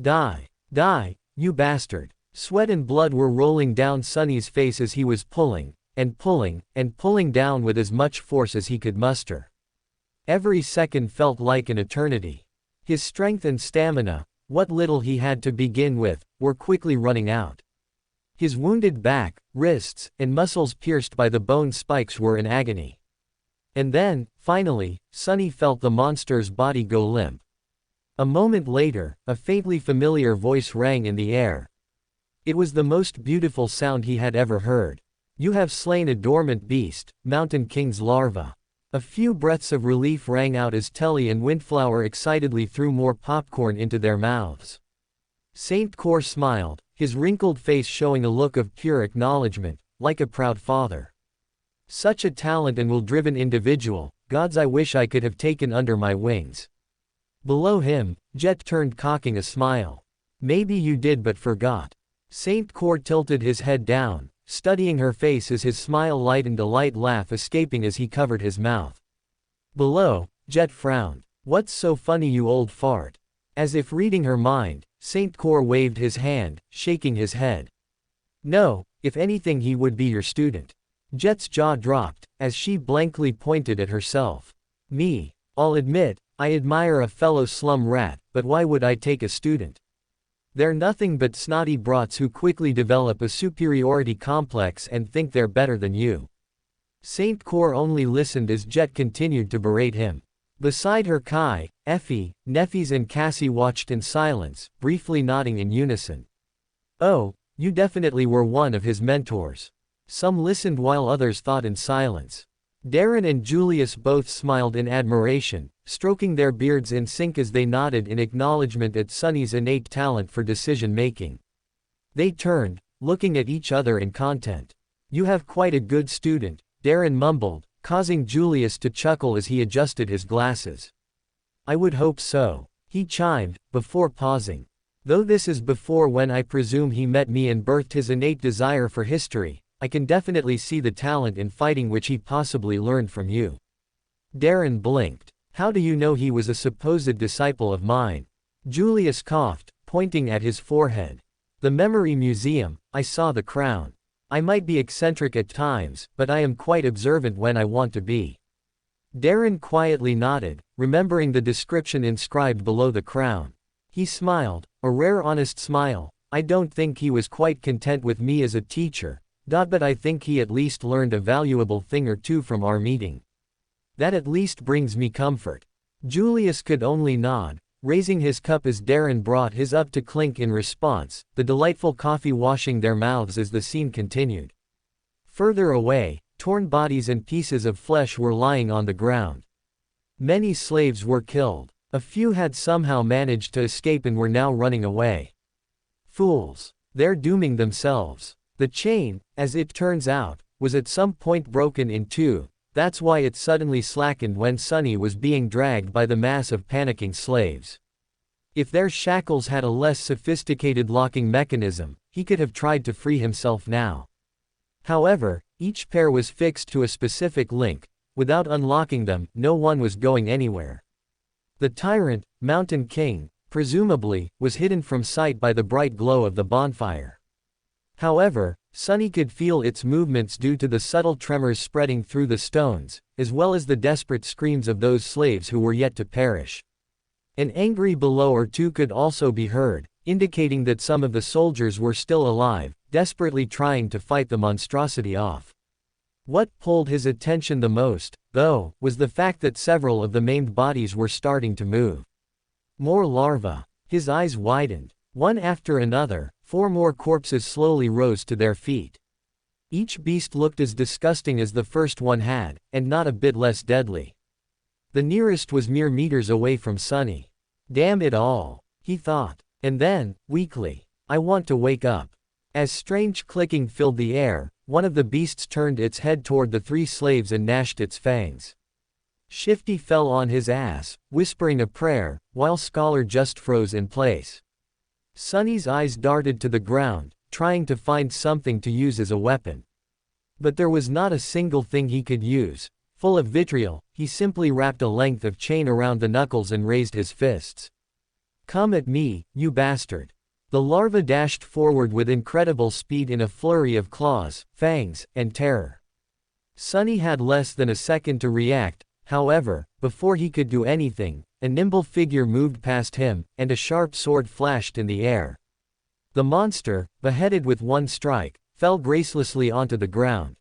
Die. Die, you bastard. Sweat and blood were rolling down Sunny's face as he was pulling, and pulling, and pulling down with as much force as he could muster. Every second felt like an eternity. His strength and stamina, what little he had to begin with, were quickly running out. His wounded back, wrists, and muscles pierced by the bone spikes were in agony. And then, finally, Sunny felt the monster's body go limp. A moment later, a faintly familiar voice rang in the air. It was the most beautiful sound he had ever heard. You have slain a dormant beast, Mountain King's larva. A few breaths of relief rang out as Telly and Windflower excitedly threw more popcorn into their mouths. Saint Cor smiled, his wrinkled face showing a look of pure acknowledgement, like a proud father. Such a talent and will-driven individual, gods I wish I could have taken under my wings. Below him, Jet turned cocking a smile. Maybe you did but forgot. Saint Cor tilted his head down, studying her face as his smile lightened a light laugh escaping as he covered his mouth. Below, Jet frowned. What's so funny you old fart? As if reading her mind, Saint Cor waved his hand, shaking his head. No, if anything he would be your student. Jet's jaw dropped, as she blankly pointed at herself. Me. I'll admit, I admire a fellow slum rat, but why would I take a student? They're nothing but snotty brats who quickly develop a superiority complex and think they're better than you. Saint Cor only listened as Jet continued to berate him. Beside her Kai, Effie, Neffys and Cassie watched in silence, briefly nodding in unison. Oh, you definitely were one of his mentors. Some listened while others thought in silence. Darren and Julius both smiled in admiration, stroking their beards in sync as they nodded in acknowledgement at Sunny's innate talent for decision-making. They turned, looking at each other in content. You have quite a good student, Darren mumbled, causing Julius to chuckle as he adjusted his glasses. I would hope so, he chimed, before pausing. Though this is before when I presume he met me and birthed his innate desire for history, I can definitely see the talent in fighting which he possibly learned from you. Darren blinked. How do you know he was a supposed disciple of mine? Julius coughed, pointing at his forehead. The Memory Museum, I saw the crown. I might be eccentric at times, but I am quite observant when I want to be. Darren quietly nodded, remembering the description inscribed below the crown. He smiled, a rare honest smile. I don't think he was quite content with me as a teacher, but I think he at least learned a valuable thing or two from our meeting. That at least brings me comfort. Julius could only nod, raising his cup as Darren brought his up to clink in response, the delightful coffee washing their mouths as the scene continued. Further away, torn bodies and pieces of flesh were lying on the ground. Many slaves were killed. A few had somehow managed to escape and were now running away. Fools. They're dooming themselves. The chain, as it turns out, was at some point broken in two. That's why it suddenly slackened when Sunny was being dragged by the mass of panicking slaves. If their shackles had a less sophisticated locking mechanism, he could have tried to free himself now. However, each pair was fixed to a specific link. Without unlocking them, no one was going anywhere. The tyrant, Mountain King, presumably, was hidden from sight by the bright glow of the bonfire. However, Sunny could feel its movements due to the subtle tremors spreading through the stones, as well as the desperate screams of those slaves who were yet to perish. An angry bellow or two could also be heard, indicating that some of the soldiers were still alive, desperately trying to fight the monstrosity off. What pulled his attention the most, though, was the fact that several of the maimed bodies were starting to move. More larvae. His eyes widened. One after another, 4 more corpses slowly rose to their feet. Each beast looked as disgusting as the first one had, and not a bit less deadly. The nearest was mere meters away from Sunny. Damn it all, he thought. And then, weakly, I want to wake up. As strange clicking filled the air, one of the beasts turned its head toward the 3 slaves and gnashed its fangs. Shifty fell on his ass, whispering a prayer, while Scholar just froze in place. Sunny's eyes darted to the ground, trying to find something to use as a weapon. But there was not a single thing he could use. Full of vitriol, he simply wrapped a length of chain around the knuckles and raised his fists. Come at me, you bastard. The larva dashed forward with incredible speed in a flurry of claws, fangs, and terror. Sunny had less than a second to react, however. Before he could do anything, a nimble figure moved past him, and a sharp sword flashed in the air. The monster, beheaded with one strike, fell gracelessly onto the ground.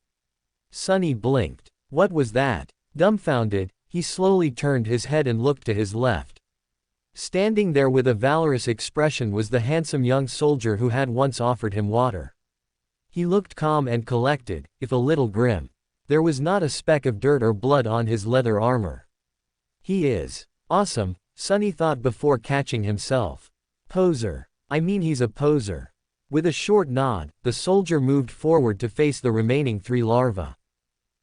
Sunny blinked. What was that? Dumbfounded, he slowly turned his head and looked to his left. Standing there with a valorous expression was the handsome young soldier who had once offered him water. He looked calm and collected, if a little grim. There was not a speck of dirt or blood on his leather armor. He is awesome, Sunny thought before catching himself. Poser. I mean, he's a poser. With a short nod, the soldier moved forward to face the remaining 3 larvae.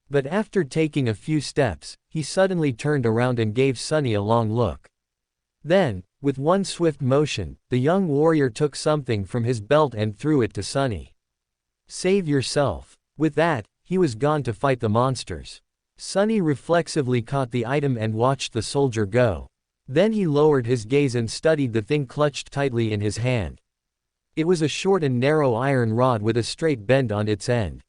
But after taking a few steps, he suddenly turned around and gave Sunny a long look. Then, with one swift motion, the young warrior took something from his belt and threw it to Sunny. Save yourself. With that, he was gone to fight the monsters. Sunny reflexively caught the item and watched the soldier go. Then he lowered his gaze and studied the thing clutched tightly in his hand. It was a short and narrow iron rod with a straight bend on its end.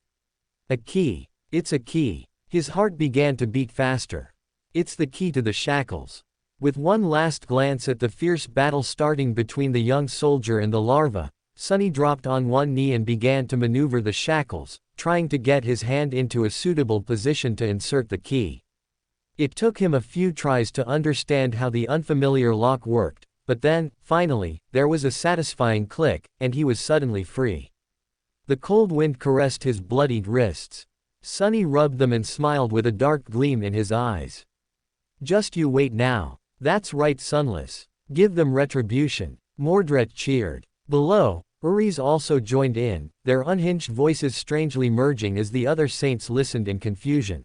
A key. It's a key. His heart began to beat faster. It's the key to the shackles. With one last glance at the fierce battle starting between the young soldier and the larva, Sunny dropped on one knee and began to maneuver the shackles, trying to get his hand into a suitable position to insert the key. It took him a few tries to understand how the unfamiliar lock worked, but then, finally, there was a satisfying click, and he was suddenly free. The cold wind caressed his bloodied wrists. Sunny rubbed them and smiled with a dark gleam in his eyes. Just you wait now. That's right, Sunless. Give them retribution. Mordred cheered. Below, Uri's also joined in, their unhinged voices strangely merging as the other saints listened in confusion.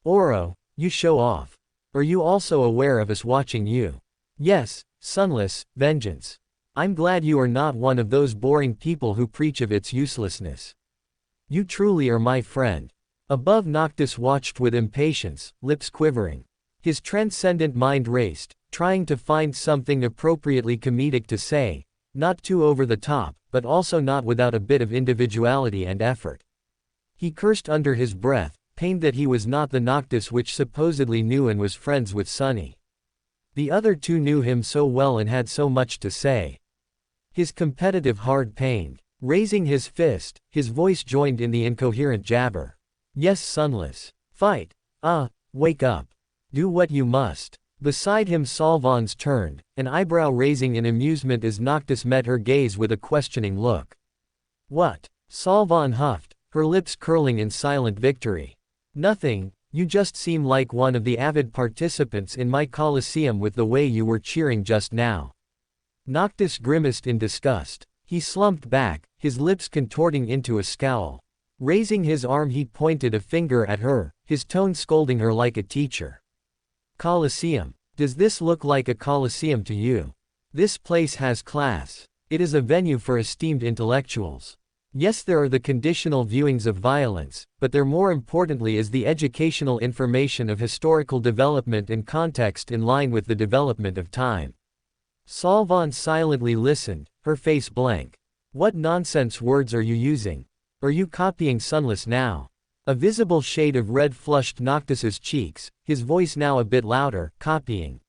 Oro, you show off. Are you also aware of us watching you? Yes, Sunless, vengeance. I'm glad you are not one of those boring people who preach of its uselessness. You truly are my friend. Above, Noctis watched with impatience, lips quivering. His transcendent mind raced, trying to find something appropriately comedic to say, not too over the top, but also not without a bit of individuality and effort. He cursed under his breath, pained that he was not the Noctis which supposedly knew and was friends with Sunny. The other 2 knew him so well and had so much to say. His competitive heart pained. Raising his fist, his voice joined in the incoherent jabber. Yes, Sunless. Fight. Wake up. Do what you must. Beside him Solvans turned, an eyebrow raising in amusement as Noctis met her gaze with a questioning look. What? Solvan huffed, her lips curling in silent victory. Nothing, you just seem like one of the avid participants in my Colosseum with the way you were cheering just now. Noctis grimaced in disgust. He slumped back, his lips contorting into a scowl. Raising his arm he pointed a finger at her, his tone scolding her like a teacher. Colosseum. Does this look like a Colosseum to you? This place has class. It is a venue for esteemed intellectuals. Yes, there are the conditional viewings of violence, but there more importantly is the educational information of historical development and context in line with the development of time. Solvan silently listened, her face blank. What nonsense words are you using? Are you copying Sunless now? A visible shade of red flushed Noctis's cheeks, his voice now a bit louder. Copying.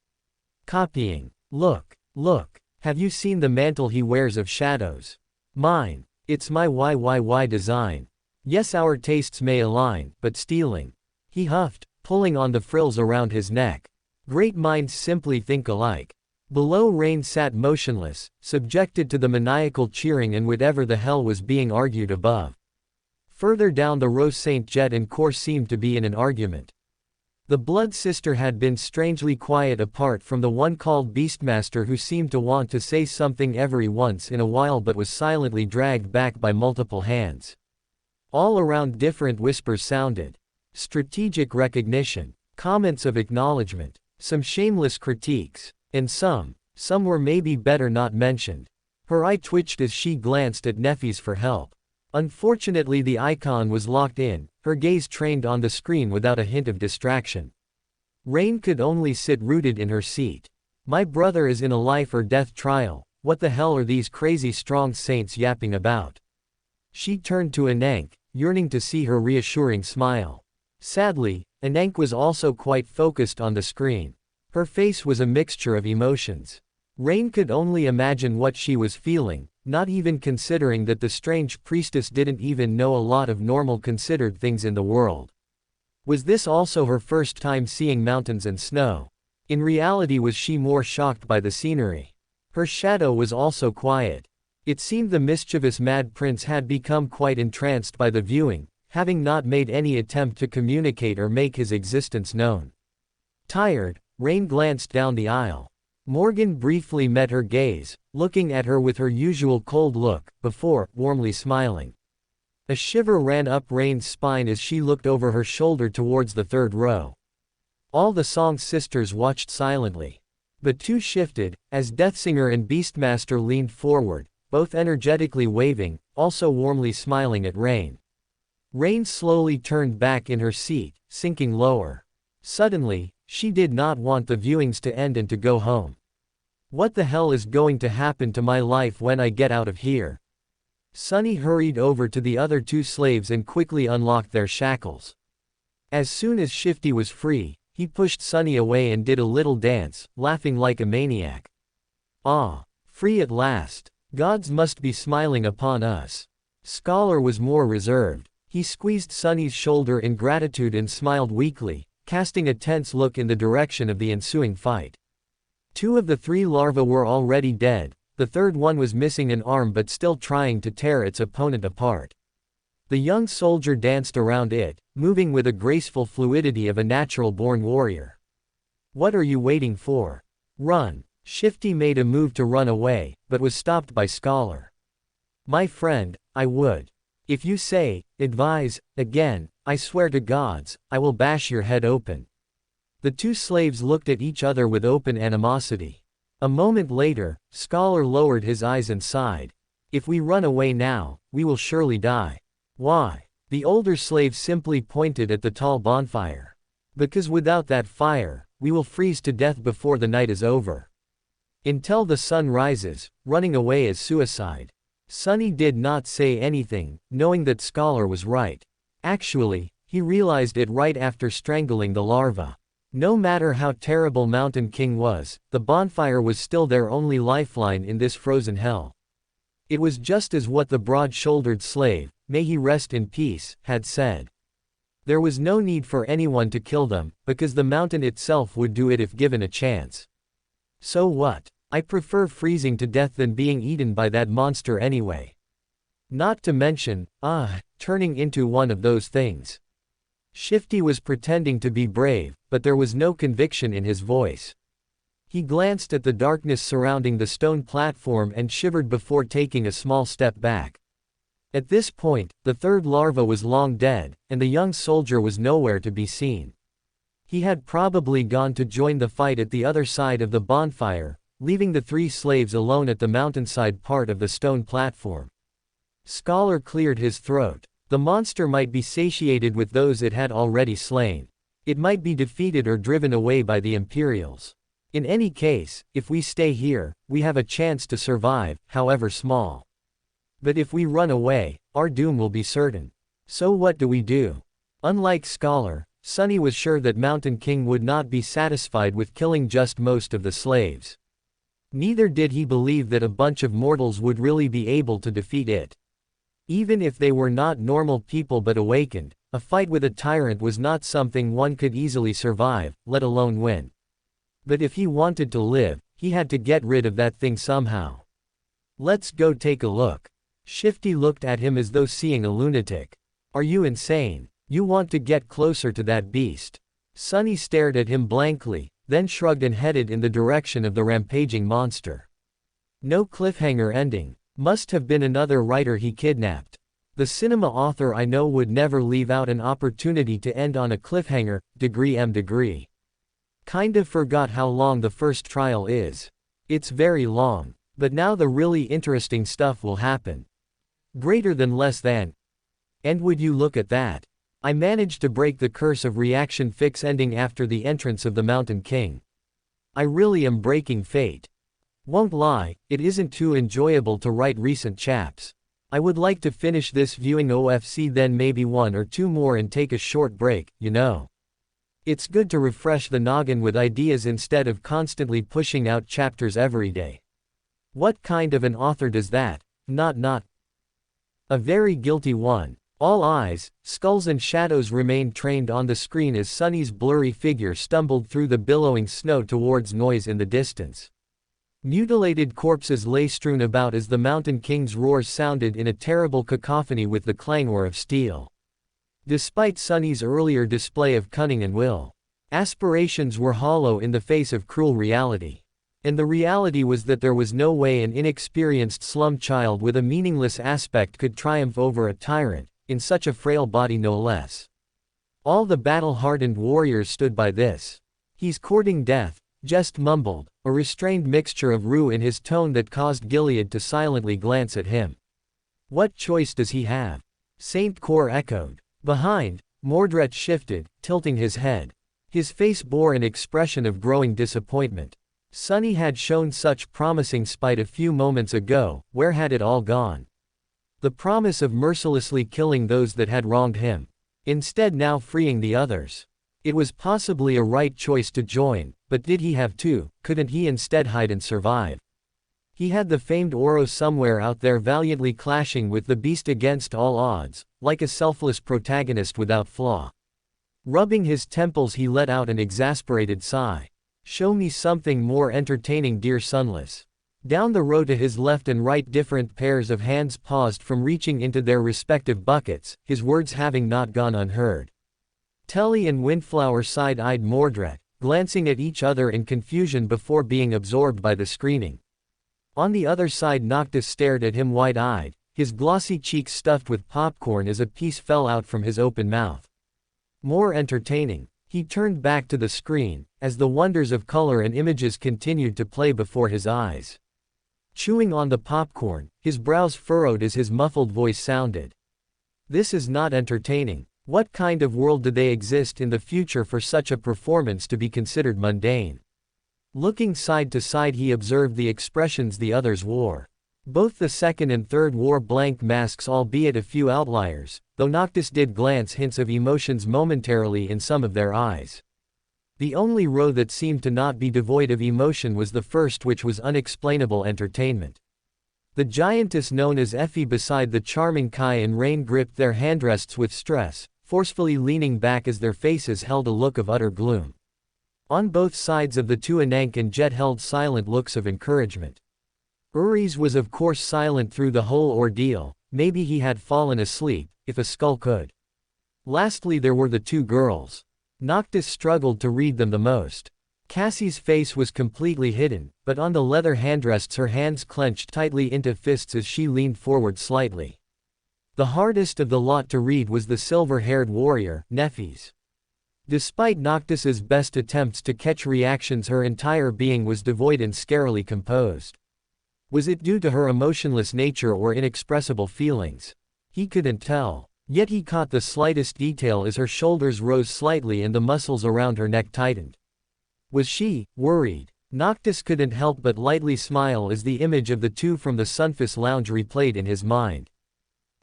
Copying. Look. Look. Have you seen the mantle he wears of shadows? Mine. It's my YYY design. Yes, our tastes may align, but stealing. He huffed, pulling on the frills around his neck. Great minds simply think alike. Below, Rain sat motionless, subjected to the maniacal cheering and whatever the hell was being argued above. Further down the row, Saint Jet and Core seemed to be in an argument. The blood sister had been strangely quiet apart from the one called Beastmaster, who seemed to want to say something every once in a while but was silently dragged back by multiple hands. All around different whispers sounded. Strategic recognition, comments of acknowledgement, some shameless critiques, and some were maybe better not mentioned. Her eye twitched as she glanced at Neffy's for help. Unfortunately, the icon was locked in, her gaze trained on the screen without a hint of distraction. Rain could only sit rooted in her seat. My brother is in a life or death trial. What the hell are these crazy strong saints yapping about? She turned to Anank, yearning to see her reassuring smile. Sadly, Anank was also quite focused on the screen. Her face was a mixture of emotions. Rain could only imagine what she was feeling, not even considering that the strange priestess didn't even know a lot of normal considered things in the world. Was this also her first time seeing mountains and snow? In reality, was she more shocked by the scenery? Her shadow was also quiet. It seemed the mischievous Mad Prince had become quite entranced by the viewing, having not made any attempt to communicate or make his existence known. Tired, Rain glanced down the aisle. Morgan briefly met her gaze, looking at her with her usual cold look, before warmly smiling. A shiver ran up Rain's spine as she looked over her shoulder towards the third row. All the Song sisters watched silently. But two shifted, as Deathsinger and Beastmaster leaned forward, both energetically waving, also warmly smiling at Rain. Rain slowly turned back in her seat, sinking lower. Suddenly, she did not want the viewings to end and to go home. What the hell is going to happen to my life when I get out of here? Sunny hurried over to the other two slaves and quickly unlocked their shackles. As soon as Shifty was free, he pushed Sunny away and did a little dance, laughing like a maniac. Ah, free at last. Gods must be smiling upon us. Scholar was more reserved. He squeezed Sunny's shoulder in gratitude and smiled weakly, casting a tense look in the direction of the ensuing fight. Two of the three larvae were already dead, the third one was missing an arm but still trying to tear its opponent apart. The young soldier danced around it, moving with a graceful fluidity of a natural-born warrior. What are you waiting for? Run! Shifty made a move to run away, but was stopped by Scholar. My friend, I would. If you say, advise, again, I swear to gods, I will bash your head open. The two slaves looked at each other with open animosity. A moment later, Scholar lowered his eyes and sighed. If we run away now, we will surely die. Why? The older slave simply pointed at the tall bonfire. Because without that fire, we will freeze to death before the night is over. Until the sun rises, running away is suicide. Sunny did not say anything, knowing that Scholar was right. Actually, he realized it right after strangling the larva. No matter how terrible Mountain King was, the bonfire was still their only lifeline in this frozen hell. It was just as what the broad-shouldered slave, may he rest in peace, had said. There was no need for anyone to kill them, because the mountain itself would do it if given a chance. So what? I prefer freezing to death than being eaten by that monster anyway. Not to mention, turning into one of those things. Shifty was pretending to be brave, but there was no conviction in his voice. He glanced at the darkness surrounding the stone platform and shivered before taking a small step back. At this point, the third larva was long dead, and the young soldier was nowhere to be seen. He had probably gone to join the fight at the other side of the bonfire, leaving the three slaves alone at the mountainside part of the stone platform. Scholar cleared his throat. The monster might be satiated with those it had already slain. It might be defeated or driven away by the Imperials. In any case, if we stay here, we have a chance to survive, however small. But if we run away, our doom will be certain. So what do we do? Unlike Scholar, Sunny was sure that Mountain King would not be satisfied with killing just most of the slaves. Neither did he believe that a bunch of mortals would really be able to defeat it. Even if they were not normal people but awakened, a fight with a tyrant was not something one could easily survive, let alone win. But if he wanted to live, he had to get rid of that thing somehow. Let's go take a look. Shifty looked at him as though seeing a lunatic. Are you insane? You want to get closer to that beast? Sunny stared at him blankly, then shrugged and headed in the direction of the rampaging monster. No cliffhanger ending. Must have been another writer he kidnapped. The cinema author I know would never leave out an opportunity to end on a cliffhanger, degree. Kinda forgot how long the first trial is. It's very long. But now the really interesting stuff will happen. Greater than less than. And would you look at that? I managed to break the curse of reaction fix ending after the entrance of the Mountain King. I really am breaking fate. Won't lie, it isn't too enjoyable to write recent chaps. I would like to finish this viewing OFC then maybe one or two more and take a short break, you know. It's good to refresh the noggin with ideas instead of constantly pushing out chapters every day. What kind of an author does that? Not a very guilty one. All eyes, skulls and shadows remained trained on the screen as Sunny's blurry figure stumbled through the billowing snow towards noise in the distance. Mutilated corpses lay strewn about as the Mountain King's roars sounded in a terrible cacophony with the clangor of steel. Despite Sunny's earlier display of cunning and will, aspirations were hollow in the face of cruel reality. And the reality was that there was no way an inexperienced slum child with a meaningless aspect could triumph over a tyrant, in such a frail body no less. All the battle-hardened warriors stood by this. He's courting death, Jest mumbled, a restrained mixture of rue in his tone that caused Gilead to silently glance at him. What choice does he have? Saint Cor echoed. Behind, Mordred shifted, tilting his head. His face bore an expression of growing disappointment. Sunny had shown such promising spite a few moments ago, where had it all gone? The promise of mercilessly killing those that had wronged him. Instead now freeing the others. It was possibly a right choice to join, but did he have to? Couldn't he instead hide and survive? He had the famed Oro somewhere out there valiantly clashing with the beast against all odds, like a selfless protagonist without flaw. Rubbing his temples he let out an exasperated sigh. Show me something more entertaining, dear Sunless. Down the row to his left and right different pairs of hands paused from reaching into their respective buckets, his words having not gone unheard. Telly and Windflower side-eyed Mordred, glancing at each other in confusion before being absorbed by the screening. On the other side Noctis stared at him wide-eyed, his glossy cheeks stuffed with popcorn as a piece fell out from his open mouth. More entertaining. He turned back to the screen, as the wonders of color and images continued to play before his eyes. Chewing on the popcorn, his brows furrowed as his muffled voice sounded. This is not entertaining. What kind of world do they exist in the future for such a performance to be considered mundane? Looking side to side he observed the expressions the others wore. Both the second and third wore blank masks, albeit a few outliers, though Noctis did glance hints of emotions momentarily in some of their eyes. The only row that seemed to not be devoid of emotion was the first, which was unexplainable entertainment. The giantess known as Effie beside the charming Kai and Rain gripped their handrests with stress, forcefully leaning back as their faces held a look of utter gloom. On both sides of the two Anank and Jet held silent looks of encouragement. Uri's was of course silent through the whole ordeal, maybe he had fallen asleep, if a skull could. Lastly there were the two girls. Noctis struggled to read them the most. Cassie's face was completely hidden, but on the leather handrests her hands clenched tightly into fists as she leaned forward slightly. The hardest of the lot to read was the silver-haired warrior, Nephis. Despite Noctis's best attempts to catch reactions, her entire being was devoid and scarily composed. Was it due to her emotionless nature or inexpressible feelings? He couldn't tell. Yet he caught the slightest detail as her shoulders rose slightly and the muscles around her neck tightened. Was she worried? Noctis couldn't help but lightly smile as the image of the two from the Sunfist lounge replayed in his mind.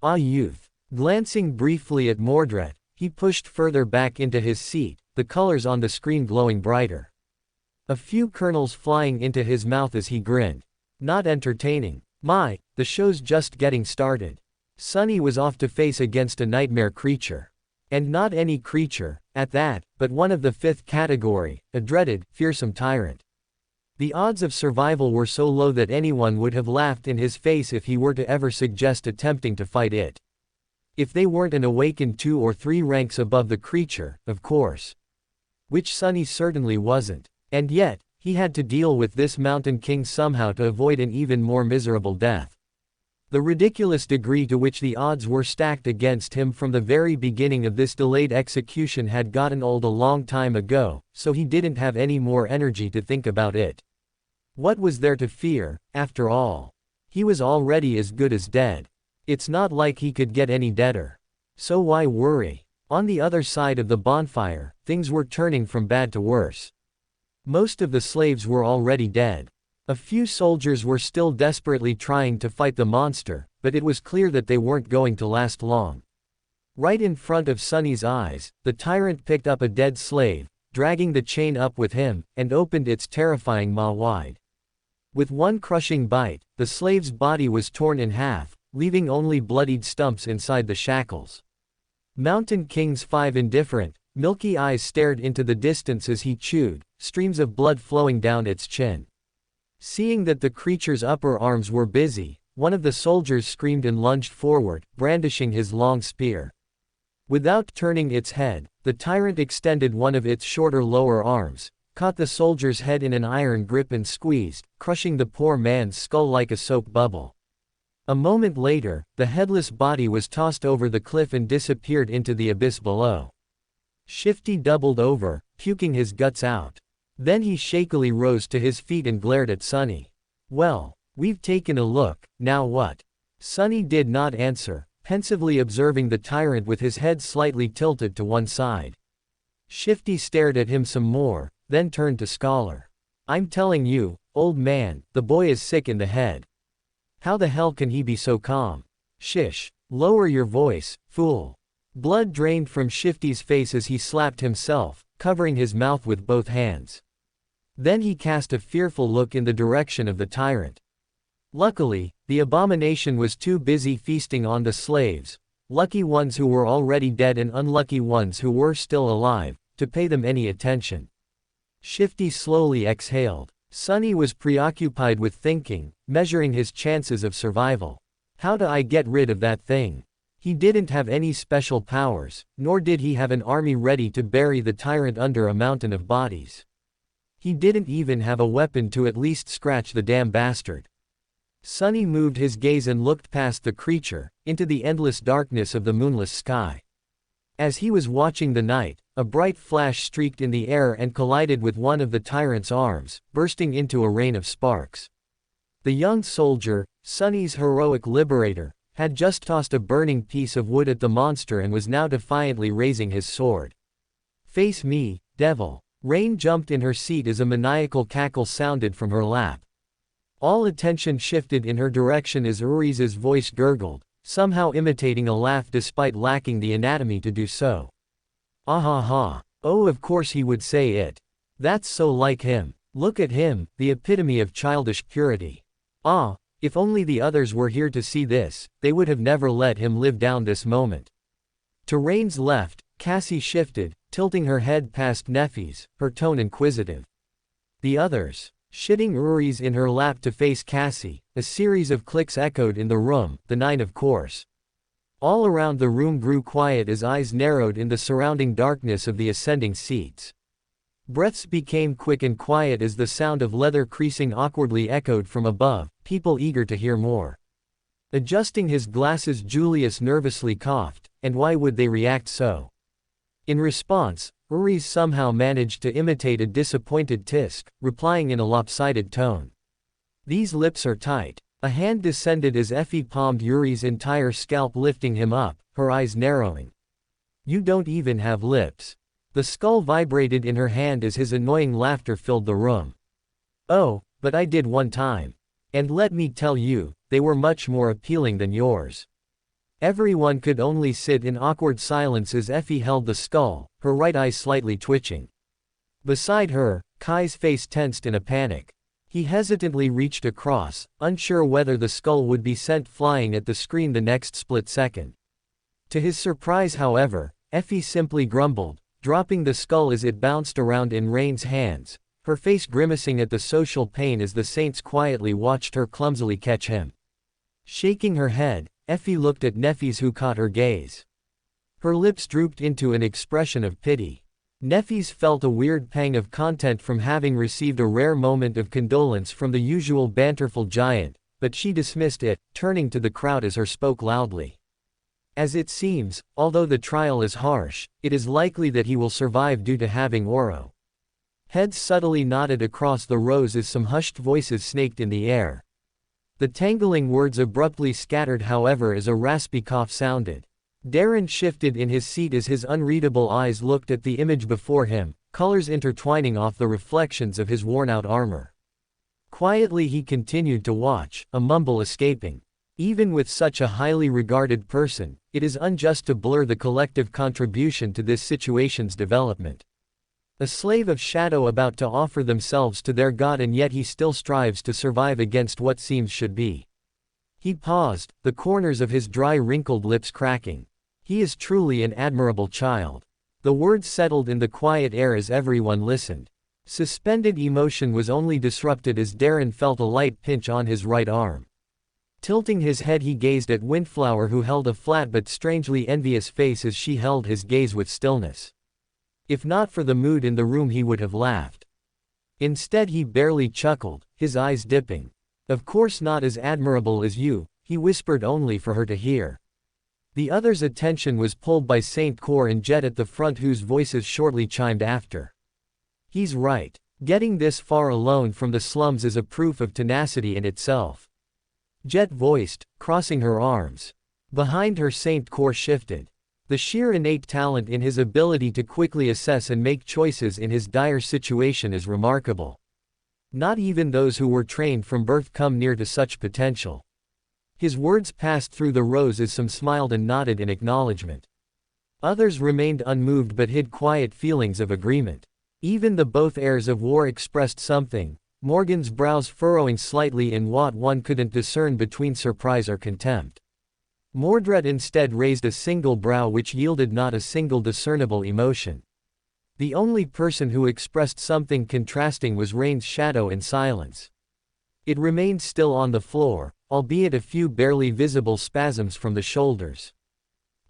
Ah, youth. Glancing briefly at Mordred, he pushed further back into his seat, the colors on the screen glowing brighter. A few kernels flying into his mouth as he grinned. Not entertaining. My, the show's just getting started. Sunny was off to face against a nightmare creature. And not any creature, at that, but one of the 5th category, a dreaded, fearsome tyrant. The odds of survival were so low that anyone would have laughed in his face if he were to ever suggest attempting to fight it. If they weren't an awakened 2 or 3 ranks above the creature, of course. Which Sunny certainly wasn't. And yet, he had to deal with this Mountain King somehow to avoid an even more miserable death. The ridiculous degree to which the odds were stacked against him from the very beginning of this delayed execution had gotten old a long time ago, so he didn't have any more energy to think about it. What was there to fear, after all? He was already as good as dead. It's not like he could get any deader. So why worry? On the other side of the bonfire, things were turning from bad to worse. Most of the slaves were already dead. A few soldiers were still desperately trying to fight the monster, but it was clear that they weren't going to last long. Right in front of Sunny's eyes, the tyrant picked up a dead slave, dragging the chain up with him, and opened its terrifying maw wide. With one crushing bite, the slave's body was torn in half, leaving only bloodied stumps inside the shackles. Mountain King's 5 indifferent, milky eyes stared into the distance as he chewed, streams of blood flowing down its chin. Seeing that the creature's upper arms were busy, one of the soldiers screamed and lunged forward, brandishing his long spear. Without turning its head, the tyrant extended one of its shorter lower arms, caught the soldier's head in an iron grip and squeezed, crushing the poor man's skull like a soap bubble. A moment later, the headless body was tossed over the cliff and disappeared into the abyss below. Shifty doubled over, puking his guts out. Then he shakily rose to his feet and glared at Sunny. Well, we've taken a look, now what? Sunny did not answer, pensively observing the tyrant with his head slightly tilted to one side. Shifty stared at him some more, then turned to Scholar. I'm telling you, old man, the boy is sick in the head. How the hell can he be so calm? Shish. Lower your voice, fool. Blood drained from Shifty's face as he slapped himself, covering his mouth with both hands. Then he cast a fearful look in the direction of the tyrant. Luckily, the abomination was too busy feasting on the slaves, lucky ones who were already dead and unlucky ones who were still alive, to pay them any attention. Shifty slowly exhaled. Sunny was preoccupied with thinking, measuring his chances of survival. How do I get rid of that thing? He didn't have any special powers, nor did he have an army ready to bury the tyrant under a mountain of bodies. He didn't even have a weapon to at least scratch the damn bastard. Sunny moved his gaze and looked past the creature, into the endless darkness of the moonless sky. As he was watching the night, a bright flash streaked in the air and collided with one of the tyrant's arms, bursting into a rain of sparks. The young soldier, Sunny's heroic liberator, had just tossed a burning piece of wood at the monster and was now defiantly raising his sword. Face me, devil. Rain jumped in her seat as a maniacal cackle sounded from her lap. All attention shifted in her direction as Uri's voice gurgled, somehow imitating a laugh despite lacking the anatomy to do so. Ah ha ha. Oh, of course he would say it. That's so like him. Look at him, the epitome of childish purity. Ah, if only the others were here to see this, they would have never let him live down this moment. To Rain's left, Cassie shifted, tilting her head past Neffy's, her tone inquisitive. The others. Shitting Uri's in her lap to face Cassie, a series of clicks echoed in the room, the 9 of course. All around the room grew quiet as eyes narrowed in the surrounding darkness of the ascending seats. Breaths became quick and quiet as the sound of leather creasing awkwardly echoed from above, people eager to hear more. Adjusting his glasses, Julius nervously coughed, and why would they react so? In response, Uri's somehow managed to imitate a disappointed tisk, replying in a lopsided tone. These lips are tight. A hand descended as Effie palmed Uri's entire scalp, lifting him up, her eyes narrowing. You don't even have lips. The skull vibrated in her hand as his annoying laughter filled the room. Oh, but I did one time. And let me tell you, they were much more appealing than yours. Everyone could only sit in awkward silence as Effie held the skull, her right eye slightly twitching. Beside her, Kai's face tensed in a panic. He hesitantly reached across, unsure whether the skull would be sent flying at the screen the next split second. To his surprise, however, Effie simply grumbled, dropping the skull as it bounced around in Rain's hands, her face grimacing at the social pain as the saints quietly watched her clumsily catch him. Shaking her head, Effie looked at Neffys, who caught her gaze. Her lips drooped into an expression of pity. Neffys felt a weird pang of content from having received a rare moment of condolence from the usual banterful giant, but she dismissed it, turning to the crowd as her spoke loudly. As it seems, although the trial is harsh, it is likely that he will survive due to having Oro. Heads subtly nodded across the rows as some hushed voices snaked in the air. The tangling words abruptly scattered, however, as a raspy cough sounded. Darren shifted in his seat as his unreadable eyes looked at the image before him, colors intertwining off the reflections of his worn-out armor. Quietly he continued to watch, a mumble escaping. Even with such a highly regarded person, it is unjust to blur the collective contribution to this situation's development. A slave of shadow about to offer themselves to their god, and yet he still strives to survive against what seems should be. He paused, the corners of his dry wrinkled lips cracking. He is truly an admirable child. The words settled in the quiet air as everyone listened. Suspended emotion was only disrupted as Darren felt a light pinch on his right arm. Tilting his head, he gazed at Windflower, who held a flat but strangely envious face as she held his gaze with stillness. If not for the mood in the room, he would have laughed. Instead he barely chuckled, his eyes dipping. "Of course not as admirable as you," he whispered, only for her to hear. The others' attention was pulled by Saint Cor and Jet at the front, whose voices shortly chimed after. "He's right. Getting this far alone from the slums is a proof of tenacity in itself," Jet voiced, crossing her arms. Behind her, Saint Cor shifted. The sheer innate talent in his ability to quickly assess and make choices in his dire situation is remarkable. Not even those who were trained from birth come near to such potential. His words passed through the rows as some smiled and nodded in acknowledgement. Others remained unmoved but hid quiet feelings of agreement. Even the both heirs of war expressed something, Morgan's brows furrowing slightly in what one couldn't discern between surprise or contempt. Mordred instead raised a single brow which yielded not a single discernible emotion. The only person who expressed something contrasting was Rain's shadow in silence. It remained still on the floor, albeit a few barely visible spasms from the shoulders.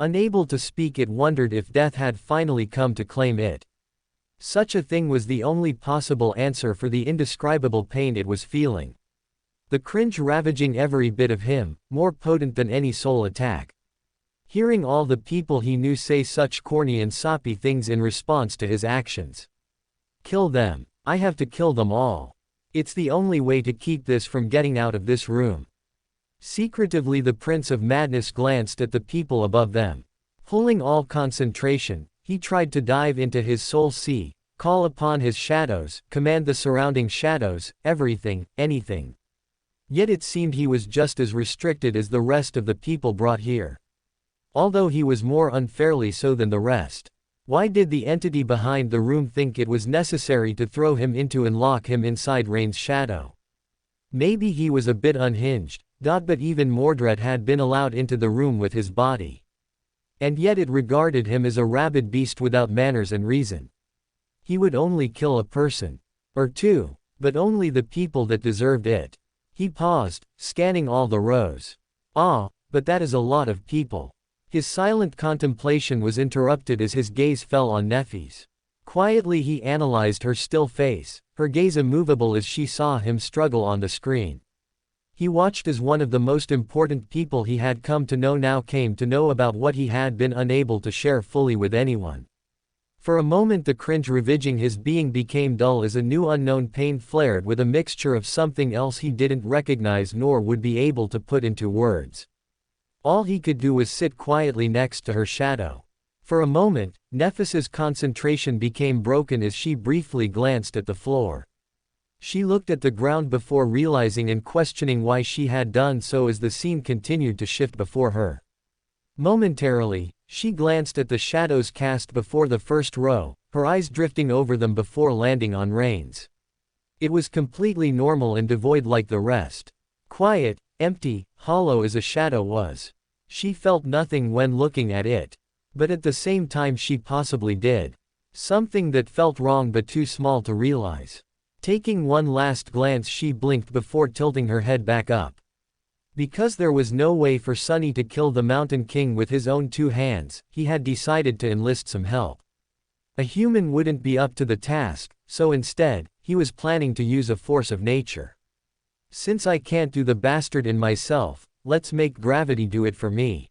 Unable to speak, it wondered if death had finally come to claim it. Such a thing was the only possible answer for the indescribable pain it was feeling. The cringe ravaging every bit of him, more potent than any soul attack. Hearing all the people he knew say such corny and soppy things in response to his actions. Kill them. I have to kill them all. It's the only way to keep this from getting out of this room. Secretively, the Prince of Madness glanced at the people above them. Pulling all concentration, he tried to dive into his soul sea, call upon his shadows, command the surrounding shadows, everything, anything. Yet it seemed he was just as restricted as the rest of the people brought here. Although he was more unfairly so than the rest. Why did the entity behind the room think it was necessary to throw him into and lock him inside Rain's shadow? Maybe he was a bit unhinged, but even Mordred had been allowed into the room with his body. And yet it regarded him as a rabid beast without manners and reason. He would only kill a person. Or two, but only the people that deserved it. He paused, scanning all the rows. Ah, but that is a lot of people. His silent contemplation was interrupted as his gaze fell on Neffys. Quietly he analyzed her still face, her gaze immovable as she saw him struggle on the screen. He watched as one of the most important people he had come to know now came to know about what he had been unable to share fully with anyone. For a moment the cringe ravaging his being became dull as a new unknown pain flared with a mixture of something else he didn't recognize nor would be able to put into words. All he could do was sit quietly next to her shadow. For a moment, Neffys's concentration became broken as she briefly glanced at the floor. She looked at the ground before realizing and questioning why she had done so as the scene continued to shift before her. Momentarily, she glanced at the shadows cast before the first row, her eyes drifting over them before landing on Rain's. It was completely normal and devoid like the rest. Quiet, empty, hollow as a shadow was. She felt nothing when looking at it. But at the same time she possibly did. Something that felt wrong but too small to realize. Taking one last glance she blinked before tilting her head back up. Because there was no way for Sunny to kill the Mountain King with his own two hands, he had decided to enlist some help. A human wouldn't be up to the task, so instead, he was planning to use a force of nature. Since I can't do the bastard in myself, let's make gravity do it for me.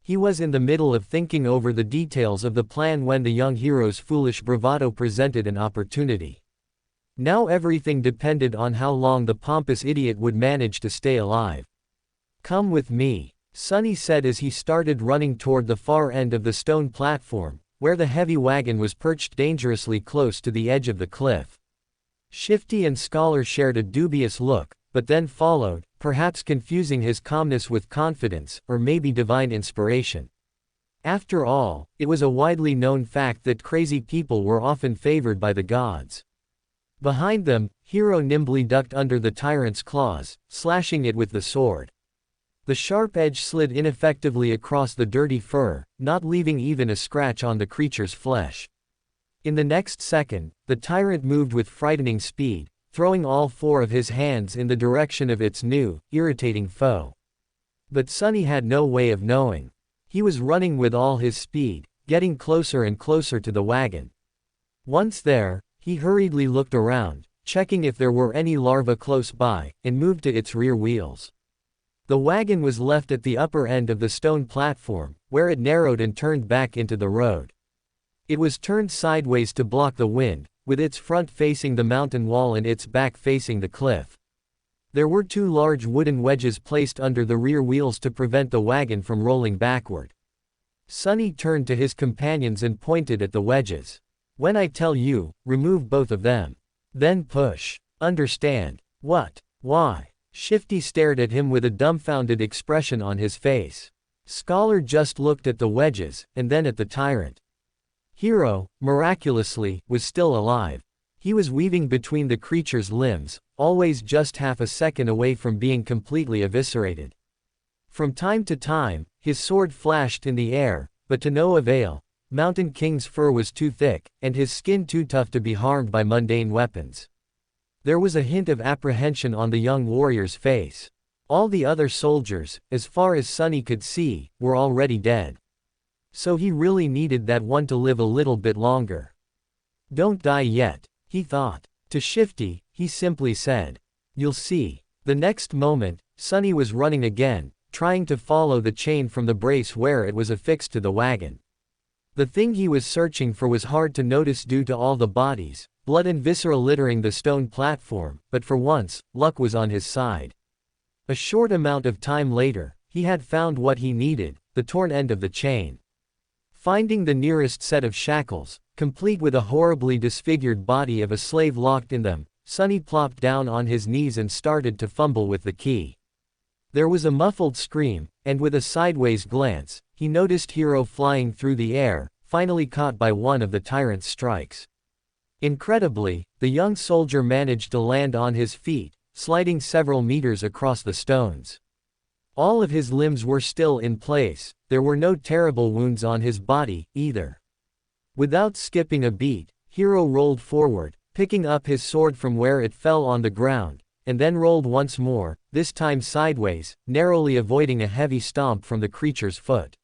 He was in the middle of thinking over the details of the plan when the young hero's foolish bravado presented an opportunity. Now everything depended on how long the pompous idiot would manage to stay alive. Come with me, Sunny said as he started running toward the far end of the stone platform, where the heavy wagon was perched dangerously close to the edge of the cliff. Shifty and Scholar shared a dubious look, but then followed, perhaps confusing his calmness with confidence, or maybe divine inspiration. After all, it was a widely known fact that crazy people were often favored by the gods. Behind them, Hero nimbly ducked under the tyrant's claws, slashing it with the sword. The sharp edge slid ineffectively across the dirty fur, not leaving even a scratch on the creature's flesh. In the next second, the tyrant moved with frightening speed, throwing all four of his hands in the direction of its new, irritating foe. But Sunny had no way of knowing. He was running with all his speed, getting closer and closer to the wagon. Once there, he hurriedly looked around, checking if there were any larvae close by, and moved to its rear wheels. The wagon was left at the upper end of the stone platform, where it narrowed and turned back into the road. It was turned sideways to block the wind, with its front facing the mountain wall and its back facing the cliff. There were two large wooden wedges placed under the rear wheels to prevent the wagon from rolling backward. Sunny turned to his companions and pointed at the wedges. When I tell you, remove both of them. Then push. Understand? What? Why? Shifty stared at him with a dumbfounded expression on his face. Scholar just looked at the wedges, and then at the tyrant. Hero, miraculously, was still alive. He was weaving between the creature's limbs, always just half a second away from being completely eviscerated. From time to time, his sword flashed in the air, but to no avail. Mountain King's fur was too thick, and his skin too tough to be harmed by mundane weapons. There was a hint of apprehension on the young warrior's face. All the other soldiers, as far as Sunny could see, were already dead. So he really needed that one to live a little bit longer. Don't die yet, he thought. To Shifty, he simply said, "You'll see." The next moment, Sunny was running again, trying to follow the chain from the brace where it was affixed to the wagon. The thing he was searching for was hard to notice due to all the bodies, blood and viscera littering the stone platform, but for once, luck was on his side. A short amount of time later, he had found what he needed, the torn end of the chain. Finding the nearest set of shackles, complete with a horribly disfigured body of a slave locked in them, Sunny plopped down on his knees and started to fumble with the key. There was a muffled scream, and with a sideways glance, he noticed Hero flying through the air, finally caught by one of the tyrant's strikes. Incredibly, the young soldier managed to land on his feet, sliding several meters across the stones. All of his limbs were still in place, there were no terrible wounds on his body, either. Without skipping a beat, Hero rolled forward, picking up his sword from where it fell on the ground, and then rolled once more, this time sideways, narrowly avoiding a heavy stomp from the creature's foot.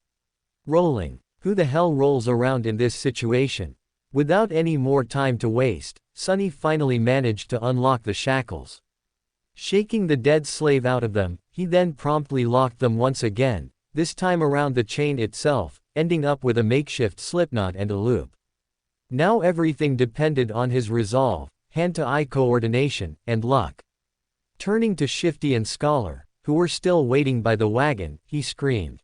Rolling. Who the hell rolls around in this situation? Without any more time to waste, Sunny finally managed to unlock the shackles. Shaking the dead slave out of them, he then promptly locked them once again, this time around the chain itself, ending up with a makeshift slipknot and a loop. Now everything depended on his resolve, hand-to-eye coordination, and luck. Turning to Shifty and Scholar, who were still waiting by the wagon, he screamed.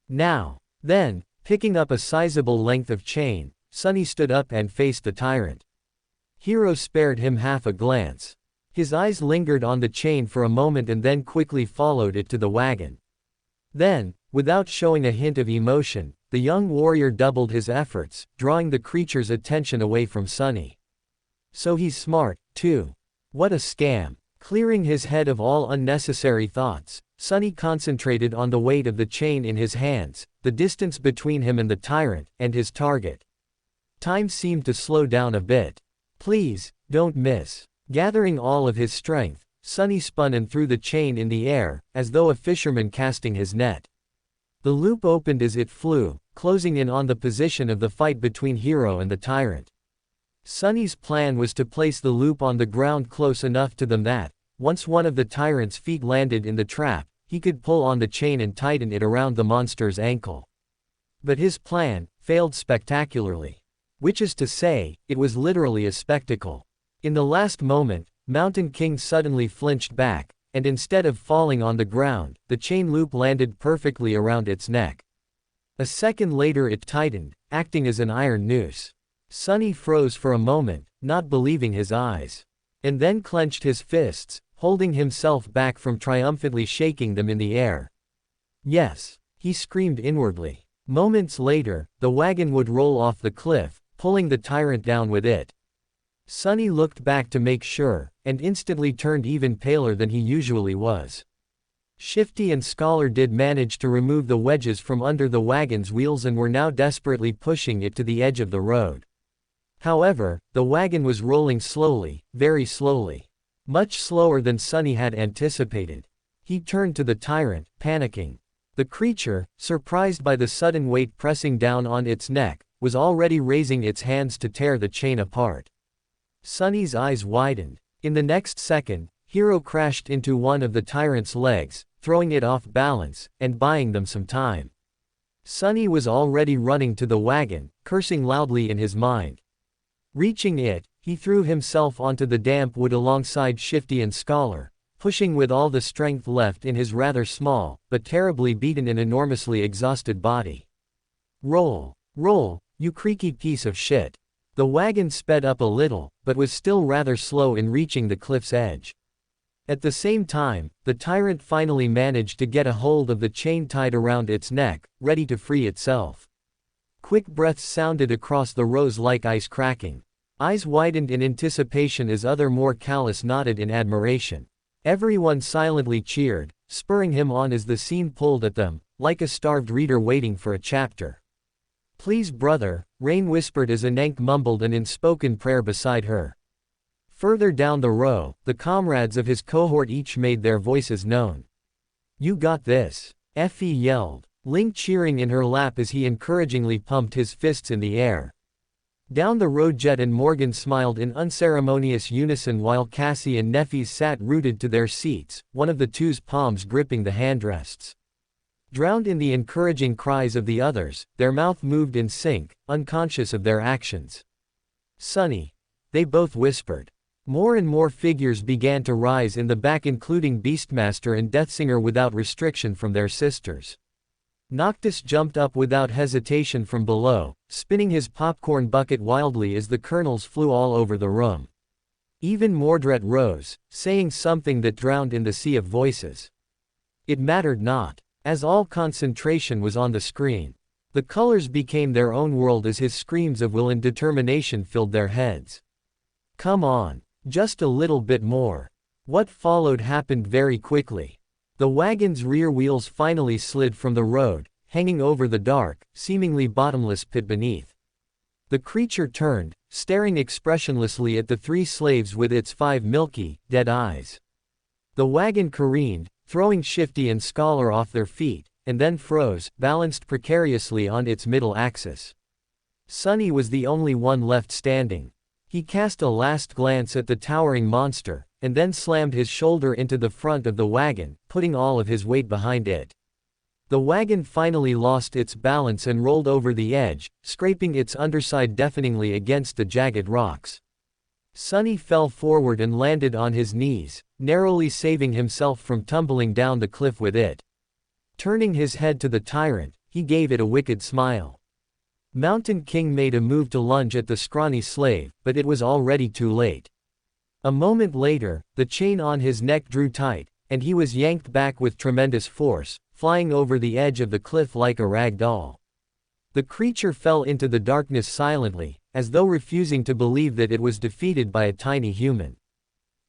Now. Then, picking up a sizable length of chain, Sunny stood up and faced the tyrant. Hero spared him half a glance. His eyes lingered on the chain for a moment and then quickly followed it to the wagon. Then, without showing a hint of emotion, the young warrior doubled his efforts, drawing the creature's attention away from Sunny. So he's smart, too. What a scam. Clearing his head of all unnecessary thoughts, Sunny concentrated on the weight of the chain in his hands, the distance between him and the tyrant, and his target. Time seemed to slow down a bit. Please, don't miss. Gathering all of his strength, Sunny spun and threw the chain in the air, as though a fisherman casting his net. The loop opened as it flew, closing in on the position of the fight between Hero and the tyrant. Sunny's plan was to place the loop on the ground close enough to them that, once one of the tyrant's feet landed in the trap, he could pull on the chain and tighten it around the monster's ankle. But his plan failed spectacularly. Which is to say, it was literally a spectacle. In the last moment, Mountain King suddenly flinched back, and instead of falling on the ground, the chain loop landed perfectly around its neck. A second later it tightened, acting as an iron noose. Sunny froze for a moment, not believing his eyes. And then clenched his fists, holding himself back from triumphantly shaking them in the air. Yes, he screamed inwardly. Moments later, the wagon would roll off the cliff, pulling the tyrant down with it. Sunny looked back to make sure, and instantly turned even paler than he usually was. Shifty and Scholar did manage to remove the wedges from under the wagon's wheels and were now desperately pushing it to the edge of the road. However, the wagon was rolling slowly, very slowly. Much slower than Sunny had anticipated. He turned to the tyrant, panicking. The creature, surprised by the sudden weight pressing down on its neck, was already raising its hands to tear the chain apart. Sunny's eyes widened. In the next second, Hero crashed into one of the tyrant's legs, throwing it off balance, and buying them some time. Sunny was already running to the wagon, cursing loudly in his mind. Reaching it, he threw himself onto the damp wood alongside Shifty and Scholar, pushing with all the strength left in his rather small, but terribly beaten and enormously exhausted body. Roll, roll, you creaky piece of shit. The wagon sped up a little, but was still rather slow in reaching the cliff's edge. At the same time, the tyrant finally managed to get a hold of the chain tied around its neck, ready to free itself. Quick breaths sounded across the rows like ice cracking. Eyes widened in anticipation as other more callous nodded in admiration. Everyone silently cheered, spurring him on as the scene pulled at them, like a starved reader waiting for a chapter. Please brother, Rain whispered as Anank mumbled an unspoken prayer beside her. Further down the row, the comrades of his cohort each made their voices known. You got this. Effie yelled, Ling cheering in her lap as he encouragingly pumped his fists in the air. Down the road Jet and Morgan smiled in unceremonious unison while Cassie and Neffy sat rooted to their seats, one of the two's palms gripping the handrests. Drowned in the encouraging cries of the others, their mouth moved in sync, unconscious of their actions. Sunny. They both whispered. More and more figures began to rise in the back, including Beastmaster and Deathsinger without restriction from their sisters. Noctis jumped up without hesitation from below, spinning his popcorn bucket wildly as the kernels flew all over the room. Even Mordred rose, saying something that drowned in the sea of voices. It mattered not, as all concentration was on the screen. The colors became their own world as his screams of will and determination filled their heads. Come on, just a little bit more. What followed happened very quickly. The wagon's rear wheels finally slid from the road, hanging over the dark, seemingly bottomless pit beneath. The creature turned, staring expressionlessly at the three slaves with its 5 milky, dead eyes. The wagon careened, throwing Shifty and Scholar off their feet, and then froze, balanced precariously on its middle axis. Sunny was the only one left standing. He cast a last glance at the towering monster, and then slammed his shoulder into the front of the wagon, putting all of his weight behind it. The wagon finally lost its balance and rolled over the edge, scraping its underside deafeningly against the jagged rocks. Sunny fell forward and landed on his knees, narrowly saving himself from tumbling down the cliff with it. Turning his head to the tyrant, he gave it a wicked smile. Mountain King made a move to lunge at the scrawny slave, but it was already too late. A moment later, the chain on his neck drew tight, and he was yanked back with tremendous force, flying over the edge of the cliff like a rag doll. The creature fell into the darkness silently, as though refusing to believe that it was defeated by a tiny human.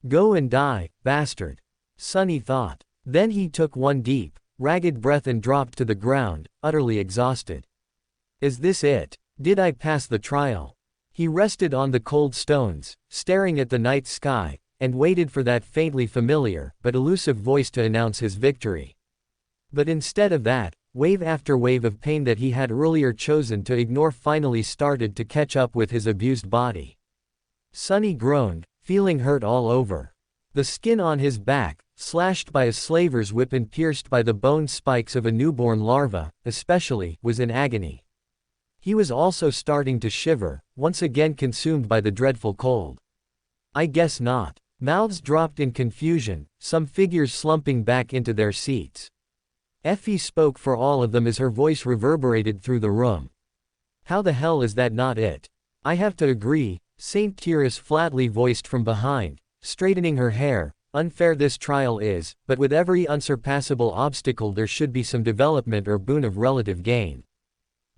"Go and die, bastard," Sunny thought. Then he took one deep, ragged breath and dropped to the ground, utterly exhausted. Is this it? Did I pass the trial? He rested on the cold stones, staring at the night sky, and waited for that faintly familiar, but elusive voice to announce his victory. But instead of that, wave after wave of pain that he had earlier chosen to ignore finally started to catch up with his abused body. Sunny groaned, feeling hurt all over. The skin on his back, slashed by a slaver's whip and pierced by the bone spikes of a newborn larva, especially, was in agony. He was also starting to shiver, once again consumed by the dreadful cold. I guess not. Mouths dropped in confusion, some figures slumping back into their seats. Effie spoke for all of them as her voice reverberated through the room. How the hell is that not it? I have to agree, Saint Tyrus flatly voiced from behind, straightening her hair. Unfair this trial is, but with every unsurpassable obstacle there should be some development or boon of relative gain.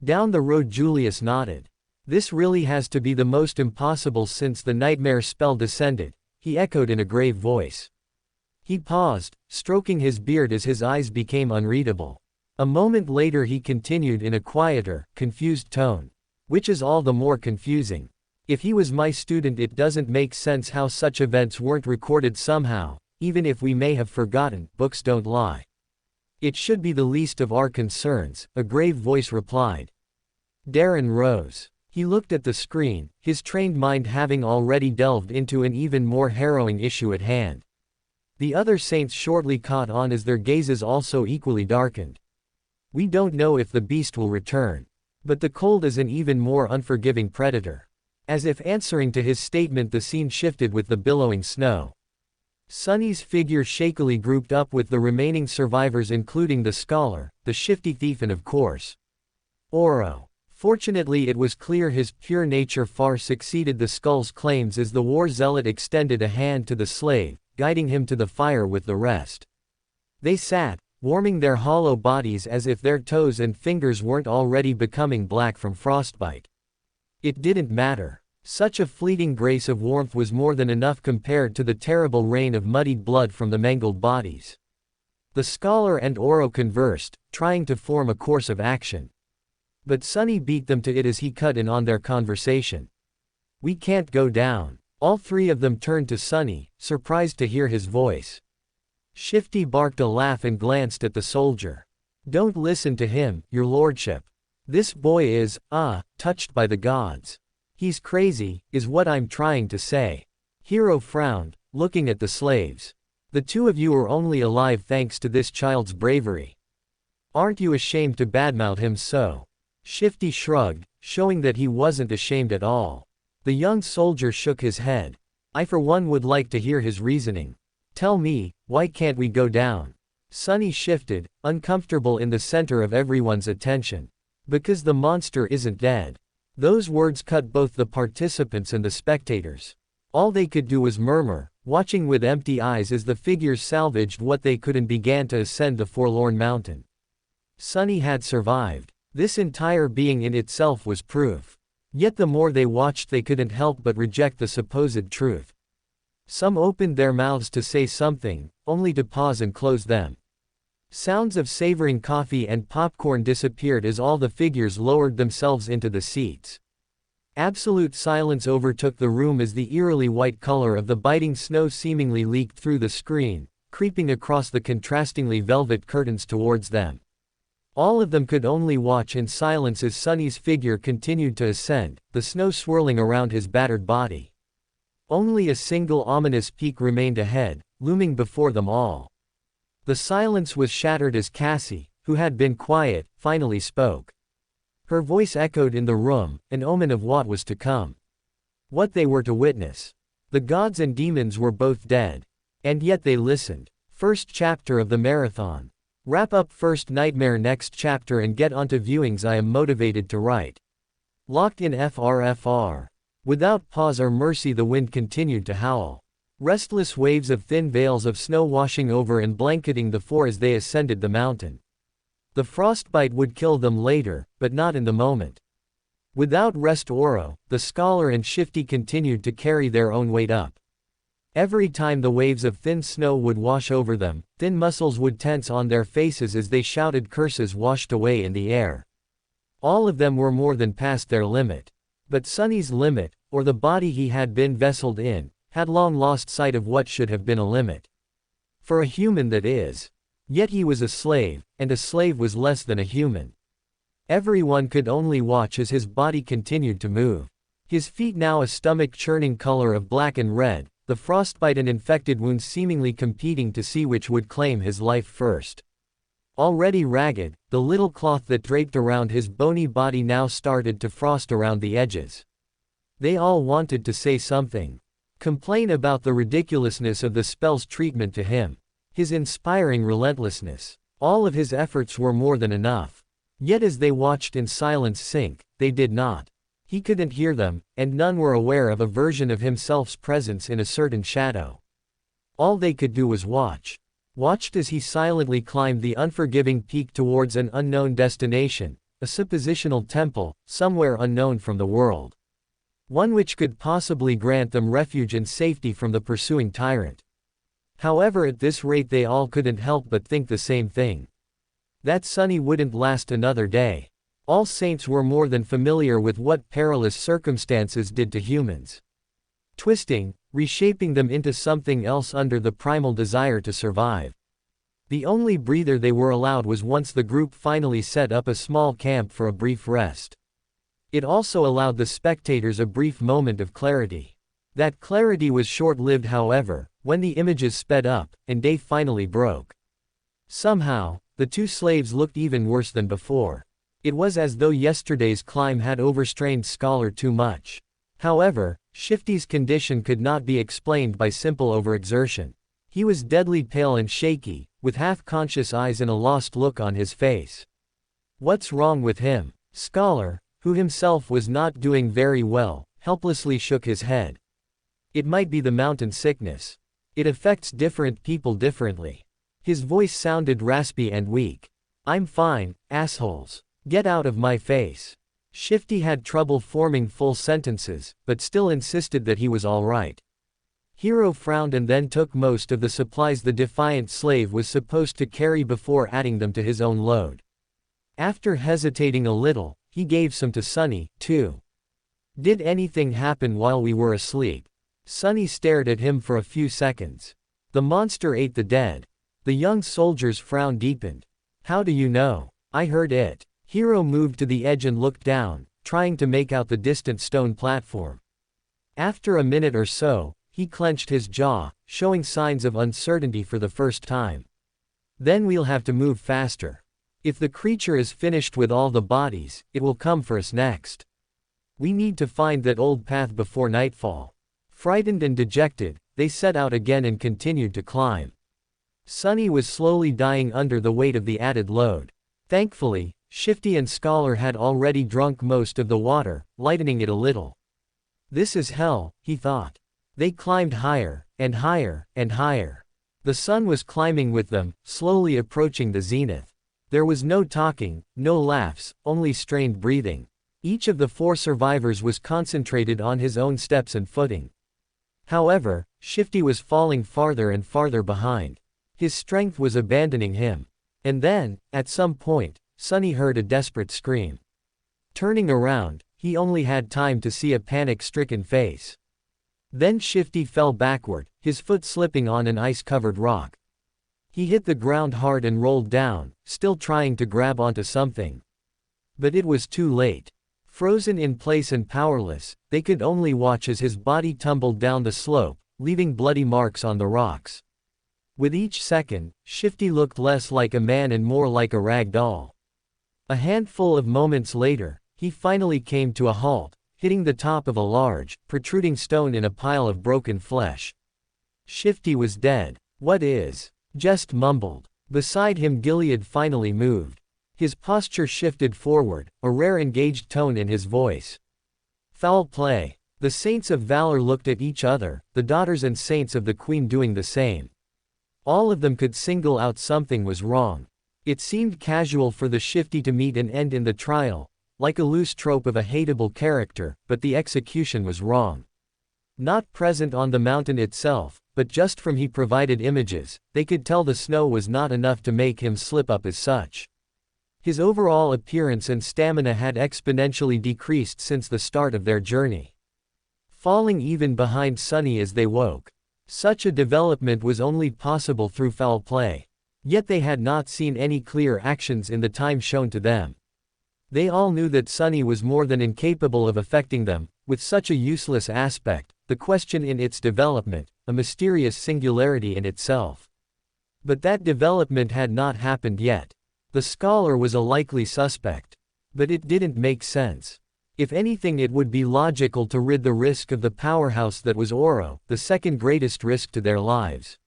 Down the road Julius nodded. This really has to be the most impossible since the nightmare spell descended, he echoed in a grave voice. He paused, stroking his beard as his eyes became unreadable. A moment later he continued in a quieter, confused tone. Which is all the more confusing. If he was my student, it doesn't make sense how such events weren't recorded somehow, even if we may have forgotten, books don't lie. It should be the least of our concerns, a grave voice replied. Darren rose. He looked at the screen, his trained mind having already delved into an even more harrowing issue at hand. The other saints shortly caught on as their gazes also equally darkened. We don't know if the beast will return. But the cold is an even more unforgiving predator. As if answering to his statement, the scene shifted with the billowing snow. Sunny's figure shakily grouped up with the remaining survivors, including the scholar, the shifty thief, and of course, Oro. Fortunately, it was clear his pure nature far succeeded the skull's claims as the war zealot extended a hand to the slave, guiding him to the fire with the rest. They sat, warming their hollow bodies as if their toes and fingers weren't already becoming black from frostbite. It didn't matter. Such a fleeting grace of warmth was more than enough compared to the terrible rain of muddied blood from the mangled bodies. The scholar and Oro conversed, trying to form a course of action. But Sunny beat them to it as he cut in on their conversation. We can't go down. All three of them turned to Sunny, surprised to hear his voice. Shifty barked a laugh and glanced at the soldier. Don't listen to him, your lordship. This boy is, touched by the gods. He's crazy, is what I'm trying to say. Hero frowned, looking at the slaves. The two of you are only alive thanks to this child's bravery. Aren't you ashamed to badmouth him so? Shifty shrugged, showing that he wasn't ashamed at all. The young soldier shook his head. I for one would like to hear his reasoning. Tell me, why can't we go down? Sunny shifted, uncomfortable in the center of everyone's attention. Because the monster isn't dead. Those words cut both the participants and the spectators. All they could do was murmur, watching with empty eyes as the figures salvaged what they could and began to ascend the forlorn mountain. Sunny had survived. This entire being in itself was proof. Yet the more they watched, they couldn't help but reject the supposed truth. Some opened their mouths to say something, only to pause and close them. Sounds of savoring coffee and popcorn disappeared as all the figures lowered themselves into the seats. Absolute silence overtook the room as the eerily white color of the biting snow seemingly leaked through the screen, creeping across the contrastingly velvet curtains towards them. All of them could only watch in silence as Sunny's figure continued to ascend, the snow swirling around his battered body. Only a single ominous peak remained ahead, looming before them all. The silence was shattered as Cassie, who had been quiet, finally spoke. Her voice echoed in the room, an omen of what was to come. What they were to witness. The gods and demons were both dead. And yet they listened. First chapter of the marathon. Wrap up first nightmare, next chapter, and get onto viewings. I am motivated to write. Locked in FRFR. Without pause or mercy the wind continued to howl. Restless waves of thin veils of snow washing over and blanketing the four as they ascended the mountain. The frostbite would kill them later, but not in the moment. Without rest the scholar and Shifty continued to carry their own weight up. Every time the waves of thin snow would wash over them, thin muscles would tense on their faces as they shouted curses washed away in the air. All of them were more than past their limit. But Sunny's limit, or the body he had been vesseled in, had long lost sight of what should have been a limit. For a human, that is. Yet he was a slave, and a slave was less than a human. Everyone could only watch as his body continued to move. His feet now a stomach-churning color of black and red, the frostbite and infected wounds seemingly competing to see which would claim his life first. Already ragged, the little cloth that draped around his bony body now started to frost around the edges. They all wanted to say something. Complain about the ridiculousness of the spell's treatment to him. His inspiring relentlessness. All of his efforts were more than enough. Yet as they watched in silence sink, they did not. He couldn't hear them, and none were aware of a version of himself's presence in a certain shadow. All they could do was watch. Watched as he silently climbed the unforgiving peak towards an unknown destination, a suppositional temple, somewhere unknown from the world. One which could possibly grant them refuge and safety from the pursuing tyrant. However, at this rate they all couldn't help but think the same thing. That Sunny wouldn't last another day. All Saints were more than familiar with what perilous circumstances did to humans. Twisting, reshaping them into something else under the primal desire to survive. The only breather they were allowed was once the group finally set up a small camp for a brief rest. It also allowed the spectators a brief moment of clarity. That clarity was short-lived, however, when the images sped up, and day finally broke. Somehow, the two slaves looked even worse than before. It was as though yesterday's climb had overstrained Scholar too much. However, Shifty's condition could not be explained by simple overexertion. He was deadly pale and shaky, with half-conscious eyes and a lost look on his face. What's wrong with him? Scholar, who himself was not doing very well, helplessly shook his head. It might be the mountain sickness. It affects different people differently. His voice sounded raspy and weak. I'm fine, assholes. Get out of my face. Shifty had trouble forming full sentences, but still insisted that he was all right. Hero frowned and then took most of the supplies the defiant slave was supposed to carry before adding them to his own load. After hesitating a little, he gave some to Sunny, too. Did anything happen while we were asleep? Sunny stared at him for a few seconds. The monster ate the dead. The young soldier's frown deepened. How do you know? I heard it. Hero moved to the edge and looked down, trying to make out the distant stone platform. After a minute or so, he clenched his jaw, showing signs of uncertainty for the first time. Then we'll have to move faster. If the creature is finished with all the bodies, it will come for us next. We need to find that old path before nightfall. Frightened and dejected, they set out again and continued to climb. Sunny was slowly dying under the weight of the added load. Thankfully, Shifty and Scholar had already drunk most of the water, lightening it a little. This is hell, he thought. They climbed higher, and higher, and higher. The sun was climbing with them, slowly approaching the zenith. There was no talking, no laughs, only strained breathing. Each of the four survivors was concentrated on his own steps and footing. However, Shifty was falling farther and farther behind. His strength was abandoning him. And then, at some point, Sunny heard a desperate scream. Turning around, he only had time to see a panic-stricken face. Then Shifty fell backward, his foot slipping on an ice-covered rock. He hit the ground hard and rolled down, still trying to grab onto something. But it was too late. Frozen in place and powerless, they could only watch as his body tumbled down the slope, leaving bloody marks on the rocks. With each second, Shifty looked less like a man and more like a rag doll. A handful of moments later, he finally came to a halt, hitting the top of a large, protruding stone in a pile of broken flesh. Shifty was dead. What is? Just mumbled. Beside him Gilead finally moved. His posture shifted forward, a rare engaged tone in his voice. Foul play. The saints of valor looked at each other, the daughters and saints of the queen doing the same. All of them could single out something was wrong. It seemed casual for the shifty to meet and end in the trial, like a loose trope of a hateable character, but the execution was wrong. Not present on the mountain itself, but just from he provided images, they could tell the snow was not enough to make him slip up as such. His overall appearance and stamina had exponentially decreased since the start of their journey, falling even behind Sunny as they woke. Such a development was only possible through foul play. Yet they had not seen any clear actions in the time shown to them. They all knew that Sunny was more than incapable of affecting them, with such a useless aspect, the question in its development, a mysterious singularity in itself. But that development had not happened yet. The scholar was a likely suspect. But it didn't make sense. If anything, it would be logical to rid the risk of the powerhouse that was Oro, the second greatest risk to their lives.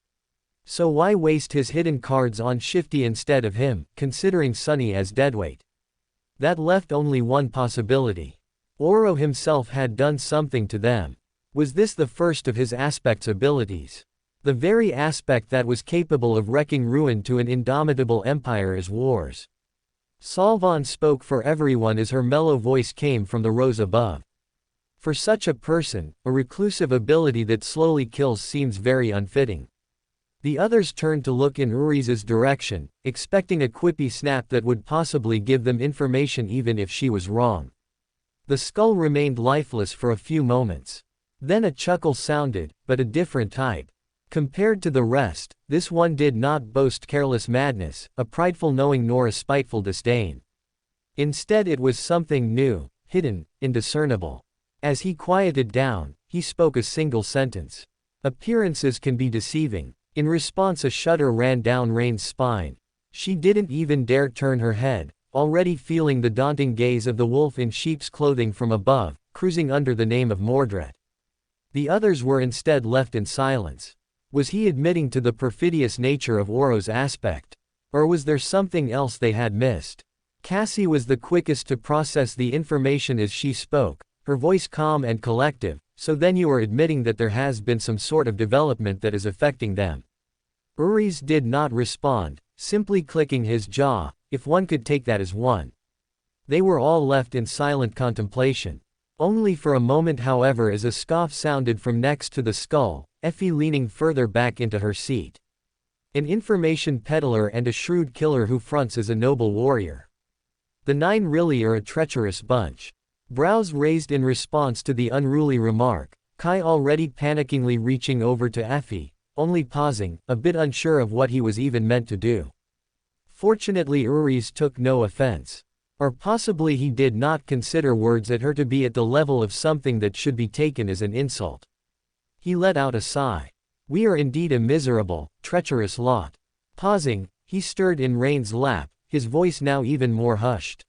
So why waste his hidden cards on Shifty instead of him, considering Sunny as deadweight? That left only one possibility. Oro himself had done something to them. Was this the first of his aspect's abilities? The very aspect that was capable of wrecking ruin to an indomitable empire as wars. Salvan spoke for everyone as her mellow voice came from the rows above. For such a person, a reclusive ability that slowly kills seems very unfitting. The others turned to look in Uri's direction, expecting a quippy snap that would possibly give them information even if she was wrong. The skull remained lifeless for a few moments. Then a chuckle sounded, but a different type. Compared to the rest, this one did not boast careless madness, a prideful knowing nor a spiteful disdain. Instead it was something new, hidden, indiscernible. As he quieted down, he spoke a single sentence. Appearances can be deceiving. In response a shudder ran down Rain's spine. She didn't even dare turn her head, already feeling the daunting gaze of the wolf in sheep's clothing from above, cruising under the name of Mordred. The others were instead left in silence. Was he admitting to the perfidious nature of Oro's aspect? Or was there something else they had missed? Cassie was the quickest to process the information as she spoke, her voice calm and collective. So then you are admitting that there has been some sort of development that is affecting them. Uri's did not respond, simply clicking his jaw, if one could take that as one. They were all left in silent contemplation. Only for a moment, however, as a scoff sounded from next to the skull, Effie leaning further back into her seat. An information peddler and a shrewd killer who fronts as a noble warrior. The nine really are a treacherous bunch. Brows raised in response to the unruly remark, Kai already panickingly reaching over to Effie, only pausing, a bit unsure of what he was even meant to do. Fortunately Uri's took no offense. Or possibly he did not consider words at her to be at the level of something that should be taken as an insult. He let out a sigh. We are indeed a miserable, treacherous lot. Pausing, he stirred in Rain's lap, his voice now even more hushed.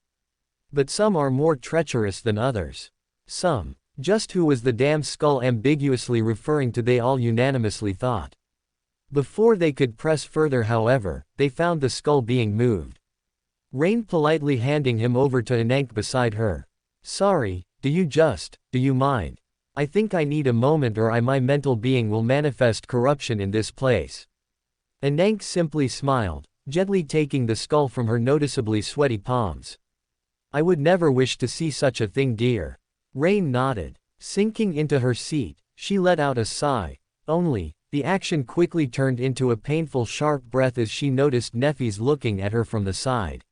But some are more treacherous than others. Some. Just who was the damn skull ambiguously referring to, they all unanimously thought. Before they could press further, however, they found the skull being moved. Rain politely handing him over to Anank beside her. Sorry, do you mind? I think I need a moment or my mental being will manifest corruption in this place. Anank simply smiled, gently taking the skull from her noticeably sweaty palms. I would never wish to see such a thing, dear. Rain nodded. Sinking into her seat, she let out a sigh. Only, the action quickly turned into a painful sharp breath as she noticed Neffy's looking at her from the side.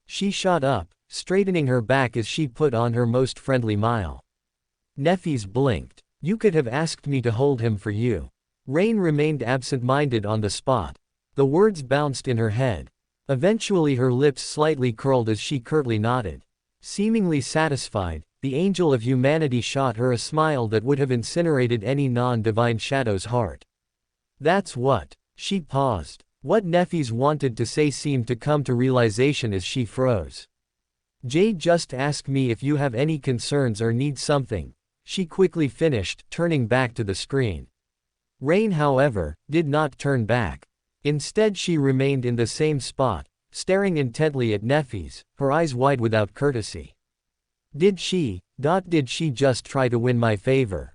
She shot up, straightening her back as she put on her most friendly smile. Neffy's blinked. You could have asked me to hold him for you. Rain remained absent-minded on the spot. The words bounced in her head. Eventually her lips slightly curled as she curtly nodded. Seemingly satisfied, the angel of humanity shot her a smile that would have incinerated any non-divine shadow's heart. That's what. She paused. What Neffy's wanted to say seemed to come to realization as she froze. Jade just asked me if you have any concerns or need something, she quickly finished, turning back to the screen. Rain, however, did not turn back. Instead she remained in the same spot, staring intently at Neffy's, her eyes wide without courtesy. Did she just try to win my favor?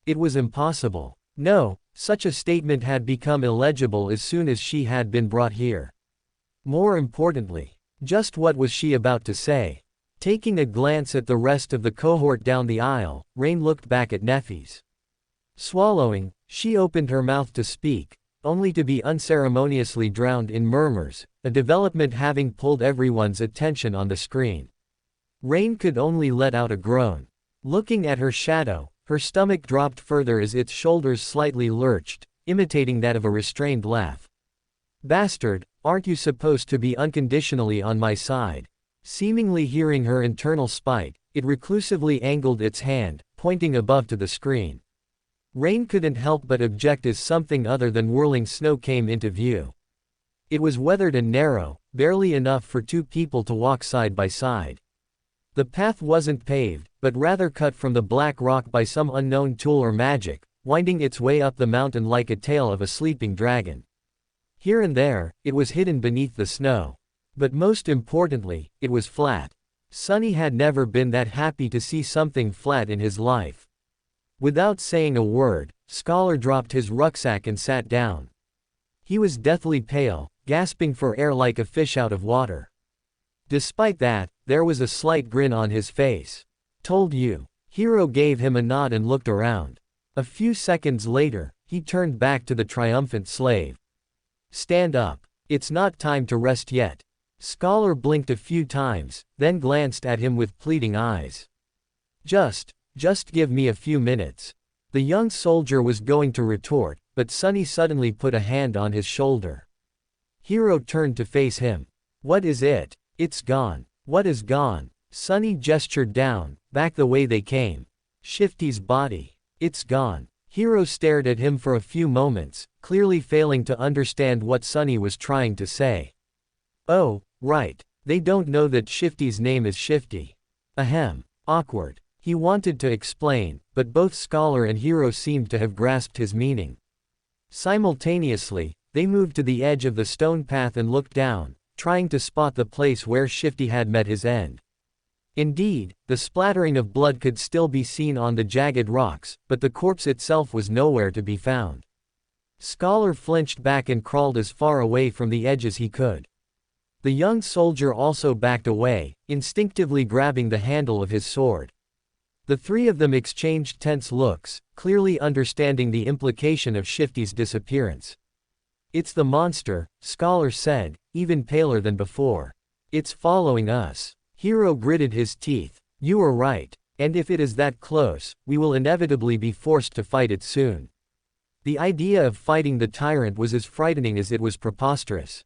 It was impossible. No, such a statement had become illegible as soon as she had been brought here. More importantly, just what was she about to say? Taking a glance at the rest of the cohort down the aisle, Rain looked back at Neffys. Swallowing, she opened her mouth to speak, only to be unceremoniously drowned in murmurs, a development having pulled everyone's attention on the screen. Rain could only let out a groan. Looking at her shadow, her stomach dropped further as its shoulders slightly lurched, imitating that of a restrained laugh. Bastard, aren't you supposed to be unconditionally on my side? Seemingly hearing her internal spite, it reclusively angled its hand, pointing above to the screen. Rain couldn't help but object as something other than whirling snow came into view. It was weathered and narrow, barely enough for two people to walk side by side. The path wasn't paved, but rather cut from the black rock by some unknown tool or magic, winding its way up the mountain like a tail of a sleeping dragon. Here and there, it was hidden beneath the snow. But most importantly, it was flat. Sunny had never been that happy to see something flat in his life. Without saying a word, Scholar dropped his rucksack and sat down. He was deathly pale, gasping for air like a fish out of water. Despite that, there was a slight grin on his face. Told you. Hero gave him a nod and looked around. A few seconds later, he turned back to the triumphant slave. Stand up. It's not time to rest yet. Scholar blinked a few times, then glanced at him with pleading eyes. Just give me a few minutes. The young soldier was going to retort, but Sunny suddenly put a hand on his shoulder. Hero turned to face him. What is it? It's gone. What is gone? Sunny gestured down, back the way they came. Shifty's body. It's gone. Hero stared at him for a few moments, clearly failing to understand what Sunny was trying to say. Oh, right. They don't know that Shifty's name is Shifty. Ahem. Awkward. He wanted to explain, but both Scholar and Hero seemed to have grasped his meaning. Simultaneously, they moved to the edge of the stone path and looked down, trying to spot the place where Shifty had met his end. Indeed, the splattering of blood could still be seen on the jagged rocks, but the corpse itself was nowhere to be found. Scholar flinched back and crawled as far away from the edge as he could. The young soldier also backed away, instinctively grabbing the handle of his sword. The three of them exchanged tense looks, clearly understanding the implication of Shifty's disappearance. It's the monster, Scholar said, even paler than before. It's following us. Hero gritted his teeth. You were right, and if it is that close, we will inevitably be forced to fight it soon. The idea of fighting the tyrant was as frightening as it was preposterous.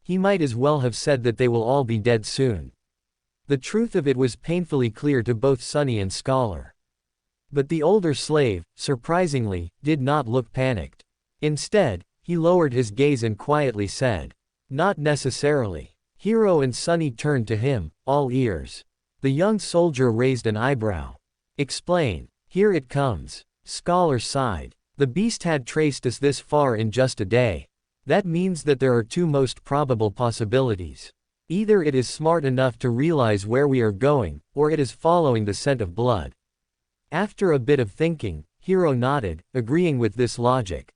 He might as well have said that they will all be dead soon. The truth of it was painfully clear to both Sunny and Scholar. But the older slave, surprisingly, did not look panicked. Instead, he lowered his gaze and quietly said, "Not necessarily." Hero and Sunny turned to him, all ears. The young soldier raised an eyebrow. Explain. Here it comes. Scholar sighed. The beast had traced us this far in just a day. That means that there are two most probable possibilities. Either it is smart enough to realize where we are going, or it is following the scent of blood. After a bit of thinking, Hero nodded, agreeing with this logic.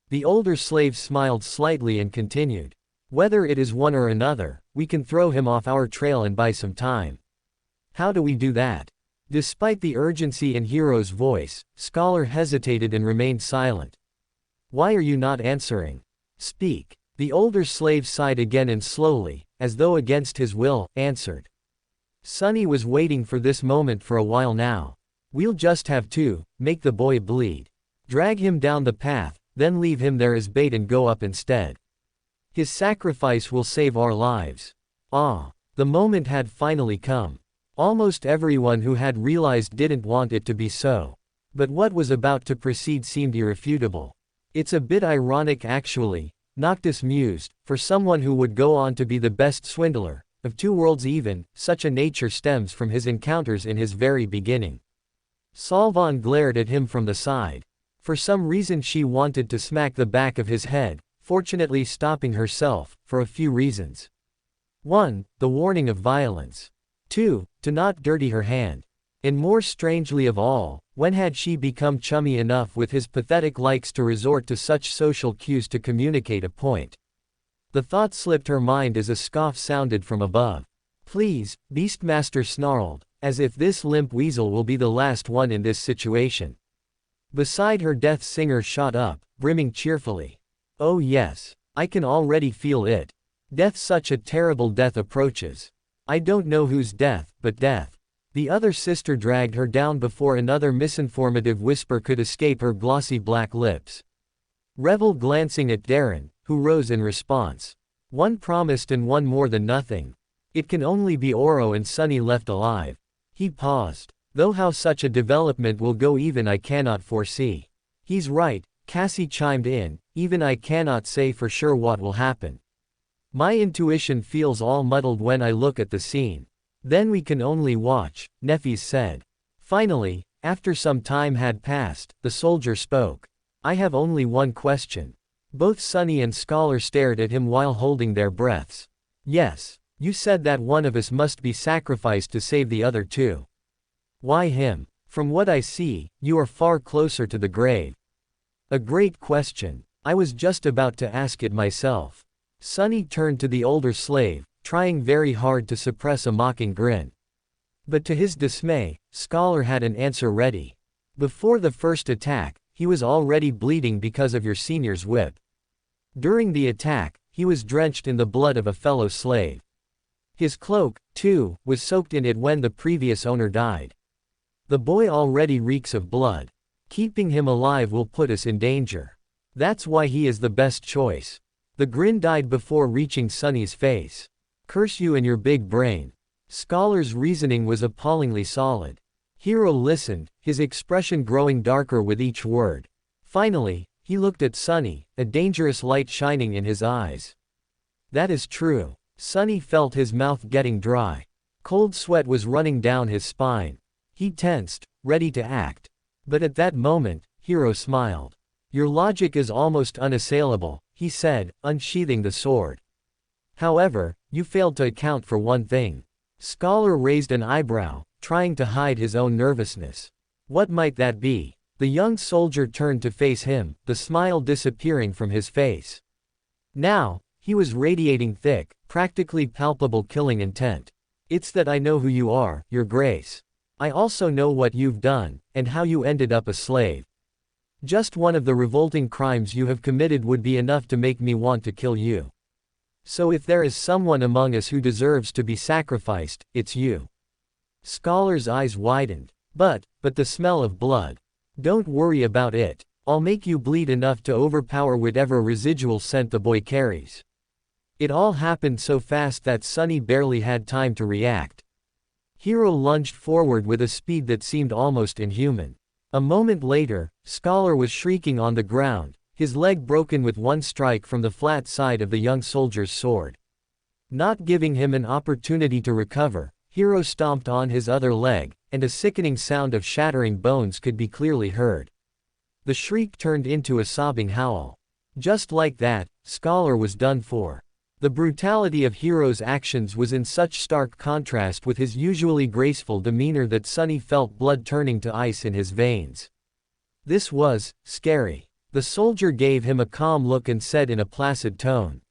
The older slave smiled slightly and continued. Whether it is one or another, we can throw him off our trail and buy some time. How do we do that? Despite the urgency in Hero's voice, Scholar hesitated and remained silent. Why are you not answering? Speak. The older slave sighed again and slowly, as though against his will, answered. Sunny was waiting for this moment for a while now. We'll just have to make the boy bleed. Drag him down the path, then leave him there as bait and go up instead. His sacrifice will save our lives. Ah, the moment had finally come. Almost everyone who had realized didn't want it to be so. But what was about to proceed seemed irrefutable. It's a bit ironic actually, Noctis mused, for someone who would go on to be the best swindler of two worlds even, such a nature stems from his encounters in his very beginning. Solvon glared at him from the side. For some reason she wanted to smack the back of his head, fortunately stopping herself, for a few reasons. 1. The warning of violence. 2. To not dirty her hand. And more strangely of all, when had she become chummy enough with his pathetic likes to resort to such social cues to communicate a point? The thought slipped her mind as a scoff sounded from above. Please, Beastmaster snarled, as if this limp weasel will be the last one in this situation. Beside her Death Singer shot up, brimming cheerfully. Oh yes, I can already feel it. Death, such a terrible death approaches. I don't know whose death, but death. The other sister dragged her down before another misinformative whisper could escape her glossy black lips. Revel glancing at Darren, who rose in response. One promised and one more than nothing. It can only be Oro and Sunny left alive. He paused. Though how such a development will go even I cannot foresee. He's right, Cassie chimed in, even I cannot say for sure what will happen. My intuition feels all muddled when I look at the scene. Then we can only watch, Nefis said. Finally, after some time had passed, the soldier spoke. I have only one question. Both Sunny and Scholar stared at him while holding their breaths. Yes, you said that one of us must be sacrificed to save the other two. Why him? From what I see, you are far closer to the grave. A great question. I was just about to ask it myself. Sunny turned to the older slave, trying very hard to suppress a mocking grin. But to his dismay, Scholar had an answer ready. Before the first attack, he was already bleeding because of your senior's whip. During the attack, he was drenched in the blood of a fellow slave. His cloak, too, was soaked in it when the previous owner died. The boy already reeks of blood. Keeping him alive will put us in danger. That's why he is the best choice. The grin died before reaching Sunny's face. Curse you and your big brain. Scholar's reasoning was appallingly solid. Hero listened, his expression growing darker with each word. Finally, he looked at Sunny, a dangerous light shining in his eyes. That is true. Sunny felt his mouth getting dry. Cold sweat was running down his spine. He tensed, ready to act. But at that moment, Hero smiled. Your logic is almost unassailable, he said, unsheathing the sword. However, you failed to account for one thing. Scholar raised an eyebrow, trying to hide his own nervousness. What might that be? The young soldier turned to face him, the smile disappearing from his face. Now, he was radiating thick, practically palpable killing intent. It's that I know who you are, Your Grace. I also know what you've done, and how you ended up a slave. Just one of the revolting crimes you have committed would be enough to make me want to kill you. So if there is someone among us who deserves to be sacrificed, it's you. Scholar's eyes widened. But the smell of blood. Don't worry about it. I'll make you bleed enough to overpower whatever residual scent the boy carries. It all happened so fast that Sunny barely had time to react. Hero lunged forward with a speed that seemed almost inhuman. A moment later, Scholar was shrieking on the ground, his leg broken with one strike from the flat side of the young soldier's sword. Not giving him an opportunity to recover, Hero stomped on his other leg, and a sickening sound of shattering bones could be clearly heard. The shriek turned into a sobbing howl. Just like that, Scholar was done for. The brutality of Hero's actions was in such stark contrast with his usually graceful demeanor that Sunny felt blood turning to ice in his veins. This was scary. The soldier gave him a calm look and said in a placid tone,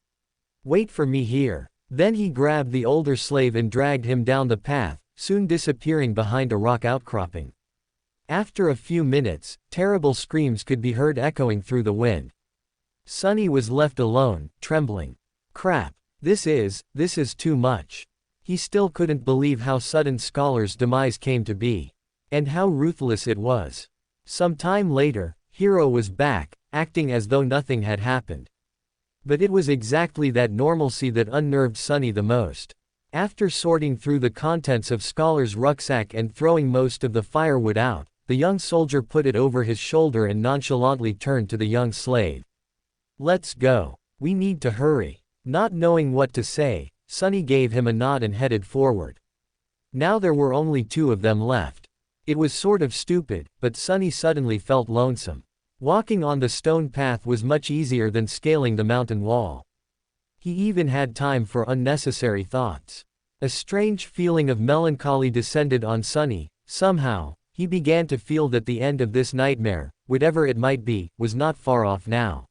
"Wait for me here." Then he grabbed the older slave and dragged him down the path, soon disappearing behind a rock outcropping. After a few minutes, terrible screams could be heard echoing through the wind. Sunny was left alone, trembling. Crap. This is too much. He still couldn't believe how sudden Scholar's demise came to be. And how ruthless it was. Some time later, Hero was back, acting as though nothing had happened. But it was exactly that normalcy that unnerved Sunny the most. After sorting through the contents of Scholar's rucksack and throwing most of the firewood out, the young soldier put it over his shoulder and nonchalantly turned to the young slave. "Let's go. We need to hurry." Not knowing what to say, Sunny gave him a nod and headed forward. Now there were only two of them left. It was sort of stupid, but Sunny suddenly felt lonesome. Walking on the stone path was much easier than scaling the mountain wall. He even had time for unnecessary thoughts. A strange feeling of melancholy descended on Sunny. Somehow, he began to feel that the end of this nightmare, whatever it might be, was not far off now.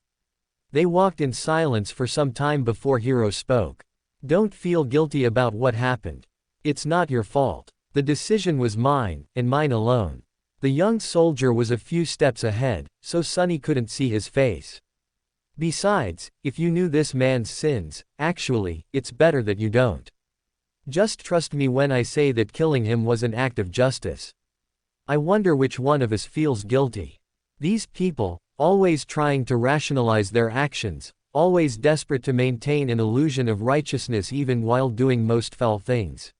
They walked in silence for some time before Hiro spoke. Don't feel guilty about what happened. It's not your fault. The decision was mine, and mine alone. The young soldier was a few steps ahead, so Sunny couldn't see his face. Besides, if you knew this man's sins, actually, it's better that you don't. Just trust me when I say that killing him was an act of justice. I wonder which one of us feels guilty. These people, always trying to rationalize their actions, always desperate to maintain an illusion of righteousness even while doing most foul things.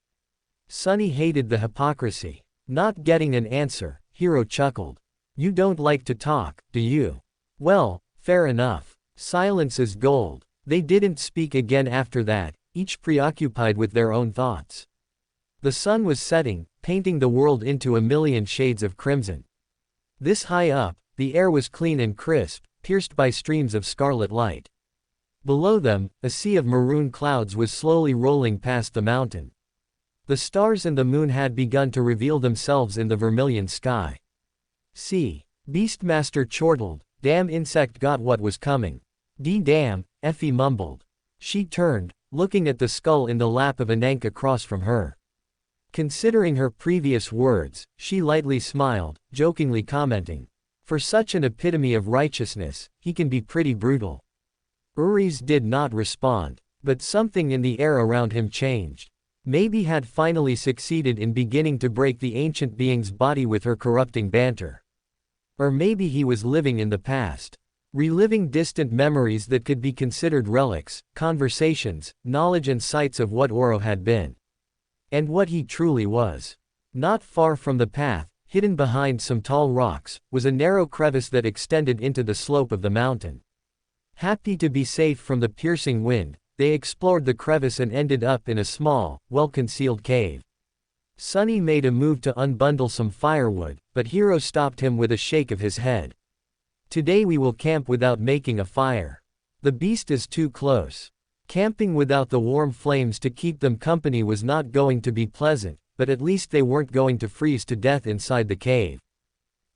Sunny hated the hypocrisy. Not getting an answer, Hiro chuckled. You don't like to talk, do you? Well, fair enough. Silence is gold. They didn't speak again after that, each preoccupied with their own thoughts. The sun was setting, painting the world into a million shades of crimson. This high up, the air was clean and crisp, pierced by streams of scarlet light. Below them, a sea of maroon clouds was slowly rolling past the mountain. The stars and the moon had begun to reveal themselves in the vermilion sky. See, Beastmaster chortled, damn insect got what was coming. Damn, Effie mumbled. She turned, looking at the skull in the lap of Anank across from her. Considering her previous words, she lightly smiled, jokingly commenting, for such an epitome of righteousness, he can be pretty brutal. Uri's did not respond, but something in the air around him changed. Maybe had finally succeeded in beginning to break the ancient being's body with her corrupting banter. Or maybe he was living in the past. Reliving distant memories that could be considered relics, conversations, knowledge and sights of what Oro had been. And what he truly was. Not far from the path, hidden behind some tall rocks, was a narrow crevice that extended into the slope of the mountain. Happy to be safe from the piercing wind, they explored the crevice and ended up in a small, well-concealed cave. Sunny made a move to unbundle some firewood, but Hiro stopped him with a shake of his head. Today we will camp without making a fire. The beast is too close. Camping without the warm flames to keep them company was not going to be pleasant, but at least they weren't going to freeze to death inside the cave.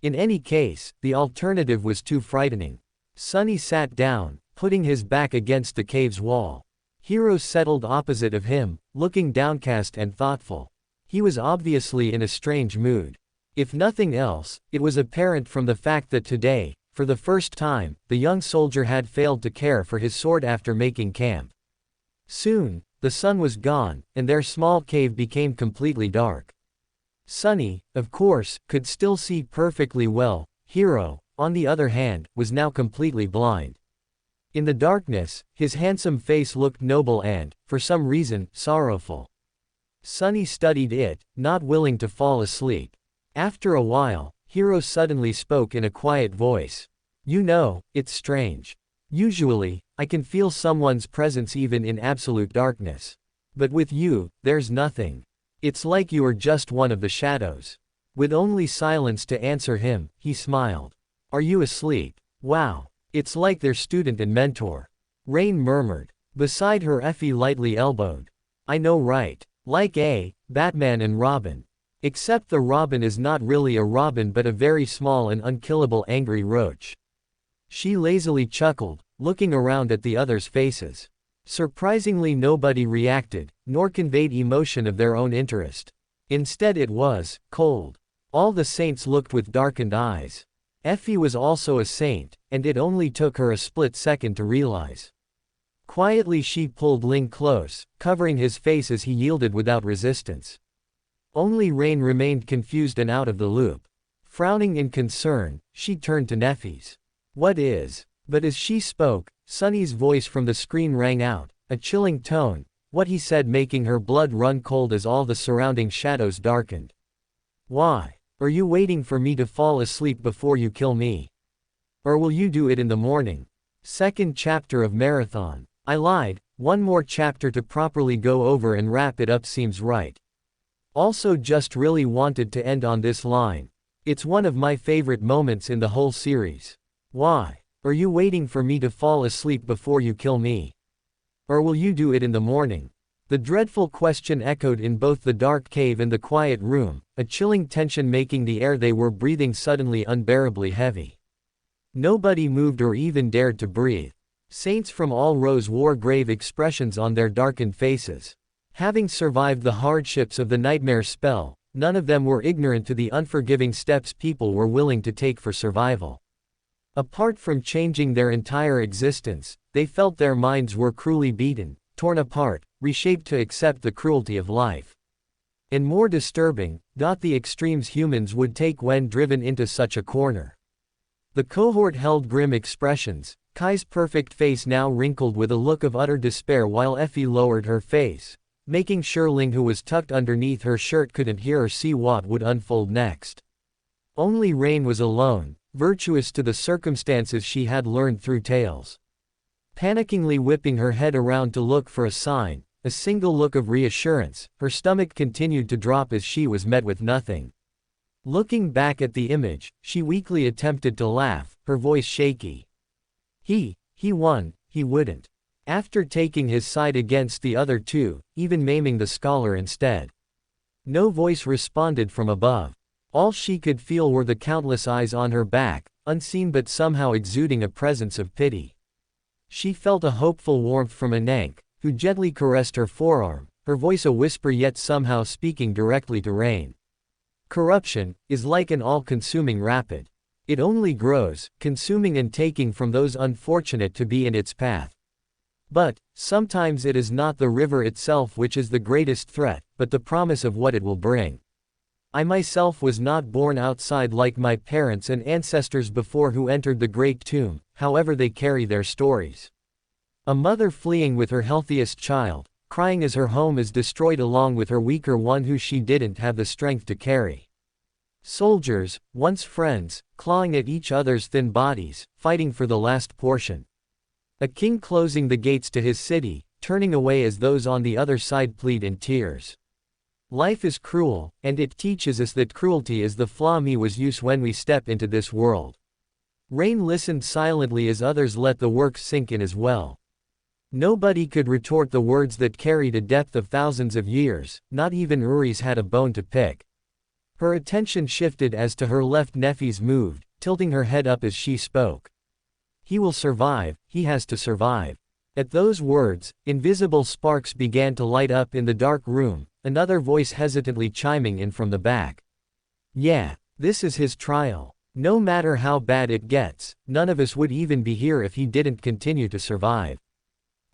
In any case, the alternative was too frightening. Sunny sat down, putting his back against the cave's wall. Hiro settled opposite of him, looking downcast and thoughtful. He was obviously in a strange mood. If nothing else, it was apparent from the fact that today, for the first time, the young soldier had failed to care for his sword after making camp. Soon, the sun was gone, and their small cave became completely dark. Sunny, of course, could still see perfectly well. Hiro, on the other hand, was now completely blind. In the darkness, his handsome face looked noble and, for some reason, sorrowful. Sunny studied it, not willing to fall asleep. After a while, Hiro suddenly spoke in a quiet voice. You know, it's strange. Usually, I can feel someone's presence even in absolute darkness. But with you, there's nothing. It's like you are just one of the shadows. With only silence to answer him, he smiled. Are you asleep? Wow. It's like their student and mentor. Rain murmured. Beside her Effie lightly elbowed. I know right. Like Batman and Robin. Except the Robin is not really a robin but a very small and unkillable angry roach. She lazily chuckled, looking around at the others' faces. Surprisingly nobody reacted, nor conveyed emotion of their own interest. Instead it was cold. All the saints looked with darkened eyes. Effie was also a saint, and it only took her a split second to realize. Quietly she pulled Ling close, covering his face as he yielded without resistance. Only Rain remained confused and out of the loop. Frowning in concern, she turned to Neffy's. What is? But as she spoke, Sunny's voice from the screen rang out, a chilling tone, what he said making her blood run cold as all the surrounding shadows darkened. Why? Are you waiting for me to fall asleep before you kill me? Or will you do it in the morning? Second chapter of Marathon. I lied, one more chapter to properly go over and wrap it up seems right. Also just really wanted to end on this line. It's one of my favorite moments in the whole series. Why? Are you waiting for me to fall asleep before you kill me? Or will you do it in the morning? The dreadful question echoed in both the dark cave and the quiet room, a chilling tension making the air they were breathing suddenly unbearably heavy. Nobody moved or even dared to breathe. Saints from all rows wore grave expressions on their darkened faces. Having survived the hardships of the nightmare spell, none of them were ignorant to the unforgiving steps people were willing to take for survival. Apart from changing their entire existence, they felt their minds were cruelly beaten, torn apart, reshaped to accept the cruelty of life. And more disturbing, the extremes humans would take when driven into such a corner. The cohort held grim expressions, Kai's perfect face now wrinkled with a look of utter despair while Effie lowered her face, making sure Ling, who was tucked underneath her shirt, couldn't hear or see what would unfold next. Only Rain was alone, virtuous to the circumstances she had learned through tales. Panickingly whipping her head around to look for a sign, a single look of reassurance, her stomach continued to drop as she was met with nothing. Looking back at the image, she weakly attempted to laugh, her voice shaky. He won, he wouldn't. After taking his side against the other two, even maiming the scholar instead. No voice responded from above. All she could feel were the countless eyes on her back, unseen but somehow exuding a presence of pity. She felt a hopeful warmth from Anank, who gently caressed her forearm, her voice a whisper yet somehow speaking directly to Rain. Corruption is like an all-consuming rapid. It only grows, consuming and taking from those unfortunate to be in its path. But, sometimes it is not the river itself which is the greatest threat, but the promise of what it will bring. I myself was not born outside like my parents and ancestors before who entered the great tomb, however they carry their stories. A mother fleeing with her healthiest child, crying as her home is destroyed along with her weaker one who she didn't have the strength to carry. Soldiers, once friends, clawing at each other's thin bodies, fighting for the last portion. A king closing the gates to his city, turning away as those on the other side plead in tears. Life is cruel, and it teaches us that cruelty is the flaw we was use when we step into this world. Rain listened silently as others let the works sink in as well. Nobody could retort the words that carried a depth of thousands of years, not even Uri's had a bone to pick. Her attention shifted as to her left Neffy's moved, tilting her head up as she spoke. He will survive, he has to survive. At those words, invisible sparks began to light up in the dark room, another voice hesitantly chiming in from the back. Yeah, this is his trial. No matter how bad it gets, none of us would even be here if he didn't continue to survive.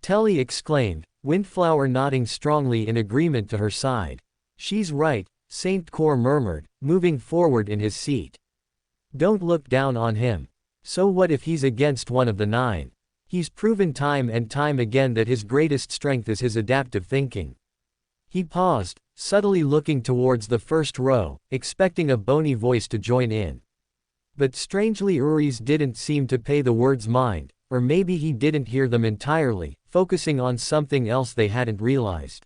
Telly exclaimed, Windflower nodding strongly in agreement to her side. She's right, Saint Cor murmured, moving forward in his seat. Don't look down on him. So what if he's against one of the 9? He's proven time and time again that his greatest strength is his adaptive thinking. He paused, subtly looking towards the first row, expecting a bony voice to join in. But strangely Uri's didn't seem to pay the words mind, or maybe he didn't hear them entirely, focusing on something else they hadn't realized.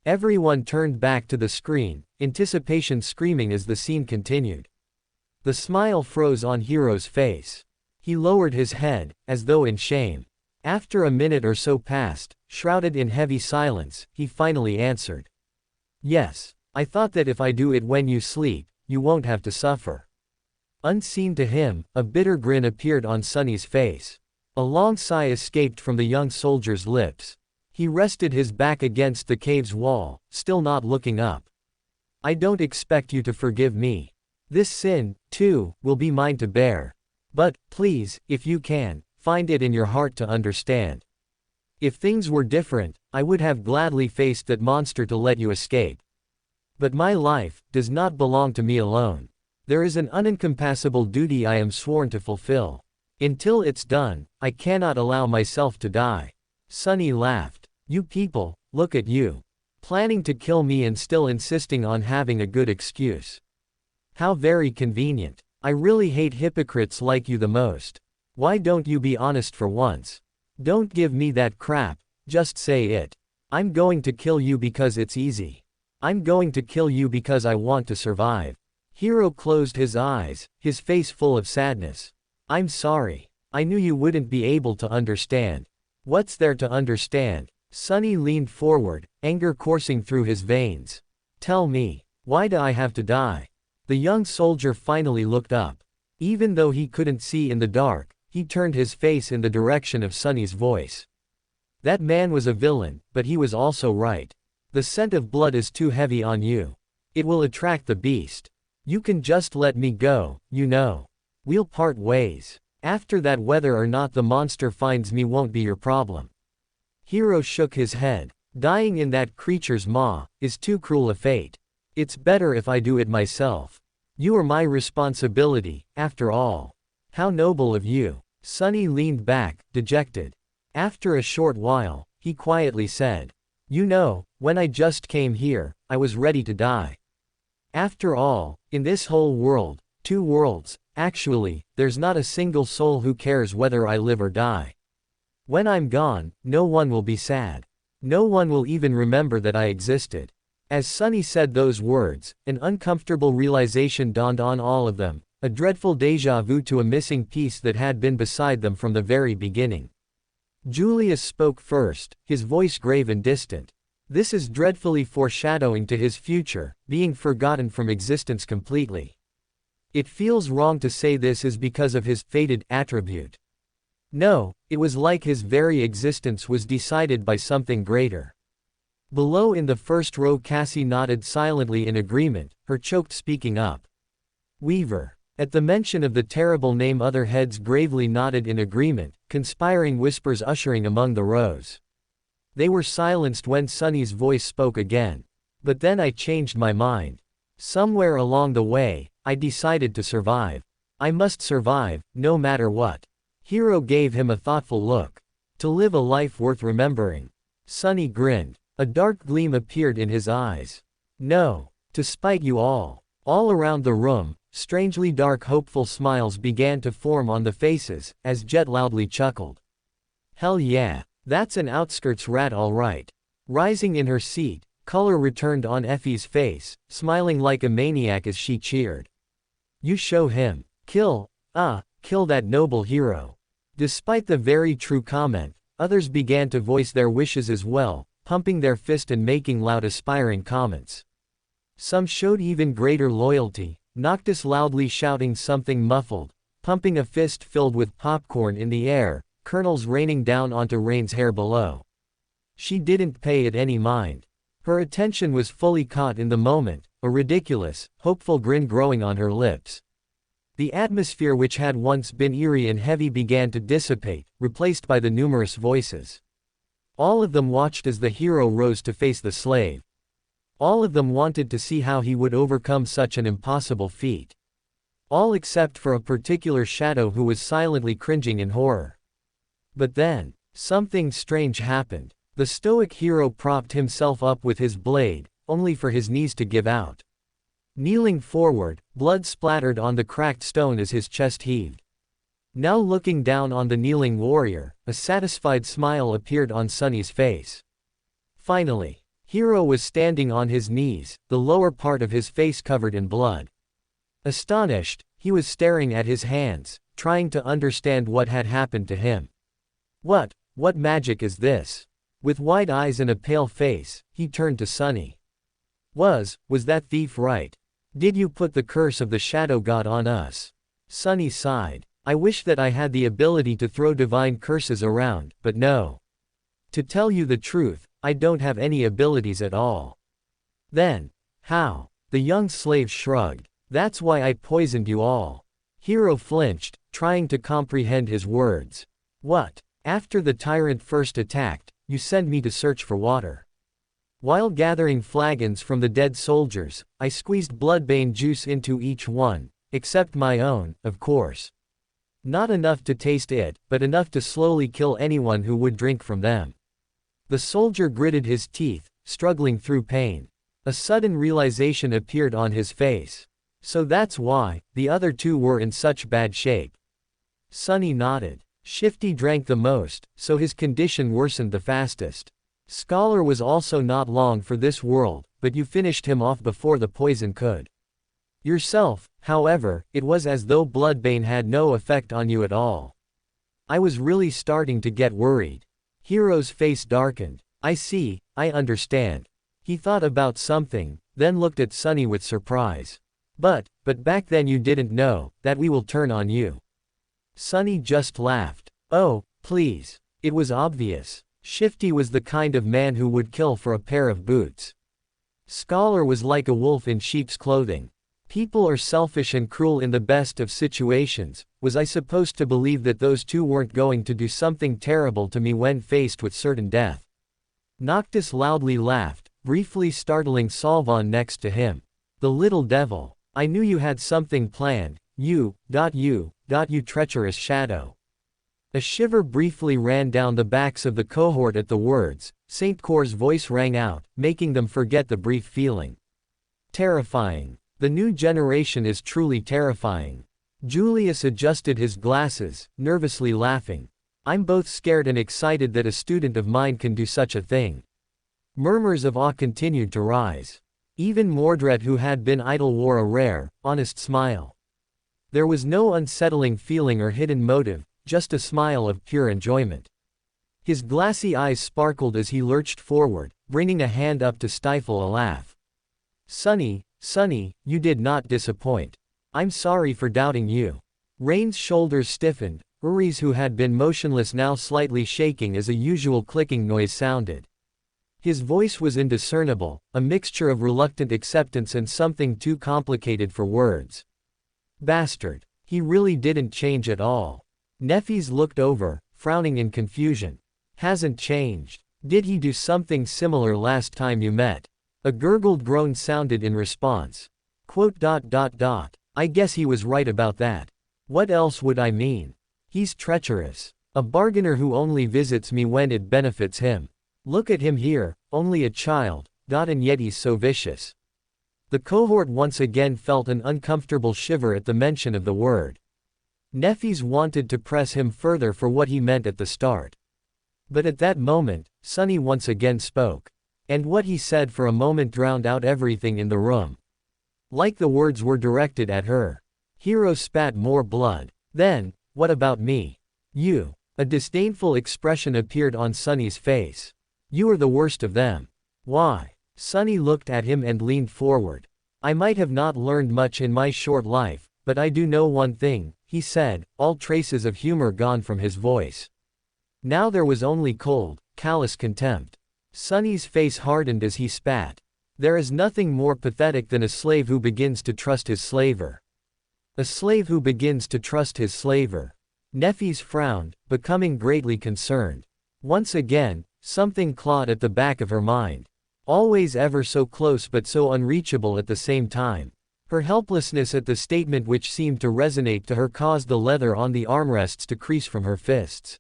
Everyone turned back to the screen, anticipation screaming as the scene continued. The smile froze on Hiro's face. He lowered his head, as though in shame. After a minute or so passed, shrouded in heavy silence, he finally answered. Yes, I thought that if I do it when you sleep, you won't have to suffer. Unseen to him, a bitter grin appeared on Sunny's face. A long sigh escaped from the young soldier's lips. He rested his back against the cave's wall, still not looking up. I don't expect you to forgive me. This sin, too, will be mine to bear. But, please, if you can, find it in your heart to understand. If things were different, I would have gladly faced that monster to let you escape. But my life does not belong to me alone. There is an unencompassable duty I am sworn to fulfill. Until it's done, I cannot allow myself to die. Sunny laughed. You people, look at you. Planning to kill me and still insisting on having a good excuse. How very convenient. I really hate hypocrites like you the most. Why don't you be honest for once? Don't give me that crap, just say it. I'm going to kill you because it's easy. I'm going to kill you because I want to survive. Hiro closed his eyes, his face full of sadness. I'm sorry. I knew you wouldn't be able to understand. What's there to understand? Sunny leaned forward, anger coursing through his veins. Tell me, why do I have to die? The young soldier finally looked up. Even though he couldn't see in the dark, he turned his face in the direction of Sunny's voice. That man was a villain, but he was also right. The scent of blood is too heavy on you. It will attract the beast. You can just let me go, you know. We'll part ways. After that, whether or not the monster finds me won't be your problem. Hiro shook his head. Dying in that creature's maw is too cruel a fate. It's better if I do it myself. You are my responsibility, after all. How noble of you. Sunny leaned back, dejected. After a short while, he quietly said, you know, when I just came here, I was ready to die. After all, in this whole world, 2 worlds, actually, there's not a single soul who cares whether I live or die. When I'm gone, no one will be sad. No one will even remember that I existed. As Sunny said those words, an uncomfortable realization dawned on all of them, a dreadful déjà vu to a missing piece that had been beside them from the very beginning. Julius spoke first, his voice grave and distant. This is dreadfully foreshadowing to his future, being forgotten from existence completely. It feels wrong to say this is because of his fated attribute. No, it was like his very existence was decided by something greater. Below in the first row, Cassie nodded silently in agreement, her choked speaking up. Weaver. At the mention of the terrible name, other heads gravely nodded in agreement, conspiring whispers ushering among the rows. They were silenced when Sunny's voice spoke again. But then I changed my mind. Somewhere along the way, I decided to survive. I must survive, no matter what. Hiro gave him a thoughtful look. To live a life worth remembering. Sunny grinned. A dark gleam appeared in his eyes. No. To spite you all. All around the room, strangely dark hopeful smiles began to form on the faces, as Jet loudly chuckled. Hell yeah, that's an outskirts rat all right. Rising in her seat, color returned on Effie's face, smiling like a maniac as she cheered. You show him. Kill that noble hero. Despite the very true comment, others began to voice their wishes as well, pumping their fist and making loud aspiring comments. Some showed even greater loyalty, Noctis loudly shouting something muffled, pumping a fist filled with popcorn in the air, kernels raining down onto Rain's hair below. She didn't pay it any mind. Her attention was fully caught in the moment, a ridiculous, hopeful grin growing on her lips. The atmosphere which had once been eerie and heavy began to dissipate, replaced by the numerous voices. All of them watched as the hero rose to face the slave. All of them wanted to see how he would overcome such an impossible feat. All except for a particular shadow who was silently cringing in horror. But then, something strange happened. The stoic hero propped himself up with his blade, only for his knees to give out. Kneeling forward, blood splattered on the cracked stone as his chest heaved. Now looking down on the kneeling warrior, a satisfied smile appeared on Sunny's face. Finally, Hiro was standing on his knees, the lower part of his face covered in blood. Astonished, he was staring at his hands, trying to understand what had happened to him. What magic is this? With wide eyes and a pale face, he turned to Sunny. Was that thief right? Did you put the curse of the Shadow God on us? Sunny sighed. I wish that I had the ability to throw divine curses around, but no. To tell you the truth, I don't have any abilities at all. Then, how? The young slave shrugged. That's why I poisoned you all. Hiro flinched, trying to comprehend his words. What? After the tyrant first attacked, you sent me to search for water. While gathering flagons from the dead soldiers, I squeezed bloodbane juice into each one, except my own, of course. Not enough to taste it, but enough to slowly kill anyone who would drink from them. The soldier gritted his teeth, struggling through pain. A sudden realization appeared on his face. So that's why the other two were in such bad shape. Sunny nodded. Shifty drank the most, so his condition worsened the fastest. Scholar was also not long for this world, but you finished him off before the poison could. Yourself, however, it was as though bloodbane had no effect on you at all. I was really starting to get worried. Hiro's face darkened. I see, I understand. He thought about something, then looked at Sunny with surprise. But back then you didn't know that we will turn on you. Sunny just laughed. Oh, please. It was obvious. Shifty was the kind of man who would kill for a pair of boots. Scholar was like a wolf in sheep's clothing. People are selfish and cruel in the best of situations. Was I supposed to believe that those two weren't going to do something terrible to me when faced with certain death? Noctis loudly laughed, briefly startling Solvon next to him. The little devil. I knew you had something planned, you treacherous shadow. A shiver briefly ran down the backs of the cohort at the words. Saint Cor's voice rang out, making them forget the brief feeling. Terrifying. The new generation is truly terrifying. Julius adjusted his glasses, nervously laughing. I'm both scared and excited that a student of mine can do such a thing. Murmurs of awe continued to rise. Even Mordred, who had been idle, wore a rare, honest smile. There was no unsettling feeling or hidden motive, just a smile of pure enjoyment. His glassy eyes sparkled as he lurched forward, bringing a hand up to stifle a laugh. Sunny, you did not disappoint. I'm sorry for doubting you. Rain's shoulders stiffened, Uri's, who had been motionless, now slightly shaking as a usual clicking noise sounded. His voice was indiscernible, a mixture of reluctant acceptance and something too complicated for words. Bastard. He really didn't change at all. Nephis looked over, frowning in confusion. Hasn't changed. Did he do something similar last time you met? A gurgled groan sounded in response. I guess he was right about that. What else would I mean? He's treacherous. A bargainer who only visits me when it benefits him. Look at him here, only a child, and yet he's so vicious. The cohort once again felt an uncomfortable shiver at the mention of the word. Nephis wanted to press him further for what he meant at the start. But at that moment, Sunny once again spoke. And what he said for a moment drowned out everything in the room. Like the words were directed at her. Hero spat more blood. Then, what about me? You. A disdainful expression appeared on Sunny's face. You are the worst of them. Why? Sunny looked at him and leaned forward. I might have not learned much in my short life, but I do know one thing, he said, all traces of humor gone from his voice. Now there was only cold, callous contempt. Sunny's face hardened as he spat. There is nothing more pathetic than a slave who begins to trust his slaver. A slave who begins to trust his slaver. Nephis frowned, becoming greatly concerned. Once again, something clawed at the back of her mind. Always ever so close but so unreachable at the same time. Her helplessness at the statement which seemed to resonate to her caused the leather on the armrests to crease from her fists.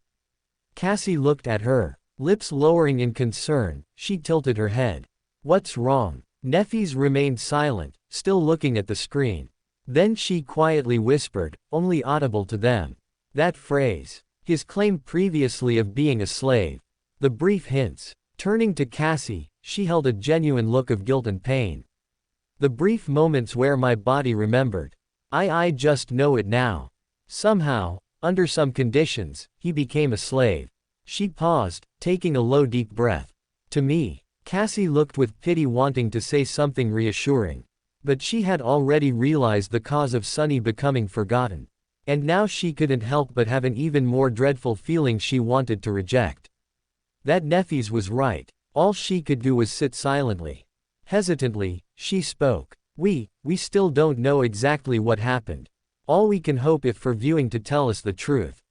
Cassie looked at her, lips lowering in concern. She tilted her head. What's wrong? Nephis remained silent, still looking at the screen. Then she quietly whispered, only audible to them. That phrase. His claim previously of being a slave. The brief hints. Turning to Cassie, she held a genuine look of guilt and pain. The brief moments where my body remembered. I just know it now. Somehow, under some conditions, he became a slave. She paused, taking a low deep breath. To me. Cassie looked with pity, wanting to say something reassuring. But she had already realized the cause of Sunny becoming forgotten. And now she couldn't help but have an even more dreadful feeling she wanted to reject. That Nephis was right. All she could do was sit silently. Hesitantly, she spoke. We still don't know exactly what happened. All we can hope if for viewing to tell us the truth.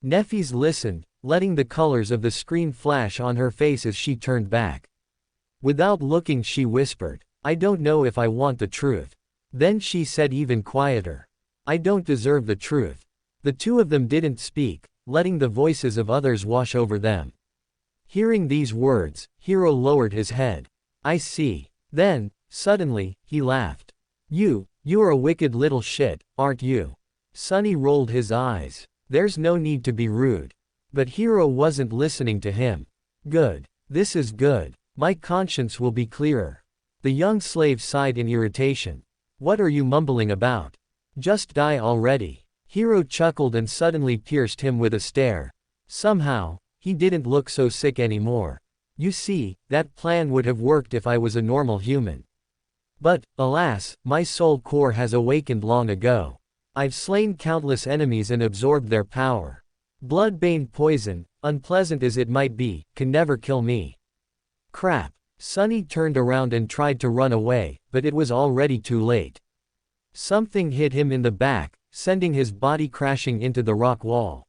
Nephis listened, letting the colors of the screen flash on her face as she turned back. Without looking, she whispered, I don't know if I want the truth. Then she said even quieter. I don't deserve the truth. The two of them didn't speak, letting the voices of others wash over them. Hearing these words, Hero lowered his head. I see. Then, suddenly, he laughed. You're a wicked little shit, aren't you? Sunny rolled his eyes. There's no need to be rude. But Hero wasn't listening to him. Good. This is good. My conscience will be clearer. The young slave sighed in irritation. What are you mumbling about? Just die already. Hero chuckled and suddenly pierced him with a stare. Somehow, he didn't look so sick anymore. You see, that plan would have worked if I was a normal human. But, alas, my soul core has awakened long ago. I've slain countless enemies and absorbed their power. Blood-bane poison, unpleasant as it might be, can never kill me. Crap. Sunny turned around and tried to run away, but it was already too late. Something hit him in the back, sending his body crashing into the rock wall.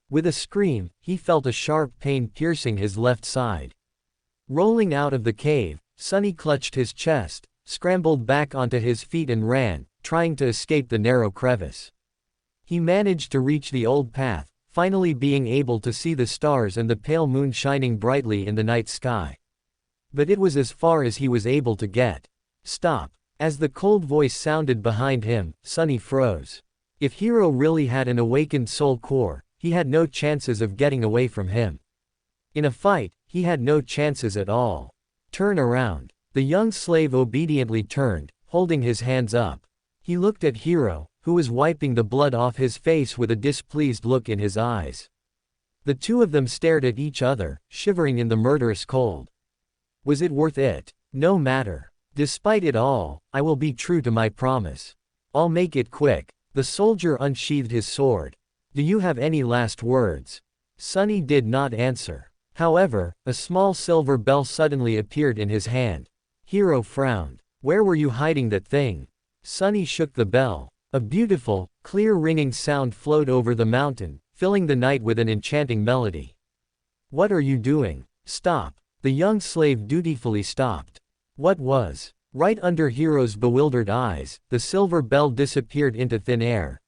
With a scream, he felt a sharp pain piercing his left side. Rolling out of the cave, Sunny clutched his chest, scrambled back onto his feet and ran, trying to escape the narrow crevice. He managed to reach the old path, finally being able to see the stars and the pale moon shining brightly in the night sky. But it was as far as he was able to get. Stop. As the cold voice sounded behind him, Sunny froze. If Hero really had an awakened soul core, he had no chances of getting away from him. In a fight, he had no chances at all. Turn around. The young slave obediently turned, holding his hands up. He looked at Hero, who was wiping the blood off his face with a displeased look in his eyes. The two of them stared at each other, shivering in the murderous cold. Was it worth it? No matter. Despite it all, I will be true to my promise. I'll make it quick. The soldier unsheathed his sword. Do you have any last words? Sunny did not answer. However, a small silver bell suddenly appeared in his hand. Hero frowned. Where were you hiding that thing? Sunny shook the bell. A beautiful, clear ringing sound flowed over the mountain, filling the night with an enchanting melody. What are you doing? Stop. The young slave dutifully stopped. What was? Right under Hero's bewildered eyes, the silver bell disappeared into thin air.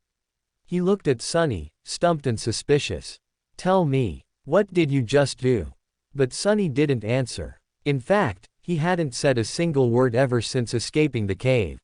He looked at Sunny, stumped and suspicious. Tell me, what did you just do? But Sunny didn't answer. In fact, he hadn't said a single word ever since escaping the cave.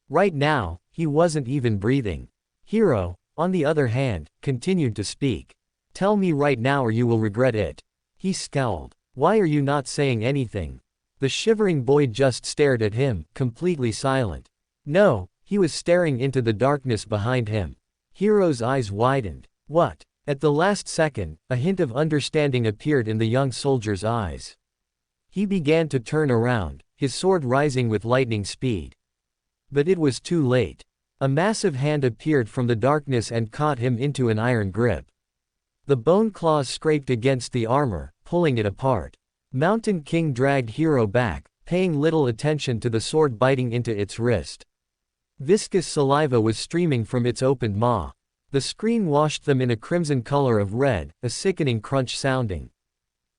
Right now, he wasn't even breathing. Hero, on the other hand, continued to speak. Tell me right now or you will regret it. He scowled. Why are you not saying anything? The shivering boy just stared at him, completely silent. No, he was staring into the darkness behind him. Hero's eyes widened. What? At the last second, a hint of understanding appeared in the young soldier's eyes. He began to turn around, his sword rising with lightning speed. But it was too late. A massive hand appeared from the darkness and caught him into an iron grip. The bone claws scraped against the armor, pulling it apart. Mountain King dragged Hero back, paying little attention to the sword biting into its wrist. Viscous saliva was streaming from its opened maw. The screen washed them in a crimson color of red, a sickening crunch sounding.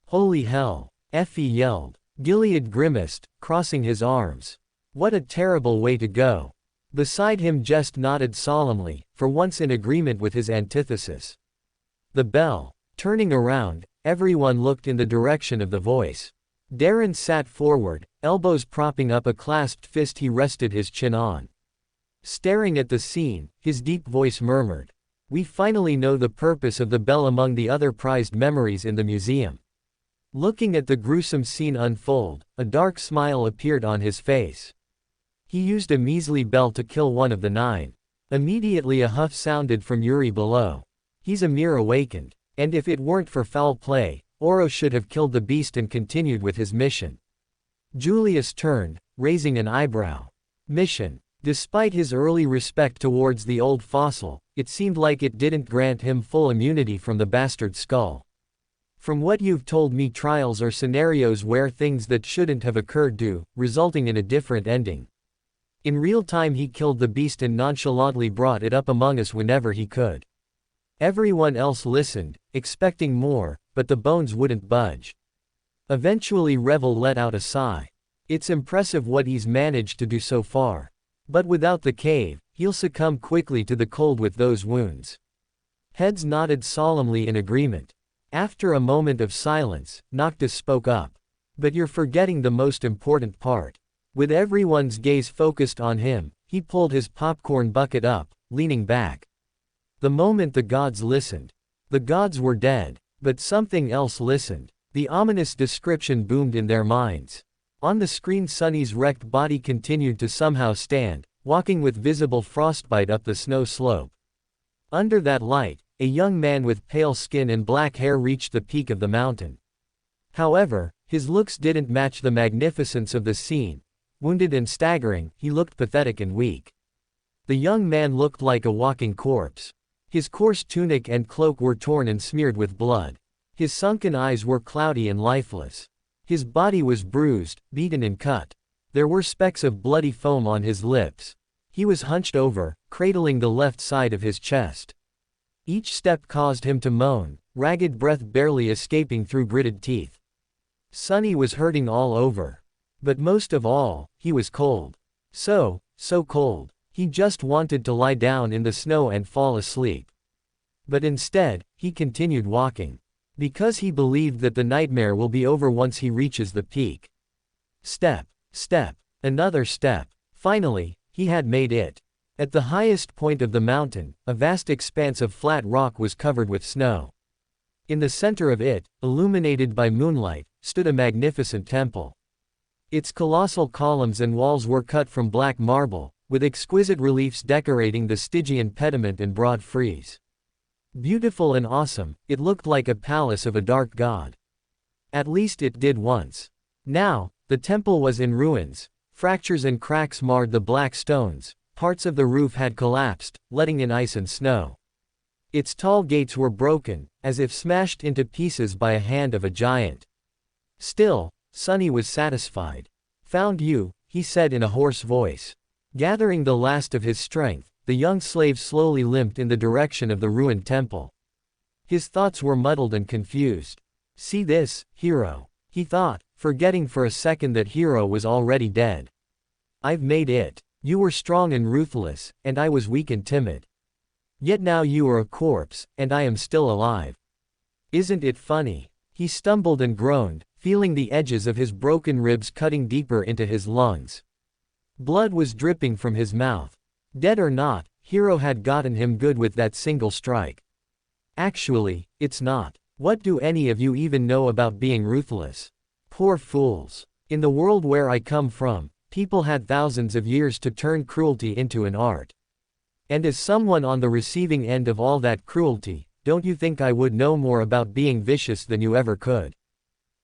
Holy hell! Effie yelled. Gilead grimaced, crossing his arms. What a terrible way to go. Beside him Jest nodded solemnly, for once in agreement with his antithesis. The bell. Turning around, everyone looked in the direction of the voice. Darren sat forward, elbows propping up a clasped fist he rested his chin on. Staring at the scene, his deep voice murmured. We finally know the purpose of the bell among the other prized memories in the museum. Looking at the gruesome scene unfold, a dark smile appeared on his face. He used a measly bell to kill one of the 9. Immediately a huff sounded from Yuri below. He's a mere awakened. And if it weren't for foul play, Oro should have killed the beast and continued with his mission. Julius turned, raising an eyebrow. Mission. Despite his early respect towards the old fossil, it seemed like it didn't grant him full immunity from the bastard skull. From what you've told me, trials are scenarios where things that shouldn't have occurred do, resulting in a different ending. In real time he killed the beast and nonchalantly brought it up among us whenever he could. Everyone else listened, expecting more, but the bones wouldn't budge. Eventually Revel let out a sigh. It's impressive what he's managed to do so far. But without the cave, he'll succumb quickly to the cold with those wounds. Heads nodded solemnly in agreement. After a moment of silence, Noctis spoke up. But you're forgetting the most important part. With everyone's gaze focused on him, he pulled his popcorn bucket up, leaning back. The moment the gods listened. The gods were dead, but something else listened. The ominous description boomed in their minds. On the screen Sunny's wrecked body continued to somehow stand, walking with visible frostbite up the snow slope. Under that light, a young man with pale skin and black hair reached the peak of the mountain. However, his looks didn't match the magnificence of the scene. Wounded and staggering, he looked pathetic and weak. The young man looked like a walking corpse. His coarse tunic and cloak were torn and smeared with blood. His sunken eyes were cloudy and lifeless. His body was bruised, beaten and cut. There were specks of bloody foam on his lips. He was hunched over, cradling the left side of his chest. Each step caused him to moan, ragged breath barely escaping through gritted teeth. Sonny was hurting all over. But most of all, he was cold. So cold. He just wanted to lie down in the snow and fall asleep. But instead, he continued walking. Because he believed that the nightmare will be over once he reaches the peak. Step, another step. Finally, he had made it. At the highest point of the mountain, a vast expanse of flat rock was covered with snow. In the center of it, illuminated by moonlight, stood a magnificent temple. Its colossal columns and walls were cut from black marble, with exquisite reliefs decorating the Stygian pediment and broad frieze. Beautiful and awesome, it looked like a palace of a dark god. At least it did once. Now, the temple was in ruins. Fractures and cracks marred the black stones. Parts of the roof had collapsed, letting in ice and snow. Its tall gates were broken, as if smashed into pieces by a hand of a giant. Still, Sonny was satisfied. "Found you," he said in a hoarse voice. Gathering the last of his strength, the young slave slowly limped in the direction of the ruined temple. His thoughts were muddled and confused. "See this, hero," he thought, forgetting for a second that Hero was already dead. "I've made it. You were strong and ruthless, and I was weak and timid. Yet now you are a corpse, and I am still alive. Isn't it funny?" He stumbled and groaned, feeling the edges of his broken ribs cutting deeper into his lungs. Blood was dripping from his mouth. Dead or not, Hero had gotten him good with that single strike. "Actually, it's not. What do any of you even know about being ruthless? Poor fools. In the world where I come from, people had thousands of years to turn cruelty into an art. And as someone on the receiving end of all that cruelty, don't you think I would know more about being vicious than you ever could?"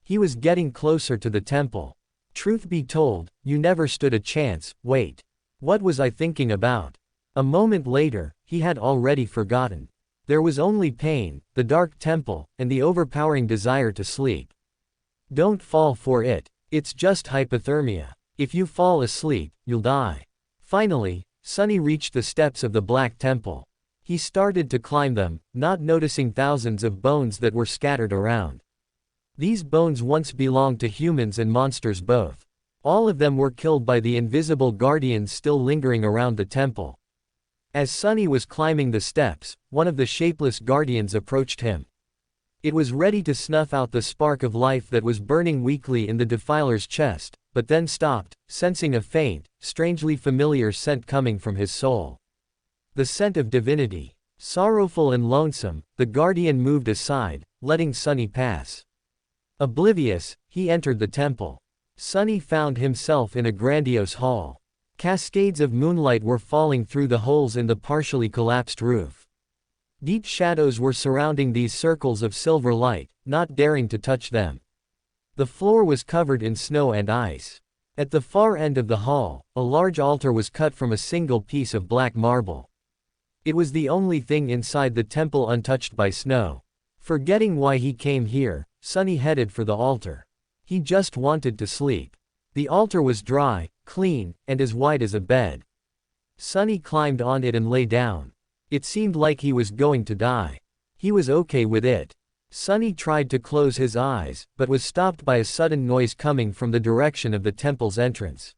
He was getting closer to the temple. "Truth be told, you never stood a chance. Wait. What was I thinking about?" A moment later, he had already forgotten. There was only pain, the dark temple, and the overpowering desire to sleep. Don't fall for it. It's just hypothermia. If you fall asleep, you'll die. Finally, Sonny reached the steps of the Black Temple. He started to climb them, not noticing thousands of bones that were scattered around. These bones once belonged to humans and monsters both. All of them were killed by the invisible guardians still lingering around the temple. As Sonny was climbing the steps, one of the shapeless guardians approached him. It was ready to snuff out the spark of life that was burning weakly in the defiler's chest, but then stopped, sensing a faint, strangely familiar scent coming from his soul. The scent of divinity. Sorrowful and lonesome, the guardian moved aside, letting Sonny pass. Oblivious, he entered the temple. Sonny found himself in a grandiose hall. Cascades of moonlight were falling through the holes in the partially collapsed roof. Deep shadows were surrounding these circles of silver light, not daring to touch them. The floor was covered in snow and ice. At the far end of the hall, a large altar was cut from a single piece of black marble. It was the only thing inside the temple untouched by snow. Forgetting why he came here, Sonny headed for the altar. He just wanted to sleep. The altar was dry, clean, and as wide as a bed. Sonny climbed on it and lay down. It seemed like he was going to die. He was okay with it. Sonny tried to close his eyes, but was stopped by a sudden noise coming from the direction of the temple's entrance.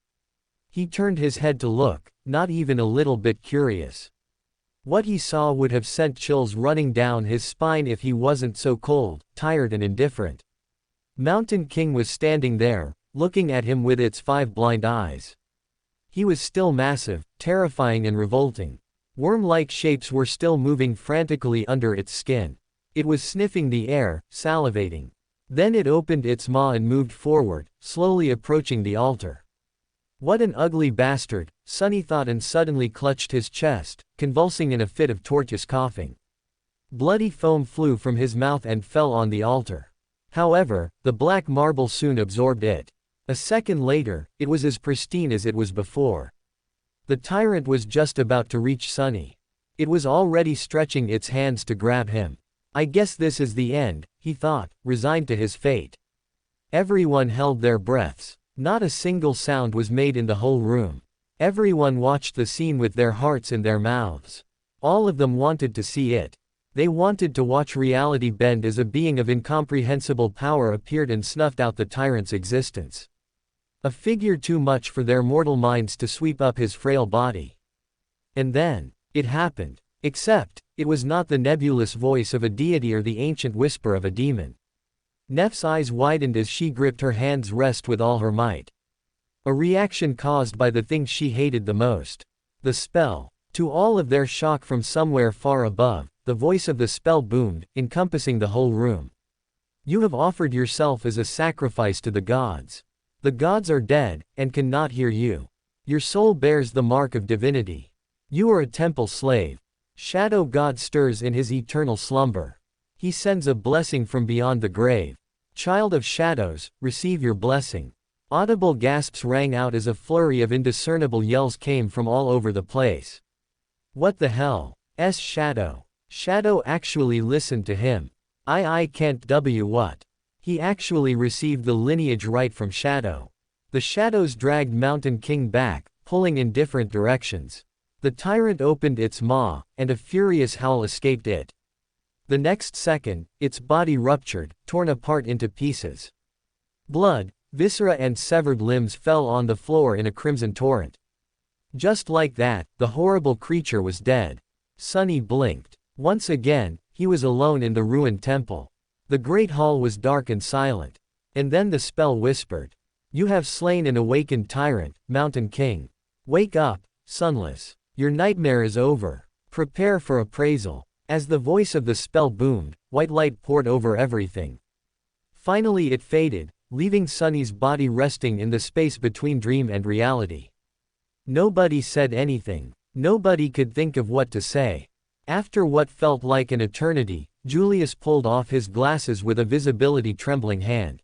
He turned his head to look, not even a little bit curious. What he saw would have sent chills running down his spine if he wasn't so cold, tired and indifferent. Mountain King was standing there, looking at him with its 5 blind eyes. He was still massive, terrifying and revolting. Worm-like shapes were still moving frantically under its skin. It was sniffing the air, salivating. Then it opened its maw and moved forward, slowly approaching the altar. What an ugly bastard, Sonny thought and suddenly clutched his chest, convulsing in a fit of tortuous coughing. Bloody foam flew from his mouth and fell on the altar. However, the black marble soon absorbed it. A second later, it was as pristine as it was before. The tyrant was just about to reach Sunny. It was already stretching its hands to grab him. I guess this is the end, he thought, resigned to his fate. Everyone held their breaths. Not a single sound was made in the whole room. Everyone watched the scene with their hearts in their mouths. All of them wanted to see it. They wanted to watch reality bend as a being of incomprehensible power appeared and snuffed out the tyrant's existence. A figure too much for their mortal minds to sweep up his frail body. And then, it happened. Except, it was not the nebulous voice of a deity or the ancient whisper of a demon. Neff's eyes widened as she gripped her hand's rest with all her might. A reaction caused by the thing she hated the most. The spell. To all of their shock from somewhere far above, the voice of the spell boomed, encompassing the whole room. You have offered yourself as a sacrifice to the gods. The gods are dead, and cannot hear you. Your soul bears the mark of divinity. You are a temple slave. Shadow God stirs in his eternal slumber. He sends a blessing from beyond the grave. Child of shadows, receive your blessing. Audible gasps rang out as a flurry of indiscernible yells came from all over the place. What the hell? Shadow. Shadow actually listened to him. I can't what. He actually received the lineage right from Shadow. The shadows dragged Mountain King back, pulling in different directions. The tyrant opened its maw, and a furious howl escaped it. The next second, its body ruptured, torn apart into pieces. Blood, viscera and severed limbs fell on the floor in a crimson torrent. Just like that, the horrible creature was dead. Sunny blinked. Once again, he was alone in the ruined temple. The great hall was dark and silent. And then the spell whispered. You have slain an awakened tyrant, Mountain King. Wake up, Sunless. Your nightmare is over. Prepare for appraisal. As the voice of the spell boomed, white light poured over everything. Finally it faded, leaving Sunny's body resting in the space between dream and reality. Nobody said anything. Nobody could think of what to say. After what felt like an eternity, Julius pulled off his glasses with a visibility trembling hand.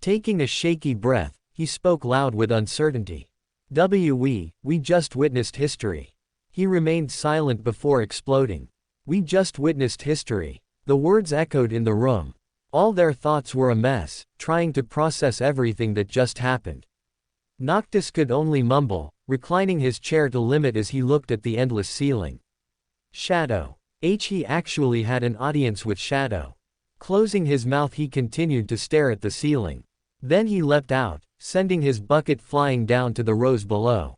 Taking a shaky breath, he spoke loud with uncertainty. We just witnessed history. He remained silent before exploding. We just witnessed history. The words echoed in the room. All their thoughts were a mess, trying to process everything that just happened. Noctis could only mumble, reclining his chair to limit as he looked at the endless ceiling. Shadow. He actually had an audience with Shadow. Closing his mouth he continued to stare at the ceiling. Then he leapt out, sending his bucket flying down to the rows below.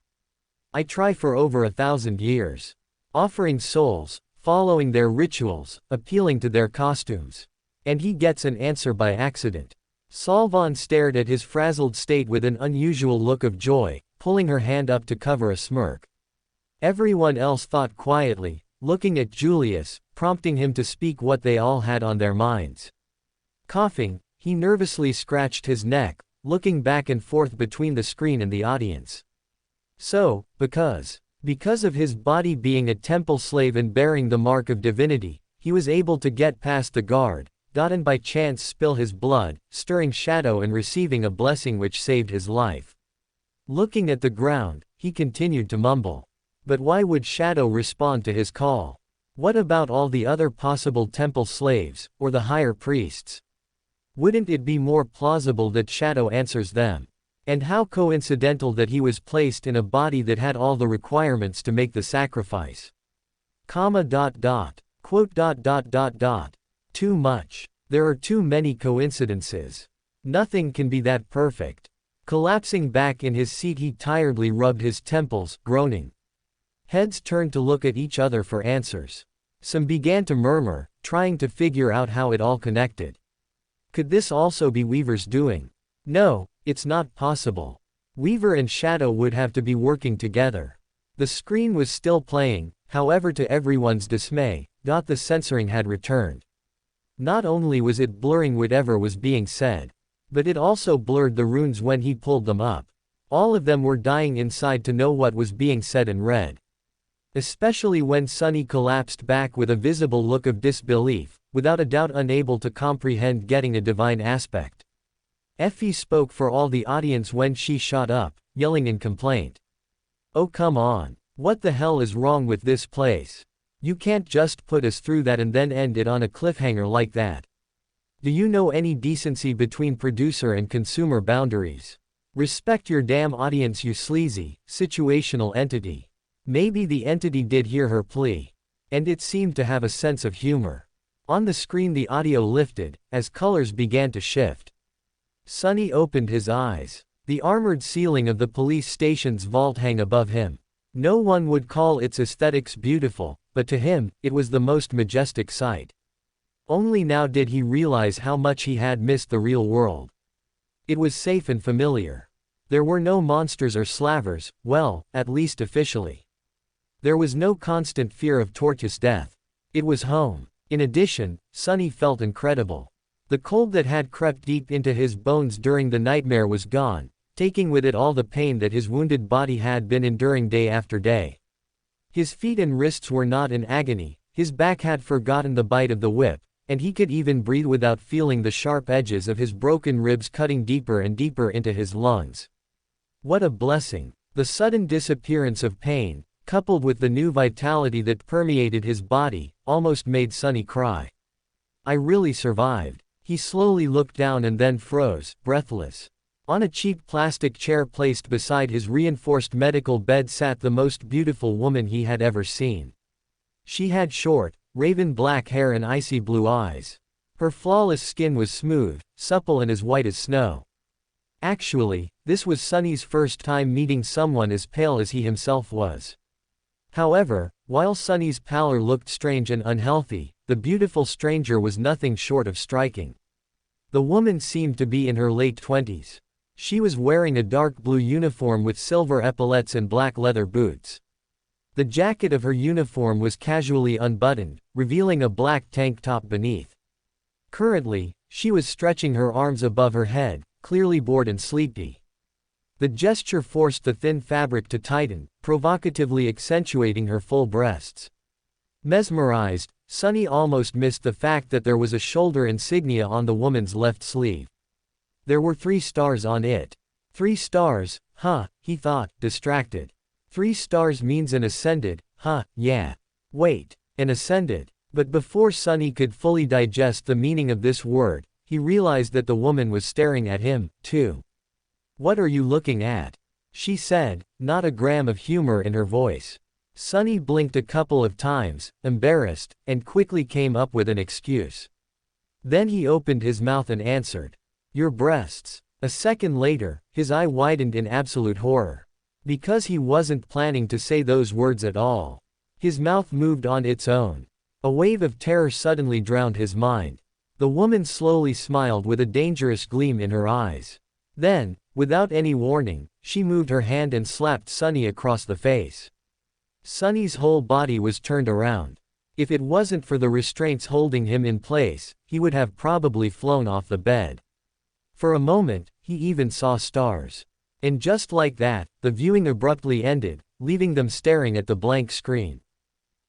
I try for over 1,000 years. Offering souls, following their rituals, appealing to their costumes. And he gets an answer by accident. Salvan stared at his frazzled state with an unusual look of joy, pulling her hand up to cover a smirk. Everyone else thought quietly, looking at Julius, prompting him to speak what they all had on their minds. Coughing, he nervously scratched his neck, looking back and forth between the screen and the audience. So, because of his body being a temple slave and bearing the mark of divinity, he was able to get past the guard, and by chance spill his blood, stirring Shadow and receiving a blessing which saved his life. Looking at the ground, he continued to mumble. But why would Shadow respond to his call? What about all the other possible temple slaves, or the higher priests? Wouldn't it be more plausible that Shadow answers them? And how coincidental that he was placed in a body that had all the requirements to make the sacrifice. Quote. Too much. There are too many coincidences. Nothing can be that perfect. Collapsing back in his seat he tiredly rubbed his temples, groaning. Heads turned to look at each other for answers. Some began to murmur, trying to figure out how it all connected. Could this also be Weaver's doing? No, it's not possible. Weaver and Shadow would have to be working together. The screen was still playing, however to everyone's dismay, the censoring had returned. Not only was it blurring whatever was being said, but it also blurred the runes when he pulled them up. All of them were dying inside to know what was being said and read. Especially when Sunny collapsed back with a visible look of disbelief, without a doubt unable to comprehend getting a divine aspect. Effie spoke for all the audience when she shot up, yelling in complaint. "Oh come on. What the hell is wrong with this place? You can't just put us through that and then end it on a cliffhanger like that. Do you know any decency between producer and consumer boundaries? Respect your damn audience, you sleazy, situational entity." Maybe the entity did hear her plea. And it seemed to have a sense of humor. On the screen the audio lifted, as colors began to shift. Sunny opened his eyes. The armored ceiling of the police station's vault hung above him. No one would call its aesthetics beautiful, but to him, it was the most majestic sight. Only now did he realize how much he had missed the real world. It was safe and familiar. There were no monsters or slavers, well, at least officially. There was no constant fear of torturous death. It was home. In addition, Sunny felt incredible. The cold that had crept deep into his bones during the nightmare was gone, taking with it all the pain that his wounded body had been enduring day after day. His feet and wrists were not in agony, his back had forgotten the bite of the whip, and he could even breathe without feeling the sharp edges of his broken ribs cutting deeper and deeper into his lungs. What a blessing! The sudden disappearance of pain, coupled with the new vitality that permeated his body, almost made Sunny cry. I really survived. He slowly looked down and then froze, breathless. On a cheap plastic chair placed beside his reinforced medical bed sat the most beautiful woman he had ever seen. She had short, raven black hair and icy blue eyes. Her flawless skin was smooth, supple and as white as snow. Actually, this was Sunny's first time meeting someone as pale as he himself was. However, while Sunny's pallor looked strange and unhealthy, the beautiful stranger was nothing short of striking. The woman seemed to be in her late 20s. She was wearing a dark blue uniform with silver epaulets and black leather boots. The jacket of her uniform was casually unbuttoned, revealing a black tank top beneath. Currently, she was stretching her arms above her head, clearly bored and sleepy. The gesture forced the thin fabric to tighten, provocatively accentuating her full breasts. Mesmerized, Sunny almost missed the fact that there was a shoulder insignia on the woman's left sleeve. There were 3 stars on it. 3 stars, huh, he thought, distracted. 3 stars means an ascended, huh, yeah. Wait, an ascended. But before Sunny could fully digest the meaning of this word, he realized that the woman was staring at him, too. What are you looking at? She said, not a gram of humor in her voice. Sunny blinked a couple of times, embarrassed, and quickly came up with an excuse. Then he opened his mouth and answered. Your breasts. A second later, his eye widened in absolute horror. Because he wasn't planning to say those words at all. His mouth moved on its own. A wave of terror suddenly drowned his mind. The woman slowly smiled with a dangerous gleam in her eyes. Then, without any warning, she moved her hand and slapped Sunny across the face. Sunny's whole body was turned around. If it wasn't for the restraints holding him in place, he would have probably flown off the bed. For a moment, he even saw stars. And just like that, the viewing abruptly ended, leaving them staring at the blank screen.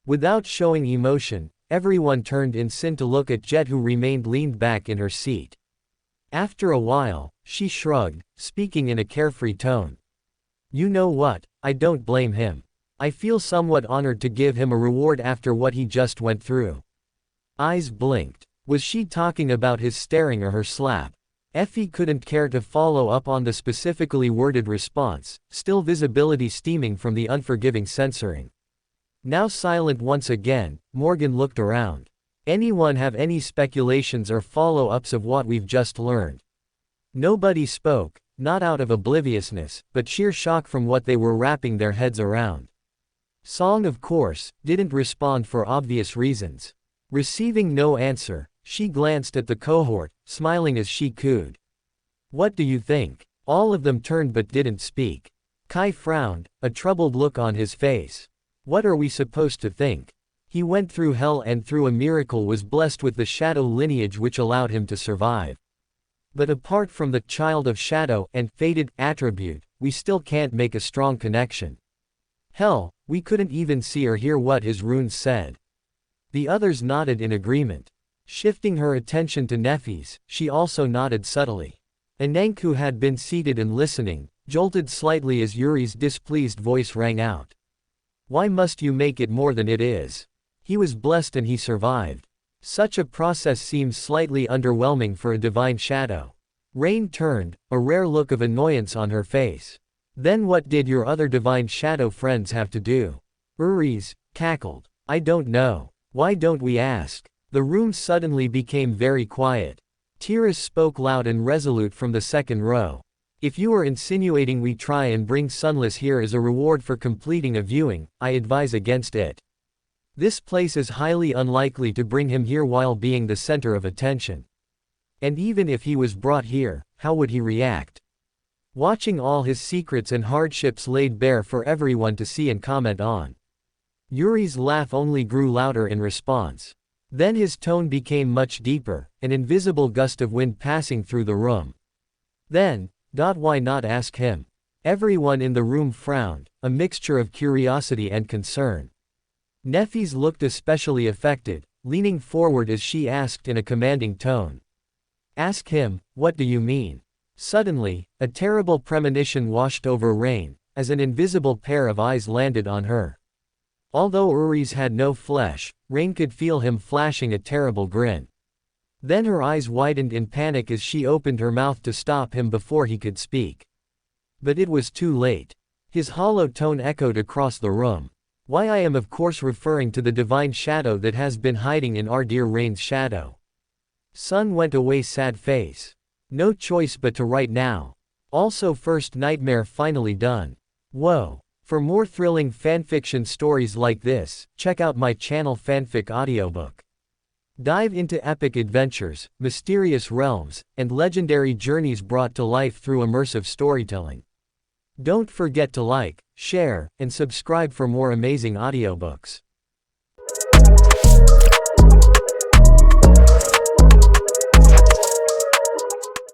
Without showing emotion, everyone turned in sync to look at Jet, who remained leaned back in her seat. After a while, she shrugged, speaking in a carefree tone. You know what, I don't blame him. I feel somewhat honored to give him a reward after what he just went through. Eyes blinked. Was she talking about his staring or her slap? Effie couldn't care to follow up on the specifically worded response, still visibility steaming from the unforgiving censoring. Now silent once again, Morgan looked around. Anyone have any speculations or follow-ups of what we've just learned? Nobody spoke, not out of obliviousness, but sheer shock from what they were wrapping their heads around. Song, of course, didn't respond for obvious reasons. Receiving no answer, she glanced at the cohort, smiling as she cooed. What do you think? All of them turned but didn't speak. Kai frowned, a troubled look on his face. What are we supposed to think? He went through hell and through a miracle was blessed with the shadow lineage which allowed him to survive. But apart from the child of shadow and fated attribute, we still can't make a strong connection. Hell, We couldn't even see or hear what his runes said. The others nodded in agreement. Shifting her attention to Nefis, she also nodded subtly. Anank, who had been seated and listening, jolted slightly as Yuri's displeased voice rang out. Why must you make it more than it is? He was blessed and he survived. Such a process seems slightly underwhelming for a divine shadow. Rain turned, a rare look of annoyance on her face. Then what did your other divine shadow friends have to do? Uri's cackled. I don't know. Why don't we ask? The room suddenly became very quiet. Tiras spoke loud and resolute from the second row. If you are insinuating we try and bring Sunless here as a reward for completing a viewing, I advise against it. This place is highly unlikely to bring him here while being the center of attention. And even if he was brought here, how would he react? Watching all his secrets and hardships laid bare for everyone to see and comment on. Yuri's laugh only grew louder in response. Then his tone became much deeper, an invisible gust of wind passing through the room. Then, why not ask him? Everyone in the room frowned, a mixture of curiosity and concern. Nefis looked especially affected, leaning forward as she asked in a commanding tone. Ask him, what do you mean? Suddenly, a terrible premonition washed over Rain, as an invisible pair of eyes landed on her. Although Uri's had no flesh, Rain could feel him flashing a terrible grin. Then her eyes widened in panic as she opened her mouth to stop him before he could speak. But it was too late. His hollow tone echoed across the room. Why, I am of course referring to the divine shadow that has been hiding in our dear Rain's shadow. Sun went away sad face. No choice but to write now. Also first nightmare finally done. Whoa. For more thrilling fanfiction stories like this, check out my channel Fanfic Audiobook. Dive into epic adventures, mysterious realms, and legendary journeys brought to life through immersive storytelling. Don't forget to like, share, and subscribe for more amazing audiobooks.